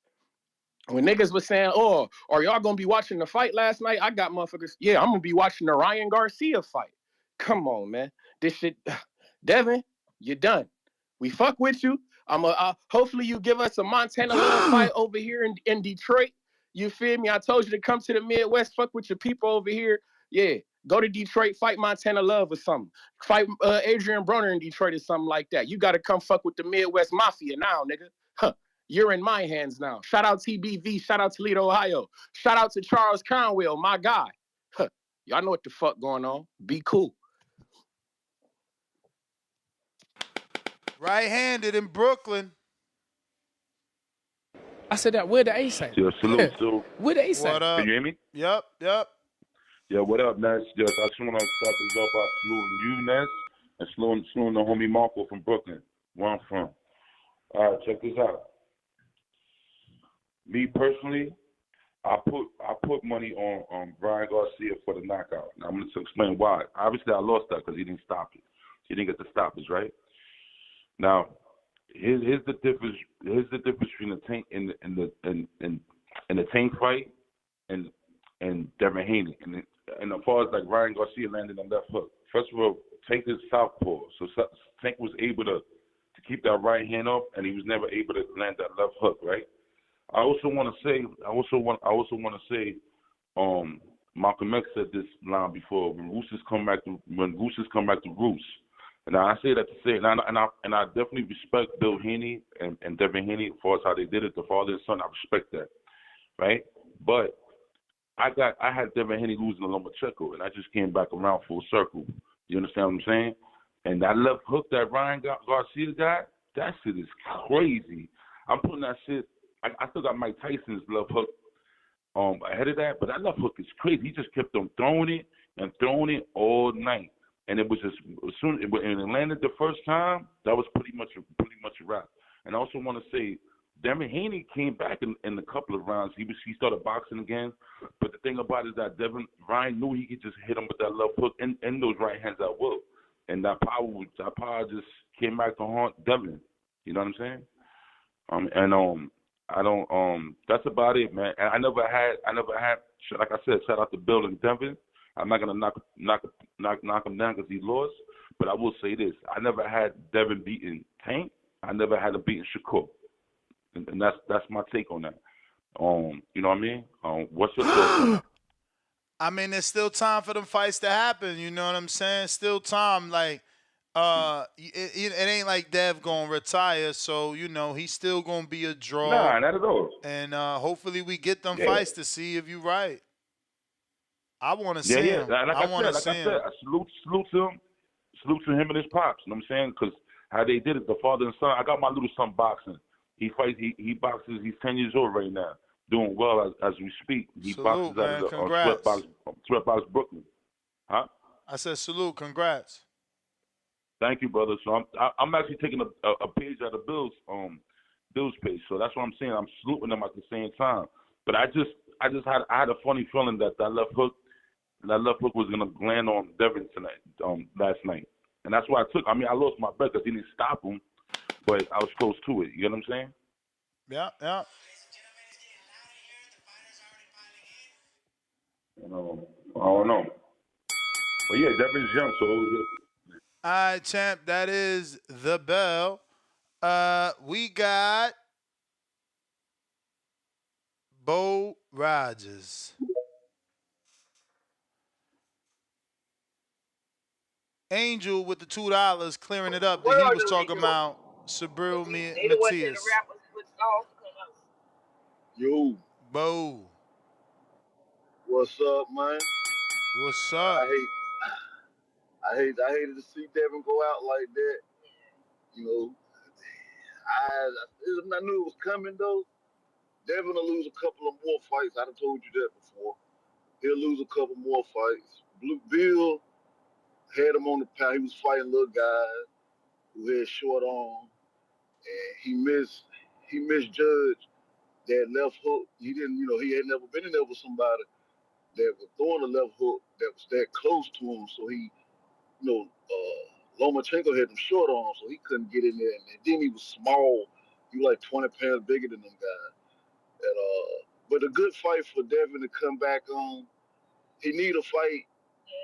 When niggas was saying, oh, are y'all gonna be watching the fight last night? I got motherfuckers. Yeah, I'm gonna be watching the Ryan Garcia fight. Come on, man. This shit, Devin, you done. We fuck with you. Hopefully you give us a Montana Love fight over here in Detroit. You feel me? I told you to come to the Midwest, fuck with your people over here. Yeah, go to Detroit, fight Montana Love or something. Fight Adrian Broner in Detroit or something like that. You got to come fuck with the Midwest Mafia now, nigga. Huh. You're in my hands now. Shout out TBV. Shout out Toledo, Ohio. Shout out to Charles Conwell, my guy. Huh. Y'all know what the fuck going on. Be cool. Right-handed in Brooklyn. I said that. Where the ace at? Yo, salute, so. Where the ace What at? up? Can you hear me? Yep. Yeah, what up, Ness? Yes, I just want to start this off by saluting you, Ness, and saluting the homie Marco from Brooklyn, where I'm from. All right, check this out. Me personally, I put money on Ryan Garcia for the knockout. Now, I'm going to explain why. Obviously, I lost that because he didn't stop it. He didn't get the stoppage, right? Now, here's the difference. Here's the difference between the Tank and the Tank fight and Devin Haney. And as far as like Ryan Garcia landing on left hook, first of all, Tank is southpaw, so Tank was able to keep that right hand up, and he was never able to land that left hook, right? I also want to say, Malcolm X said this line before: when Roosters come back to roost. And I say that to say, and I definitely respect Bill Haney and Devin Haney as far as how they did it, the father and son. I respect that, right? But I had Devin Haney losing to Lomachenko, and I just came back around full circle. You understand what I'm saying? And that left hook that Ryan Garcia got, that shit is crazy. I'm putting that shit. I still got Mike Tyson's left hook ahead of that, but that left hook is crazy. He just kept on throwing it all night. And it was just as soon when it landed the first time, that was pretty much a wrap. And I also want to say, Devin Haney came back in a couple of rounds. He started boxing again. But the thing about it is that Ryan knew he could just hit him with that left hook and those right hands at will. And that power just came back to haunt Devin. You know what I'm saying? I don't that's about it, man. And I never had like I said, shout out to Bill and Devin. I'm not gonna knock him down because he lost, but I will say this: I never had Devin beating Tank. I never had him beating Shakur, and that's my take on that. You know what I mean? What's your thoughts on that? I mean, there's still time for them fights to happen. You know what I'm saying? Still time. Like, it ain't like Dev gonna retire, so you know he's still gonna be a draw. Nah, not at all. And hopefully we get them Yeah. fights to see if you right. I want to Yeah, see yeah. him. Like I I want said, to see him. I salute to him and his pops. You know what I'm saying? Because how they did it, the father and son. I got my little son boxing. He fights. He boxes. He's 10 years old right now, doing well as we speak. He boxes Salute, out of man. the Congrats. Sweatbox Brooklyn. Huh? I said salute. Congrats. Thank you, brother. So I'm actually taking a page out of Bill's page. So that's what I'm saying. I'm saluting them at the same time. But I had a funny feeling that that left hook was gonna land on Devin tonight, last night, and that's why I took. I mean, I lost my bet because he didn't stop him, but I was close to it. You know what I'm saying? Yeah, yeah. I don't know, but yeah, Devin's young, so it was All right, champ. That is the bell. We got Bo Rogers. Angel with the $2 clearing it up that he was talking about Sabril Matias. Yo, Bo, what's up, man? what's up? I hated to see Devin go out like that. You know, I knew it was coming though. Devin will lose a couple of more fights. I done told you that before. He'll lose a couple more fights. Blue Bill had him on the pound. He was fighting little guys who had short arms, and he misjudged that left hook. He didn't, he had never been in there with somebody that was throwing a left hook that was that close to him. So Lomachenko had them short arms, so he couldn't get in there. And then he was small. He was like 20 pounds bigger than them guys. But a good fight for Devin to come back on. He need a fight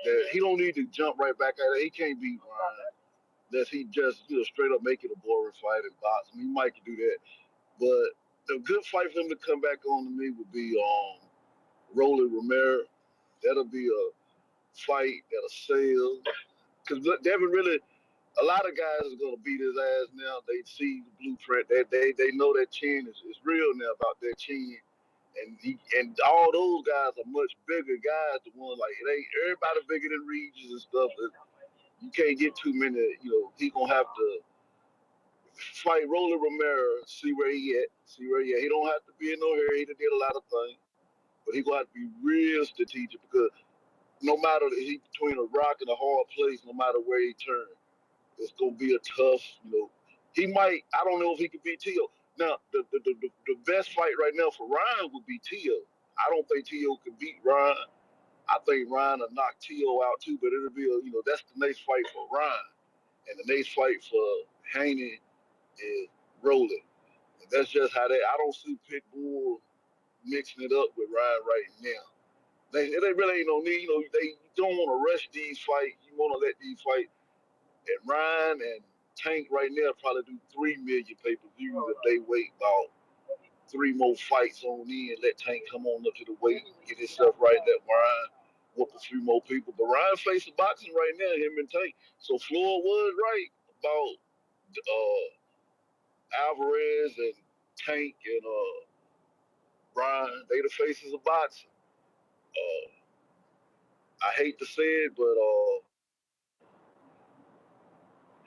that he don't need to jump right back at it. He can't beat Ryan unless he just straight up make it a boring fight and box. I mean, he might do that, but a good fight for him to come back on to me would be Rolly Romero. That'll be a fight that'll sell. Because Devin really, a lot of guys are gonna beat his ass now. They see the blueprint. They know that chin is real now about that chin. And all those guys are much bigger guys. The ones like it ain't everybody bigger than Regis and stuff. You can't get too many. He gonna have to fight Rolly Romero, see where he at, see where he at. He don't have to be in no hurry. He done did a lot of things, but he gonna have to be real strategic because no matter he between a rock and a hard place, no matter where he turns. It's gonna be a tough, He might. I don't know if he could beat Tio. Now, the best fight right now for Ryan would be Tio. I don't think Tio could beat Ryan. I think Ryan will knock Tio out too. But it'll be that's the next fight for Ryan, and the next fight for Haney is Rolling. And that's just how I don't see Pitbull mixing it up with Ryan right now. They really ain't no need. They don't want to rush these fights. You want to let these fights. And Ryan and Tank right now probably do 3 million pay-per-views if they wait about 3 more fights on in, let Tank come on up to the weight, get himself right, let Ryan whoop a few more people. But Ryan facing boxing right now, him and Tank. So Floyd was right about Alvarez and Tank and Ryan. They the faces of boxing. Uh, I hate to say it, but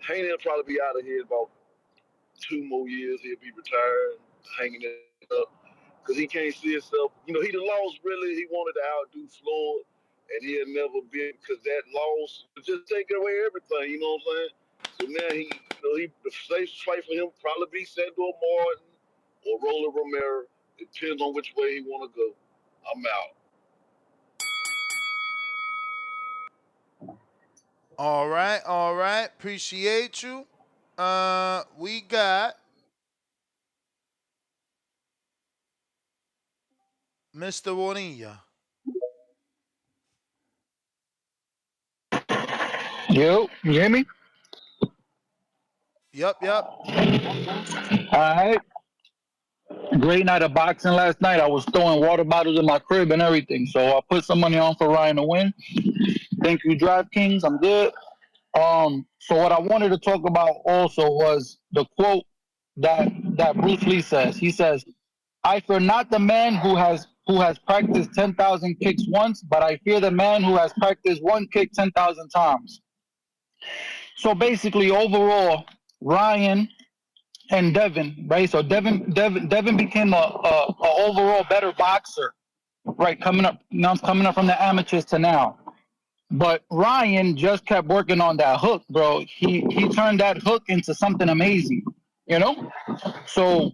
Haney will probably be out of here in about 2 more years. He'll be retired, hanging it up. Because he can't see himself. He the lost really. He wanted to outdo Floyd, and he'll never be because that loss just taking away everything. You know what I'm saying? So now the safest fight for him probably be Sandor Martin or Roland Romero. It depends on which way he want to go. I'm out. All right, all right. Appreciate you. We got Mr. Bonilla. Yo, you hear me? Yup, yup. All right. Great night of boxing last night. I was throwing water bottles in my crib and everything. So I put some money on for Ryan to win. Thank you, DraftKings. I'm good. So what I wanted to talk about also was the quote that Bruce Lee says. He says, "I fear not the man who has practiced 10,000 kicks once, but I fear the man who has practiced one kick 10,000 times." So basically, overall, Ryan and Devin, right? So Devin became a overall better boxer, right? Coming up from the amateurs to now. But Ryan just kept working on that hook, bro. He turned that hook into something amazing, you know. So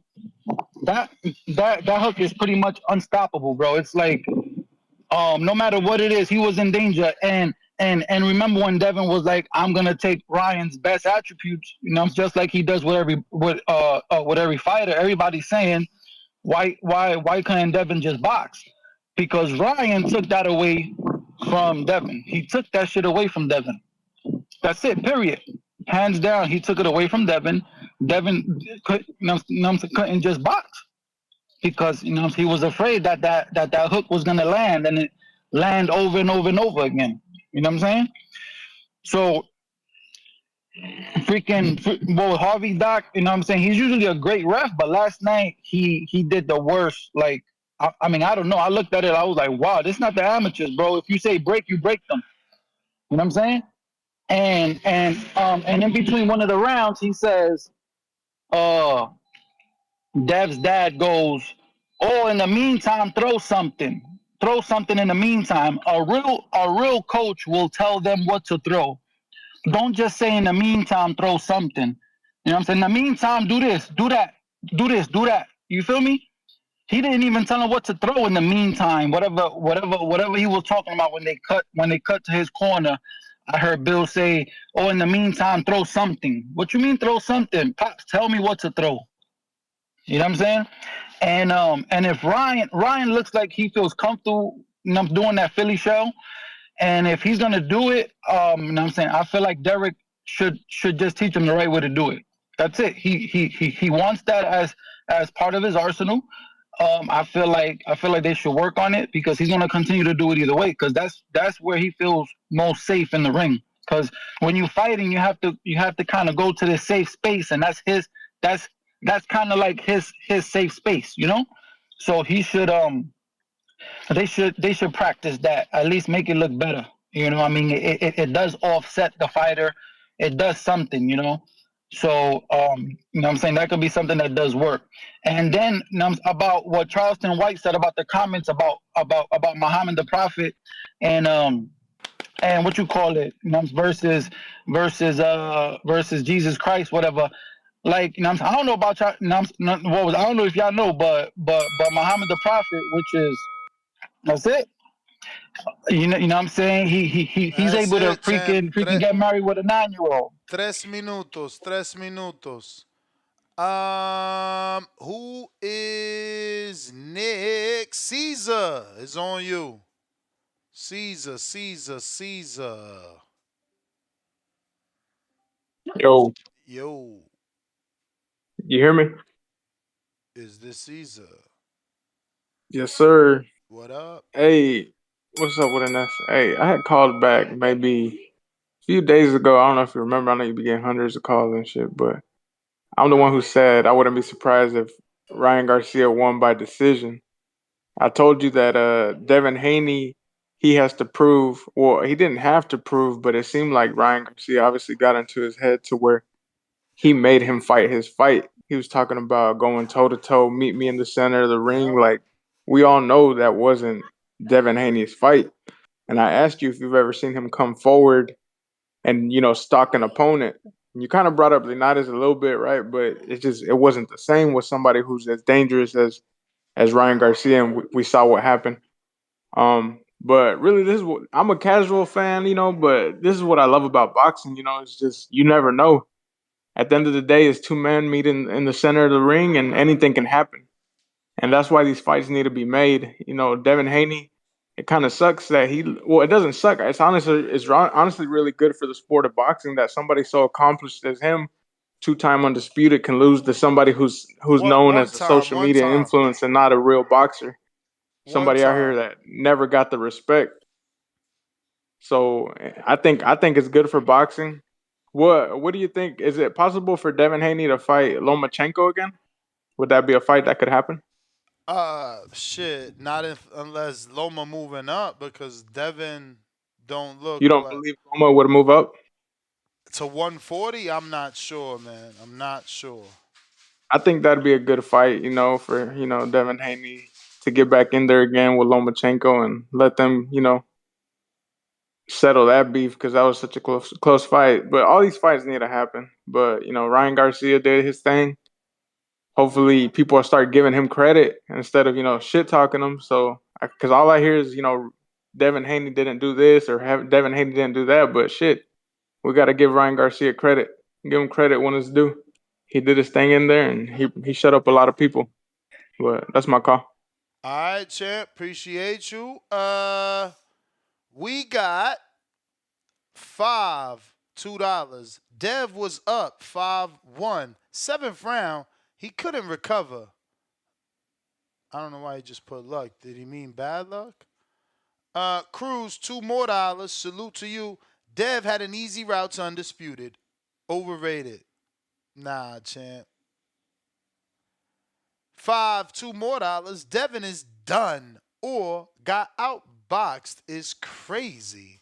that that hook is pretty much unstoppable, bro. It's like no matter what it is, he was in danger. And remember when Devin was like, "I'm gonna take Ryan's best attributes," just like he does with every fighter. Everybody's saying, why couldn't Devin just box? Because Ryan took that away from Devin. He took that shit away from Devin. That's it. Period. Hands down, he took it away from Devin. Devin couldn't just box because he was afraid that hook was gonna land and it land over and over and over again. You know what I'm saying? So well, Harvey Doc, what I'm saying? He's usually a great ref, but last night he did the worst. Like, I mean, I don't know. I looked at it, I was like, wow, this is not the amateurs, bro. If you say break, you break them. You know what I'm saying? And in between one of the rounds, he says, uh, Dev's dad goes, "Oh, in the meantime, throw something. Throw something in the meantime. A real coach will tell them what to throw. Don't just say in the meantime, throw something. You know what I'm saying? In the meantime, do this, do that, do this, do that. You feel me? He didn't even tell him what to throw in the meantime. Whatever he was talking about when they cut to his corner. I heard Bill say, "Oh, in the meantime, throw something." What you mean throw something? Pops, tell me what to throw. You know what I'm saying? And if Ryan looks like he feels comfortable, doing that Philly show, and if he's gonna do it, you know what I'm saying, I feel like Derek should just teach him the right way to do it. That's it. He wants that as part of his arsenal. I feel like they should work on it because he's gonna continue to do it either way because that's where he feels most safe in the ring. Because when you're fighting, you have to kind of go to this safe space, and that's that's kind of like his safe space, you know. So they should practice that. At least make it look better. You know, I mean, it does offset the fighter. It does something, you know. So, what I'm saying, that could be something that does work. And then about what Charleston White said about the comments about Muhammad the Prophet and what you call it, versus Jesus Christ, whatever. Like, I don't know about y'all. I don't know if y'all know, but Muhammad the Prophet, which is that's it. You know what I'm saying? He's That's able to it, champ. freaking get married with a 9-year-old. 3 minutos. 3 minutos. Who is next? Caesar is on you. Caesar, Caesar, Caesar. Yo, Yo, you hear me? is this Caesar? Yes, sir. What up? Hey, what's up with an S? Hey, I had called back maybe a few days ago. I don't know if you remember. I know you be getting hundreds of calls and shit, but I'm the one who said I wouldn't be surprised if Ryan Garcia won by decision. I told you that Devin Haney, he has to prove, well, he didn't have to prove, but it seemed like Ryan Garcia obviously got into his head to where he made him fight his fight. He was talking about going toe to toe, meet me in the center of the ring. Yep. Like, we all know that wasn't Devin Haney's fight. And I asked you if you've ever seen him come forward and, stalk an opponent. And you kind of brought up Leonidas a little bit, right? But it wasn't the same with somebody who's as dangerous as Ryan Garcia, and we saw what happened. But really, this is what I'm a casual fan, but this is what I love about boxing. It's just you never know. At the end of the day, it's two men meet in the center of the ring, and anything can happen. And that's why these fights need to be made. Devin Haney, it kind of sucks that it doesn't suck. It's honestly really good for the sport of boxing that somebody so accomplished as him two-time undisputed can lose to somebody who's What known one as a time? social One media time. influence and not a real boxer. One Somebody out here time. that never got the respect. So I think it's good for boxing. What do you think? Is it possible for Devin Haney to fight Lomachenko again? Would that be a fight that could happen? Shit. Not if unless Loma moving up because Devin don't You look don't like believe Loma would move up? to 140. I'm not sure, man. I'm not sure. I think that'd be a good fight, for Devin Haney to get back in there again with Lomachenko and let them, settle that beef because that was such a close fight. But all these fights need to happen. But Ryan Garcia did his thing. Hopefully, people will start giving him credit instead of shit talking him. So, because all I hear is Devin Haney didn't do this or Devin Haney didn't do that. But shit, we got to give Ryan Garcia credit. Give him credit when it's due. He did his thing in there and he shut up a lot of people. But that's my call. All right, champ. Appreciate you. We got $2. Dev was up 5-1. Seventh round, he couldn't recover. I don't know why he just put luck. Did he mean bad luck? Cruz, $2 more. Salute to you. Dev had an easy route to undisputed. Overrated. Nah, champ. $2 more. Devin is done or got outboxed is crazy.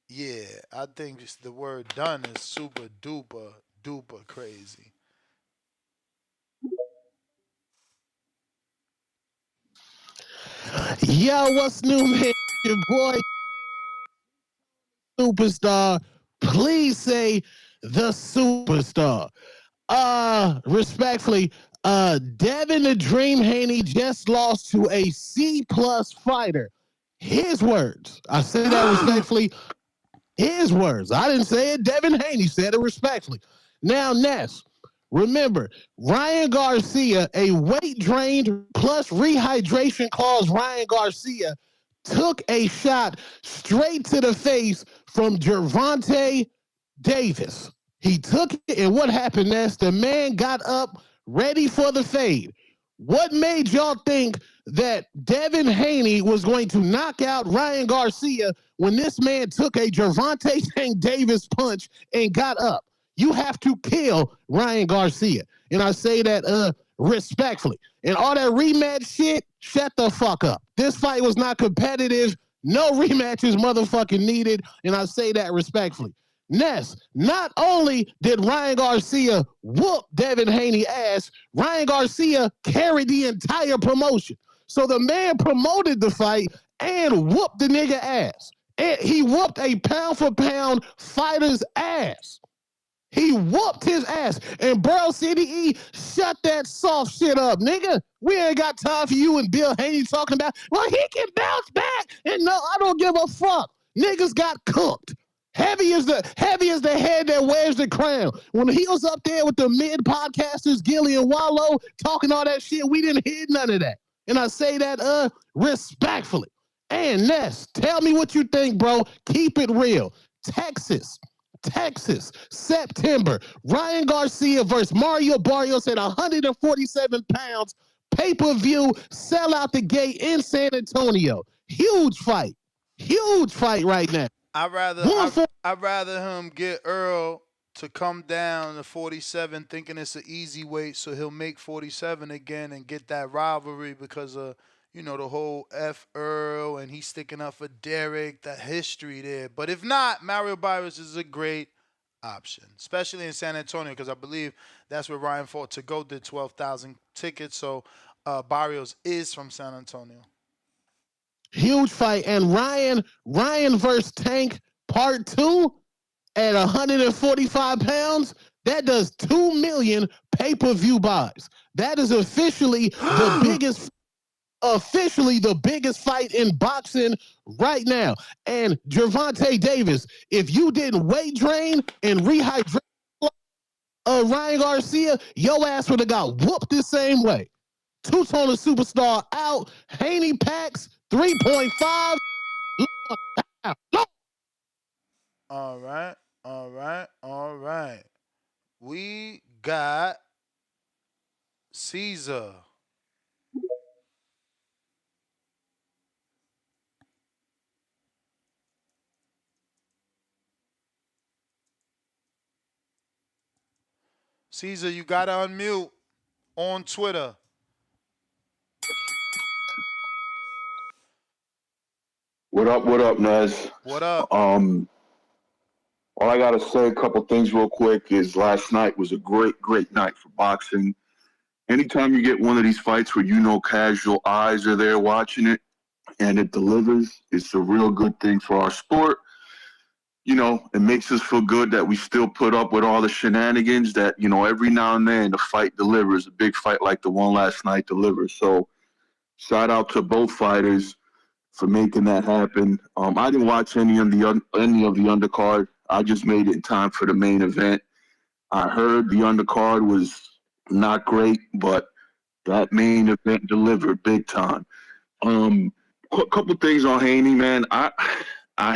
Yeah, I think just the word done is super duper duper crazy. Yo, what's new, man? Your boy, Superstar. Please say the Superstar. Respectfully, Devin the Dream Haney just lost to a C plus fighter. His words. I say that respectfully. His words. I didn't say it. Devin Haney said it respectfully. Now, Ness, remember, Ryan Garcia, a weight drained plus rehydration clause Ryan Garcia, took a shot straight to the face from Gervonta Davis. He took it, and what happened, Ness? The man got up ready for the fade. What made y'all think that Devin Haney was going to knock out Ryan Garcia when this man took a Gervonta St. Davis punch and got up? You have to kill Ryan Garcia. And I say that respectfully. And all that rematch shit, shut the fuck up. This fight was not competitive. No rematches motherfucking needed. And I say that respectfully. Ness, not only did Ryan Garcia whoop Devin Haney ass, Ryan Garcia carried the entire promotion. So the man promoted the fight and whooped the nigga ass. And he whooped a pound for pound fighter's ass. He whooped his ass. And Burrow City E, shut that soft shit up, nigga. We ain't got time for you and Bill Haney talking about, well, he can bounce back. And no, I don't give a fuck. Niggas got cooked. Heavy as the head that wears the crown. When he was up there with the mid podcasters, Gilly and Wallow, talking all that shit, we didn't hear none of that. And I say that respectfully. And Ness, tell me what you think, bro. Keep it real. Texas, September. Ryan Garcia versus Mario Barrios at 147 pounds. Pay-per-view, sell out the gate in San Antonio. Huge fight. Huge fight right now. I'd rather him get Earl to come down to 47 thinking it's an easy weight so he'll make 47 again and get that rivalry because of the whole F Earl and he's sticking up for Derek, the history there. But if not, Mario Barrios is a great option, especially in San Antonio because I believe that's where Ryan fought. To go did 12,000 tickets, so Barrios is from San Antonio. Huge fight. And Ryan versus Tank Part 2 at 145 pounds, that does 2 million pay-per-view buys. That is officially the biggest fight in boxing right now. And Gervonta Davis, if you didn't weight drain and rehydrate Ryan Garcia, your ass would have got whooped the same way. Two-toner superstar out. Haney packs 3.5. All right, all right, all right. got Caesar. Caesar, you gotta unmute on Twitter. What up, Nez? What up? Um, all I gotta say, a couple things real quick is last night was a great night for boxing. Anytime you get one of these fights where you know casual eyes are there watching it and it delivers, it's a real good thing for our sport. You know, it makes us feel good that we still put up with all the shenanigans that, you know, every now and then the fight delivers. A big fight like the one last night delivers. So shout out to both fighters for making that happen. I didn't watch any of the undercard. I just made it in time for the main event. I heard the undercard was not great, but that main event delivered big time. Um, a couple things on Haney, man. I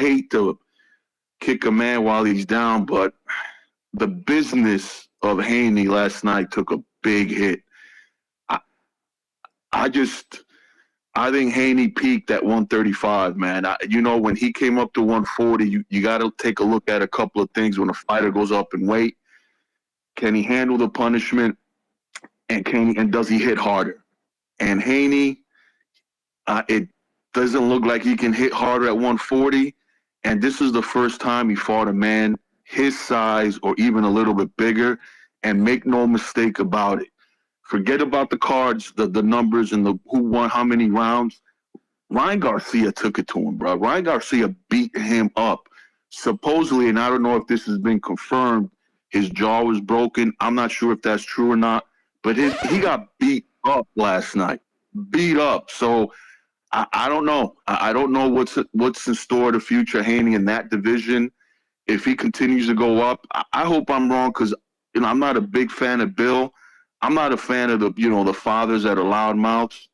hate to kick a man while he's down, but the business of Haney last night took a big hit. I, I just I think Haney peaked at 135, man. You know, when he came up to 140, you got to take a look at a couple of things when a fighter goes up in weight. Can he handle the punishment? And does he hit harder? And Haney, it doesn't look like he can hit harder at 140. And this is the first time he fought a man his size or even a little bit bigger. And make no mistake about it. Forget about the cards, the numbers, and the who won how many rounds. Ryan Garcia took it to him, bro. Ryan Garcia beat him up. Supposedly, and I don't know if this has been confirmed, his jaw was broken. I'm not sure if that's true or not, but he got beat up last night. Beat up. So I don't know. I don't know what's in store the future Haney in that division. If he continues to go up, I hope I'm wrong because I'm not a big fan of Bill. I'm not a fan of the fathers that are loudmouths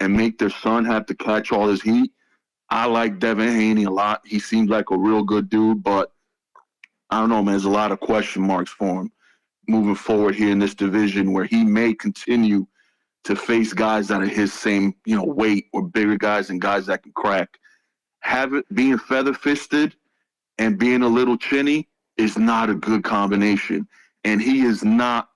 and make their son have to catch all his heat. I like Devin Haney a lot. He seems like a real good dude, but I don't know, man. There's a lot of question marks for him moving forward here in this division where he may continue to face guys that are his same, weight or bigger guys and guys that can crack. Being feather fisted and being a little chinny is not a good combination. And he is not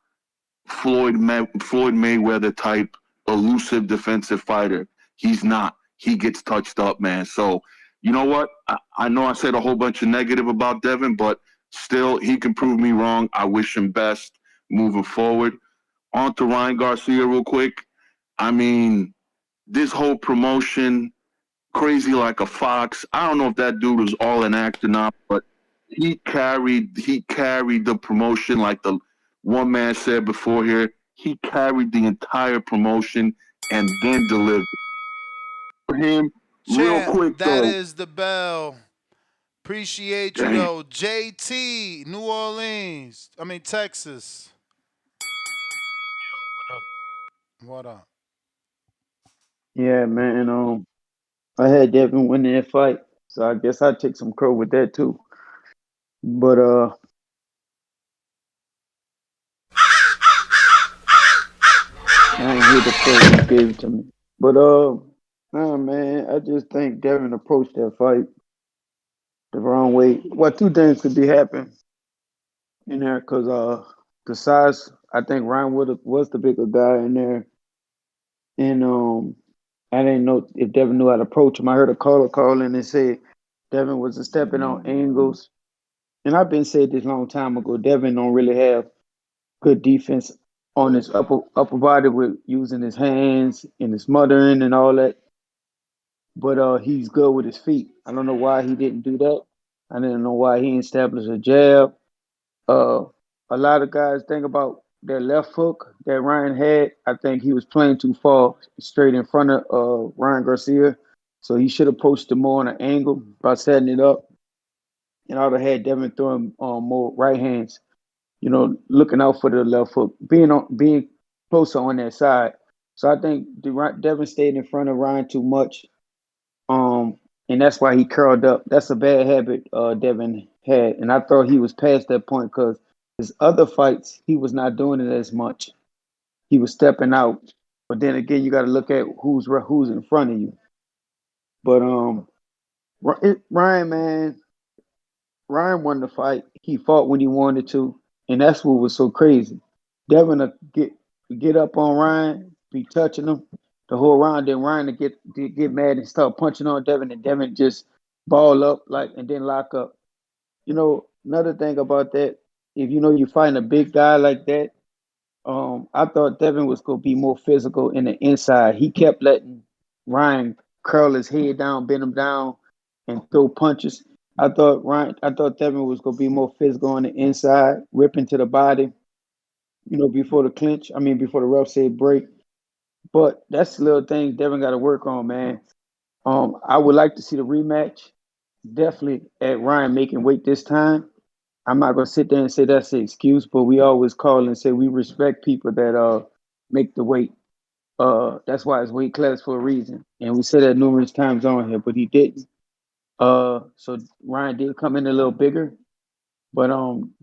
Floyd Mayweather type elusive defensive fighter. He's not. He gets touched up, man. So, you know what? I know I said a whole bunch of negative about Devin, but still, he can prove me wrong. I wish him best moving forward. On to Ryan Garcia, real quick. I mean, this whole promotion, crazy like a fox. I don't know if that dude was all an act or not, but he carried the promotion like the one man said before here. He carried the entire promotion and then delivered. For him, real Champ, quick that though. is the bell. Appreciate you Dang. though. JT, New Orleans. I mean Texas. What up? Yeah, man. I had Devin win that fight, so I guess I take some crow with that too. But I ain't hear the first you gave it to me. But nah, man. I just think Devin approached that fight the wrong way. Well, two things could be happening in there because the size. I think Ryan Wood was the bigger guy in there, and I didn't know if Devin knew how to approach him. I heard a caller call and they said Devin wasn't stepping on angles. And I've been saying this a long time ago. Devin don't really have good defense on his upper body with using his hands and his smothering and all that. But he's good with his feet. I don't know why he didn't do that. I didn't know why he didn't establish a jab. Uh, a lot of guys think about their left hook that Ryan had. I think he was playing too far straight in front of Ryan Garcia. So he should have approached him more on an angle by setting it up. And I would have had Devin throwing more right hands, looking out for the left hook, being closer on that side. So I think Devin stayed in front of Ryan too much, and that's why he curled up. That's a bad habit Devin had, and I thought he was past that point because his other fights, he was not doing it as much. He was stepping out. But then again, you got to look at who's in front of you. But Ryan, man, Ryan won the fight. He fought when he wanted to, and that's what was so crazy. Devin to get up on Ryan, be touching him the whole round. Then Ryan to get mad and start punching on Devin, and Devin just ball up like and then lock up. Another thing about that, if you know you fighting a big guy like that, I thought Devin was gonna be more physical in the inside. He kept letting Ryan curl his head down, bend him down, and throw punches. I thought Devin was gonna be more physical on the inside, ripping to the body, before the clinch. I mean, before the ref said break. But that's the little thing Devin got to work on, man. I would like to see the rematch. Definitely at Ryan making weight this time. I'm not gonna sit there and say that's the excuse, but we always call and say we respect people that make the weight. That's why it's weight class for a reason. And we said that numerous times on here, but he didn't. So Ryan did come in a little bigger, but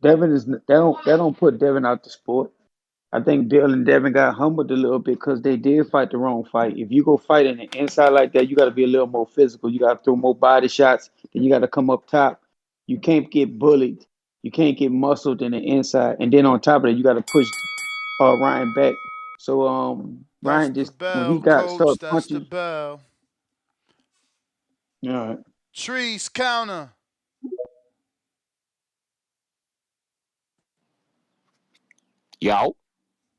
Devin is that don't put Devin out the sport. I think Bill and Devin got humbled a little bit because they did fight the wrong fight. If you go fight in the inside like that, you got to be a little more physical. You got to throw more body shots. Then you got to come up top. You can't get bullied. You can't get muscled in the inside. And then on top of that, you got to push Ryan back. So That's Ryan the just when he bell, got coach. started That's the punching, bell. yeah. Trees counter. Yo,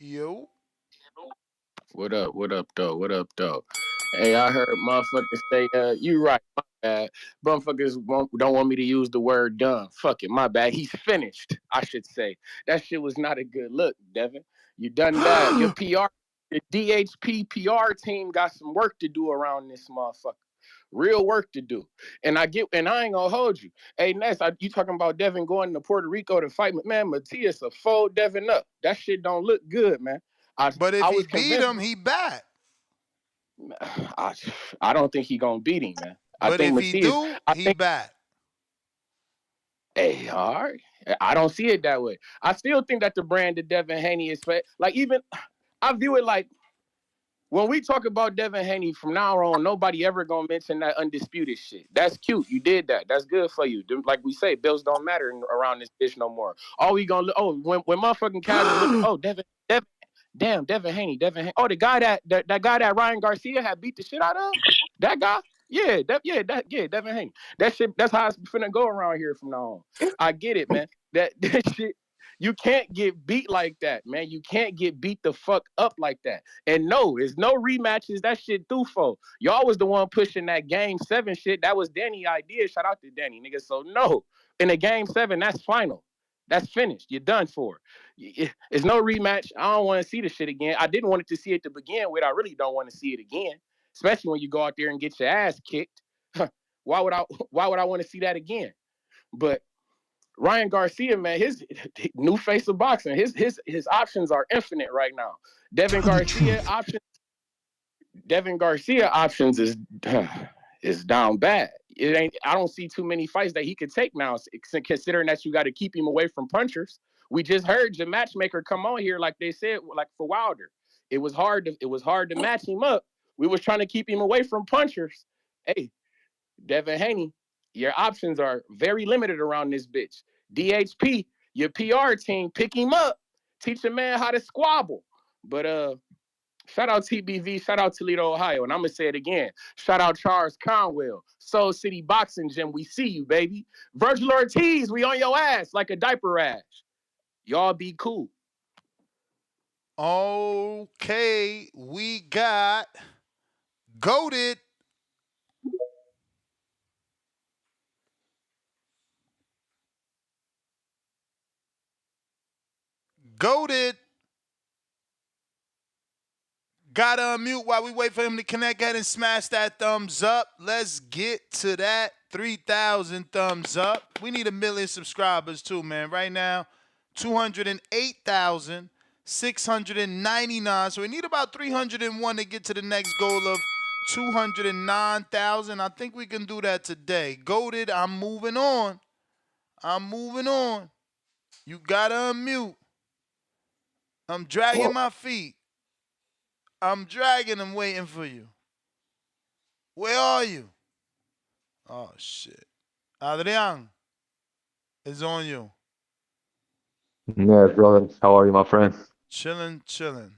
Yo. what up? What up, though? What up, though? Hey, I heard motherfuckers say, you right, my bad. Motherfuckers don't want me to use the word done. Fuck it, my bad. He's finished, I should say. That shit was not a good look, Devin. You done bad. Your PR, the DHP PR team got some work to do around this motherfucker. Real work to do. And I ain't gonna hold you. Hey, Ness, you talking about Devin going to Puerto Rico to fight, man, Matias will fold Devin up. That shit don't look good, man. I But if I he was beat convinced. him, he back. I, I don't think he gonna beat him, man. I But think if he Matias. do, I he think. back. Hey, all right. I don't see it that way. I still think that the brand of Devin Haney is like even. I view it like when we talk about Devin Haney from now on, nobody ever gonna mention that undisputed shit. That's cute. You did that. That's good for you. Like we say, bills don't matter around this bitch no more. All we gonna when motherfucking casuals look at Devin, damn Devin Haney, Oh, the guy that guy that Ryan Garcia had beat the shit out of, that guy. Yeah, Devin Haney. That shit. That's how it's finna go around here from now on. I get it, man. That shit. You can't get beat like that, man. You can't get beat the fuck up like that. And no, it's no rematches. That shit through for. Y'all was the one pushing that game 7 shit. That was Danny's idea. Shout out to Danny, nigga. So no, in a game 7, that's final. That's finished. You're done for. It's no rematch. I don't want to see the shit again. I didn't want to see it to begin with. I really don't want to see it again. Especially when you go out there and get your ass kicked. why would I? Why would I want to see that again? But Ryan Garcia, man, his new face of boxing. His options are infinite right now. Devin Tell the Garcia truth. options Devin Garcia options is down bad. It ain't. I don't see too many fights that he could take now, considering that you got to keep him away from punchers. We just heard the matchmaker come on here, like they said, like for Wilder. It was hard to match him up. We was trying to keep him away from punchers. Hey, Devin Haney, your options are very limited around this bitch. DHP, your PR team, pick him up, teach a man how to squabble. But shout out TBV, shout out Toledo, Ohio. And I'm going to say it again. Shout out Charles Conwell, Soul City Boxing Gym. We see you, baby. Virgil Ortiz, we on your ass like a diaper rash. Y'all be cool. Okay, we got goaded. Goaded. Gotta unmute while we wait for him to connect. Go ahead and smash that thumbs up. Let's get to that 3,000 thumbs up. We need 1,000,000 subscribers too, man. Right now, 208,699. So we need about 301 to get to the next goal of 209,000. I think we can do that today. Goated, I'm moving on. I'm moving on. You gotta unmute. I'm dragging my feet. I'm dragging them waiting for you. Where are you? Oh shit. Adrian, it's on you. Yeah, brother. How are you, my friend? Chilling, chilling.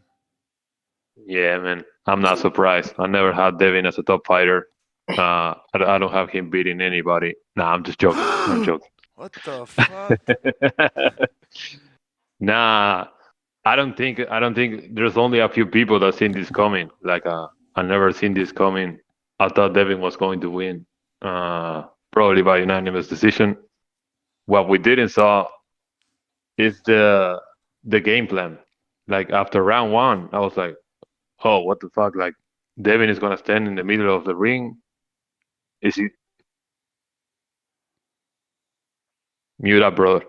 Yeah, man. I'm not surprised. I never had Devin as a top fighter. I don't have him beating anybody. Nah, I'm just joking. I'm joking. What the fuck? Nah, I don't think there's only a few people that seen this coming. Like I never seen this coming. I thought Devin was going to win. Probably by unanimous decision. What we didn't saw is the game plan. Like after round one, I was like, oh, what the fuck? Like Devin is gonna stand in the middle of the ring. Is he mute up, brother?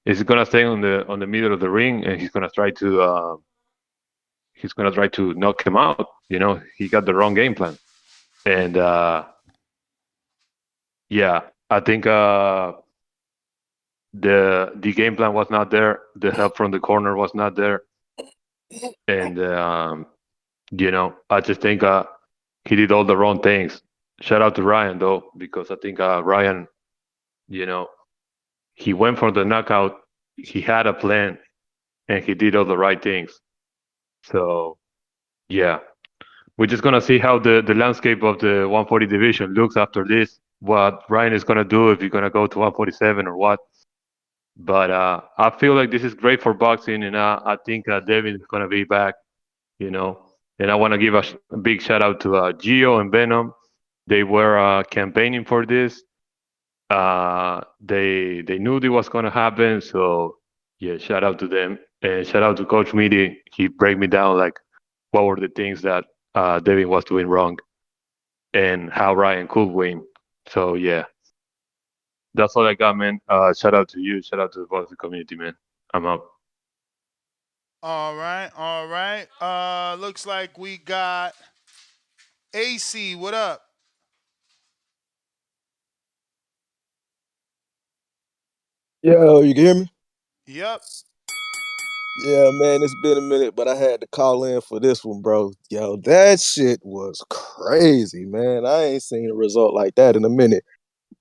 Is he gonna stay on the middle of the ring and he's gonna try to knock him out? You know, he got the wrong game plan. And yeah, I think the game plan was not there. The help from the corner was not there. And you know, I just think he did all the wrong things. Shout out to Ryan though, because I think Ryan, you know, he went for the knockout. He had a plan, and he did all the right things. So yeah, we're just gonna see how the landscape of the 140 division looks after this. What Ryan is gonna do if he's gonna go to 147 or what. But I feel like this is great for boxing, and I think Devin is gonna be back. You know, and I want to give a big shout out to Gio and Venom. They were campaigning for this. They knew it was gonna happen, so yeah, shout out to them and shout out to Coach Meaty. He break me down like what were the things that Devin was doing wrong and how Ryan could win. So yeah, that's all I got, man. Shout out to you. Shout out to the boxing community, man. I'm out. All right, all right. Looks like we got AC. What up? Yo, you can hear me? Yep. Yeah, man, it's been a minute, but I had to call in for this one, bro. Yo, that shit was crazy, man. I ain't seen a result like that in a minute.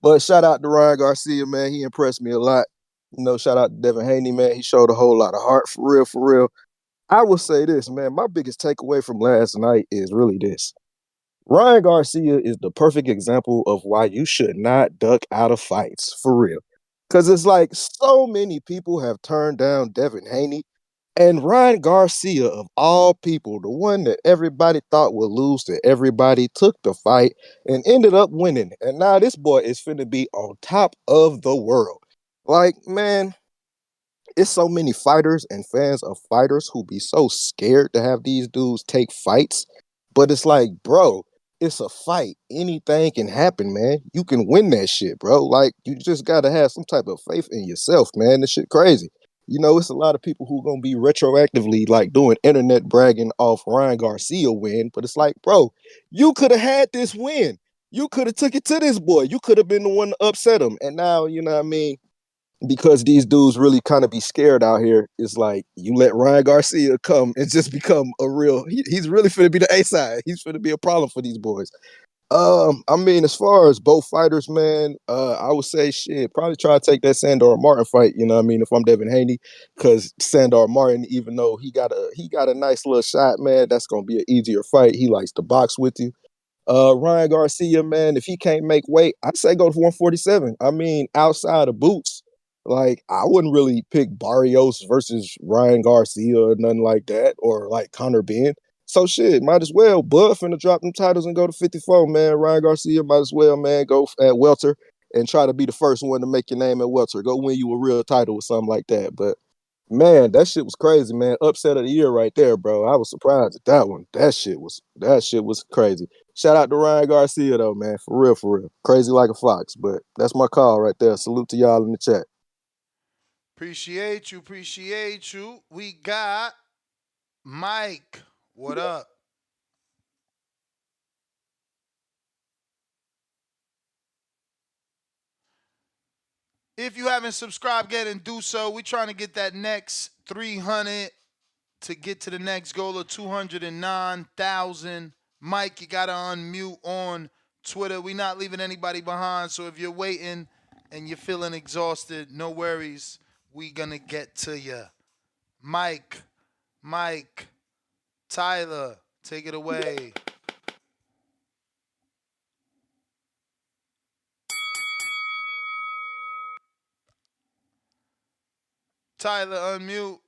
But shout out to Ryan Garcia, man. He impressed me a lot. Shout out to Devin Haney, man. He showed a whole lot of heart, for real, for real. I will say this, man. My biggest takeaway from last night is really this. Ryan Garcia is the perfect example of why you should not duck out of fights, for real. Because it's like so many people have turned down Devin Haney. And Ryan Garcia, of all people, the one that everybody thought would lose to everybody, took the fight and ended up winning. And now this boy is finna be on top of the world. Like, man, it's so many fighters and fans of fighters who be so scared to have these dudes take fights. But it's like, bro, it's a fight. Anything can happen, man. You can win that shit, bro. Like, you just gotta have some type of faith in yourself, man. This shit crazy. It's a lot of people who gonna be retroactively like doing internet bragging off Ryan Garcia win, but it's like, bro, you could have had this win. You could have took it to this boy. You could have been the one to upset him. And now, you know what I mean? Because these dudes really kind of be scared out here. It's like you let Ryan Garcia come and just become a real. He's really finna be the A side. He's finna be a problem for these boys. I mean, as far as both fighters, man, I would say shit. Probably try to take that Sandor Martin fight. You know what I mean? If I'm Devin Haney, because Sandor Martin, even though he got a nice little shot, man, that's gonna be an easier fight. He likes to box with you. Ryan Garcia, man, if he can't make weight, I'd say go to 147. I mean, outside of Boots, like I wouldn't really pick Barrios versus Ryan Garcia or nothing like that, or like Conor Ben. So shit, might as well. Bud finna drop them titles and go to 54, man. Ryan Garcia might as well, man, go at welter and try to be the first one to make your name at welter. Go win you a real title or something like that. But man, that shit was crazy, man. Upset of the year right there, bro. I was surprised at that one. That shit was crazy. Shout out to Ryan Garcia though, man. For real, for real. Crazy like a fox. But that's my call right there. Salute to y'all in the chat. Appreciate you. Appreciate you. We got Mike. What up? If you haven't subscribed yet, and do so. We're trying to get that next 300 to get to the next goal of 209,000. Mike, you gotta unmute on Twitter. We not leaving anybody behind. So if you're waiting and you're feeling exhausted, no worries. We gonna get to you. Mike, Mike, Tyler, take it away. Tyler, unmute.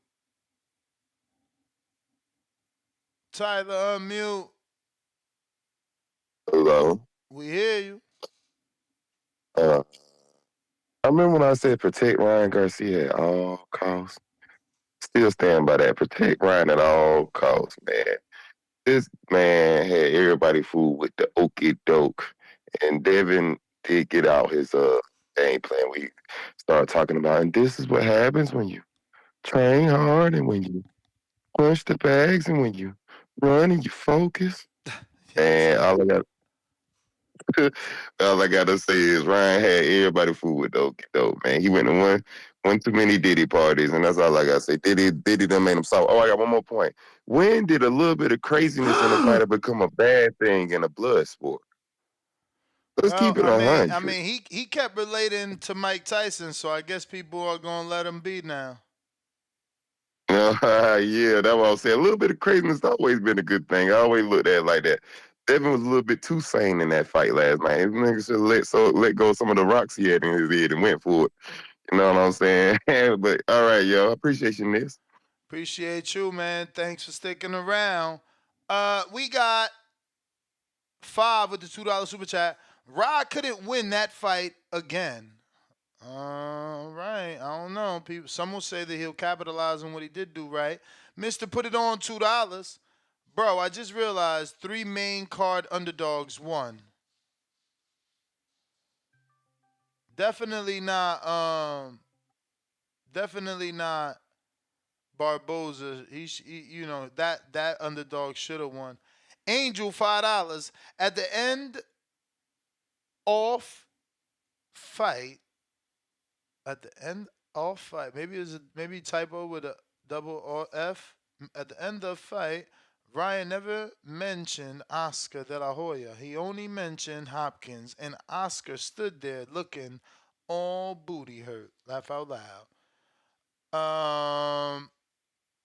Tyler, unmute. Hello. We hear you. Uh, I remember when I said protect Ryan Garcia at all costs. Still stand by that. Protect Ryan at all costs, man. This man had everybody fooled with the okey doke, and Devin did get out his game plan. We started talking about, and this is what happens when you train hard and when you punch the bags and when you run and you focus. Yes, And sir. all I gotta say is Ryan had everybody fooled with the okey doke, man. He went to one too many Diddy parties, and that's all I gotta say. Diddy done made him soft. Oh, I got one more point. When did a little bit of craziness in a fighter become a bad thing in a blood sport? Let's Well, keep it I mean, 100. he kept relating to Mike Tyson, so I guess people are gonna let him be now. Yeah, that's what I was saying. A little bit of craziness always been a good thing. I always looked at it like that. Devin was a little bit too sane in that fight last night. His nigga should let go of some of the rocks he had in his head and went for it. You know what I'm saying? But all right, yo, I appreciate you, Nis. Appreciate you, man. Thanks for sticking around. We got 5 with the $2 super chat. Rod couldn't win that fight again. All right, I don't know. People, some will say that he'll capitalize on what he did do right. Mister, put it on $2. Bro, I just realized 3 main card underdogs won. Definitely not. Definitely not Barboza. You know that underdog should have won. Angel $5 at the end off fight. At the end off fight. Maybe it was maybe typo with a double or F. At the end of fight, Ryan never mentioned Oscar De La Hoya. He only mentioned Hopkins, and Oscar stood there looking all booty hurt. Laugh out loud.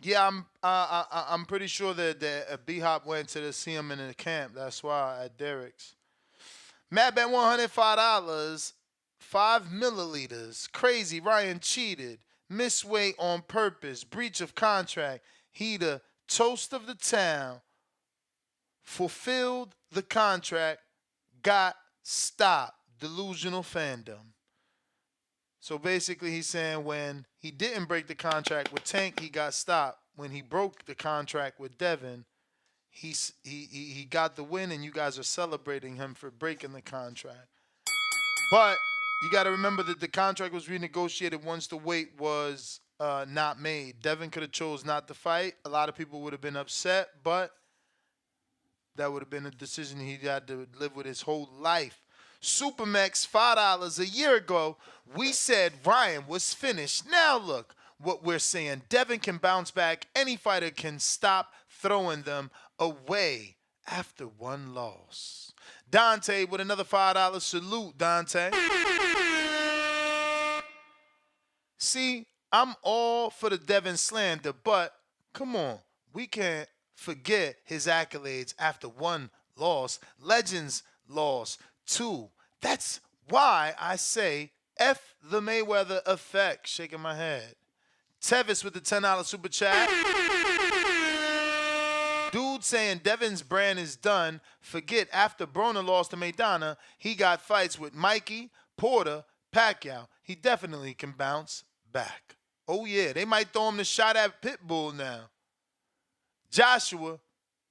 Yeah, I'm pretty sure that B Hop went to see him in the camp. That's why at Derek's. Matt bet $105, 5 milliliters. Crazy. Ryan cheated. Misweight on purpose. Breach of contract. He the toast of the town. Fulfilled the contract. Got stopped. Delusional fandom. So basically, he's saying when he didn't break the contract with Tank, he got stopped. When he broke the contract with Devin, he got the win, and you guys are celebrating him for breaking the contract. But you got to remember that the contract was renegotiated once the weight was not made. Devin could have chose not to fight. A lot of people would have been upset, but that would have been a decision he had to live with his whole life. Supermax $5 a year ago. We said Ryan was finished. Now look what we're saying. Devin can bounce back. Any fighter can stop throwing them away after one loss. Dante with another $5 salute, Dante. See, I'm all for the Devin slander, but come on, we can't forget his accolades after one loss. Legends lost two. That's why I say F the Mayweather effect. Shaking my head. Tevis with the $10 super chat. Dude saying Devin's brand is done. Forget after Broner lost to Maidana, he got fights with Mikey, Porter, Pacquiao. He definitely can bounce back. Oh yeah, they might throw him the shot at Pitbull now. Joshua,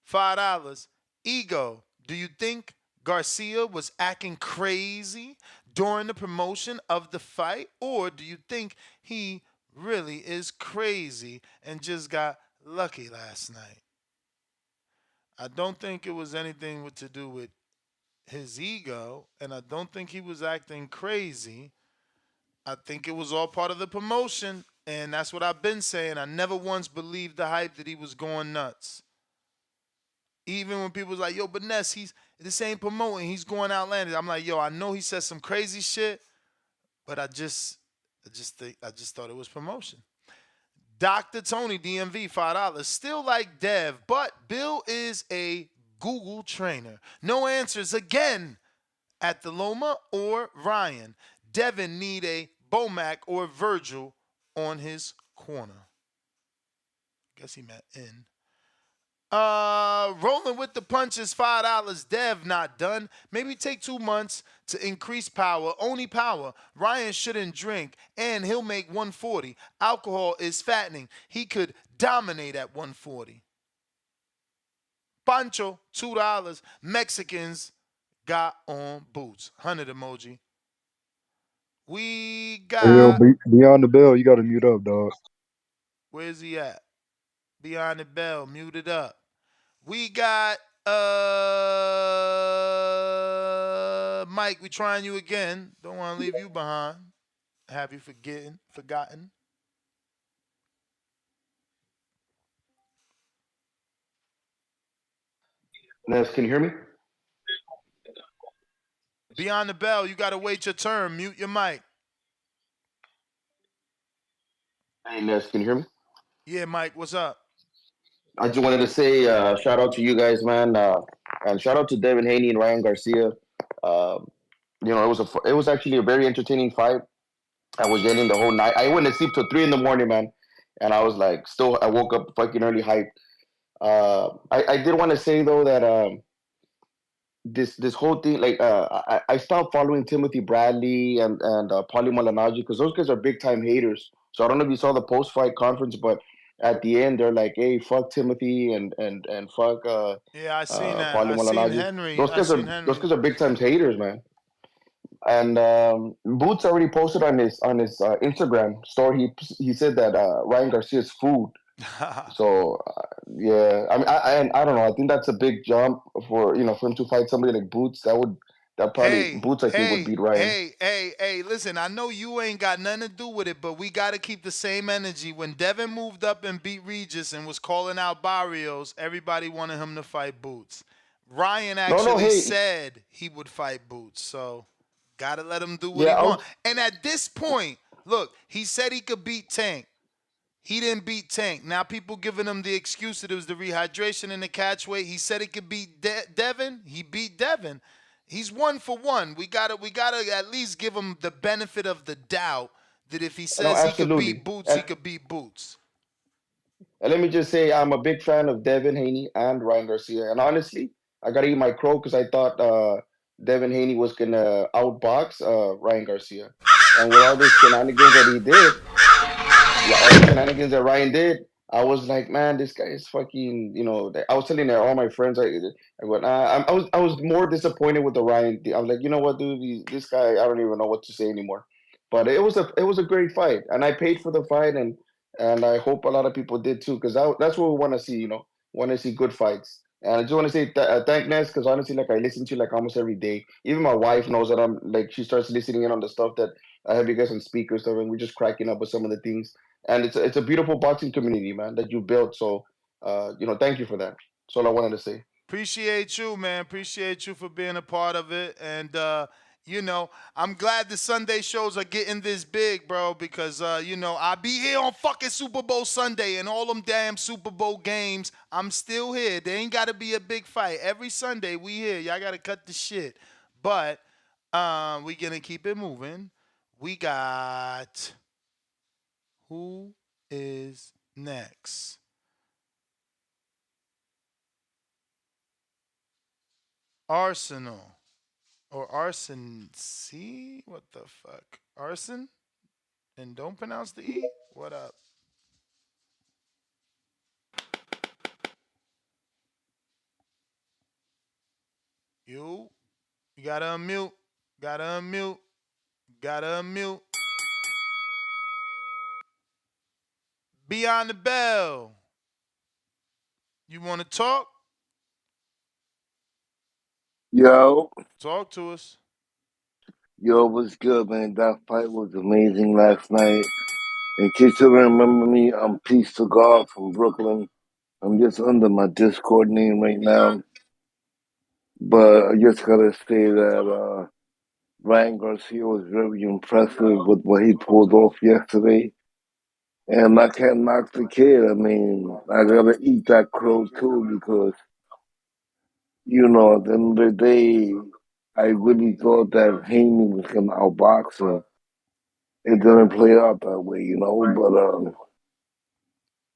$5. Ego, do you think Garcia was acting crazy during the promotion of the fight? Or do you think he really is crazy and just got lucky last night? I don't think it was anything to do with his ego, and I don't think he was acting crazy. I think it was all part of the promotion, and that's what I've been saying. I never once believed the hype that he was going nuts. Even when people was like, "Yo, but Ness, he's this ain't promoting. He's going outlandish." I'm like, "Yo, I know he said some crazy shit, but I just thought it was promotion." Dr. Tony DMV $5. Still like Dev, but Bill is a Google trainer. No answers again at the Loma or Ryan. Devin need a Bomac or Virgil on his corner. Guess he meant in. Rolling with the punches, $5. Dev not done. Maybe take 2 months to increase power. Only power. Ryan shouldn't drink, and he'll make 140. Alcohol is fattening. He could dominate at 140. Pancho, $2. Mexicans got on boots. 100 emoji. We Hey, yo, got. beyond the bell, you got to mute up, dog. Where's he at? Beyond the bell, muted up. We got Mike, we trying you again. Don't want to leave you behind. Have you forgotten? Ness, can you hear me? Beyond the bell, you gotta wait your turn. Mute your mic. Hey, Ness, can you hear me? Yeah, Mike, what's up? I just wanted to say shout out to you guys, man, and shout out to Devin Haney and Ryan Garcia. Um, it was actually a very entertaining fight. I was yelling the whole night. I went to sleep till 3 in the morning, man, and I was like, still, I woke up fucking early hyped. I did want to say though that this whole thing, like, I stopped following Timothy Bradley and Paulie Malignaggi because those guys are big time haters. So I don't know if you saw the post fight conference, but at the end they're like, "Hey, fuck Timothy and fuck Yeah, I seen that. Paulie I seen Malignaggi." Henry. Those I guys seen are those Henry. guys are big time haters, man. And Boots already posted on his Instagram story. He said that Ryan Garcia's food. So yeah, I mean, I don't know. I think that's a big jump for for him to fight somebody like Boots. That probably Hey, Boots I think would hey, beat Ryan. hey, hey, hey, listen, I know you ain't got nothing to do with it, but we got to keep the same energy. When Devin moved up and beat Regis and was calling out Barrios, everybody wanted him to fight Boots. Ryan No, actually hey, said he would fight Boots, so got to let him do what yeah, he I want. was. And at this point, look, he said he could beat Tank. He didn't beat Tank. Now people giving him the excuse that it was the rehydration and the catch weight. He said he could beat Devin. He beat Devin. He's 1 for 1. We gotta at least give him the benefit of the doubt that if he No, says he could beat absolutely. Boots, he could beat Boots. And let me just say, I'm a big fan of Devin Haney and Ryan Garcia. And honestly, I gotta eat my crow because I thought Devin Haney was gonna outbox Ryan Garcia, and with all the shenanigans that he did, yeah, all the shenanigans that Ryan did, I was like, man, this guy is fucking. I was telling all my friends, I went, I was more disappointed with the Ryan. I was like, you know what, dude, this guy, I don't even know what to say anymore. But it was a great fight, and I paid for the fight, and I hope a lot of people did too, because that's what we want to see. Want to see good fights. And I just want to say thank Ness, because honestly, like I listen to you like almost every day. Even my wife knows that I'm like she starts listening in on the stuff that I have you guys on speaker stuff, and we're just cracking up with some of the things, and it's a beautiful boxing community, man, that you built. So, thank you for that. That's all I wanted to say. Appreciate you, man. Appreciate you for being a part of it. And I'm glad the Sunday shows are getting this big, bro, because I be here on fucking Super Bowl Sunday and all them damn Super Bowl games. I'm still here. There ain't gotta be a big fight. Every Sunday we here. Y'all gotta cut the shit. But we gonna keep it moving. We got who is next? Arsenal. Or arson C? What the fuck? Arson? And don't pronounce the E? What up? You gotta unmute. Gotta unmute. Gotta unmute. Beyond the bell. You wanna talk? Yo, Talk to us. Yo, what's good, man? That fight was amazing last night. In case you don't remember me, I'm Peace to God from Brooklyn. I'm just under my Discord name right now. But I just gotta say that Ryan Garcia was very impressive with what he pulled off yesterday. And I can't knock the kid. I mean, I gotta eat that crow too because, at the end of the day, I really thought that Haney was gonna outbox him. It didn't play out that way. But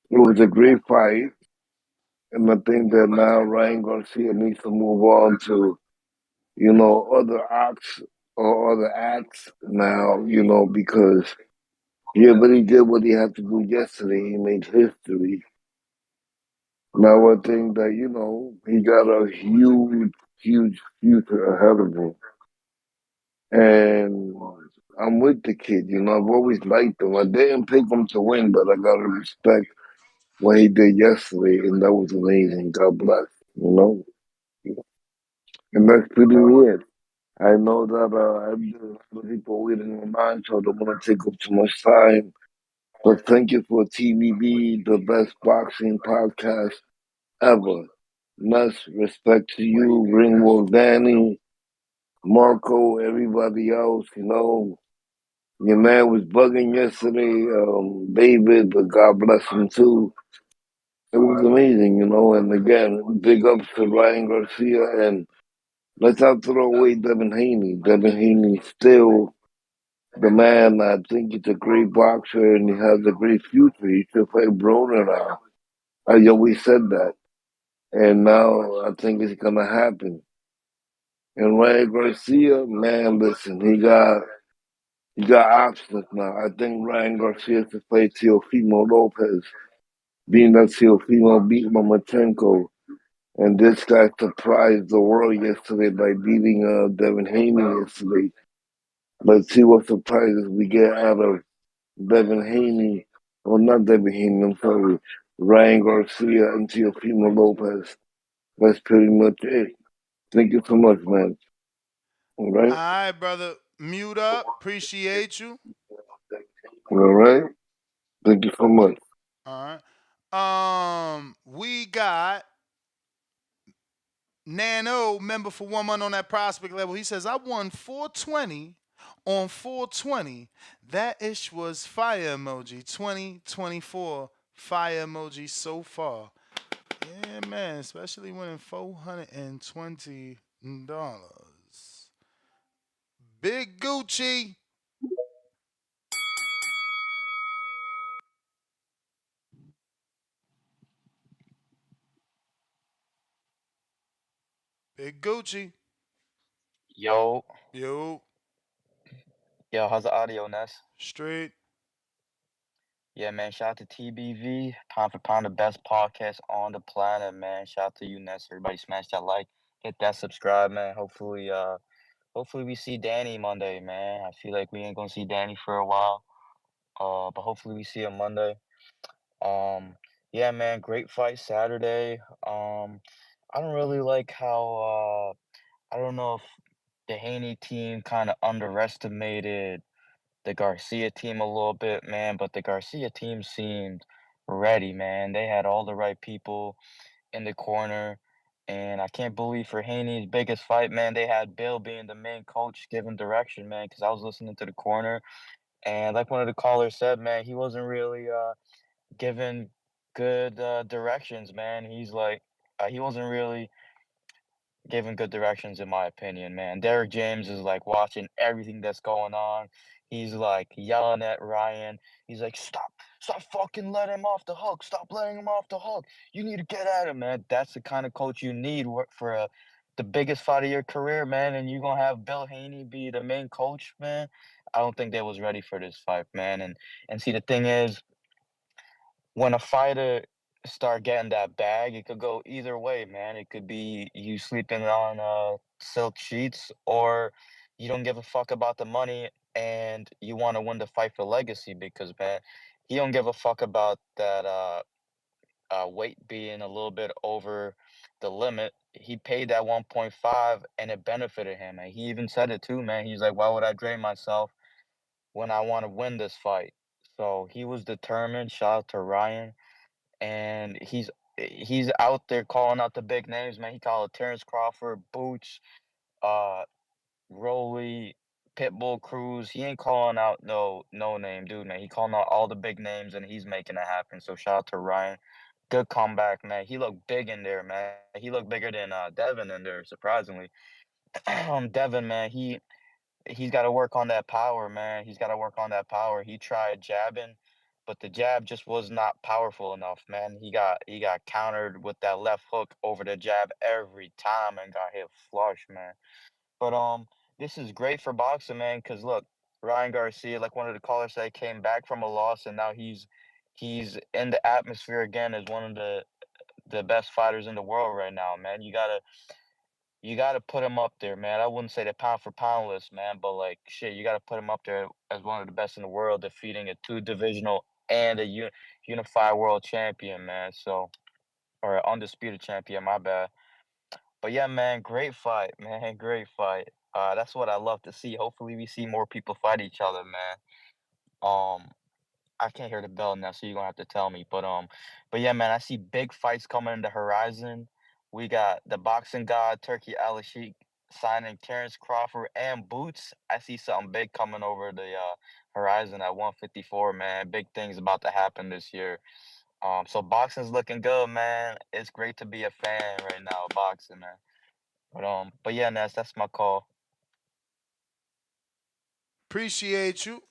it was a great fight, and I think that now Ryan Garcia needs to move on to other acts or other acts now. Because he already did what he had to do yesterday. He made history. Now I think that he got a huge, huge future ahead of him, and I'm with the kid. I've always liked him. I didn't pick him to win, but I gotta respect what he did yesterday, and that was amazing. God bless, you know. And that's pretty it. I know that I have a lot of people waiting online, so I don't want to take up too much time. But thank you for TVB, the best boxing podcast ever. Much respect to you, Ringwald Danny, Marco, everybody else. Your man was bugging yesterday, David, but God bless him too. It was amazing. And again, big ups to Ryan Garcia, and let's not throw away Devin Haney. Devin Haney still the man. I think he's a great boxer and he has a great future. He should play Broner now. I always said that. And now I think it's gonna happen. And Ryan Garcia, man, listen, he got options now. I think Ryan Garcia should play Teofimo Lopez, being that Teofimo beat Lomachenko. And this guy surprised the world yesterday by beating Devin Haney yesterday. Let's see what surprises we get out of Devin Haney. Well, not Devin Haney, I'm sorry. Ryan Garcia and Teofimo Lopez. That's pretty much it. Thank you so much, man. All All right? right, brother. Mute up. Appreciate you. All right? Thank you so much. All right. We got Nano, member for 1 month on that prospect level. He says, I won 420 on 420. That ish was fire emoji. 2024 fire emoji so far. Yeah, man. Especially winning $420. Big Gucci. Big Gucci. Yo, Yo. yo, how's the audio, Ness? Straight. Yeah, man, shout out to TBV, pound for pound, the best podcast on the planet, man. Shout out to you, Ness. Everybody smash that like, hit that subscribe, man. Hopefully we see Danny Monday, man. I feel like we ain't gonna see Danny for a while. But hopefully we see him Monday. Um, yeah, man, great fight Saturday. I don't really like how I don't know if the Haney team kind of underestimated the Garcia team a little bit, man, but the Garcia team seemed ready, man. They had all the right people in the corner. And I can't believe for Haney's biggest fight, man, they had Bill being the main coach giving direction, man, because I was listening to the corner. And like one of the callers said, man, he wasn't really giving good directions, man. He wasn't really giving good directions in my opinion, man. Derek James is like watching everything that's going on. He's like yelling at Ryan. He's like, stop fucking letting him off the hook. Stop letting him off the hook. You need to get at him, man. That's the kind of coach you need for the biggest fight of your career, man. And you're gonna have Bill Haney be the main coach, man. I don't think they was ready for this fight, man. And see, the thing is, when a fighter start getting that bag, it could go either way, man. It could be you sleeping on silk sheets, or you don't give a fuck about the money and you want to win the fight for legacy because, man, he don't give a fuck about that. weight being a little bit over the limit, he paid that 1.5 and it benefited him. And he even said it too, man. He's like, why would I drain myself when I want to win this fight? So he was determined. Shout out to Ryan. And he's out there calling out the big names, man. He called Terrence Crawford, Boots, uh, Rolly, Pitbull Cruz. He ain't calling out no name dude, man. He calling out all the big names and he's making it happen. So shout out to Ryan. Good comeback, man. He looked big in there, man. He looked bigger than Devin in there, surprisingly. Devin, man, he's got to work on that power, man. He's got to work on that power. He tried jabbing, but the jab just was not powerful enough, man. He got countered with that left hook over the jab every time and got hit flush, man. But this is great for boxing, man. Cause look, Ryan Garcia, like one of the callers said, came back from a loss, and now he's in the atmosphere again as one of the best fighters in the world right now, man. You gotta put him up there, man. I wouldn't say the pound for pound list, man, but like shit, you gotta put him up there as one of the best in the world, defeating a two divisional and a unified world champion, man. So or undisputed champion, my bad. But yeah, man, great fight, man, great fight. That's what I love to see. Hopefully, we see more people fight each other, man. Um, I can't hear the bell now, so you're gonna have to tell me. But yeah, man, I see big fights coming in the horizon. We got the boxing god Turkey Al signing Terrence Crawford and Boots. I see something big coming over the horizon at 154, man. Big things about to happen this year. So boxing's looking good, man. It's great to be a fan right now of boxing, man. But yeah, Ness, that's my call. Appreciate you.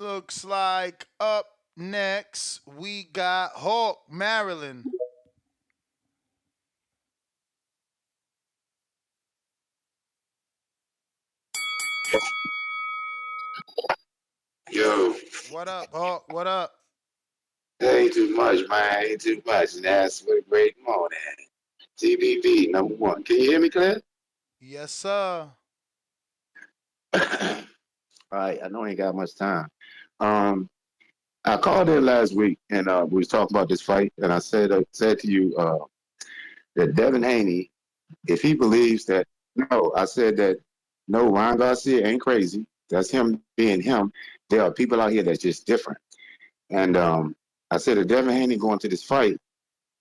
Looks like up next we got Hawk, Maryland. Yo, What up, Hawk? What up? ain't too much, man. Ain't too much. And that's what a great morning. TBV, number one. Can you hear me, Claire? Yes, sir. All right, I know I ain't got much time. Um, I called in last week and we was talking about this fight, and I said to you that Devin Haney, if he believes that, no, I said that no, Ryan Garcia ain't crazy. That's him being him. There are people out here that's just different. And I said that Devin Haney going to this fight,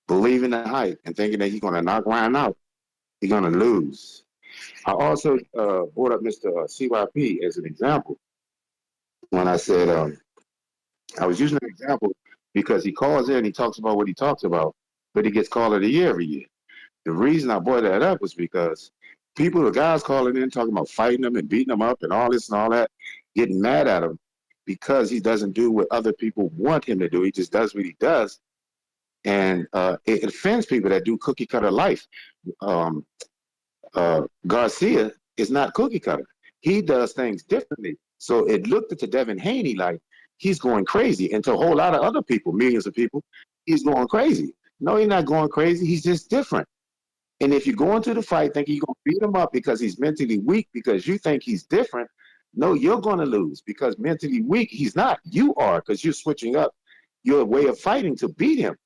believing the hype and thinking that he's going to knock Ryan out, he's going to lose. I also brought up Mr. CYP as an example when I said I was using an example because he calls in, he talks about what he talks about, but he gets called of the year every year. The reason I brought that up was because people, the guys calling in, talking about fighting him and beating him up and all this and all that, getting mad at him because he doesn't do what other people want him to do. He just does what he does. And it offends people that do cookie cutter life. Um, Garcia is not cookie cutter. He does things differently. So it looked at Devin Haney like he's going crazy, and to a whole lot of other people, millions of people, he's going crazy. No, he's not going crazy. He's just different. And if you go into the fight thinking you're going to beat him up because he's mentally weak because you think he's different, no, you're going to lose because mentally weak, he's not. You are because you're switching up your way of fighting to beat him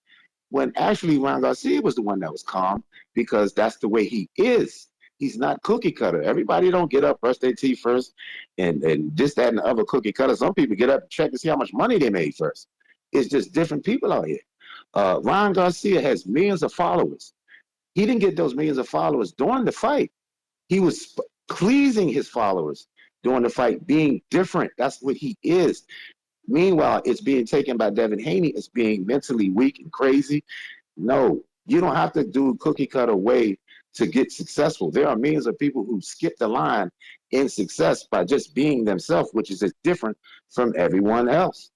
when actually Ryan Garcia was the one that was calm because that's the way he is. He's not cookie cutter. Everybody don't get up, brush their teeth first, and this, that, and the other cookie cutter. Some people get up and check to see how much money they made first. It's just different people out here. Ryan Garcia has millions of followers. He didn't get those millions of followers during the fight. He was pleasing his followers during the fight, being different. That's what he is. Meanwhile, it's being taken by Devin Haney as being mentally weak and crazy. No, you don't have to do cookie cutter way to get successful. There are millions of people who skip the line in success by just being themselves, which is just different from everyone else.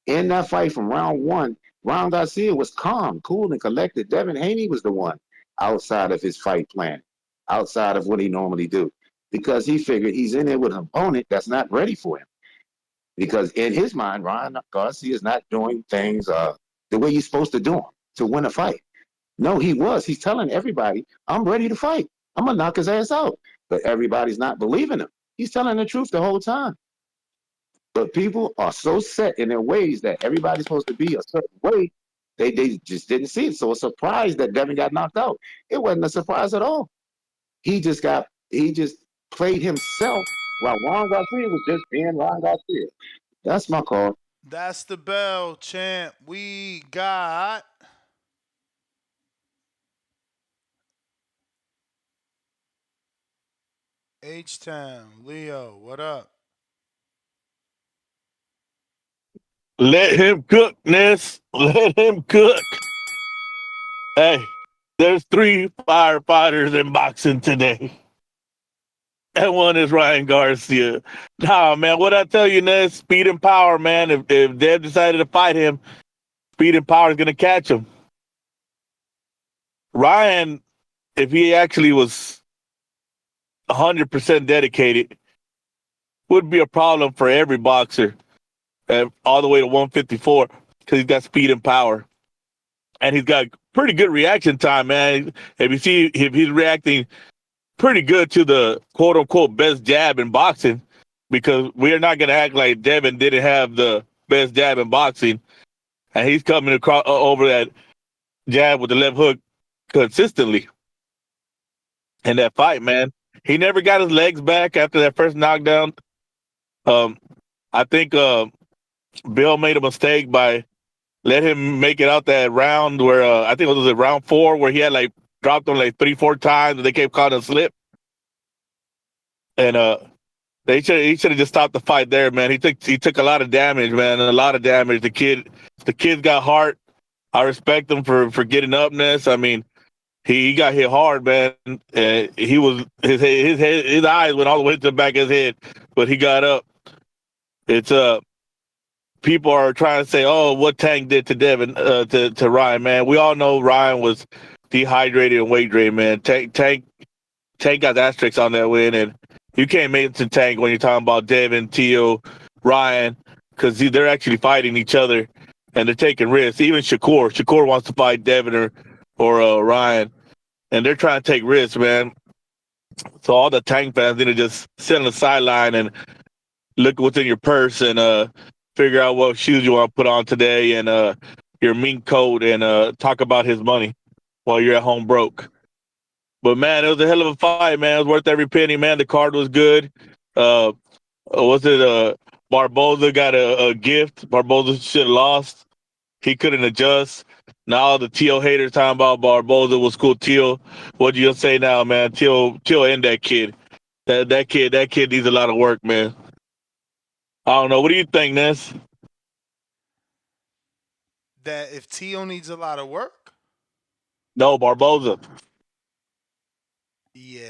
In that fight from round one, Ron Garcia was calm, cool, and collected. Devin Haney was the one outside of his fight plan, outside of what he normally do, because he figured he's in there with an opponent that's not ready for him. Because in his mind, Ryan Garcia is not doing things the way he's supposed to do them to win a fight. No, he was. He's telling everybody, I'm ready to fight. I'm going to knock his ass out. But everybody's not believing him. He's telling the truth the whole time. But people are so set in their ways that everybody's supposed to be a certain way. They just didn't see it. So a surprise that Devin got knocked out. It wasn't a surprise at all. He just played himself while Ron Garcia was just being Ron Garcia. That's my call. That's the bell, champ. We got H Town. Leo, what up? Let him cook, Ness. Let him cook. Hey, there's 3 firefighters in boxing today. And one is Ryan Garcia. Nah, man, what I tell you, Ness, speed and power, man. If Dev decided to fight him, speed and power is going to catch him. Ryan, if he actually was 100% dedicated, would be a problem for every boxer, all the way to 154, because he's got speed and power. And he's got pretty good reaction time, man. If you see if he's reacting pretty good to the quote unquote best jab in boxing, because we're not gonna act like Devin didn't have the best jab in boxing, and he's coming across over that jab with the left hook consistently in that fight, man. He never got his legs back after that first knockdown. Um, I think Bill made a mistake by let him make it out that round where I think it was round 4 where he had like dropped him like 3-4 times and they kept calling a slip. And he should have just stopped the fight there, man. He took a lot of damage, man, a lot of damage. The kid got heart. I respect him for getting upness. I mean, he got hit hard, man. He was his eyes went all the way to the back of his head, but he got up. It's people are trying to say, "Oh, what Tank did to Devin, to Ryan, man." We all know Ryan was dehydrated and weight drained, man. Tank got the asterisk on that win, and you can't make it to Tank when you're talking about Devin, Tio, Ryan, because they're actually fighting each other and they're taking risks. Even Shakur wants to fight Devin or Ryan, and they're trying to take risks, man. So all the Tank fans need to just sit on the sideline and look what's in your purse and figure out what shoes you want to put on today and your mink coat and talk about his money while you're at home broke. But man, it was a hell of a fight, man. It was worth every penny, man. The card was good. Uh, was it Barboza got a gift? Barboza should have lost. He couldn't adjust. Now the Teal haters talking about Barboza was cool. Teal, what do you say now, man? Teal and that kid. That kid needs a lot of work, man. I don't know. What do you think, Ness? That if Tio needs a lot of work, No, Barboza. yeah,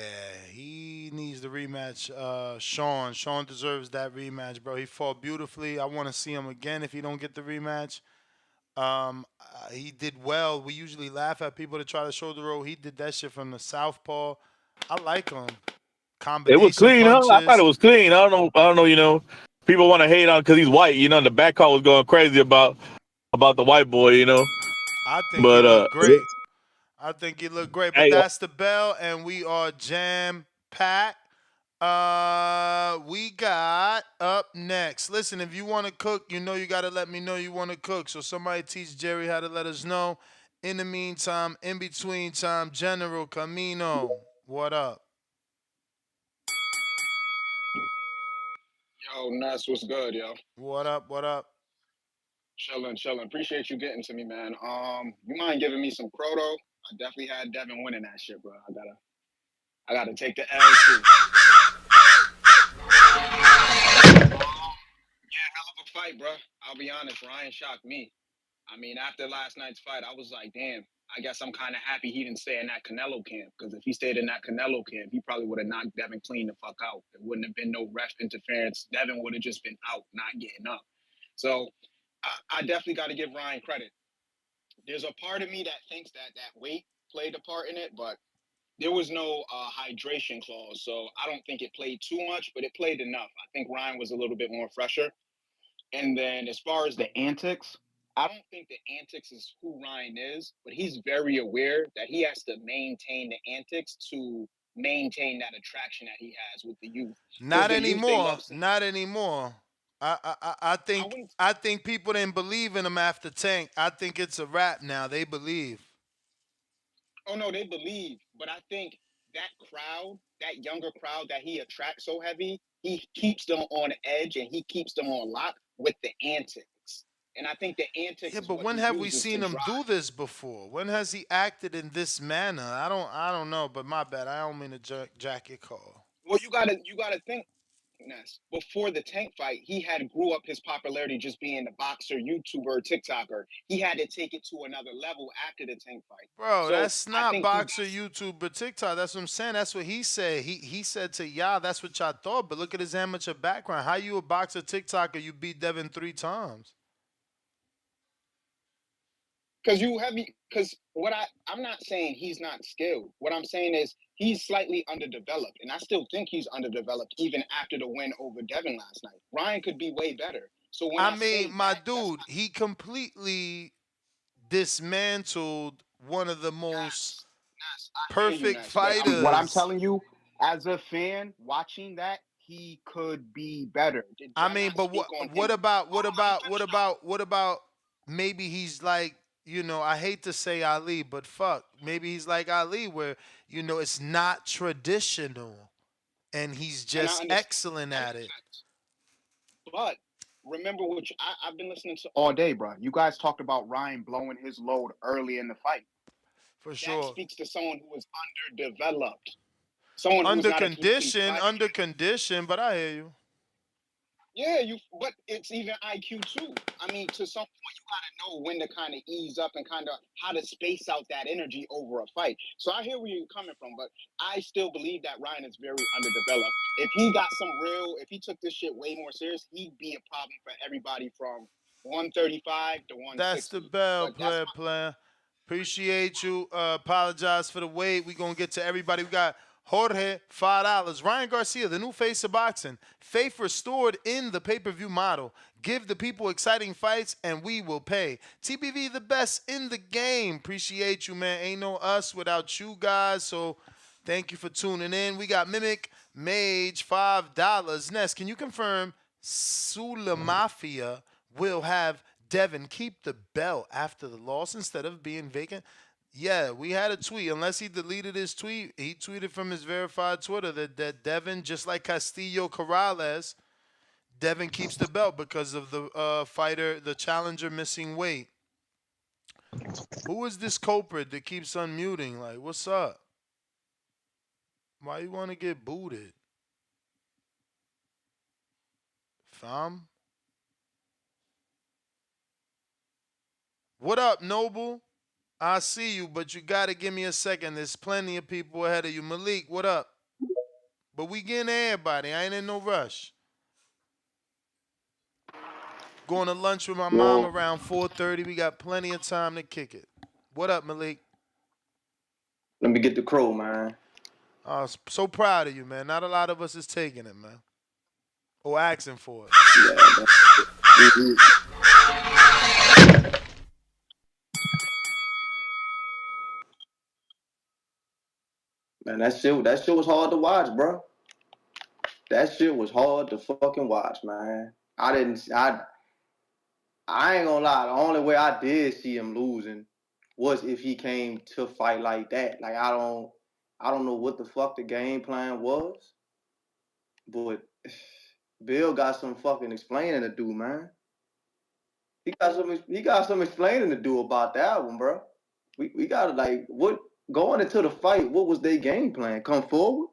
he needs the rematch. Sean deserves that rematch, bro. He fought beautifully. I want to see him again if he don't get the rematch. He did well. We usually laugh at people that try to shoulder roll. He did that shit from the southpaw. I like him. It was Combination clean, huh? I thought it punches. was clean. I don't know. You know, people want to hate on because he's white. You know, the back call was going crazy about the white boy. You know, I think he but looked great. I think he looked great. But hey, that's the bell, and we are jam packed. We got up next. Listen, if you want to cook, you know you got to let me know you want to cook. So somebody teach Jerry how to let us know. In the meantime, in between time, General Camino, what up? Yo, Ness, what's good, yo? What up? What up? Chilling, chilling. Appreciate you getting to me, man. You mind giving me some proto? I definitely had Devin winning that shit, bro. I gotta take the L too. Yeah, hell of a fight, bro. I'll be honest, Ryan shocked me. I mean, after last night's fight, I was like, damn. I guess I'm kind of happy he didn't stay in that Canelo camp, because if he stayed in that Canelo camp, he probably would have knocked Devin clean the fuck out. There wouldn't have been no ref interference. Devin would have just been out, not getting up. So I definitely got to give Ryan credit. There's a part of me that thinks that weight played a part in it, but there was no hydration clause, so I don't think it played too much, but it played enough. I think Ryan was a little bit more fresher. And then as far as the antics, I don't think the antics is who Ryan is, but he's very aware that he has to maintain the antics to maintain that attraction that he has with the youth. Because Not the youth, they love anymore. seeing. Not anymore. I I think wouldn't. I think people didn't believe in him after Tank. I think it's a wrap now. They believe. Oh no, they believe, but I think that crowd, that younger crowd that he attracts so heavy, he keeps them on edge and he keeps them on lock with the antics. And I think the antics Yeah, is but what when he have we uses to seen him drive. do this before? When has he acted in this manner? I don't know, but my bad. I don't mean to jack your call. Well, you gotta think, Ness. Before the Tank fight, he had grew up his popularity just being the boxer, YouTuber, TikToker. He had to take it to another level after the Tank fight. Bro, So that's I not think he boxer, gets. YouTuber, TikTok. That's what I'm saying. That's what he said. He said to y'all, that's what y'all thought. But look at his amateur background. How you a boxer, TikToker? You beat Devin 3 times. Because I'm not saying he's not skilled. What I'm saying is he's slightly underdeveloped, and I still think he's underdeveloped even after the win over Devin last night. Ryan could be way better. So when I I mean, say my that, that's dude, he completely dismantled one of the most Ness. Ness, I hear you, perfect Ness. But what I'm fighters. telling you, as a fan watching that, he could be better. Do I I mean, not but speak on him? what about Hold on, let me finish though. what about maybe he's like, I hate to say Ali, but fuck, maybe he's like Ali where, it's not traditional and he's And I just understand excellent that at makes it. sense. But remember I've been listening to all day, bro. You guys talked about Ryan blowing his load early in the fight. For That sure. speaks to someone who is underdeveloped, someone who is not a complete fighter. Under condition, but I hear you. Yeah, but it's even IQ too. I mean, to some point, you got to know when to kind of ease up and kind of how to space out that energy over a fight. So I hear where you're coming from, but I still believe that Ryan is very underdeveloped. If he took this shit way more serious, he'd be a problem for everybody from 135 to That's the 160. bell, But that's player. Appreciate you. Apologize for the wait. We gonna get to everybody. We got Jorge, $5. Ryan Garcia, the new face of boxing. Faith restored in the pay-per-view model. Give the people exciting fights and we will pay. TBV the best in the game. Appreciate you, man. Ain't no us without you guys. So thank you for tuning in. We got Mimic Mage, $5. Ness, can you confirm Sula Mafia will have Devin keep the belt after the loss instead of being vacant? Yeah, we had a tweet. Unless he deleted his tweet, he tweeted from his verified Twitter that Devin, just like Castillo Corrales, Devin keeps the belt because of the fighter, the challenger missing weight. Who is this culprit that keeps unmuting? Like, what's up? Why you want to get booted? Fam? What up, Noble? I see you, but you gotta give me a second. There's plenty of people ahead of you. Malik, what up? But we getting to everybody. I ain't in no rush. Going to lunch with my mom Well, around 4:30. We got plenty of time to kick it. What up, Malik? let me get the crow, man. So proud of you, man. Not a lot of us is taking it, man, or asking for it. Yeah, man, that shit was hard to watch, bro. That shit was hard to fucking watch, man. I ain't gonna lie. The only way I did see him losing was if he came to fight like that. Like I don't know what the fuck the game plan was, but Bill got some fucking explaining to do, man. He got some explaining to do about that one, bro. We gotta like what going into the fight. What was their game plan? Come forward.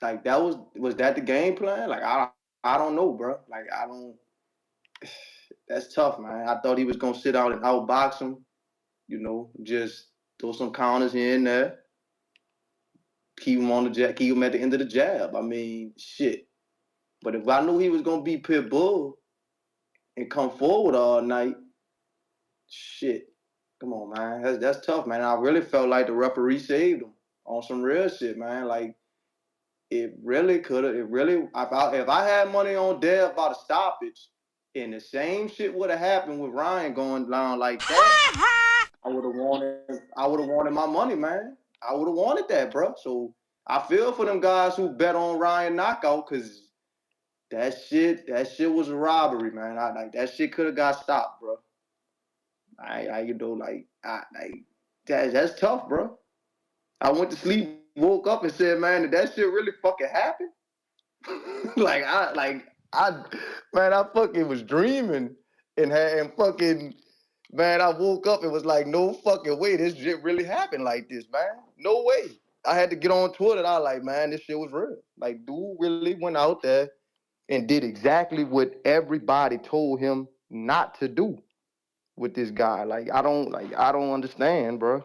Like was that the game plan? Like I don't know, bro. Like I don't. That's tough, man. I thought he was gonna sit out and outbox him. Just throw some counters here and there. Keep him on the jab. Keep him at the end of the jab. I mean, shit. But if I knew he was gonna be Pitbull and come forward all night, shit. Come on, man. That's tough, man. I really felt like the referee saved him on some real shit, man. Like it really could have. It really. If I had money on Dev about a stoppage, and the same shit would have happened with Ryan going down like that, I would have wanted. I would have wanted my money, man. I would have wanted that, bro. So I feel for them guys who bet on Ryan knockout because That shit was a robbery, man. That shit could have got stopped, bro. That's tough, bro. I went to sleep, woke up, and said, man, did that shit really fucking happen? I fucking was dreaming and fucking, man, I woke up and was like, no fucking way, this shit really happened like this, man. No way. I had to get on Twitter. And I was like, man, this shit was real. Like, dude really went out there and did exactly what everybody told him not to do with this guy. I don't understand, bro.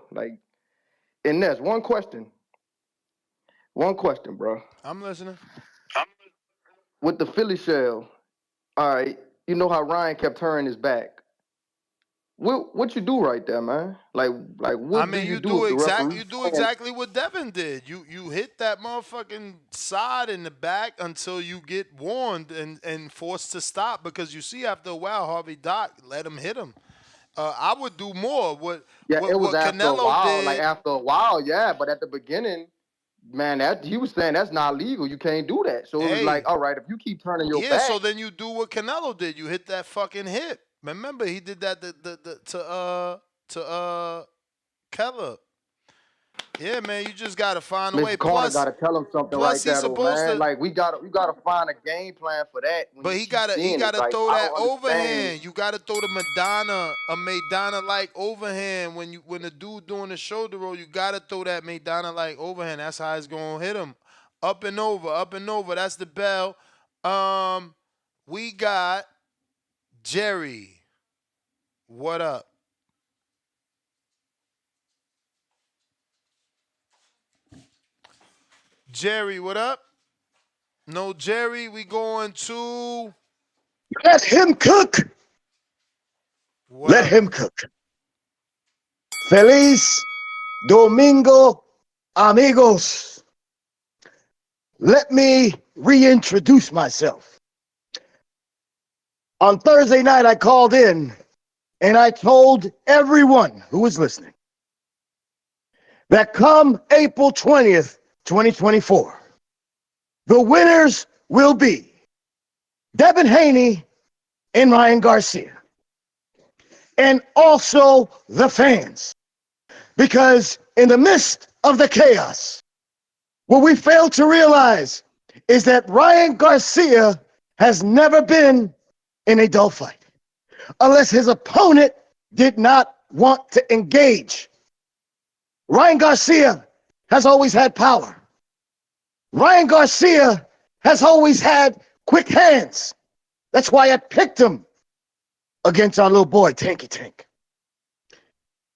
And that's one question, bro. I'm listening. With the Philly shell, all right, you know how Ryan kept turning his back. What you do right there, man? I What do mean, you do if the you referee do saying, exactly what Devin did. You hit that motherfucking side in the back until you get warned and forced to stop, because you see after a while Harvey Doc let him hit him. I would do more. yeah, it was What after a Canelo while. did. After a while, yeah, but at the beginning, man, that he was saying that's not legal. You can't do that. So it was like, Hey, all right, if you keep turning your yeah. back, So then you do what Canelo did. You hit that fucking hip. Remember he did that to Keller. Yeah, man. You just gotta find a way. Mr. Corner got to tell him something Plus right he's there, though, supposed man. to. Like you got to find a game plan for that when But you he keep he seeing it. gotta Like throw I that don't understand. overhand. You gotta throw a Madonna like overhand when the dude doing the shoulder roll. You gotta throw that Madonna like overhand. That's how it's gonna hit him. Up and over, up and over. That's the bell. We got Jerry. What up? Jerry, what up? No Jerry, we going to Let him cook. what Let up? him cook. Feliz Domingo, amigos. Let me reintroduce myself. On Thursday night, I called in and I told everyone who was listening that come April 20th, 2024, the winners will be Devin Haney and Ryan Garcia, and also the fans. Because in the midst of the chaos, what we fail to realize is that Ryan Garcia has never been in a dull fight unless his opponent did not want to engage. Ryan Garcia has always had power. Ryan Garcia has always had quick hands. That's why I picked him against our little boy, Tanky Tank.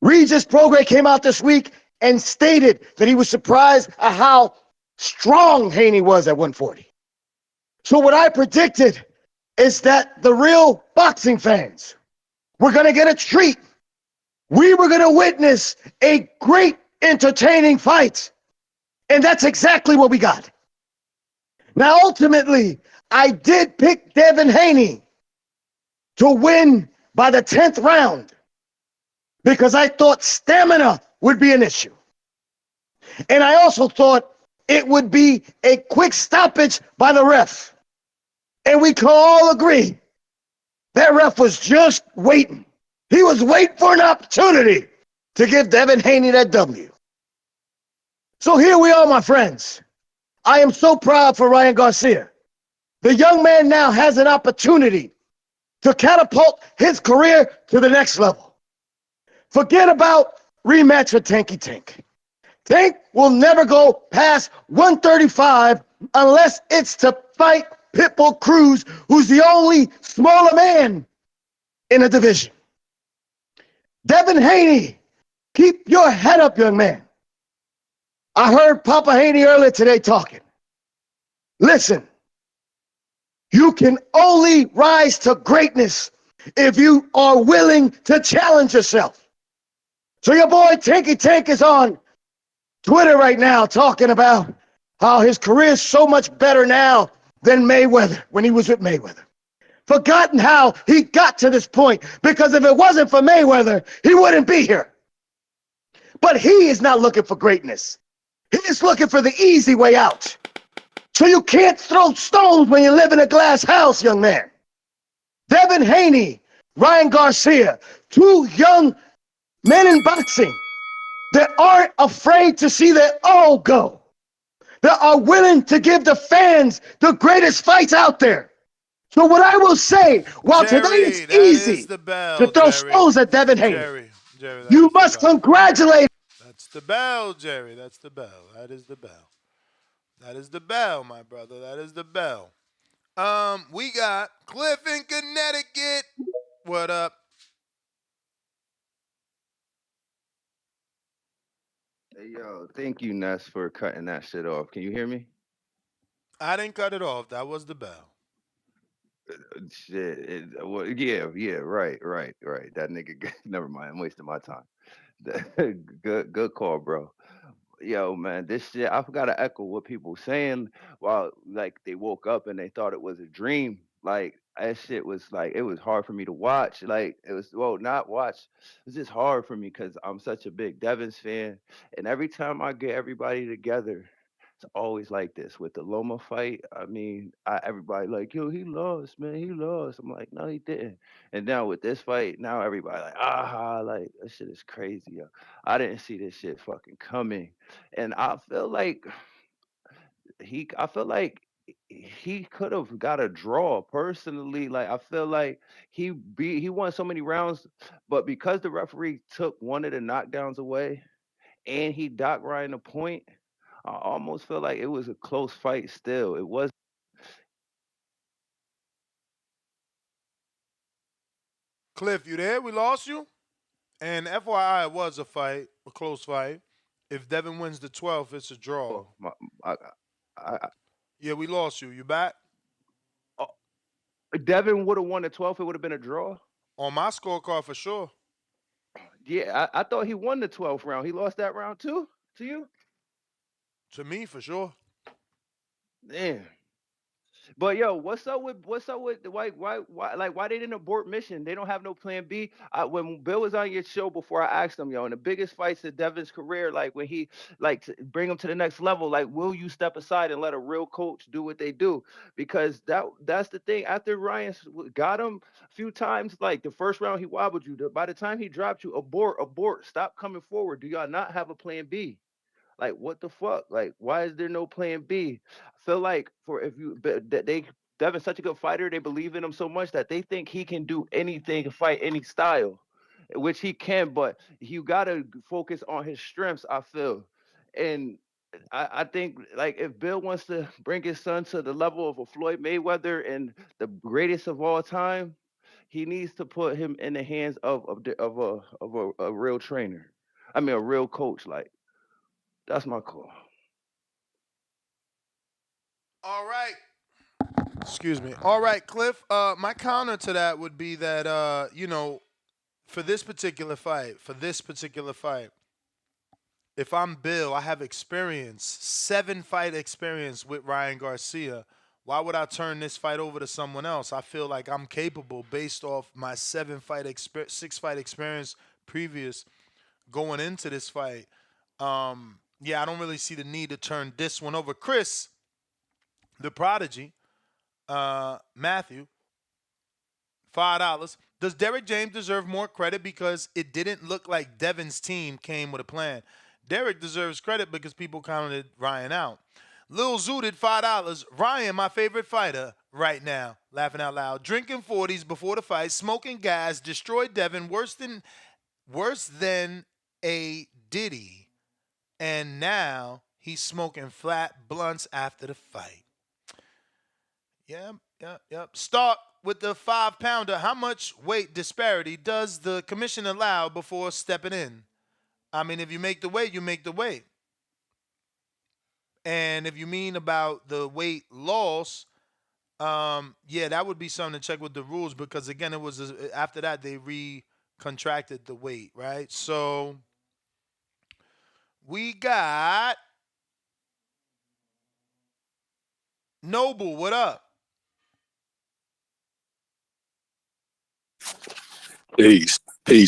Regis Prograis came out this week and stated that he was surprised at how strong Haney was at 140. So what I predicted is that the real boxing fans were going to get a treat. We were going to witness a great, entertaining fight. And that's exactly what we got. Now, ultimately, I did pick Devin Haney to win by the 10th round because I thought stamina would be an issue. And I also thought it would be a quick stoppage by the ref. And we can all agree that ref was just waiting. He was waiting for an opportunity to give Devin Haney that W. So here we are, my friends. I am so proud for Ryan Garcia. The young man now has an opportunity to catapult his career to the next level. Forget about rematch with Tanky Tank. Tank will never go past 135 unless it's to fight Pitbull Cruz, who's the only smaller man in the division. Devin Haney, keep your head up, young man. I heard Papa Haney earlier today talking. Listen, you can only rise to greatness if you are willing to challenge yourself. So your boy Tanky Tank is on Twitter right now talking about how his career is so much better now than Mayweather when he was with Mayweather. Forgotten how he got to this point, because if it wasn't for Mayweather, he wouldn't be here. But he is not looking for greatness. He is looking for the easy way out. So you can't throw stones when you live in a glass house, young man. Devin Haney, Ryan Garcia, two young men in boxing that aren't afraid to see their all go, that are willing to give the fans the greatest fights out there. So what I will say, while today it's Jerry, that is easy the to bell, throw Jerry. stones at Devin Haney, Jerry, that you is the must bell. congratulate. That's the bell, Jerry. That's the bell. That is the bell. That is the bell, my brother. That is the bell. We got Cliff in Connecticut. What up? Hey yo, thank you, Ness, for cutting that shit off. Can you hear me? I didn't cut it off. That was the bell. Shit. Well, yeah, right. That nigga, never mind. I'm wasting my time. Good call, bro. Yo, man, this shit, I forgot to echo what people saying while like they woke up and they thought it was a dream. Like that shit was like it was hard for me to watch. Like it was well, not watch. It's just hard for me because I'm such a big Devins fan, and every time I get everybody together, it's always like this with the Loma fight. I mean, everybody like, yo, he lost, man, he lost. I'm like, no, he didn't. And now with this fight, now everybody like, aha, like that shit is crazy, yo. I didn't see this shit fucking coming. And I feel like he could have got a draw personally. Like I feel like he won so many rounds, but because the referee took one of the knockdowns away and he docked Ryan a point, I almost feel like it was a close fight still. It was. Cliff, you there? We lost you? And FYI, it was a close fight. If Devin wins the 12th, it's a draw. I, I, Yeah, we lost you. You back? I, Devin would have won the 12th. It would have been a draw. On my scorecard for sure. Yeah, I thought he won the 12th round. He lost that round too to you? To me, for sure. Damn. But yo, what's up with why they didn't abort mission? They don't have no plan B. When Bill was on your show before, I asked him, yo, in the biggest fights of Devin's career, like when he like to bring him to the next level, like will you step aside and let a real coach do what they do? Because that's the thing. After Ryan got him a few times, like the first round he wobbled you. By the time he dropped you, abort, stop coming forward. Do y'all not have a plan B? Like what the fuck? Like why is there no plan B? I feel like for if you that they Devin's such a good fighter, they believe in him so much that they think he can do anything, fight any style, which he can. But you gotta focus on his strengths. I feel, and I think like if Bill wants to bring his son to the level of a Floyd Mayweather and the greatest of all time, he needs to put him in the hands of a real trainer. I mean, a real coach. Like that's my call. All right. Excuse me. All right, Cliff. My counter to that would be that for this particular fight, if I'm Bill, I have experience, 7 fight experience with Ryan Garcia. Why would I turn this fight over to someone else? I feel like I'm capable based off my 6 fight experience previous going into this fight. Yeah, I don't really see the need to turn this one over. Chris, the prodigy, Matthew, $5. Does Derek James deserve more credit because it didn't look like Devin's team came with a plan? Derek deserves credit because people counted Ryan out. Lil Zooted, $5. Ryan, my favorite fighter right now. Laughing out loud. Drinking 40s before the fight, smoking gas, destroyed Devin worse than a Diddy. And now he's smoking flat blunts after the fight. Yep. Start with the 5 pounder. How much weight disparity does the commission allow before stepping in? I mean, if you make the weight, you make the weight. And if you mean about the weight loss, yeah, that would be something to check with the rules because again, it was after that they contracted the weight, right? So we got Noble. What up? Peace,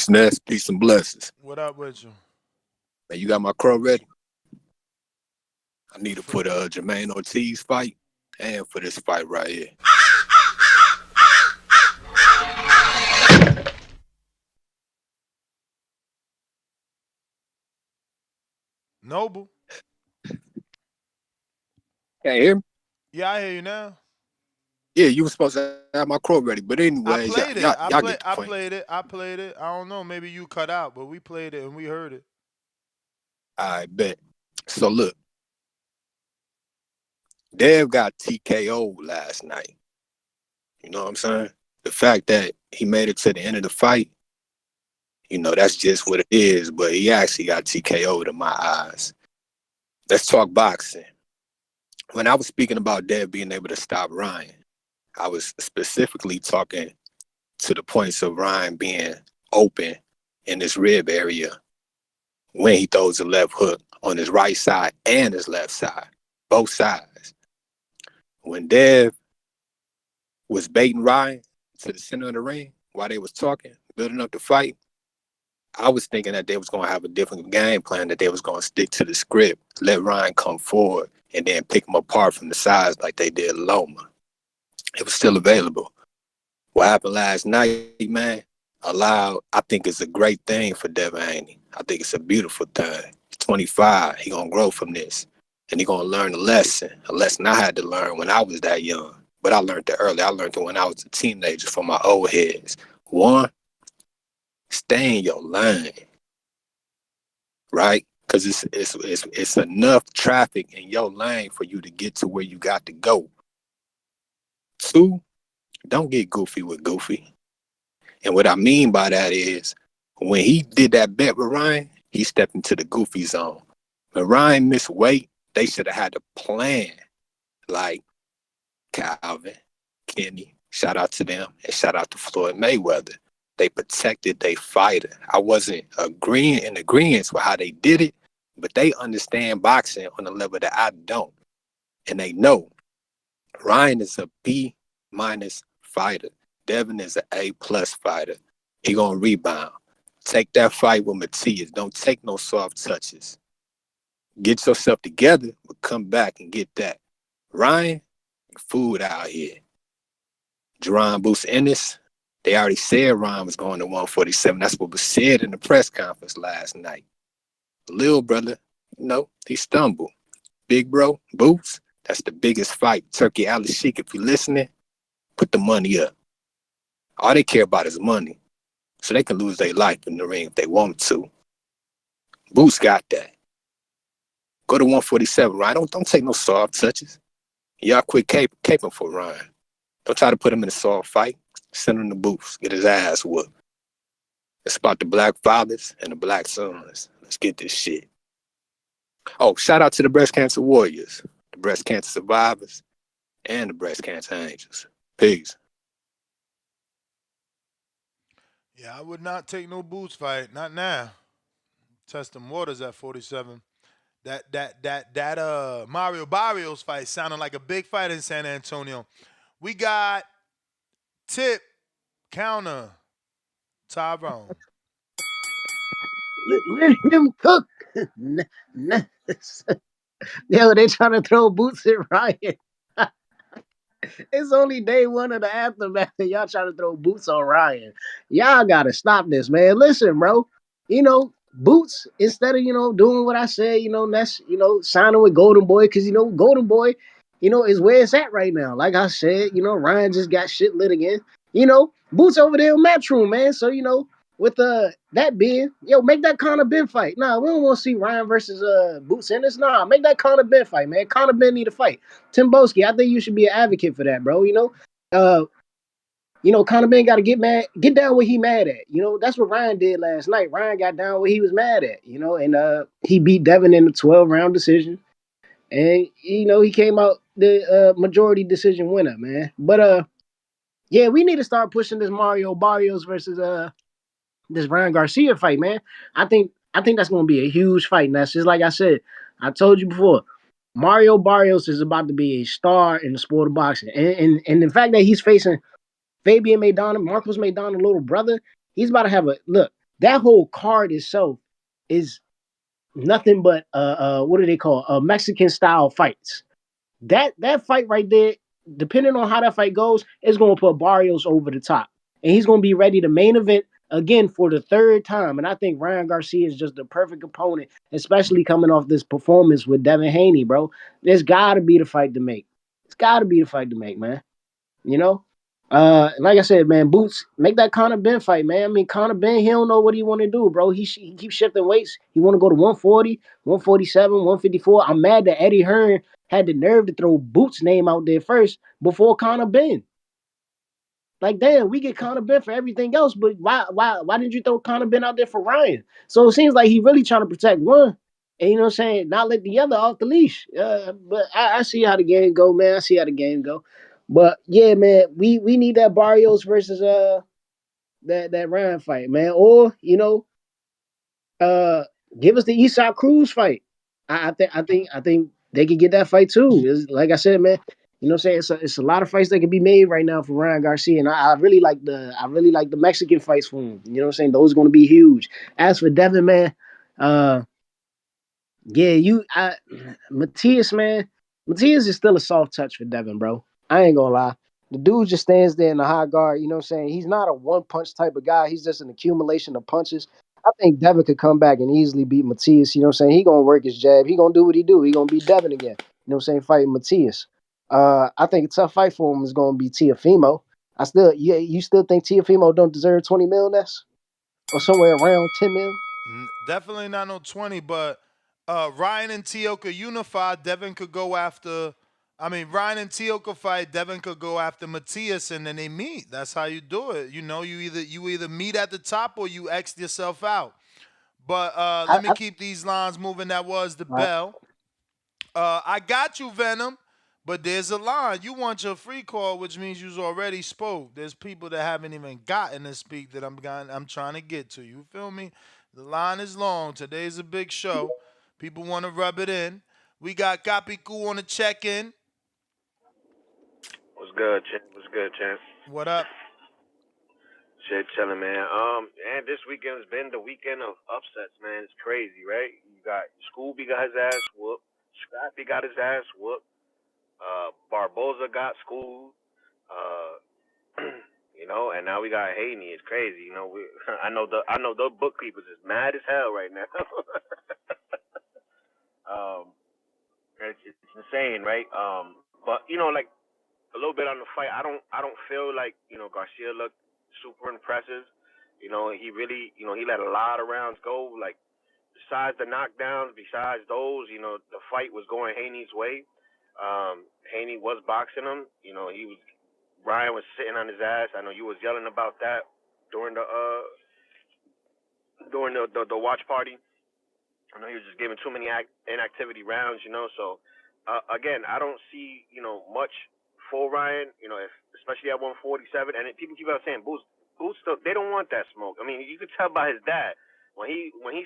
Ness. Peace and blessings. What up with you? Man, you got my crow ready? I need to put Jermaine Ortiz fight and for this fight right here. Noble. Can't hear me? Yeah, I hear you now. Yeah, you were supposed to have my quote ready, but I anyways, played it. y'all get the I point. played it. I played it. I don't know. Maybe you cut out, but we played it and we heard it. I bet. So look, Dev got TKO last night. You know what I'm saying? The fact that he made it to the end of the fight, that's just what it is. But he actually got TKO'd in my eyes. Let's talk boxing. When I was speaking about Dev being able to stop Ryan, I was specifically talking to the points of Ryan being open in his rib area when he throws a left hook on his right side and his left side, both sides. When Dev was baiting Ryan to the center of the ring while they was talking, building up the fight, I was thinking that they was going to have a different game plan, that they was going to stick to the script, let Ryan come forward, and then pick him apart from the sides like they did Loma. It was still available. What happened last night, man, I think it's a great thing for Devin Haney. I think it's a beautiful thing. He's 25. He going to grow from this. And he going to learn a lesson I had to learn when I was that young. But I learned it early. I learned it when I was a teenager from my old heads. One, stay in your lane, right? Because it's enough traffic in your lane for you to get to where you got to go. Two, don't get goofy with Goofy. And what I mean by that is when he did that bet with Ryan, he stepped into the Goofy zone. When Ryan missed weight, they should have had a plan. Like Calvin, Kenny, shout out to them, and shout out to Floyd Mayweather. They protected their fighter. I wasn't in agreement with how they did it, but they understand boxing on a level that I don't. And they know Ryan is a B minus fighter. Devin is an A plus fighter. He gonna rebound. Take that fight with Matias. Don't take no soft touches. Get yourself together, but come back and get that. Ryan, food out here. Jerron Boots Ennis, they already said Ryan was going to 147. That's what was said in the press conference last night. Lil brother, he stumbled. Big bro, Boots, that's the biggest fight. Turkey Ali Sheik, if you're listening, put the money up. All they care about is money. So they can lose their life in the ring if they want to. Boots got that. Go to 147, Ryan. Don't take no soft touches. Y'all quit caping for Ryan. Don't try to put him in a soft fight. Send him to Boots. Get his ass whooped. It's about the black fathers and the black sons. Let's get this shit. Oh, shout out to the breast cancer warriors, the breast cancer survivors, and the breast cancer angels. Peace. Yeah, I would not take no Boots fight. Not now. Test them waters at 47. That Mario Barrios fight sounded like a big fight in San Antonio. We got Tip counter Tyrone. Let him cook. Yo, they trying to throw Boots at Ryan. It's only day one of the aftermath, and y'all trying to throw Boots on Ryan. Y'all gotta stop this, man. Listen, bro. Boots, instead of doing what I said, that's signing with Golden Boy, because Golden Boy, is where it's at right now. Like I said, Ryan just got shit lit again. Boots over there in Matchroom, man. So with that being, make that Conor Ben fight. Nah, we don't want to see Ryan versus Boots in this. Nah, make that Conor Ben fight, man. Conor Ben need to fight. Tim Boski, I think you should be an advocate for that, bro. Conor Ben got to get down what he mad at. That's what Ryan did last night. Ryan got down what he was mad at. And he beat Devin in the 12-round decision, and he came out the majority decision winner, man. But yeah, we need to start pushing this Mario Barrios versus this Ryan Garcia fight, man. I think that's going to be a huge fight. And that's just like I said. I told you before. Mario Barrios is about to be a star in the sport of boxing, and the fact that he's facing Fabian Maidana, Marcos Maidana, little brother, he's about to have a look. That whole card itself is nothing but what do they call Mexican style fights. That fight right there, depending on how that fight goes, is going to put Barrios over the top, and he's going to be ready to main event again for the third time. And I think Ryan Garcia is just the perfect opponent, especially coming off this performance with Devin Haney, bro. There's got to be the fight to make. It's got to be the fight to make, man. You know. Like I said, man, Boots, make that Conor Ben fight, man. I mean, Conor Ben, he don't know what he want to do, bro. He keeps shifting weights. He want to go to 140, 147, 154. I'm mad that Eddie Hearn had the nerve to throw Boots' name out there first before Conor Ben. Like, damn, we get Conor Ben for everything else, but why didn't you throw Conor Ben out there for Ryan? So it seems like he really trying to protect one, and you know what I'm saying, not let the other off the leash. But I see how the game go, man. I see how the game go. But yeah, man, we need that Barrios versus that Ryan fight, man. Or uh give us the Eastside Cruz fight. I think they could get that fight too. Like I said, man, you know what I'm saying? It's a lot of fights that can be made right now for Ryan Garcia. And I really like the Mexican fights for him. You know what I'm saying? Those are gonna be huge. As for Devin, man, uh yeah, Matias, man. Matias is still a soft touch for Devin, bro. I ain't gonna lie. The dude just stands there in the high guard, you know what I'm saying? He's not a one punch type of guy. He's just an accumulation of punches. I think Devin could come back and easily beat Matias. You know what I'm saying? He gonna work his jab. He gonna do what he do. He gonna beat Devin again. You know what I'm saying? Fighting Matias. I think a tough fight for him is gonna be Tiafimo. You still think Tiafimo don't deserve 20 mil ness? Or somewhere around 10 mil? Definitely not no 20, but Ryan and Tioka unified. Devin could go after. I mean, Ryan and Tioka fight. Devin could go after Matias, and then they meet. That's how you do it. You know, you either meet at the top or you X yourself out. But let me I keep these lines moving. That was the right. bell. I got you, Venom. But there's a line. You want your free call, which means you've already spoke. There's people that haven't even gotten to speak that I'm trying to get to. You feel me? The line is long. Today's a big show. People want to rub it in. We got Kapiku on the check-in. What's good, champ? What's good, champ? What up? Shit, chilling, man. And this weekend has been the weekend of upsets, man. It's crazy, right? You got Scooby got his ass whooped. Scrappy got his ass whooped. Barboza got schooled. Uh, and now we got Haney. It's crazy, I know the bookkeepers is mad as hell right now. um, it's insane, right? But like a little bit on the fight. I don't feel like Garcia looked super impressive. He really he let a lot of rounds go. Like besides the knockdowns, besides those, the fight was going Haney's way. Haney was boxing him. He was Ryan was sitting on his ass. I know you was yelling about that during the watch party. I know he was just giving too many inactivity rounds, So again, I don't see much for Ryan, especially at 147. And people keep on saying Boots, they don't want that smoke. I mean, you could tell by his dad when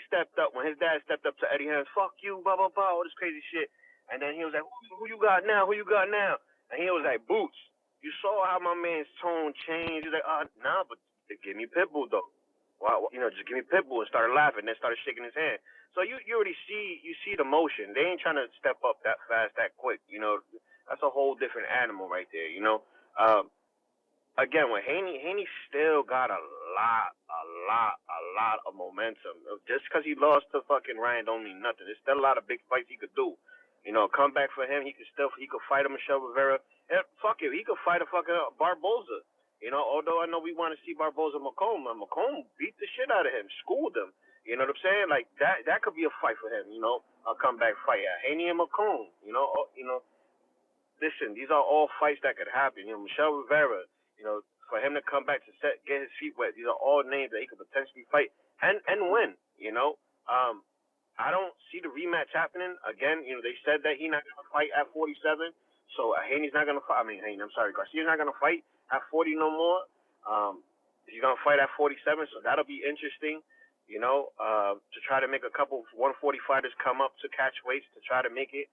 stepped up, when his dad stepped up to Eddie Hearns, fuck you, blah blah blah, all this crazy shit. And then he was like, who you got now? Who you got now? And he was like, Boots. You saw how my man's tone changed. He's like, nah, but give me Pitbull though. Wow, just give me Pitbull, and started laughing, then started shaking his hand. So you already see the motion. They ain't trying to step up that fast, that quick. That's a whole different animal right there. Um, Again, with Haney still got a lot of momentum. Just because he lost to fucking Ryan don't mean nothing. There's still a lot of big fights he could do. Come back for him. He could fight a Michelle Rivera. And fuck it, he could fight a fucking Barboza. Although I know we want to see Barboza McComb. McComb beat the shit out of him, schooled him. You know what I'm saying? Like that could be a fight for him. A comeback fight. Haney and McComb. Listen, these are all fights that could happen. Michelle Rivera, for him to come back to get his feet wet, these are all names that he could potentially fight and win. I don't see the rematch happening. Again, they said that he's not going to fight at 47, so Haney's not going to fight. I mean, Haney, I'm sorry, Garcia's not going to fight at 40 no more. He's going to fight at 47, so that'll be interesting. To try to make a couple 140 fighters come up to catch weights to try to make it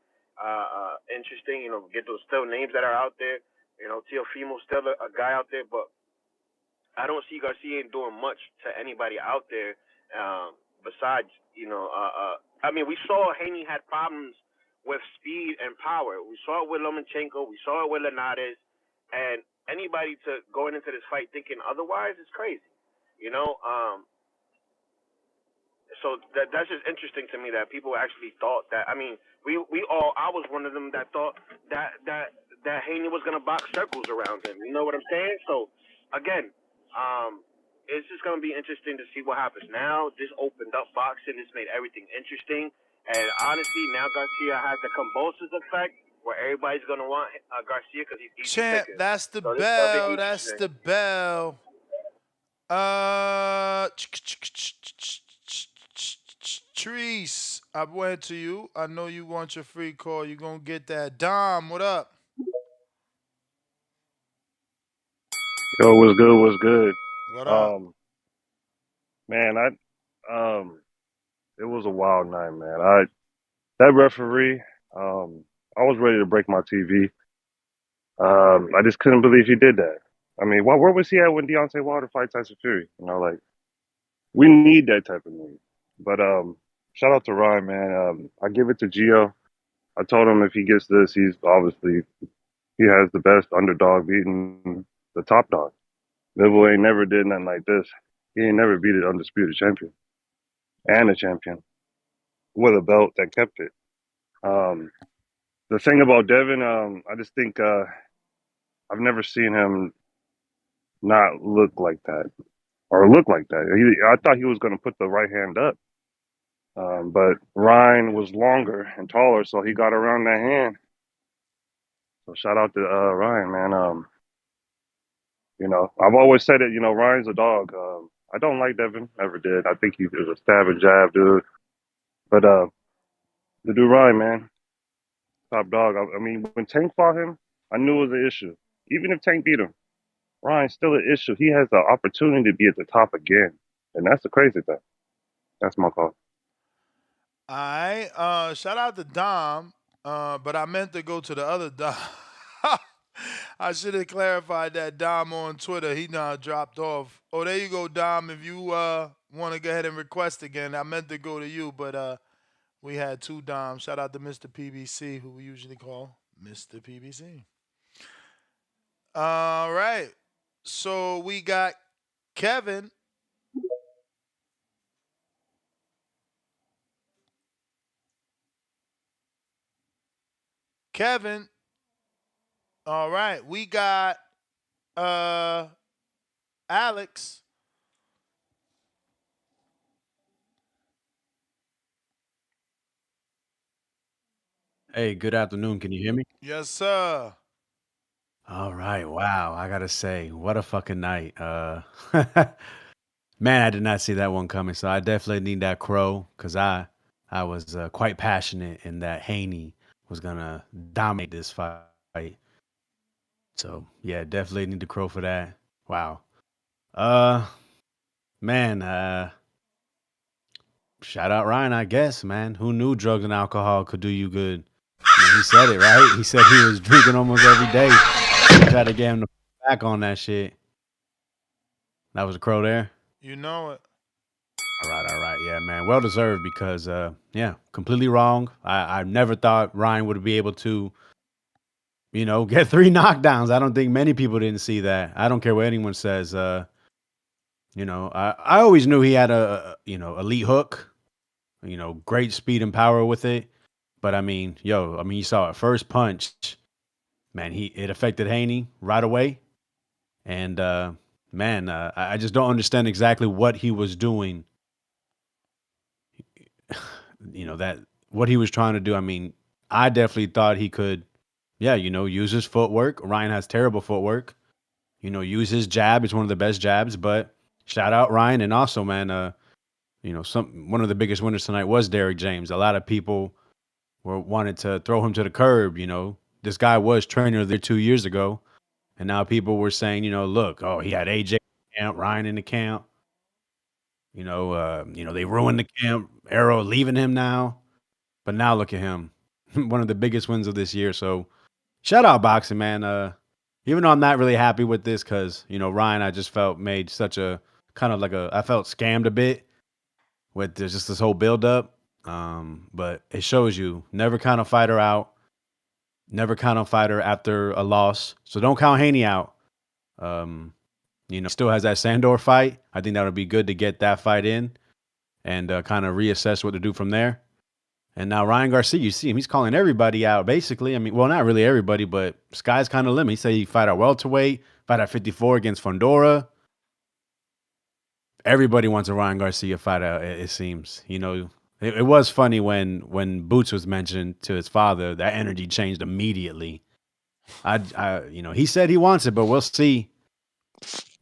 interesting. Get those still names that are out there. Teofimo's still a guy out there, but I don't see Garcia doing much to anybody out there besides I mean, we saw Haney had problems with speed and power. We saw it with Lomachenko. We saw it with Linares. And anybody to going into this fight thinking otherwise is crazy. You know, so that's just interesting to me that people actually thought that. I mean, we all I was one of them that thought that Haney was gonna box circles around him. You know what I'm saying? So again, it's just gonna be interesting to see what happens. Now this opened up boxing. This made everything interesting. And honestly, now Garcia has the convulsions effect where everybody's gonna want Garcia because he's easy Champ, picking. that's the So this is gonna be bell. That's interesting. the bell. Uh, Treese, I went to you. I know you want your free call. You gonna get that. Dom, what up? Yo, what's good? What's good? What up? Um, man, it was a wild night, man. That referee, I was ready to break my TV. I just couldn't believe he did that. I mean, where was he at when Deontay Wilder fight Tyson Fury? You know, like we need that type of news. But shout out to Ryan, man. I give it to Gio. I told him if he gets this, he's obviously he has the best underdog beating the top dog. Bivol ain't never did nothing like this. He ain't never beat an undisputed champion and a champion with a belt that kept it. Um, the thing about Devin, I just think I've never seen him not look like that or look like that. I thought he was going to put the right hand up, but Ryan was longer and taller, so he got around that hand. So shout out to Ryan, man. I've always said it. Ryan's a dog. I don't like Devin, never did. I think he is a stab and jab dude. But the dude Ryan, man, top dog. I mean, when Tank fought him, I knew it was an issue. Even if Tank beat him, Ryan's still an issue. He has the opportunity to be at the top again, and that's the crazy thing. That's my call. All right. Shout out to Dom. But I meant to go to the other Dom. I should have clarified that Dom on Twitter. He now dropped off. Oh, there you go, Dom. If you want to go ahead and request again, I meant to go to you, but we had two Doms. Shout out to Mr. PBC, who we usually call Mr. PBC. All right. So we got Kevin. Kevin. All right. We got uh Alex. Hey, good afternoon. Can you hear me? Yes, sir. All right. Wow. I gotta say, what a fucking night. Man, I did not see that one coming. So I definitely need that crow because I was quite passionate in that Haney was gonna dominate this fight. So yeah, definitely need the crow for that. Wow. Uh, man. Shout out Ryan. I guess, man. Who knew drugs and alcohol could do you good? I mean, he said it right. He said he was drinking almost every day. Tried to get him to back on that shit. That was a crow there. You know it. All right, yeah, man. Well deserved because, yeah, completely wrong. I never thought Ryan would be able to, get three knockdowns. I don't think many people didn't see that. I don't care what anyone says. I always knew he had elite hook. Great speed and power with it. But you saw it first punch. Man, it affected Haney right away. And man, I just don't understand exactly what he was doing. That what he was trying to do. I mean, I definitely thought he could, yeah, use his footwork. Ryan has terrible footwork. Use his jab. It's one of the best jabs. But shout out Ryan, and also, man, some one of the biggest winners tonight was Derrick James. A lot of people were wanted to throw him to the curb. This guy was trainer there 2 years ago, and now people were saying, look, oh, he had AJ in the camp, Ryan in the camp. They ruined the camp. Arrow leaving him now. But now look at him. One of the biggest wins of this year. So shout out boxing, man. Even though I'm not really happy with this because, Ryan, I just felt made such a kind of like I felt scammed a bit with just this whole build up. But it shows you never count a fighter out, never count a fighter after a loss. So don't count Haney out. Still has that Sandor fight. I think that would be good to get that fight in and kind of reassess what to do from there. And now Ryan Garcia, you see him, he's calling everybody out, basically. I mean, well, not really everybody, but sky's kind of limit. He said he fight at welterweight, fight at 54 against Fondora. Everybody wants a Ryan Garcia fight out, it seems. It was funny when Boots was mentioned to his father, that energy changed immediately. He said he wants it, but we'll see.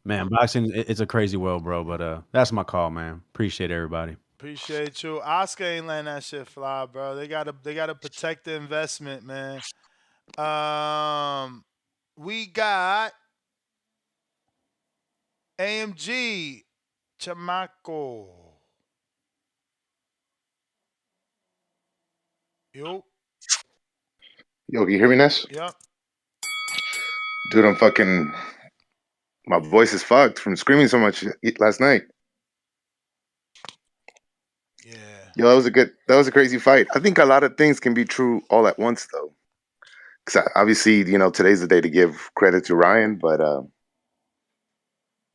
Man, boxing, it's a crazy world, bro. But that's my call, man. Appreciate everybody. Appreciate you. Oscar ain't letting that shit fly, bro. They gotta protect the investment, man. We got AMG Chamaco. Yo. Yo, can you hear me, Ness? Yep. Dude, I'm fucking. My voice is fucked from screaming so much last night. Yeah. Yo, that was a crazy fight. I think a lot of things can be true all at once, though. Because obviously, today's the day to give credit to Ryan, but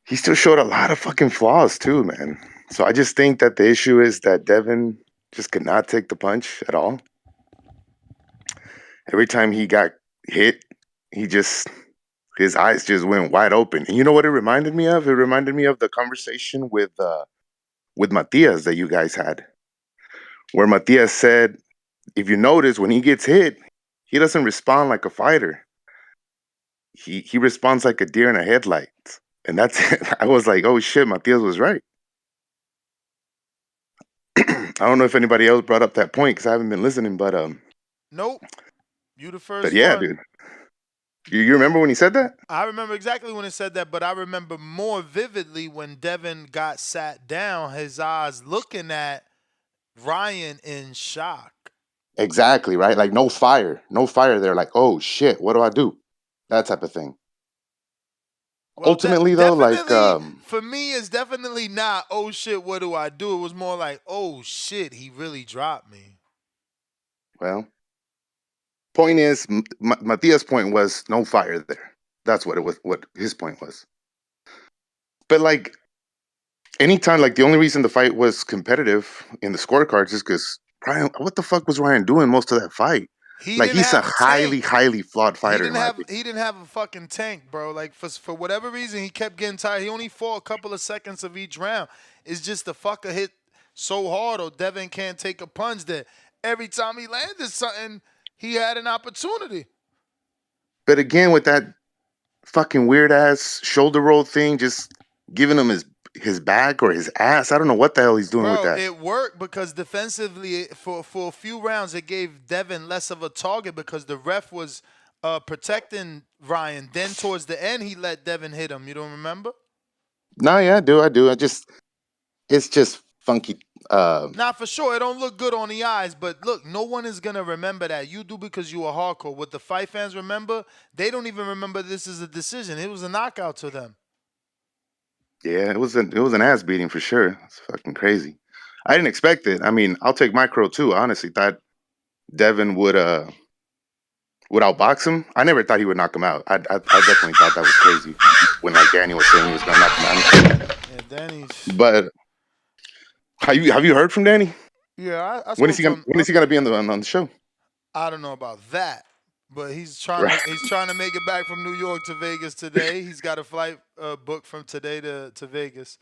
he still showed a lot of fucking flaws too, man. So I just think that the issue is that Devin just could not take the punch at all. Every time he got hit, his eyes just went wide open. And you know what it reminded me of? It reminded me of the conversation with Matias that you guys had, where Matias said, if you notice, when he gets hit, he doesn't respond like a fighter. He responds like a deer in a headlight. And that's I was like, oh shit, Matias was right. I don't know if anybody else brought up that point because I haven't been listening, but Nope. You the but first yeah, one. dude. You remember when he said that? I remember exactly when it said that, but I remember more vividly when Devin got sat down, his eyes looking at Ryan in shock. Exactly, right? Like no fire. No fire there. Like, oh shit, what do I do? That type of thing. Well, Ultimately though, like definitely for me, it's definitely not. Oh shit, what do I do? It was more like, oh shit, he really dropped me. well, point is Matias' point was no fire there. That's what it was, what his point was. But like anytime, like the only reason the fight was competitive in the scorecards is because Ryan, what the fuck was Ryan doing most of that fight? He Like didn't he's a have a highly, tank. highly flawed He fighter in didn't my have opinion. he didn't have a fucking tank, bro. Like for whatever reason, he kept getting tired. He only fought a couple of seconds of each round. It's just the fucker hit so hard, or Devin can't take a punch that every time he landed something, he had an opportunity. But again, with that fucking weird ass shoulder roll thing, just giving him his back or his ass. I don't know what the hell he's doing with Bro, that. it worked because defensively, for a few rounds, it gave Devin less of a target because the ref was protecting Ryan. Then towards the end, he let Devin hit him. You don't remember? No, yeah, I do. It's just funky. Now, for sure, it don't look good on the eyes, but look, no one is gonna remember that. You do because you are hardcore. What the fight fans remember, they don't even remember this is a decision. It was a knockout to them. Yeah, it was an ass beating for sure. It's fucking crazy. I didn't expect it. I mean, I'll take micro too. I honestly thought Devin would outbox him. I never thought he would knock him out. I definitely thought that was crazy when like Danny was saying he was gonna knock him out and shit. Yeah, Danny's. But have you heard from Danny? Yeah, I spoke to him. When is he gonna be on the show? I don't know about that, but he's trying Right. to make it back from New York to Vegas today. He's got a flight booked from today to Vegas.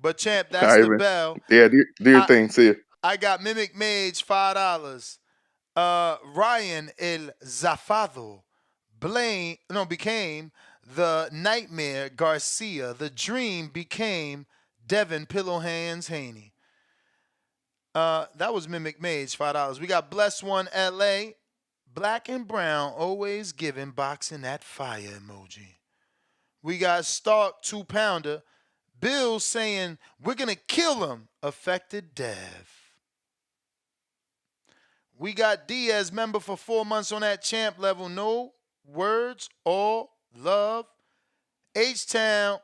But champ, All that's right, the man. bell. Yeah, do your I thing. See you. I got Mimic Mage $5. Ryan El Zafado became the Nightmare Garcia. The Dream became Devin Pillow Hands Haney. That was Mimic Mage $5. We got Bless One LA. Black and Brown always giving boxing that fire emoji. We got Stark 2 pounder. Bill saying we're gonna kill him. Affected Dev. We got Diaz member for 4 months on that champ level. No words, all love. H Town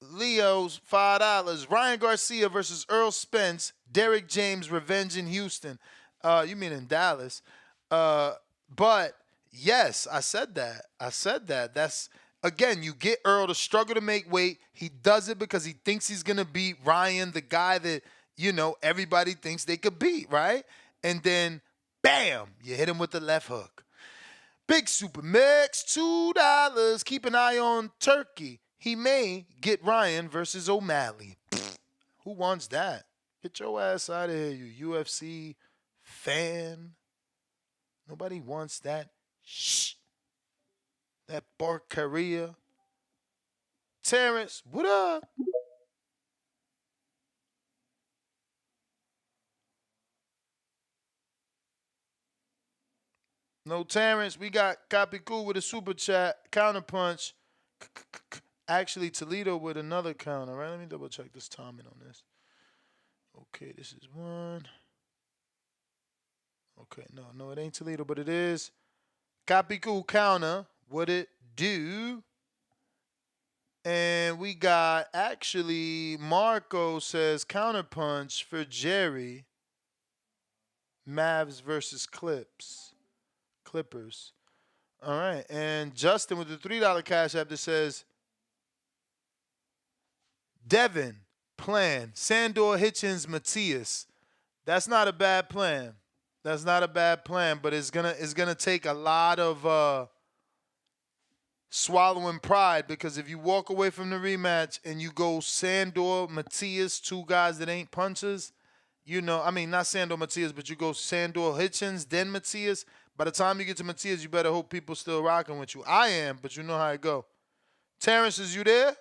Leo's $5. Ryan Garcia versus Earl Spence. Derek James revenge in Houston. You mean in Dallas? But yes, I said that. That's again, you get Earl to struggle to make weight. He does it because he thinks he's gonna beat Ryan, the guy that everybody thinks they could beat, right? And then, bam, you hit him with the left hook. Big Super Mix, $2. Keep an eye on Turkey. He may get Ryan versus O'Malley. Who wants that? Get your ass out of here, you UFC fan. Nobody wants that. Shh. That Barcaria. Terrence, what up? No Terrence. We got Copy Cool with a super chat. Counterpunch. Actually, Toledo with another counter. Right? Let me double check this timing on this. Okay, this is one. Okay, no, it ain't Toledo, but it is. Copy Cool counter. What it do? And we got actually Marco says counterpunch for Jerry. Mavs versus Clippers. All right. And Justin with the $3 cash app that says Devin plan. Sandor Hitchens Matthias. That's not a bad plan. That's not a bad plan, but it's gonna take a lot of swallowing pride because if you walk away from the rematch and you go Sandor, Matias, two guys that ain't punchers, I mean, not Sandor, Matias, but you go Sandor, Hitchens, then Matias. By the time you get to Matias, you better hope people still rocking with you. I am, but you know how it go. Terrence, is you there?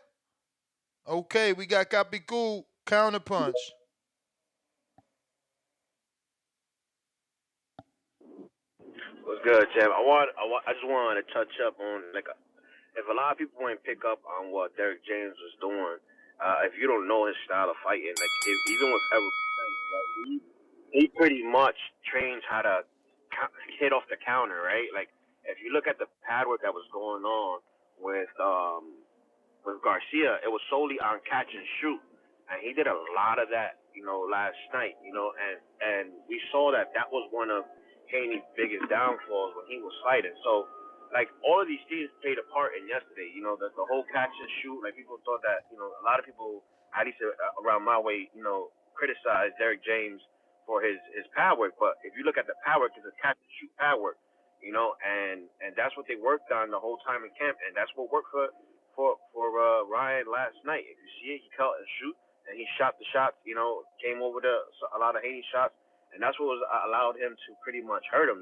Okay, we got Copy Cool, counterpunch. What's good, Jam? I just wanted to touch up on if a lot of people want to pick up on what Derek James was doing. If you don't know his style of fighting, even with Errol Spence, right, he pretty much trains how to hit off the counter, right? Like if you look at the pad work that was going on with Garcia, it was solely on catch and shoot, and he did a lot of that, last night, and we saw that was one of Haney's biggest downfalls when he was fighting. So, like all of these things played a part in yesterday. The whole catch and shoot. Like people thought that, a lot of people, at least around my way, criticized Derek James for his power work. But if you look at the power work, it's a catch and shoot power work, and that's what they worked on the whole time in camp, and that's what worked for Ryan last night. If you see it, he cut and shoot, and he shot the shots. Came over a lot of Haney shots, and that's what was allowed him to pretty much hurt him.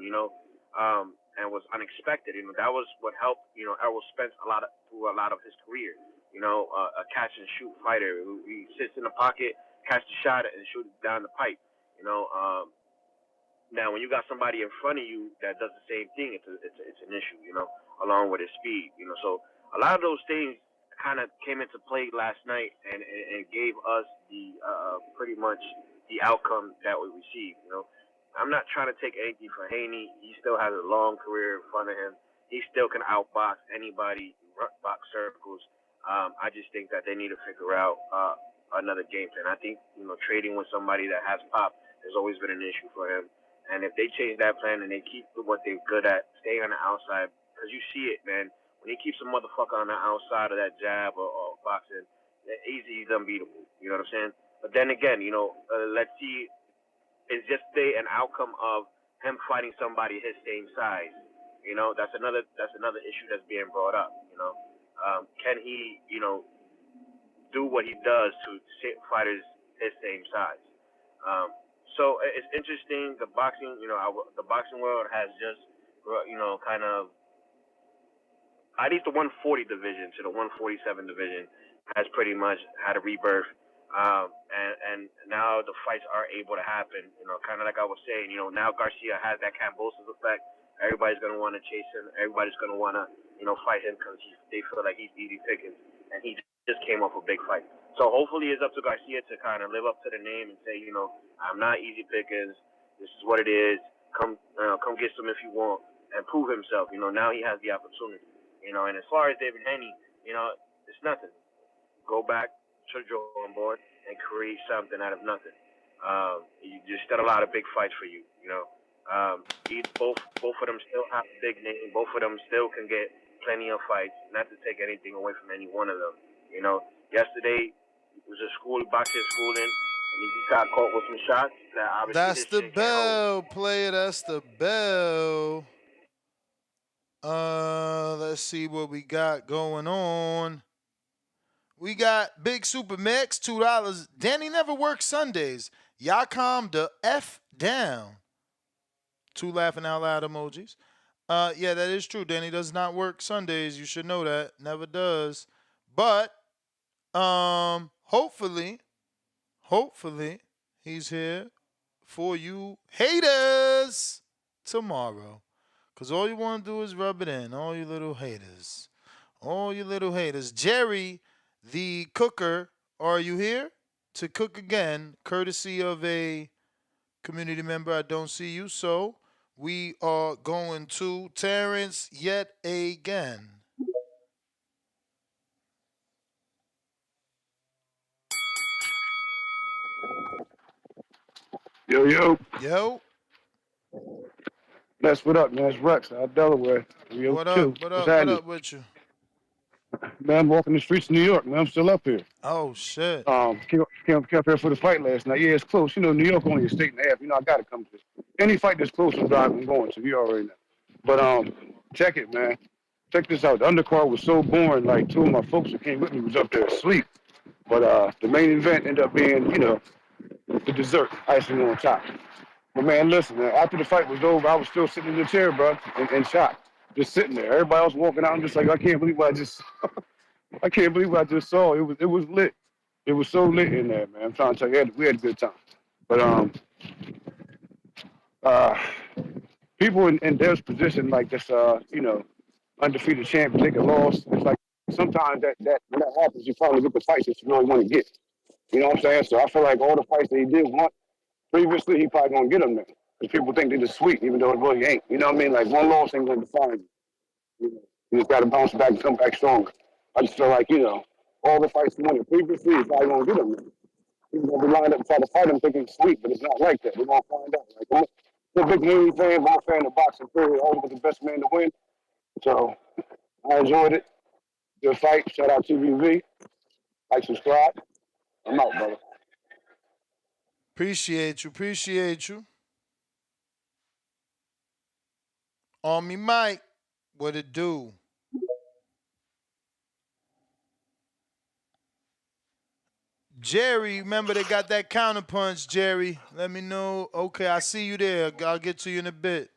And was unexpected. That was what helped. Errol Spence through a lot of his career. A catch and shoot fighter who he sits in the pocket, catch the shot, and shoot it down the pipe. Now, when you got somebody in front of you that does the same thing, it's an issue, along with his speed, So a lot of those things kind of came into play last night, and it gave us the pretty much the outcome that we received. I'm not trying to take anything for Haney. He still has a long career in front of him. He still can outbox anybody, box circles. I just think that they need to figure out another game plan. I think trading with somebody that has pop has always been an issue for him. And if they change that plan and they keep what they're good at, stay on the outside, because you see it, man. When he keeps a motherfucker on the outside of that jab or boxing, he's unbeatable. You know what I'm saying? But then again, let's see, is yesterday an outcome of him fighting somebody his same size? That's another issue that's being brought up. Can he, do what he does to fighters his same size? So it's interesting. The boxing, the boxing world has just, kind of, at least the 140 division to the 147 division has pretty much had a rebirth. And now the fights are able to happen. Kind of like I was saying, now Garcia has that Cambosos effect. Everybody's gonna want to chase him. Everybody's gonna want to, fight him because they feel like he's easy pickings, and he just came off a big fight. So hopefully it's up to Garcia to kind of live up to the name and say, I'm not easy pickings. This is what it is. Come get some if you want, and prove himself. Now he has the opportunity. And as far as David Haney, it's nothing. go back to the drawing board and create something out of nothing. You just got a lot of big fights for you. You know, both of them still have a big name. Both of them still can get plenty of fights. Not to take anything away from any one of them. You know, yesterday was a boxing schooling, and he got caught with some shots that obviously That's his the chin can't hold. bell, player. That's the bell. Let's see what we got going on. We got Big Super Max, $2. Danny never works Sundays. Y'all calm the F down. Two laughing out loud emojis. Yeah, that is true. Danny does not work Sundays. You should know that. Never does. But hopefully, he's here for you haters tomorrow. Cause all you want to do is rub it in. All you little haters. All you little haters. Jerry, the cooker, are you here to cook again, courtesy of a community member? I don't see you. So we are going to Terrence yet again. Yo, yo. Yo, That's what up, man. It's Rex out of Delaware. what up? 302. What What's up? What happening? up with you? Man, I'm walking the streets of New York, man. I'm still up here. Oh shit. Came up here for the fight last night. Yeah, it's close. You know, New York only a state and a half. You know, I gotta come to this. Any fight that's close, I'm driving, I'm going to. You already know. But check it, man. Check this out. The undercard was so boring. Like two of my folks that came with me was up there asleep. But the main event ended up being, you know, the dessert, icing on top. But man, listen, man, after the fight was over, I was still sitting in the chair, bro, in shock. Just sitting there. Everybody else walking out. I'm just like, I can't believe what I can't believe what I just saw. It was lit. It was so lit in there, man. I'm trying to tell you, we had a good time. But uh, people in Dev's position, like this, you know, undefeated champ, take a loss. It's like sometimes that when that happens, you finally get the fights that you really want to get. You know what I'm saying? So I feel like all the fights that he did want previously, he probably gonna get them now. Because people think they're just sweet, even though it really ain't. You know what I mean? Like one loss ain't gonna define you. You know, you just gotta bounce back and come back stronger. I just feel like, you know, all the fights he won previously, he's probably gonna get them now. He's gonna be lined up and try to fight him thinking it's sweet, but it's not like that. We're gonna find out. Like I'm a big Haney fan, I'm a fan of boxing period, always was the best man to win. So I enjoyed it. Good fight. Shout out to TVV. Like, subscribe. I'm out, brother. Appreciate you. Appreciate you. On me, Mike. What it do? Jerry, remember they got that counter punch, Jerry. Let me know. Okay, I see you there. I'll get to you in a bit.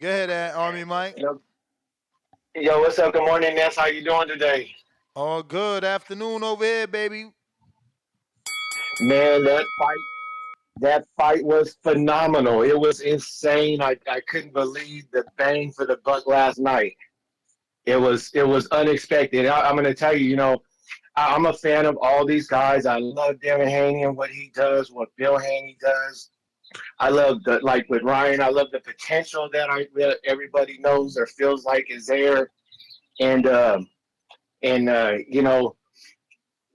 Go ahead, Army Mike. Yo, what's up? Good morning, Ness. How you doing today? All good. Afternoon over here, baby. Man, that fight was phenomenal. It was insane. I couldn't believe the bang for the buck last night. It was unexpected. I'm gonna tell you, you know, I'm a fan of all these guys. I love Devin Haney and what he does, what Bill Haney does. I love the like with Ryan. I love the potential that everybody knows or feels like is there, and you know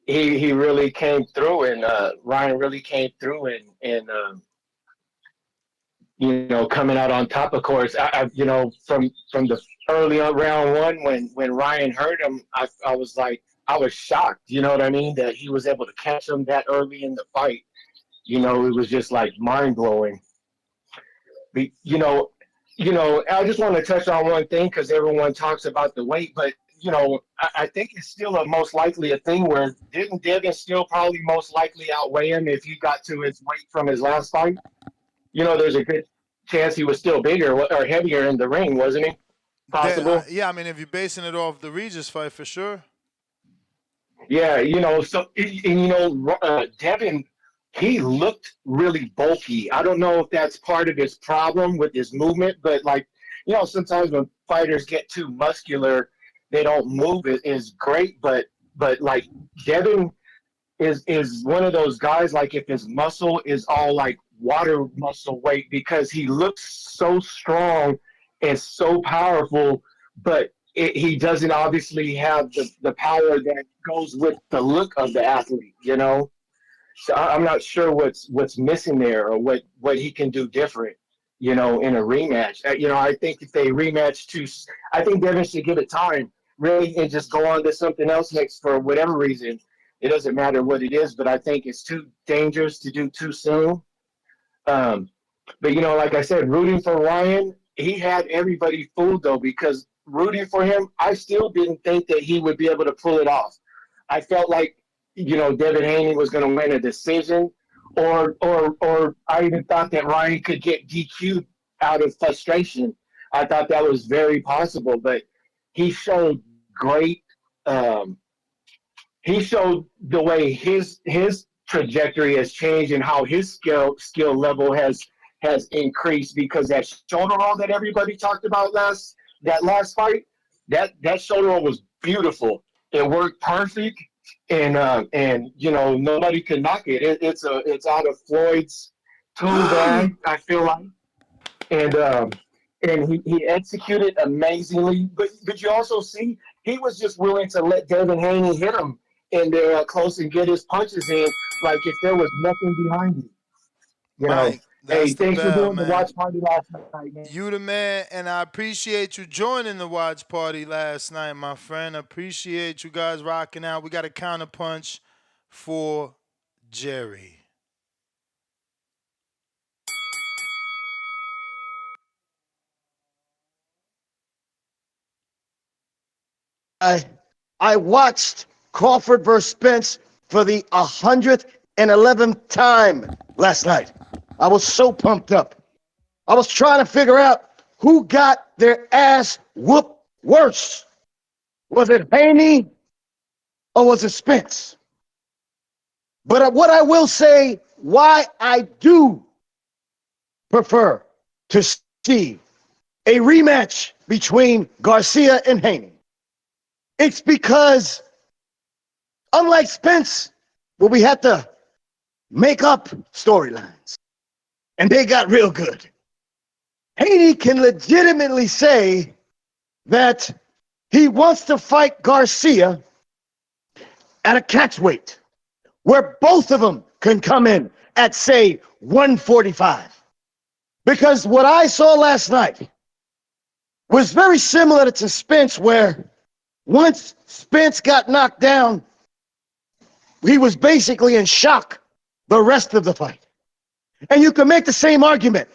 he really came through, and Ryan really came through, and you know, coming out on top. Of course, you know, from the early on round one when Ryan hurt him, I was like, I was shocked. You know what I mean? That he was able to catch him that early in the fight. You know, it was just like mind blowing. You know, I just want to touch on one thing because everyone talks about the weight, but you know, I think it's still a most likely a thing where didn't Devin still probably most likely outweigh him if he got to his weight from his last fight? You know, there's a good chance he was still bigger or heavier in the ring, wasn't he? Possible. Yeah, I mean, if you're basing it off the Regis fight, for sure. Yeah, you know, so and, you know, Devin, he looked really bulky. I don't know if that's part of his problem with his movement, but like, you know, sometimes when fighters get too muscular, they don't move it is great, but like Devin is one of those guys like if his muscle is all like water muscle weight because he looks so strong and so powerful, but he doesn't obviously have the power that goes with the look of the athlete, you know. So I'm not sure what's missing there or what he can do different, you know, in a rematch. You know, I think if they rematch I think Devin should give it time, really, and just go on to something else next for whatever reason. It doesn't matter what it is, but I think it's too dangerous to do too soon. Um, but you know, like I said, rooting for Ryan, he had everybody fooled though, because rooting for him, I still didn't think that he would be able to pull it off. I felt like, you know, Devin Haney was going to win a decision, or I even thought that Ryan could get DQ'd out of frustration. I thought that was very possible, but he showed great. Um, he showed the way his trajectory has changed and how his skill level has increased, because that shoulder roll that everybody talked about last fight, that shoulder roll was beautiful. It worked perfect, and you know nobody could knock it. It's out of Floyd's tool bag, I feel like, and and he executed amazingly. But you also see he was just willing to let Devin Haney hit him in there close and get his punches in, like if there was nothing behind it. You know. Mike, Hey, that's the thanks for bell, doing the man. watch party last night, man. You the man, and I appreciate you joining the watch party last night, my friend. Appreciate you guys rocking out. We got a counterpunch for Jerry. I I watched Crawford versus Spence for the 111th time last night. I was so pumped up. I was trying to figure out who got their ass whooped worse. Was it Haney or was it Spence? But what I will say, why I do prefer to see a rematch between Garcia and Haney, it's because, unlike Spence, where we had to make up storylines, and they got real good, Haney can legitimately say that he wants to fight Garcia at a catch weight where both of them can come in at, say, 145. Because what I saw last night was very similar to Spence, where once Spence got knocked down, he was basically in shock the rest of the fight. And you can make the same argument.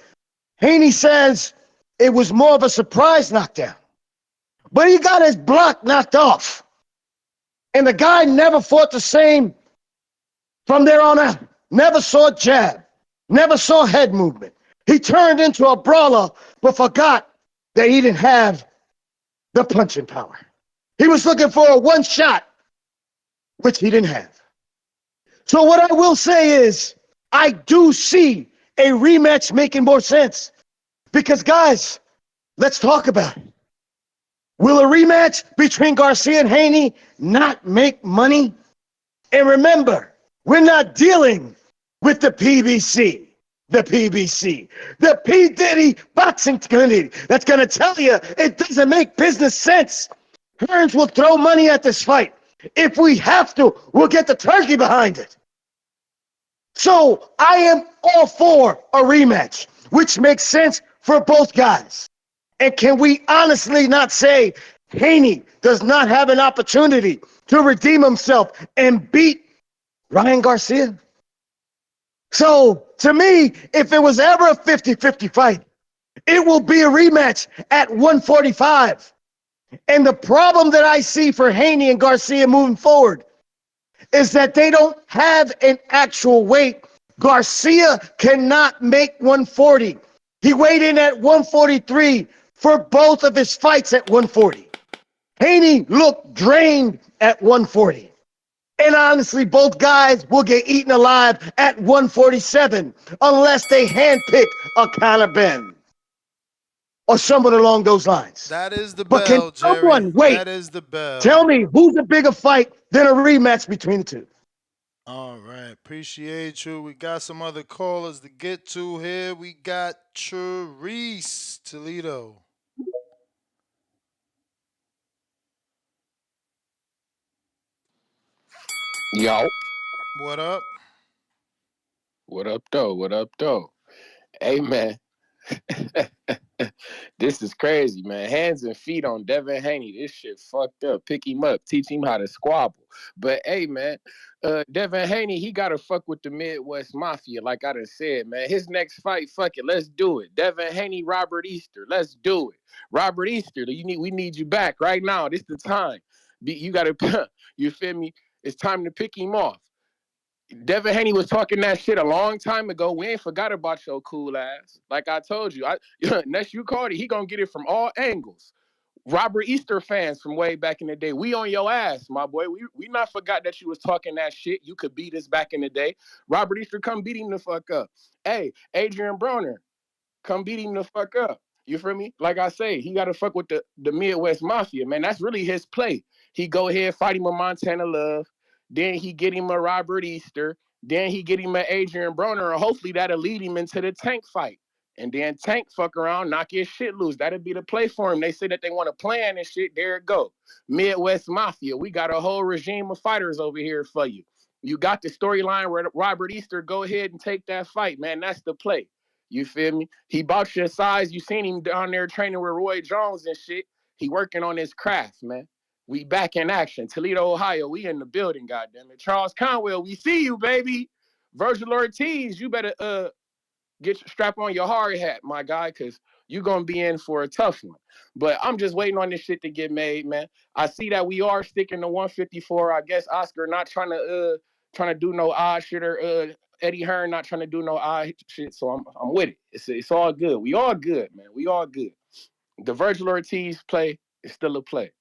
Haney says it was more of a surprise knockdown, but he got his block knocked off. And the guy never fought the same from there on out. Never saw jab, never saw head movement. He turned into a brawler, but forgot that he didn't have the punching power. He was looking for a one shot, which he didn't have. So what I will say is, I do see a rematch making more sense. Because guys, let's talk about it. Will a rematch between Garcia and Haney not make money? And remember, we're not dealing with the PBC. The PBC. The P. Diddy Boxing Committee. That's going to tell you it doesn't make business sense. Hearns will throw money at this fight. If we have to, we'll get the turkey behind it. So I am all for a rematch, which makes sense for both guys. And can we honestly not say Haney does not have an opportunity to redeem himself and beat Ryan Garcia? So to me, if it was ever a 50-50 fight, it will be a rematch at 145. And the problem that I see for Haney and Garcia moving forward is that they don't have an actual weight. Garcia cannot make 140. He weighed in at 143 for both of his fights at 140. Haney looked drained at 140. And honestly, both guys will get eaten alive at 147 unless they handpick a Conor Ben or someone along those lines. That is the But can bell, Jerry. someone wait? That is the bell. Tell me who's a bigger fight than a rematch between the two? All right. Appreciate you. We got some other callers to get to here. We got Therese Toledo. Yo, What up? what up, though? What up, though? Hey, man. This is crazy, man. Hands and feet on Devin Haney. This shit fucked up. Pick him up. Teach him how to squabble. But hey, man, Devin Haney, he gotta fuck with the Midwest Mafia, like I done said, man. His next fight, fuck it, let's do it. Devin Haney, Robert Easter, let's do it. Robert Easter, we need you back right now. This the time. You gotta, you feel me? It's time to pick him off. Devin Haney was talking that shit a long time ago. We ain't forgot about your cool ass. Like I told you, next you Cardi, he gonna get it from all angles. Robert Easter fans from way back in the day, we on your ass, my boy. We not forgot that you was talking that shit. You could beat us back in the day. Robert Easter, come beat him the fuck up. Hey, Adrian Broner, come beat him the fuck up. You feel me? Like I say, he got to fuck with the Midwest Mafia, man. That's really his play. He go ahead, fight him a Montana Love. Then he get him a Robert Easter. Then he get him an Adrian Broner, and hopefully that'll lead him into the Tank fight. And then Tank fuck around, knock his shit loose. That'll be the play for him. They say that they want to plan and shit. There it go. Midwest Mafia. We got a whole regime of fighters over here for you. You got the storyline where Robert Easter go ahead and take that fight, man. That's the play. You feel me? He bought your size. You seen him down there training with Roy Jones and shit. He working on his craft, man. We back in action. Toledo, Ohio. We in the building, goddamn it. Charles Conwell, we see you, baby. Virgil Ortiz, you better strap on your hard hat, my guy, because you're gonna be in for a tough one. But I'm just waiting on this shit to get made, man. I see that we are sticking to 154. I guess Oscar not trying to do no odd shit, or Eddie Hearn not trying to do no odd shit. So I'm with it. It's all good. We all good, man. We all good. The Virgil Ortiz play is still a play.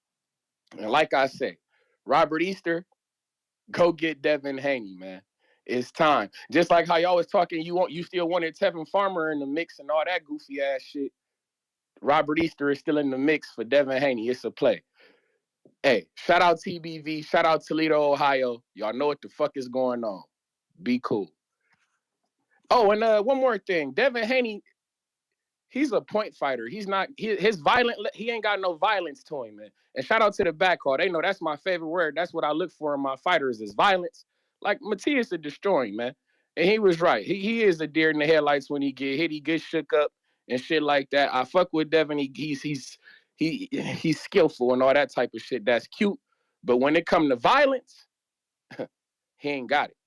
And like I say, Robert Easter, go get Devin Haney, man. It's time. Just like how y'all was talking, you still wanted Tevin Farmer in the mix and all that goofy ass shit. Robert Easter is still in the mix for Devin Haney. It's a play. Hey, shout out TBV, shout out Toledo, Ohio. Y'all know what the fuck is going on. Be cool. Oh, and one more thing. Devin Haney, he's a point fighter. He's not his violent. He ain't got no violence to him, man. And shout out to the back call. They know that's my favorite word. That's what I look for in my fighters is violence. Like Matias is destroying, man. And he was right. He is a deer in the headlights when he get hit. He gets shook up and shit like that. I fuck with Devin. He's skillful and all that type of shit. That's cute. But when it come to violence, he ain't got it.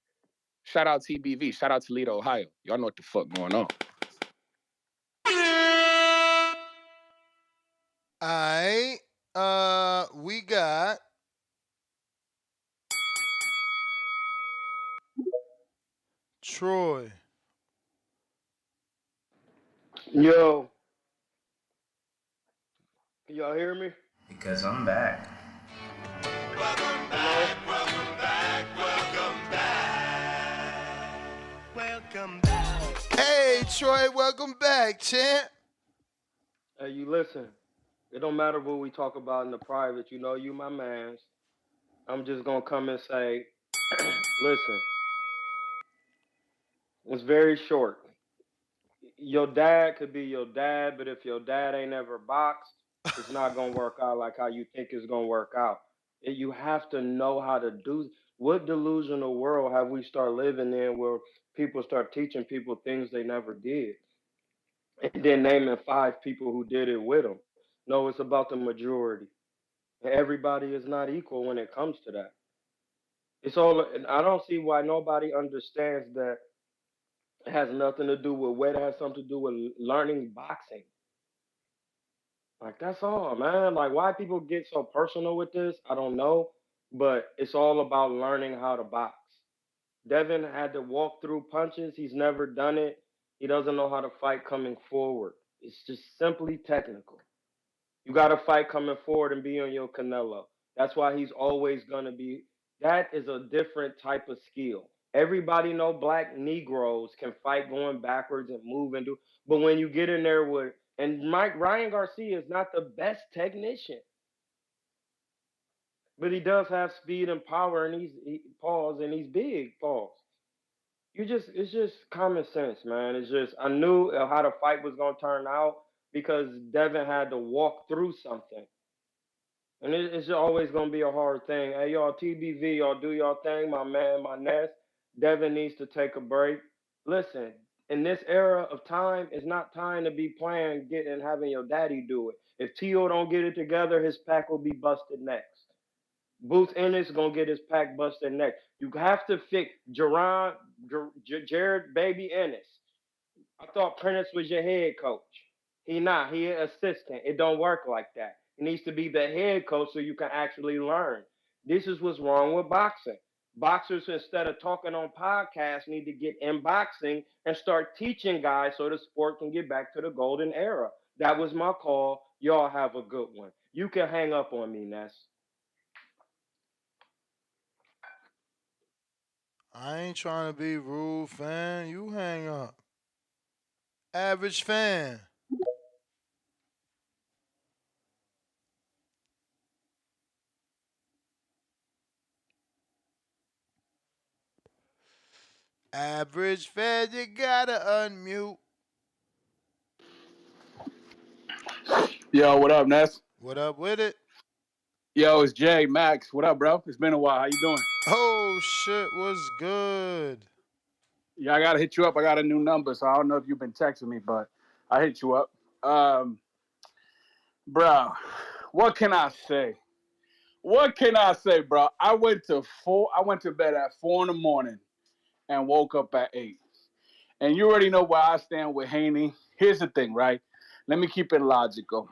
Shout out TBV. Shout out Toledo, Ohio. Y'all know what the fuck going on. All right. We got Troy. Yo, can y'all hear me? Because I'm back. Hello? Hey, Troy, welcome back, champ. Hey, you listen. It don't matter what we talk about in the private. You know you my mans. I'm just gonna come and say, listen, it's very short. Your dad could be your dad, but if your dad ain't ever boxed, it's not gonna work out like how you think it's gonna work out. You have to know how to do. What delusional world have we start living in where people start teaching people things they never did, and then naming five people who did it with them? No, it's about the majority. Everybody is not equal when it comes to that. It's all, and I don't see why nobody understands that it has nothing to do with weight. It has something to do with learning boxing. Like that's all, man. Like why people get so personal with this, I don't know. But it's all about learning how to box. Devin had to walk through punches. He's never done it. He doesn't know how to fight coming forward. It's just simply technical. You got to fight coming forward and be on your Canelo. That's why he's always gonna be. That is a different type of skill. Everybody know black Negroes can fight going backwards and move and do. But when you get in there with and Mike Ryan Garcia is not the best technician, but he does have speed and power, and pause and he's big pause. It's just common sense, man. It's just I knew how the fight was gonna turn out because Devin had to walk through something. And it's always gonna be a hard thing. Hey, y'all, TBV, y'all do y'all thing. My man, my Ness, Devin needs to take a break. Listen, in this era of time, it's not time to be playing, getting, and having your daddy do it. If Tio don't get it together, his pack will be busted next. Booth Ennis gonna get his pack busted next. You have to fix Jared Baby Ennis. I thought Prentice was your head coach. He not. He an assistant. It don't work like that. He needs to be the head coach so you can actually learn. This is what's wrong with boxing. Boxers, instead of talking on podcasts, need to get in boxing and start teaching guys so the sport can get back to the golden era. That was my call. Y'all have a good one. You can hang up on me, Ness. I ain't trying to be rude, fan. You hang up. Average fan. Average fan, you gotta unmute. Yo, what up, Ness? What up with it? Yo, it's Jay Max. What up, bro? It's been a while. How you doing? Oh shit, what's good? Yeah, I gotta hit you up. I got a new number, so I don't know if you've been texting me, but I hit you up. Bro, what can I say? What can I say, bro? I went to bed at 4 in the morning and woke up at 8. And you already know where I stand with Haney. Here's the thing, right? Let me keep it logical.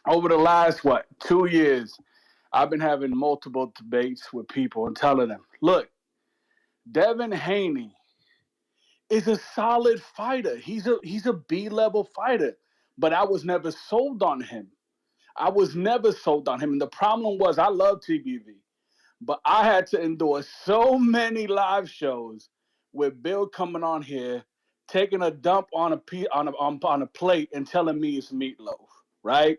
Over the last 2 years, I've been having multiple debates with people and telling them, look, Devin Haney is a solid fighter. He's a B-level fighter, but I was never sold on him. I was never sold on him. And the problem was I love TBV, but I had to endure so many live shows with Bill coming on here, taking a dump on a plate and telling me it's meatloaf, right?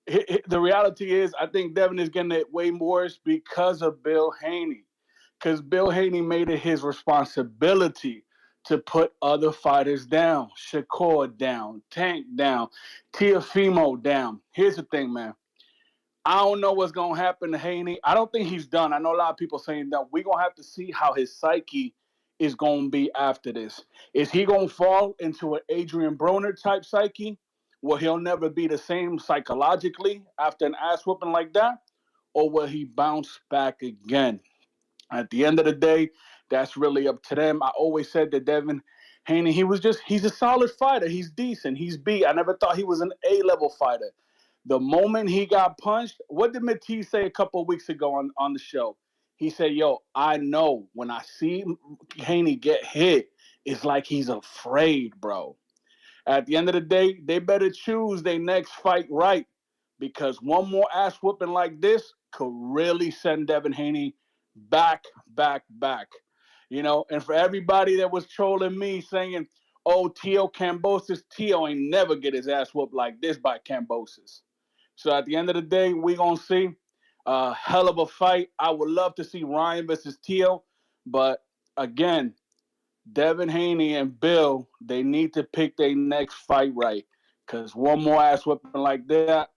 The reality is, I think Devin is getting it way worse because of Bill Haney. Because Bill Haney made it his responsibility to put other fighters down. Shakur down, Tank down, Tiafimo down. Here's the thing, man. I don't know what's gonna happen to Haney. I don't think he's done. I know a lot of people saying that. We're gonna have to see how his psyche is gonna be after this. Is he gonna fall into an Adrian Broner type psyche, where he'll never be the same psychologically after an ass whooping like that, or will he bounce back again? At the end of the day, that's really up to them. I always said that Devin Haney, he's a solid fighter. He's decent. He's B. I never thought he was an A-level fighter. The moment he got punched, what did Matisse say a couple of weeks ago on the show? He said, yo, I know when I see Haney get hit, it's like he's afraid, bro. At the end of the day, they better choose their next fight right, because one more ass whooping like this could really send Devin Haney back, back, back. And for everybody that was trolling me saying, oh, Tio Cambosis, Tio ain't never get his ass whooped like this by Cambosis. So at the end of the day, we going to see a hell of a fight. I would love to see Ryan versus Tio, but again, Devin Haney and Bill, they need to pick their next fight right. Because one more ass whipping like that,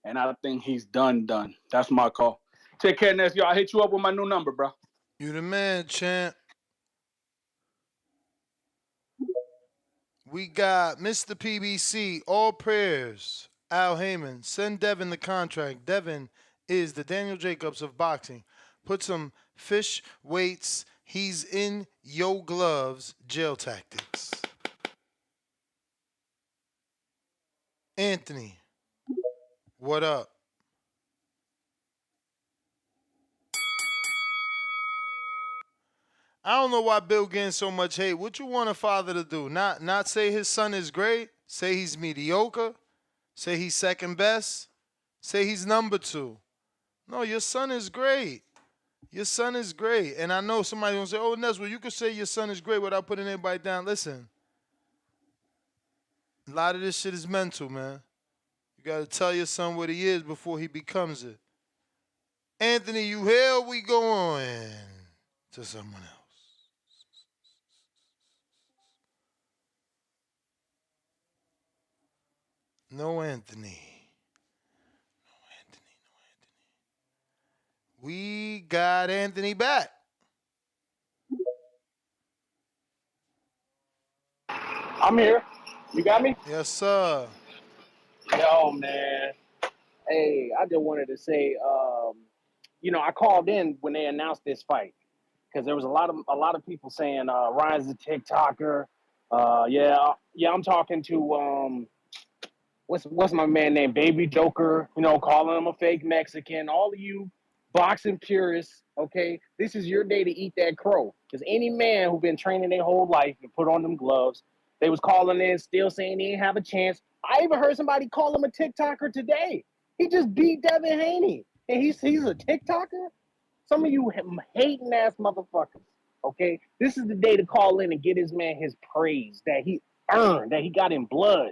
and I think he's done. That's my call. Take care, Ness. Yo, I hit you up with my new number, bro. You the man, champ. We got Mr. PBC, all prayers. Al Heyman, send Devin the contract. Devin is the Daniel Jacobs of boxing. Put some fish weights. He's in yo gloves. Jail tactics. Anthony, what up? I don't know why Bill getting so much hate. What you want a father to do? Not say his son is great. Say he's mediocre. Say he's second best. Say he's number two. No, your son is great. Your son is great. And I know somebody gonna say, oh, Nes, well, you could say your son is great without putting anybody down. Listen, a lot of this shit is mental, man. You gotta tell your son what he is before he becomes it. Anthony, you here? We going to someone else. No Anthony. We got Anthony back. I'm here. You got me? Yes, sir. Yo, man. Hey, I just wanted to say, I called in when they announced this fight because there was a lot of people saying Ryan's a TikToker. Yeah, I'm talking to what's my man named Baby Joker, calling him a fake Mexican. All of you boxing purists, okay, this is your day to eat that crow. Because any man who been training their whole life and put on them gloves, they was calling in, still saying he didn't have a chance. I even heard somebody call him a TikToker today. He just beat Devin Haney, and he's a TikToker. Some of you hating ass motherfuckers. Okay, this is the day to call in and get his man his praise that he earned, that he got in blood.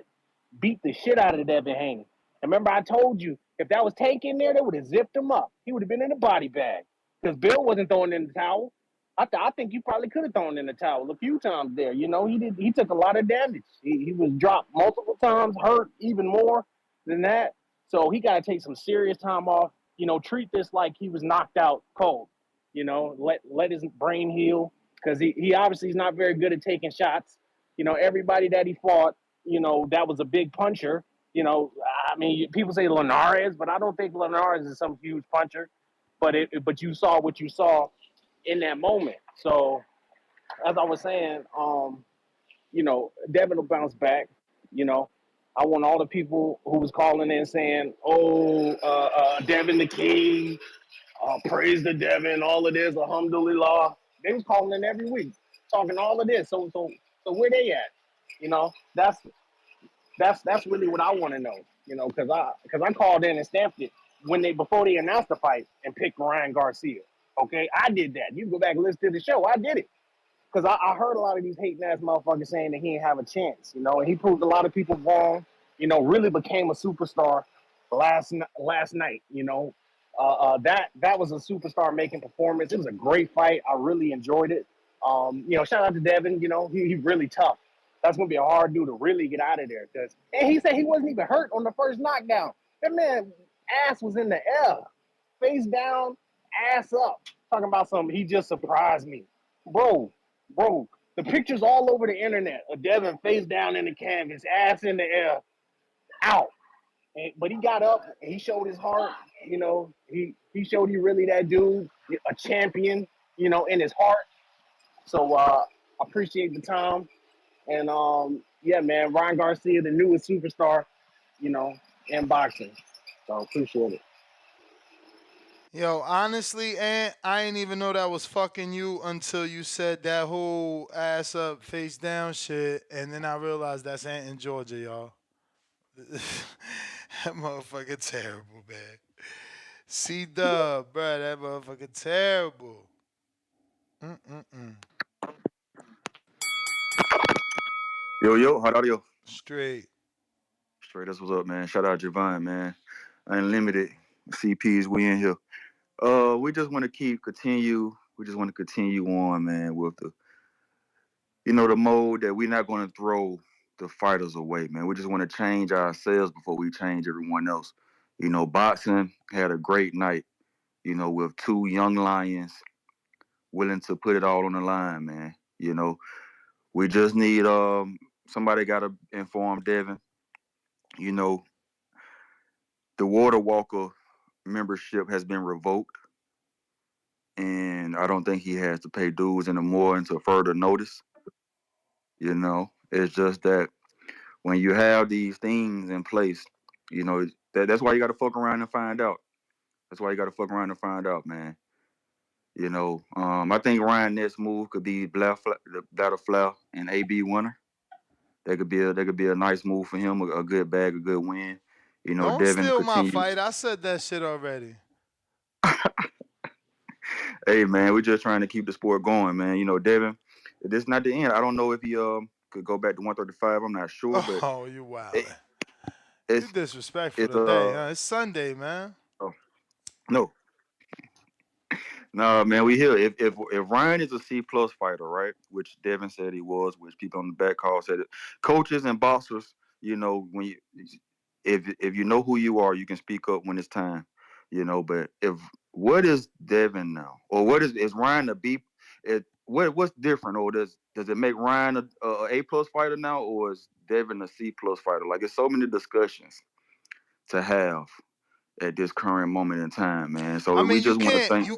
Beat the shit out of Devin Haney. And remember, I told you if that was Tank in there, they would have zipped him up. He would have been in a body bag because Bill wasn't throwing in the towel. I think you probably could have thrown in the towel a few times there. He did. He took a lot of damage. He was dropped multiple times, hurt even more than that. So he got to take some serious time off. Treat this like he was knocked out cold. Let his brain heal because he obviously is not very good at taking shots. Everybody that he fought, that was a big puncher. I mean, people say Linares, but I don't think Linares is some huge puncher. But you saw what you saw in that moment. So as I was saying, Devin will bounce back. You know, I want all the people who was calling in saying, "Oh, Devin the King, praise the Devin, all of this, alhamdulillah." They was calling in every week, talking all of this. So where they at? That's really what I want to know. Because I called in and stamped it before they announced the fight and picked Ryan Garcia. Okay, I did that. You can go back and listen to the show. I did it because I heard a lot of these hating ass motherfuckers saying that he didn't have a chance. And he proved a lot of people wrong. Really became a superstar last night. That was a superstar making performance. It was a great fight. I really enjoyed it. Shout out to Devin. He really tough. That's gonna be a hard dude to really get out of there. And he said he wasn't even hurt on the first knockdown. That man ass was in the air, face down, ass up. Talking about something. He just surprised me, bro. The pictures all over the internet of Devin face down in the canvas, ass in the air, out. But he got up and he showed his heart. He showed he really that dude, a champion. In his heart. So appreciate the time. And yeah, man, Ryan Garcia, the newest superstar, you know, in boxing. So appreciate it. Yo, honestly, Ant, I didn't even know that was fucking you until you said that whole ass up, face down shit, and then I realized that's Ant in Georgia, y'all. That motherfucker terrible, man. C Dub, bro, that motherfucker terrible. Mm-mm-mm. Yo, how are you? Straight. Straight, that's what's up, man. Shout out Javon, man. Unlimited CPs, we in here. We just want to continue. We just want to continue on, man, with the mode that we're not going to throw the fighters away, man. We just want to change ourselves before we change everyone else. Boxing had a great night. With two young lions willing to put it all on the line, man. We just need somebody got to inform Devin. You know, the Water Walker membership has been revoked, and I don't think he has to pay dues anymore until further notice. It's just that when you have these things in place, that's why you got to fuck around and find out. That's why you got to fuck around and find out, man. I think Ryan next move could be the Battle Flair and AB winner. That could be a nice move for him, a good bag, a good win. Don't Devin steal my continue. fight. I said that shit already. Hey man, we're just trying to keep the sport going, man. Devin, this is not the end. I don't know if he could go back to 135. I'm not sure, but Oh, you wild. it, You it's disrespectful it's today. It's Sunday, man. oh, no, no, man. We here. If Ryan is a C plus fighter, right? Which Devin said he was, which people on the back call said it. Coaches and boxers, when you if you know who you are, you can speak up when it's time. But if what is Devin now, or what is Ryan a B? What's different, or does it make Ryan a plus fighter now, or is Devin a C plus fighter? Like, it's so many discussions to have at this current moment in time, man. So I we mean, just want to thank. you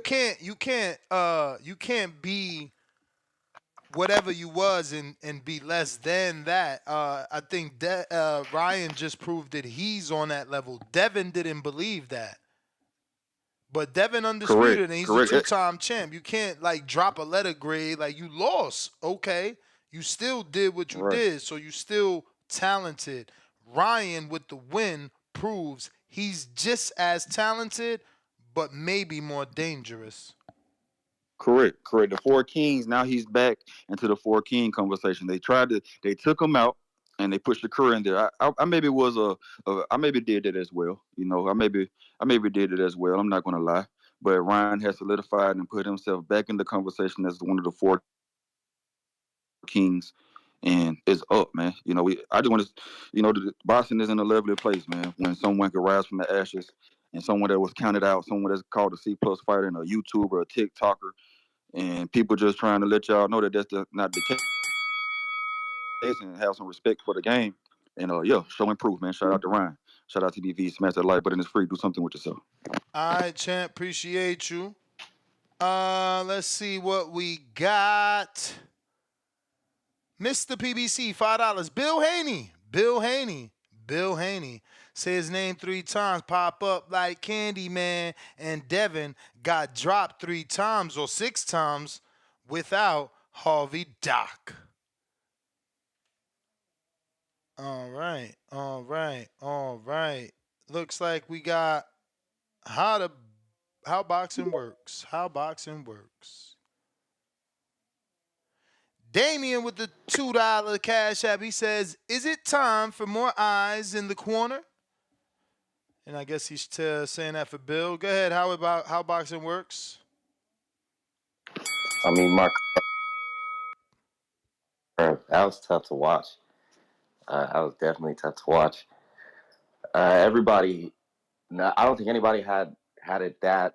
can't be whatever you was and be less than that. I think Ryan just proved that he's on that level. Devin didn't believe that. But Devin Correct, undisputed and he's a correct. two-time champ. You can't like drop a letter grade like you lost. Okay. You still did what you Right. did, so you still talented. Ryan with the win proves he's just as talented, but maybe more dangerous. Correct, correct. The Four Kings. Now he's back into the Four King conversation. They took him out and they pushed the Curry in there. I maybe was I maybe did that as well. I maybe did it as well. I'm not gonna lie, but Ryan has solidified and put himself back in the conversation as one of the Four Kings, and it's up, man. I just want to, the boxing is in a lovely place, man. When someone can rise from the ashes, and someone that was counted out, someone that's called a C plus fighter, and a YouTuber, a TikToker, and people just trying to let y'all know that not the case, and have some respect for the game. And yeah, show and prove, man. Shout out to Ryan. Shout out to BV. Smash that like button. It's free. Do something with yourself. All right, champ, appreciate you. Let's see what we got. Mr. PBC, $5. Bill Haney. Bill Haney. Bill Haney. Say his name 3 times, pop up like candy, man. And Devin got dropped 3 times or 6 times without Harvey Doc. All right, all right, all right. Looks like we got how boxing works. How boxing works. Damien with the $2 cash app. He says, "Is it time for more eyes in the corner?" And I guess he's saying that for Bill. Go ahead. How boxing works? I mean, that was tough to watch. That was definitely tough to watch. Everybody, no, I don't think anybody had it that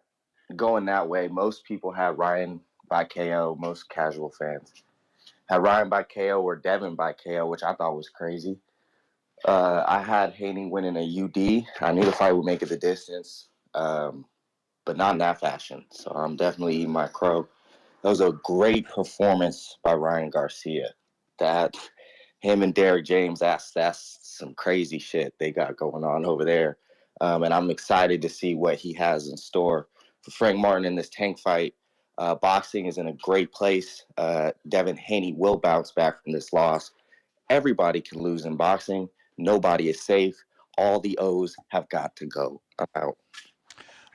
going that way. Most people had Ryan by KO. Most casual fans had Ryan by KO or Devin by KO, which I thought was crazy. I had Haney winning a UD. I knew the fight would make it the distance, but not in that fashion. So I'm definitely eating my crow. That was a great performance by Ryan Garcia. That him and Derek James, that's some crazy shit they got going on over there. And I'm excited to see what he has in store for Frank Martin in this Tank fight. Boxing is in a great place. Devin Haney will bounce back from this loss. Everybody can lose in boxing. Nobody is safe. All the O's have got to go. I'm out.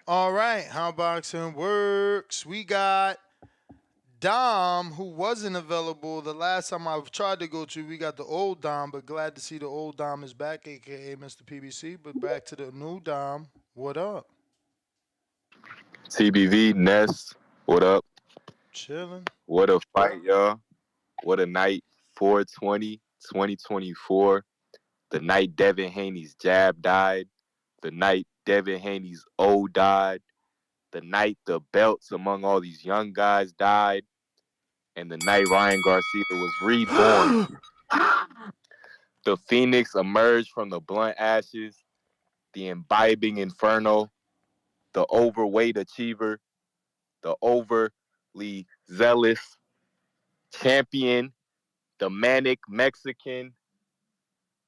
All right. How boxing works. We got Dom, who wasn't available the last time I tried to go to. We got the old Dom, but glad to see the old Dom is back, aka Mr. PBC. But back to the new Dom. What up? TBV, Ness, what up? Chilling. What a fight, y'all. What a night. 420, 2024. The night Devin Haney's jab died. The night Devin Haney's O died. The night the belts among all these young guys died. And the night Ryan Garcia was reborn. The Phoenix emerged from the blunt ashes. The imbibing inferno. The overweight achiever. The overly zealous champion, the manic Mexican.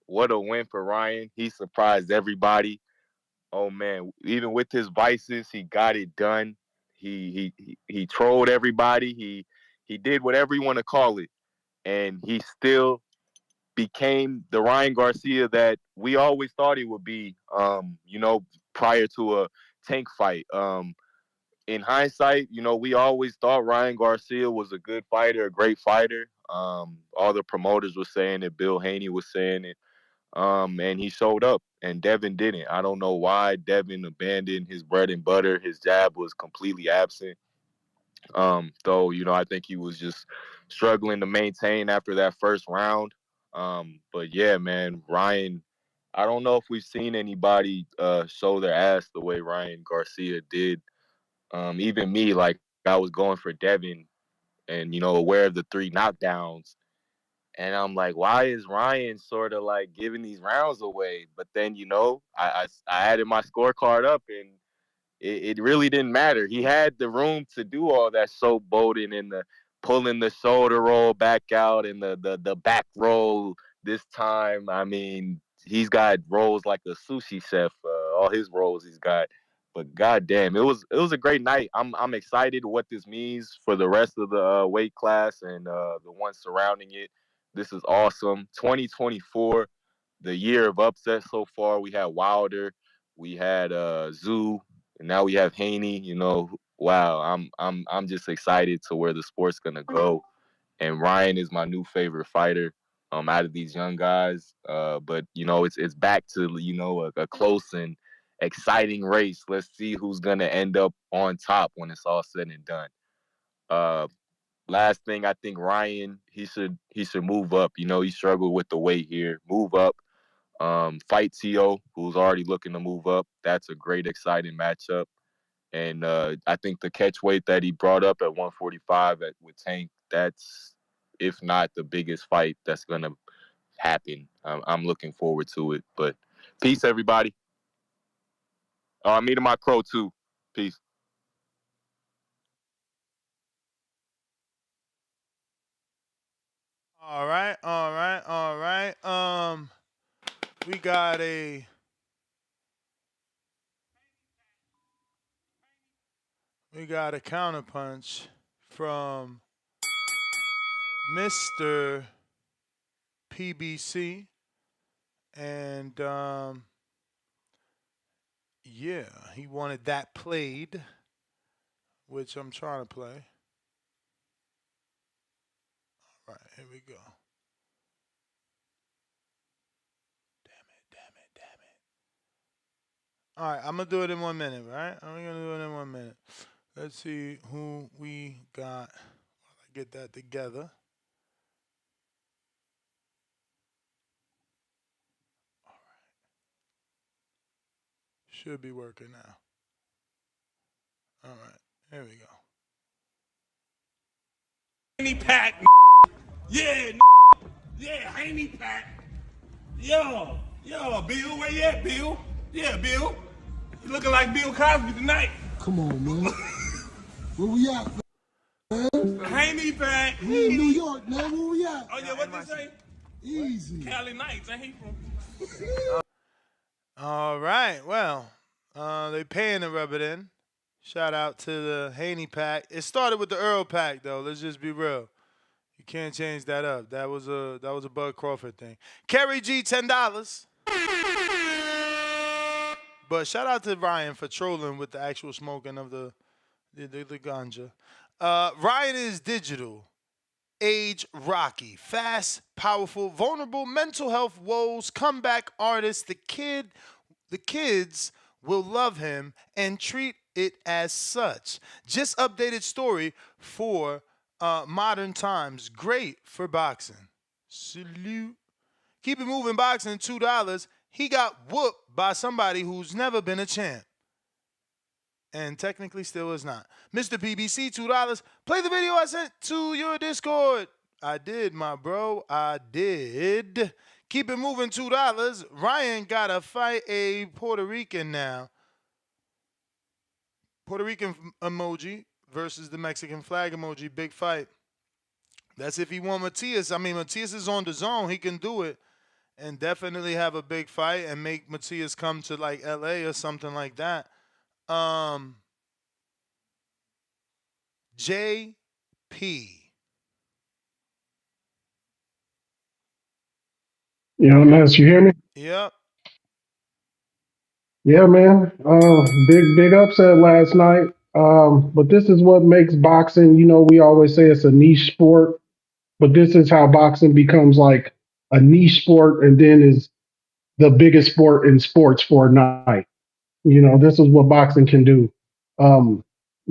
What a win for Ryan. He surprised everybody. Oh man, even with his vices, he got it done. He trolled everybody. He did whatever you want to call it. And he still became the Ryan Garcia that we always thought he would be, prior to a Tank fight. In hindsight, we always thought Ryan Garcia was a good fighter, a great fighter. All the promoters were saying it, Bill Haney was saying it, and he showed up, and Devin didn't. I don't know why Devin abandoned his bread and butter. His jab was completely absent. Though, I think he was just struggling to maintain after that first round. But yeah, man, Ryan I don't know if we've seen anybody show their ass the way Ryan Garcia did. Even me, like I was going for Devin and aware of the 3 knockdowns. And I'm like, why is Ryan sort of like giving these rounds away? But then, I added my scorecard up and it really didn't matter. He had the room to do all that showboating and the pulling the shoulder roll back out and the back roll this time. I mean, he's got rolls like a sushi chef. All his rolls he's got. But goddamn, it was a great night. I'm excited what this means for the rest of the weight class and the ones surrounding it. This is awesome. 2024, the year of upset so far. We had Wilder, we had Zoo, and now we have Haney. Wow, I'm just excited to where the sport's gonna go. And Ryan is my new favorite fighter. Out of these young guys, but it's back to a close and exciting race. Let's see who's gonna end up on top when it's all said and done. Uh, Last thing, I think Ryan he should move up. He struggled with the weight here. Move up. Fight To, who's already looking to move up. That's a great, exciting matchup. And I think the catch weight that he brought up at 145 with Tank, that's if not the biggest fight that's gonna happen. I'm looking forward to it. But peace, everybody. I'm meeting my crow too. Peace. All right, all right, all right. We got a counterpunch from Mr. PBC, and yeah, he wanted that played, which I'm trying to play. All right, here we go. Damn it, damn it. All right, I'm gonna do it in 1 minute, right? I'm gonna do it in 1 minute. Let's see who we got. While I get that together. Should be working now. All right, here we go. Haney pack, yeah, yeah, Haney pack. Yo, Bill, where you at, Bill? Yeah, Bill. You looking like Bill Cosby tonight. Come on, man. Where we at, man? Haney pack. We in New York, man. Where we at? Oh, yeah, what you say? Easy. Cali Knights, ain't he from? All right, well, they paying to rub it in. Shout out to the Haney pack. It started with the Earl pack, though. Let's just be real. You can't change that up. That was a Bud Crawford thing. Kerry G, $10. But shout out to Ryan for trolling with the actual smoking of the ganja. Ryan is digital, age rocky, fast, powerful, vulnerable, mental health woes, comeback artist. The kids will love him and treat it as such. Just updated story for modern times. Great for boxing. Salute. Keep it moving boxing, $2. He got whooped by somebody who's never been a champ. And technically still is not. Mr. PBC, $2. Play the video I sent to your Discord. I did, my bro. I did. Keep it moving, $2. Ryan got to fight a Puerto Rican now. Puerto Rican emoji versus the Mexican flag emoji. Big fight. That's if he want Matias. I mean, Matias is on the zone. He can do it and definitely have a big fight and make Matias come to like LA or something like that. JP. Yo, Ness, you hear me? Yep. Yeah, man. Big upset last night. But this is what makes boxing. We always say it's a niche sport, but this is how boxing becomes like a niche sport and then is the biggest sport in sports for a night. This is what boxing can do. Um,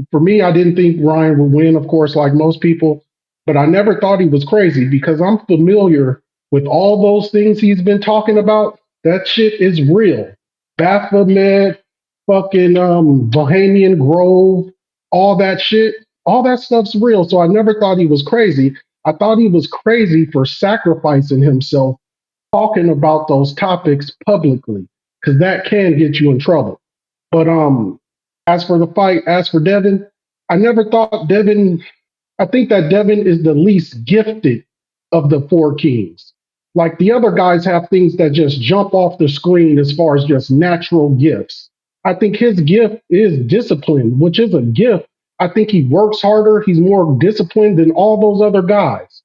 for me, I didn't think Ryan would win, of course, like most people, but I never thought he was crazy because I'm familiar with all those things he's been talking about That shit is real. Baphomet, fucking Bohemian Grove, all that shit, all that stuff's real. So I never thought he was crazy. I thought he was crazy for sacrificing himself talking about those topics publicly, because that can get you in trouble. But as for the fight, as for Devin, I never thought Devin. I think that Devin is the least gifted of the four kings. Like the other guys have things that just jump off the screen as far as just natural gifts. I think his gift is discipline, which is a gift. I think he works harder. He's more disciplined than all those other guys,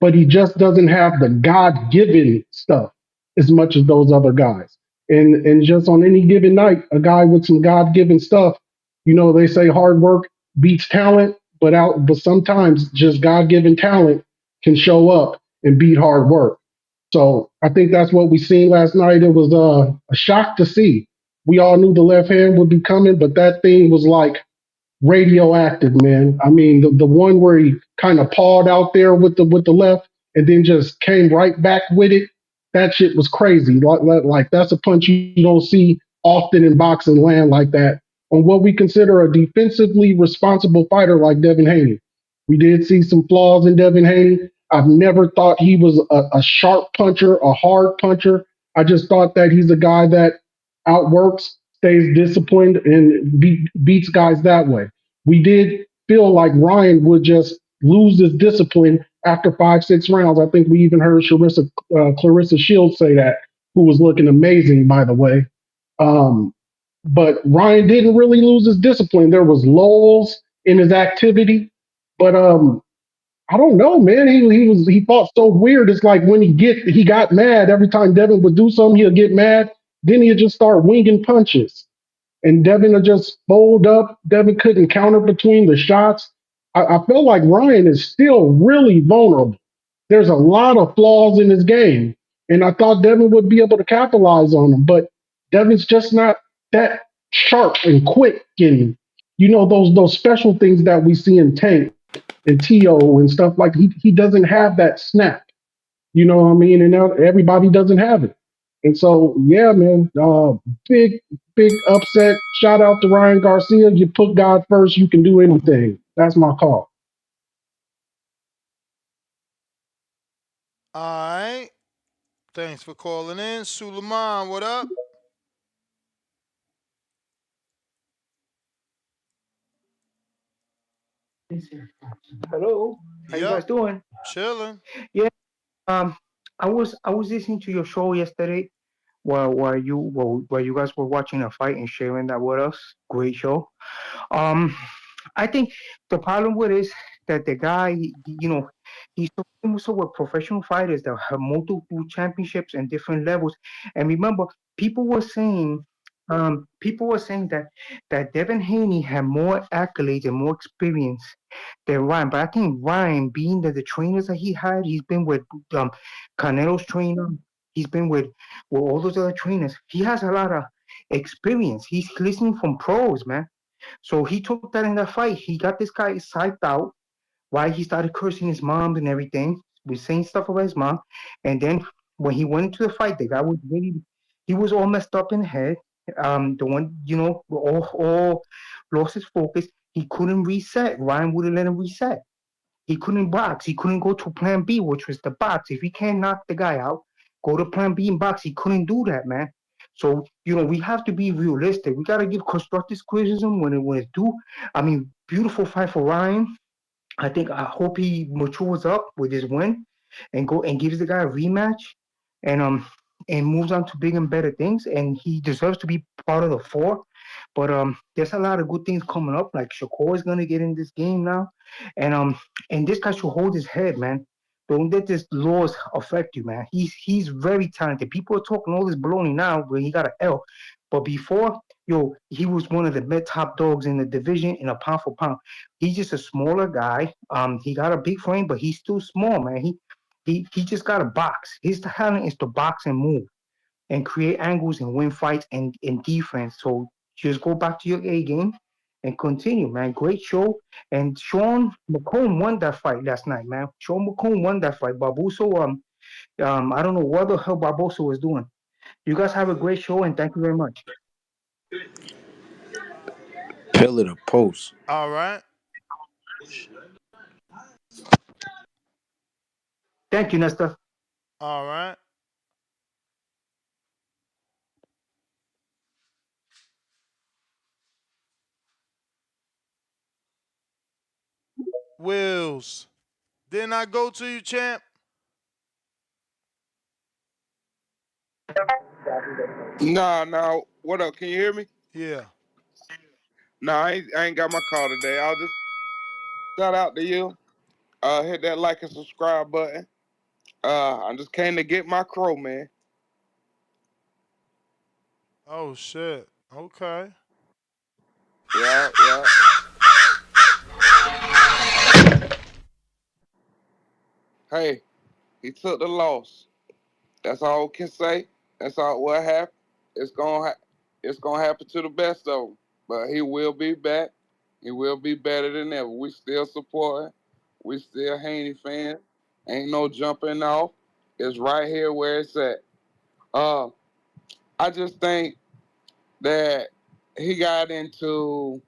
but he just doesn't have the God given stuff as much as those other guys. And just on any given night, a guy with some God given stuff, they say hard work beats talent, but sometimes just God given talent can show up and beat hard work. So I think that's what we seen last night. It was a shock to see. We all knew the left hand would be coming, but that thing was like radioactive, man. I mean, the one where he kind of pawed out there with the left and then just came right back with it. That shit was crazy. Like that's a punch you don't see often in boxing land like that. On what we consider a defensively responsible fighter like Devin Haney, we did see some flaws in Devin Haney. I've never thought he was a sharp puncher, a hard puncher. I just thought that he's a guy that outworks, stays disciplined, and beats guys that way. We did feel like Ryan would just lose his discipline after 5, 6 rounds. I think we even heard Clarissa Shields say that, who was looking amazing, by the way. Um, but Ryan didn't really lose his discipline. There was lulls in his activity, but I don't know, man. He fought so weird. It's like when he got mad every time Devin would do something, he'll get mad. Then he'll just start winging punches, and Devin would just fold up. Devin couldn't counter between the shots. I feel like Ryan is still really vulnerable. There's a lot of flaws in his game, and I thought Devin would be able to capitalize on them, but Devin's just not that sharp and quick, and those special things that we see in Tank and T.O. and stuff like he doesn't have that snap. You know what I mean? And now everybody doesn't have it. And so, yeah, man, big upset. Shout out to Ryan Garcia. You put God first, you can do anything. That's my call. All right. Thanks for calling in. Suleiman, what up? Hello, how you Yep. guys doing? Chilling. Yeah, um, I was listening to your show yesterday while you guys were watching a fight and sharing that with us. Great show. Um, I think the problem with it is that the guy, he's talking also with professional fighters that have multiple championships and different levels. And remember, people were saying that Devin Haney had more accolades and more experience than Ryan. But I think Ryan, being that the trainers that he had, he's been with um, Canelo's trainer, he's been with all those other trainers. He has a lot of experience. He's listening from pros, man. So he took that in that fight. He got this guy psyched out. Why he started cursing his mom and everything, was saying stuff about his mom. And then when he went into the fight, the guy was he was all messed up in the head. The one, all lost his focus. He couldn't reset. Ryan wouldn't let him reset. He couldn't box. He couldn't go to plan B, which was the box. If he can't knock the guy out, go to plan B and box. He couldn't do that, man. So, we have to be realistic. We got to give constructive criticism when it's due. I mean, beautiful fight for Ryan. I hope he matures up with his win and go and gives the guy a rematch and moves on to big and better things. And he deserves to be part of the four. But there's a lot of good things coming up. Like Shakur is gonna get in this game now, and this guy should hold his head, man. Don't let this loss affect you, man. He's very talented. People are talking all this baloney now when he got an L, but before, he was one of the top dogs in the division in a pound for pound. He's just a smaller guy. He got a big frame, but he's still small, man. He just got a box. His talent is to box and move and create angles and win fights and in defense. So just go back to your A game and continue, man. Great show. And Shawn McComb won that fight last night, man. Shawn McComb won that fight. Barbosa, I don't know what the hell Barbosa was doing. You guys have a great show, and thank you very much. Pillar to post. All right. Thank you, Nestor. All right. Wills. Didn't I go to you, champ? Nah. What up? Can you hear me? Yeah. Nah, I ain't got my call today. I'll just shout out to you. Hit that like and subscribe button. I just came to get my crow, man. Oh shit. Okay. Yeah. Hey, he took the loss. That's all we can say. That's all what happened. It's gonna happen to the best of them. But he will be back. He will be better than ever. We still supporting. We still Haney fans. Ain't no jumping off. It's right here where it's at. Uh, I just think that he got into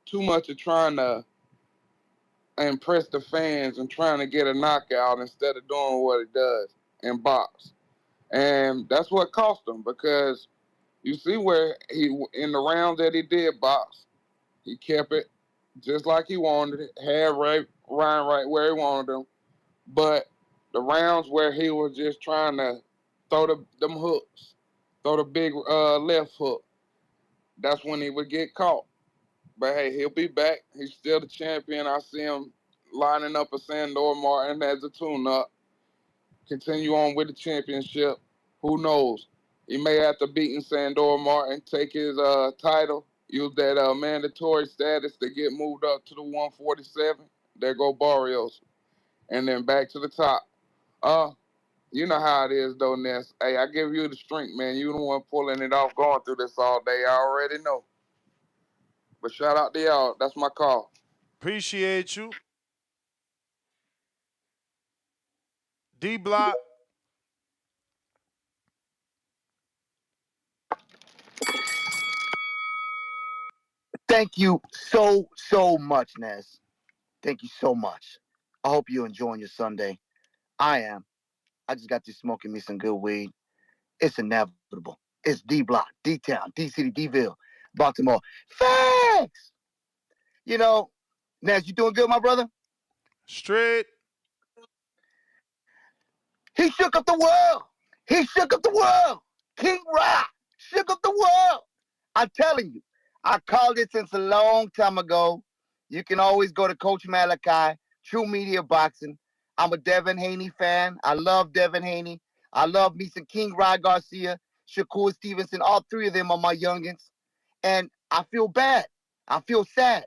too much of trying to impress the fans and trying to get a knockout instead of doing what he does in box. And that's what cost him because you see where he in the rounds that he did box, he kept it just like he wanted it, had Ryan right where he wanted him. But the rounds where he was just trying to throw them hooks, throw the big left hook, that's when he would get caught. But hey, he'll be back. He's still the champion. I see him lining up a Sandor Martin as a tune-up. Continue on with the championship. Who knows? He may have to beat Sandor Martin, take his title, use that mandatory status to get moved up to the 147. There go Barrios. And then back to the top. You know how it is, though, Ness. Hey, I give you the strength, man. You the one pulling it off, going through this all day. I already know. But shout out to y'all. That's my call. Appreciate you. D Block. Thank you so much, Ness. Thank you so much. I hope you're enjoying your Sunday. I am. I just got to smoking me some good weed. It's inevitable. It's D Block, D Town, D City, Deville, Baltimore. Facts! You know, Ness, you doing good, my brother? Straight. He shook up the world. He shook up the world. King Rock shook up the world. I'm telling you, I called it since a long time ago. You can always go to Coach Malachi, True Media Boxing. I'm a Devin Haney fan. I love Devin Haney. I love me some King Rod Garcia, Shakur Stevenson. All three of them are my youngins. And I feel bad. I feel sad.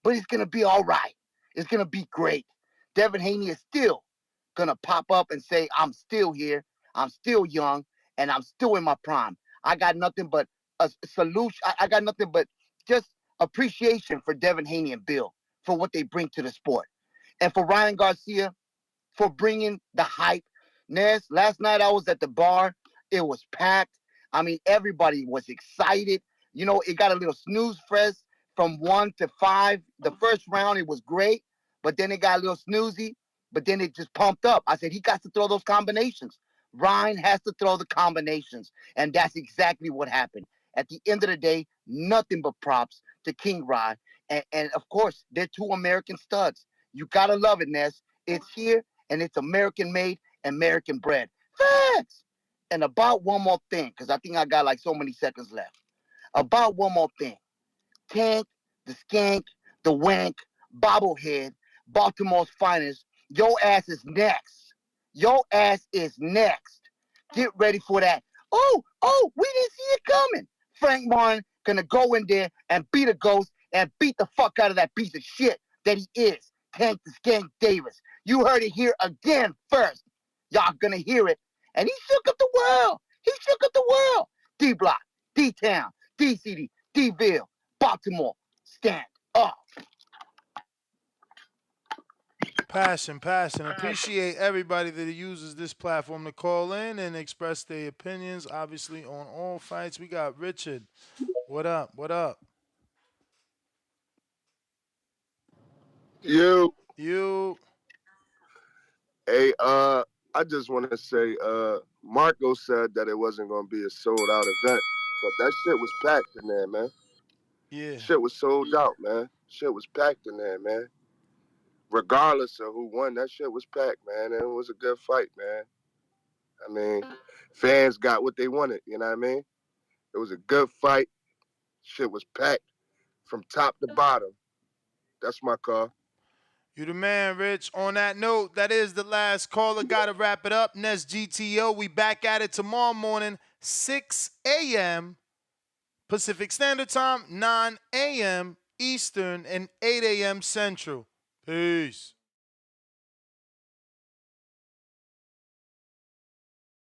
But it's going to be all right. It's going to be great. Devin Haney is still going to pop up and say, I'm still here. I'm still young. And I'm still in my prime. I got nothing but a solution. I got nothing but just appreciation for Devin Haney and Bill for what they bring to the sport. And for Ryan Garcia, for bringing the hype. Ness, last night I was at the bar. It was packed. I mean, everybody was excited. You know, it got a little snooze fest from 1 to 5. The first round, it was great, but then it got a little snoozy, but then it just pumped up. I said, he got to throw those combinations. Ryan has to throw the combinations. And that's exactly what happened. At the end of the day, nothing but props to King Rod. And of course, they're two American studs. You got to love it, Ness. It's here and it's American made, American bred. Facts. And about one more thing, because I think I got like so many seconds left. About one more thing. Tank, the skank, the wank, bobblehead, Baltimore's finest. Your ass is next. Your ass is next. Get ready for that. We didn't see it coming. Frank Martin gonna go in there and beat a ghost and beat the fuck out of that piece of shit that he is. Tank the Skank Davis. You heard it here again first. Y'all gonna hear it. And he shook up the world. He shook up the world. D Block, D Town, D City, D Ville, Baltimore. Stand up. Passion, passion. Appreciate everybody that uses this platform to call in and express their opinions, obviously, on all fights. We got Richard. What up? What up? You, You. hey, I just want to say, Marco said that it wasn't going to be a sold out event, but that shit was packed in there, man. Yeah. Shit was sold out, man. Shit was packed in there, man. Regardless of who won, that shit was packed, man. And it was a good fight, man. I mean, fans got what they wanted, you know what I mean? It was a good fight. Shit was packed from top to bottom. That's my call. You the man, Rich. On that note, that is the last caller. Gotta wrap it up. Next GTO. We back at it tomorrow morning, 6 a.m. Pacific Standard Time, 9 a.m. Eastern, and 8 a.m. Central. Peace.